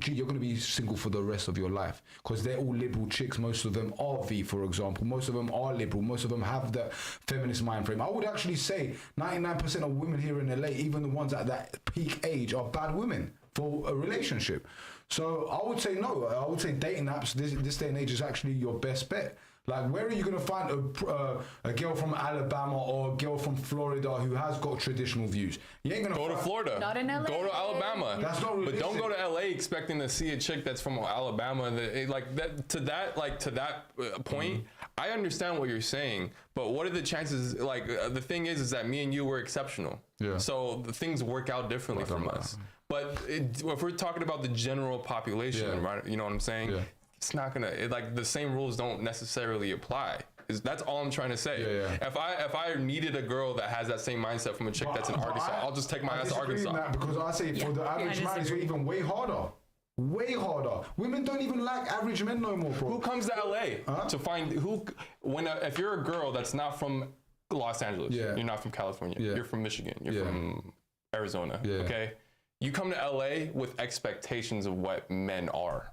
you're going to be single for the rest of your life, because they're all liberal chicks. Most of them are V, for example. Most of them are liberal. Most of them have the feminist mind frame. I would actually say 99% of women here in LA, even the ones at that peak age, are bad women for a relationship. So I would say no. I would say dating apps this day and age is actually your best bet. Like, where are you going to find a girl from Alabama or a girl from Florida who has got traditional views? You ain't going to go to Florida. Not in LA. Go to Alabama. That's not realistic. But don't go to LA expecting to see a chick that's from Alabama. To that point, I understand what you're saying, but what are the chances? Like, the thing is that me and you were exceptional. Yeah. So the things work out differently from us. But if we're talking about the general population, right? You know what I'm saying? Yeah. It's not gonna the same rules don't necessarily apply. That's all I'm trying to say. If I needed a girl that has that same mindset from a chick that's in Arkansas, I'll just take my ass to Arkansas. That because I say for the average man, it's even way harder. Way harder. Women don't even like average men no more, bro. Who comes to LA to find if you're a girl that's not from Los Angeles, you're not from California, you're from Michigan, you're from Arizona, okay? You come to LA with expectations of what men are.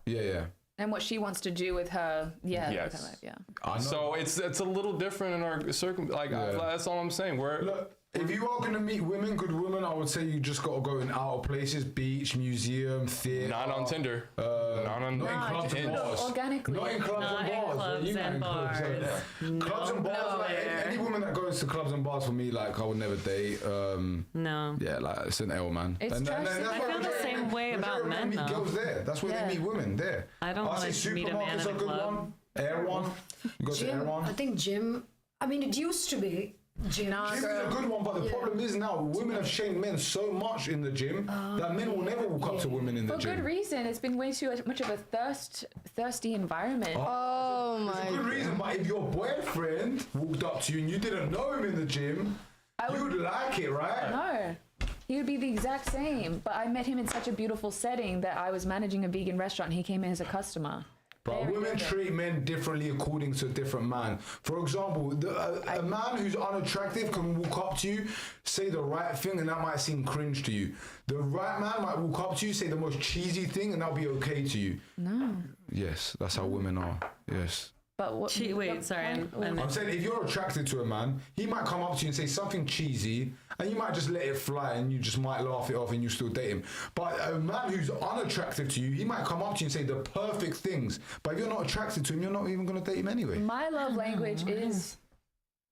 And what she wants to do with her, with her life, So it's a little different in our that's all I'm saying. If you are gonna meet women, good women, I would say you just gotta go in outer places, beach, museum, theatre. Not on Tinder. Not in clubs and bars. Organically. Not in clubs Not and in bars. clubs You and in clubs, bars. yeah. Clubs and bars. Like, nowhere. any woman that goes to clubs and bars for me, like I would never date. No. Yeah, like it's an L, man. It's that's trust- why I feel the majority- same way about majority of men, meet though. girls there. That's where Yeah. they meet women there. I don't say wanna meet a man supermarkets in are a good club. one. Air one. You go to Air Gym, one. I think gym. I mean, it used to be gym. No, Gym is a good one, but the problem is now women have shamed men so much in the gym that men will never walk up to women in the For gym. good reason. It's been way too much of a thirsty environment. Oh It's a good my. reason, but if your boyfriend walked up to you and you didn't know him in the gym, you'd like it, right? No. He would be the exact same. But I met him in such a beautiful setting that I was managing a vegan restaurant and he came in as a customer. But Very women different. treat men differently according to a different man. For example, a man who's unattractive can walk up to you, say the right thing, and that might seem cringe to you. The right man might walk up to you, say the most cheesy thing, and that'll be okay to you. No. Yes, that's how women are. Yes. But what? Wait, sorry. I'm saying if you're attracted to a man, he might come up to you and say something cheesy, and you might just let it fly, and you just might laugh it off, and you still date him. But a man who's unattractive to you, he might come up to you and say the perfect things. But if you're not attracted to him, you're not even going to date him anyway. My love language is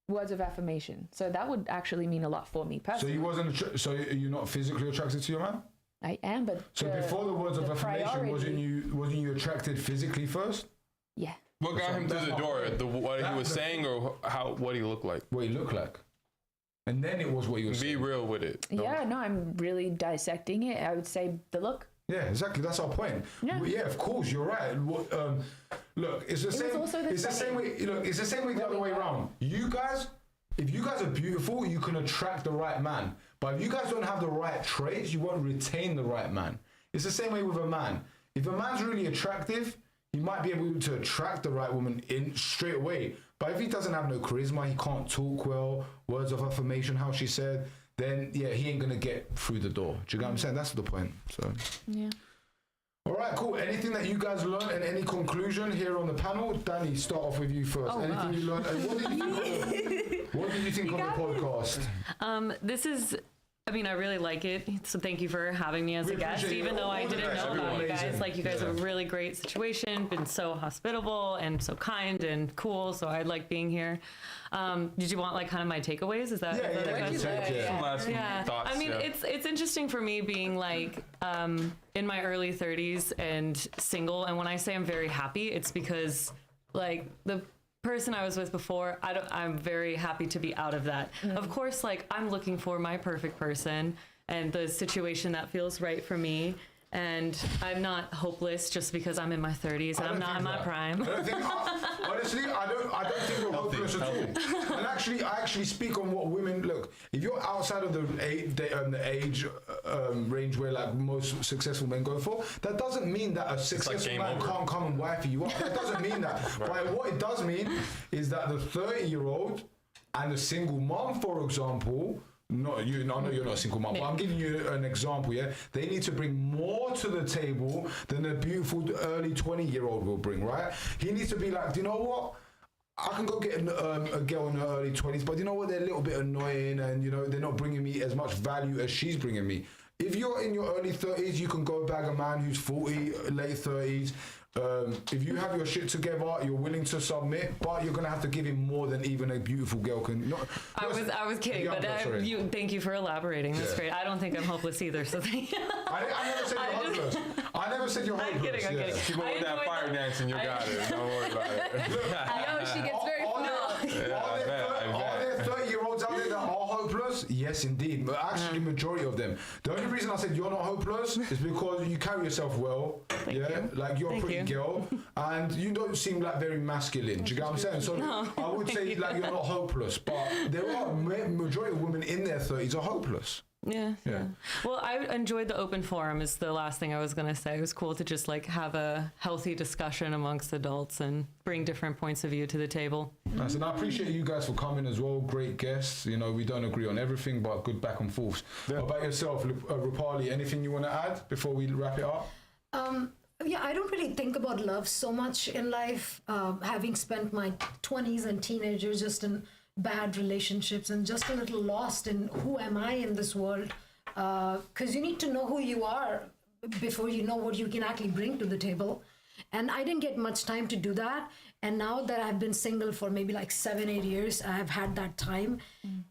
words of affirmation. So that would actually mean a lot for me So personally. you wasn't. So you're not physically attracted to your man? I am, but So before the words of affirmation, wasn't you attracted physically first? Yeah. What got him through the door? What he was saying, or what he looked like? What he looked like, and then it was what he was. Be saying. real with it. Yeah, no, I'm really dissecting it. I would say the look. Yeah, exactly. That's our point. Yeah. Well, yeah, of course, you're right. Look, it's the same. also the It's the same way. Look, it's the same way the other way around. You guys, if you guys are beautiful, you can attract the right man. But if you guys don't have the right traits, you won't retain the right man. It's the same way with a man. If a man's really attractive, he might be able to attract the right woman in straight away. But if he doesn't have no charisma, he can't talk well, words of affirmation, how she said, then yeah, he ain't gonna get through the door. Do you get what I'm saying? That's the point. So Yeah. all right, cool. Anything that you guys learned and any conclusion here on the panel? Danny, start off with you first. Oh, Anything you learned? And what did you think of the podcast? This is, I mean, I really like it. So thank you for having me as We a guest, appreciate even you. though I All the didn't best. know about Everyone you guys. amazing. Like, you guys Yeah. have a really great situation, been so hospitable and so kind and cool. So I like being here. Did you want like kind of my takeaways? Is that Yeah, is that yeah, the thank you. question? Yeah. Some last Yeah, thoughts. I mean, yeah. it's interesting for me being like in my early 30s and single. And when I say I'm very happy, it's because like the person I was with before, I'm very happy to be out of that. Of course, like I'm looking for my perfect person and the situation that feels right for me. And I'm not hopeless just because I'm in my 30s and I'm not in my prime. I don't think, honestly, I don't think we're hopeless at all. And actually, I actually speak on what women look. If you're outside of the age range where like most successful men go for, that doesn't mean that a successful game man over. can't come and wifey you up. That doesn't mean that. But what it does mean is that the 30-year-old and the single mom, for example. No, I know you're not a single mom, but I'm giving you an example, yeah? They need to bring more to the table than a beautiful early 20-year-old will bring, right? He needs to be like, do you know what? I can go get a girl in her early 20s, but you know what? They're a little bit annoying and, you know, they're not bringing me as much value as she's bringing me. If you're in your early 30s, you can go bag a man who's 40, late 30s. If you have your shit together, you're willing to submit, but you're gonna have to give him more than even a beautiful girl can. I was kidding, Yeah, but thank you for elaborating. That's Yeah. great. I don't think I'm hopeless either, so thank you. I never said you're hopeless. I never said you're I'm hopeless. kidding, I'm kidding. Keep up with that fire dancing. You got it. Don't worry about it. I know she gets very Are there 30-year-olds out there that are hopeless? Yes, indeed. But actually, majority of them. The only reason I said you're not hopeless is because you carry yourself well. Like you're a pretty girl, and you don't seem like very masculine. Do you get what I'm saying? So I would say like you're not hopeless, but there are majority of women in their 30s are hopeless. Yeah. Well, I enjoyed the open forum is the last thing I was going to say. It was cool to just like have a healthy discussion amongst adults and bring different points of view to the table. Nice, and I appreciate you guys for coming as well. Great guests. You know, we don't agree on everything, but good back and forth. What about yourself, Rupali? Anything you want to add before we wrap it up? Yeah, I don't really think about love so much in life. Having spent my 20s and teenagers just in bad relationships and just a little lost in who am I in this world. Because you need to know who you are before you know what you can actually bring to the table. And I didn't get much time to do that. And now that I've been single for maybe like 7-8 years, I've had that time.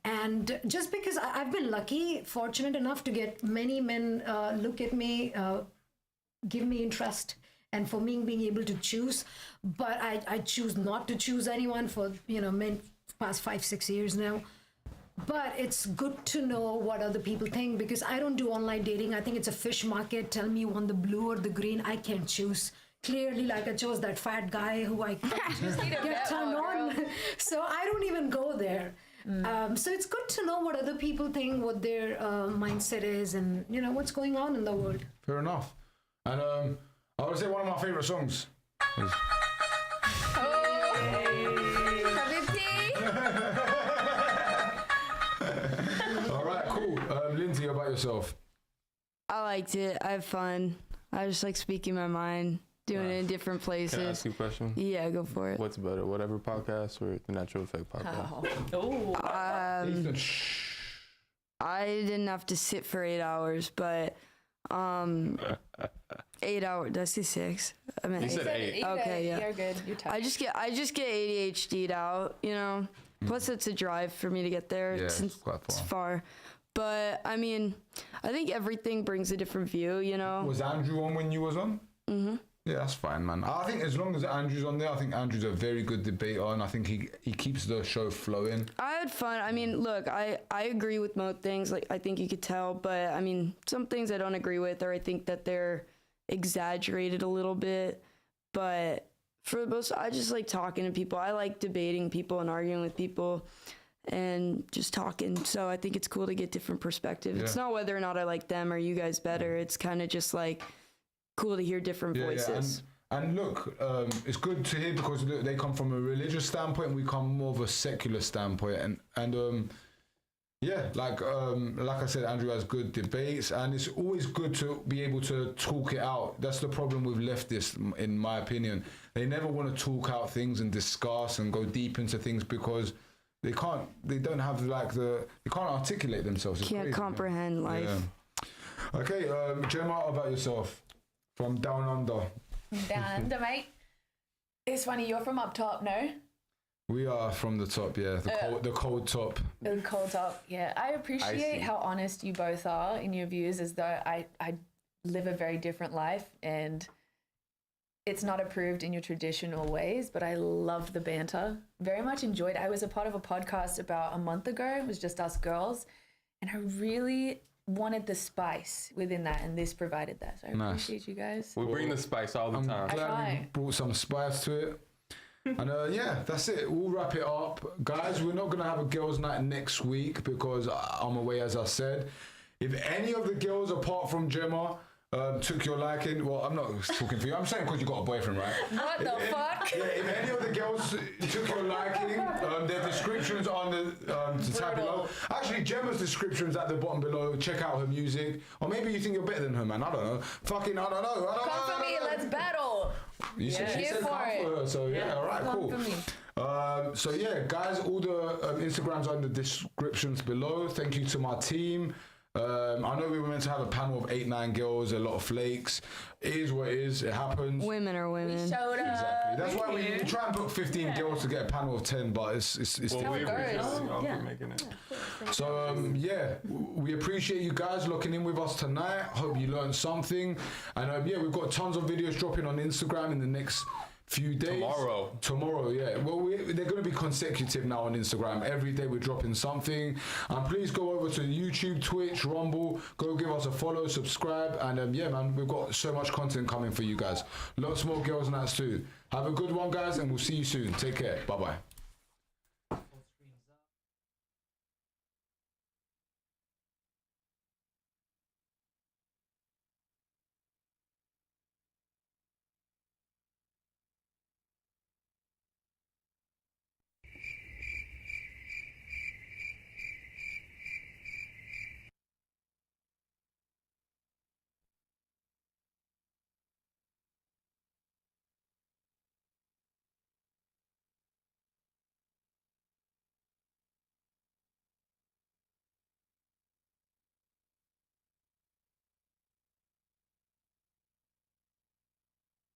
And just because I've been lucky, fortunate enough to get many men look at me, give me interest, and for me being able to choose. But I choose not to choose anyone for, past 5-6 years now. But it's good to know what other people think, because I don't do online dating. I think it's a fish market. Tell me you want the blue or the green. I can't choose. Clearly, like I chose that fat guy who I get turned on. So I don't even go there. So it's good to know what other people think, what their mindset is, and what's going on in the world. Fair enough. And I would say one of my favorite songs. All right, cool. Lindsay, about yourself? I liked it. I have fun. I just like speaking my mind, doing it in different places. Can I ask you a question? Yeah, go for it. What's better, Whatever Podcast or the Natural Effect Podcast? I didn't have to sit for 8 hours, but 8 hours. Did I say 6? I meant You said 8. Okay, yeah. You're good. You're tired. I just get ADHD'd out, Plus, it's a drive for me to get there. Yeah, since it's quite far. It's far. But I mean, I think everything brings a different view, Was Andrew on when you was on? Mm-hmm. Yeah, that's fine, man. I think as long as Andrew's on there, I think Andrew's a very good debater, and I think he keeps the show flowing. I had fun. I mean, look, I agree with most things. Like, I think you could tell, but I mean, some things I don't agree with, or I think that they're exaggerated a little bit. But for the most, I just like talking to people. I like debating people and arguing with people and just talking. So I think it's cool to get different perspectives. Yeah. It's not whether or not I like them or you guys better. It's kind of just like cool to hear different voices. Yeah. And look, it's good to hear because look, they come from a religious standpoint, and we come more of a secular standpoint. And like I said, Andrew has good debates, and it's always good to be able to talk it out. That's the problem with leftists, in my opinion. They never want to talk out things and discuss and go deep into things because they don't have they can't articulate themselves. It's Can't crazy, comprehend life. Yeah. Okay, Gemma, how about yourself? From down under. Down under, mate. It's funny, you're from up top, no? We are from the top, yeah. The cold top. The cold top, yeah. I appreciate how honest you both are in your views, as though I live a very different life and it's not approved in your traditional ways, but I loved the banter. Very much enjoyed. I was a part of a podcast about a month ago. It was just us girls. And I really wanted the spice within that, and this provided that. So I appreciate you guys. We bring the spice all the time. I'm glad we brought some spice to it. And that's it. We'll wrap it up. Guys, we're not going to have a girls' night next week because I'm away, as I said. If any of the girls, apart from Gemma, took your liking, well, I'm not talking for you. I'm saying because you got a boyfriend, right? What the fuck? Yeah, if any of the girls took your liking, their descriptions on the tab below. Actually, Gemma's description's at the bottom below. Check out her music. Or maybe you think you're better than her, man. I don't know. Fucking, I don't know. Come for me, let's battle. You said she said for come it. for her, so yeah, all right, Come cool. for me. So yeah, guys, all the Instagrams are in the descriptions below. Thank you to my team. I know we were meant to have a panel of 8-9 girls, a lot of flakes. It is what it is. It happens. Women are women. We showed up. Exactly. That's why we try and book 15 girls to get a panel of 10, but it's Well, we appreciate y'all Yeah. for making it. So we appreciate you guys locking in with us tonight. Hope you learned something. And we've got tons of videos dropping on Instagram in the next few days. Tomorrow, yeah. Well, they're going to be consecutive now on Instagram. Every day we're dropping something. And please go over to YouTube, Twitch, Rumble. Go give us a follow, subscribe. And man, we've got so much content coming for you guys. Lots more girls' nights too. Have a good one, guys, and we'll see you soon. Take care. Bye-bye.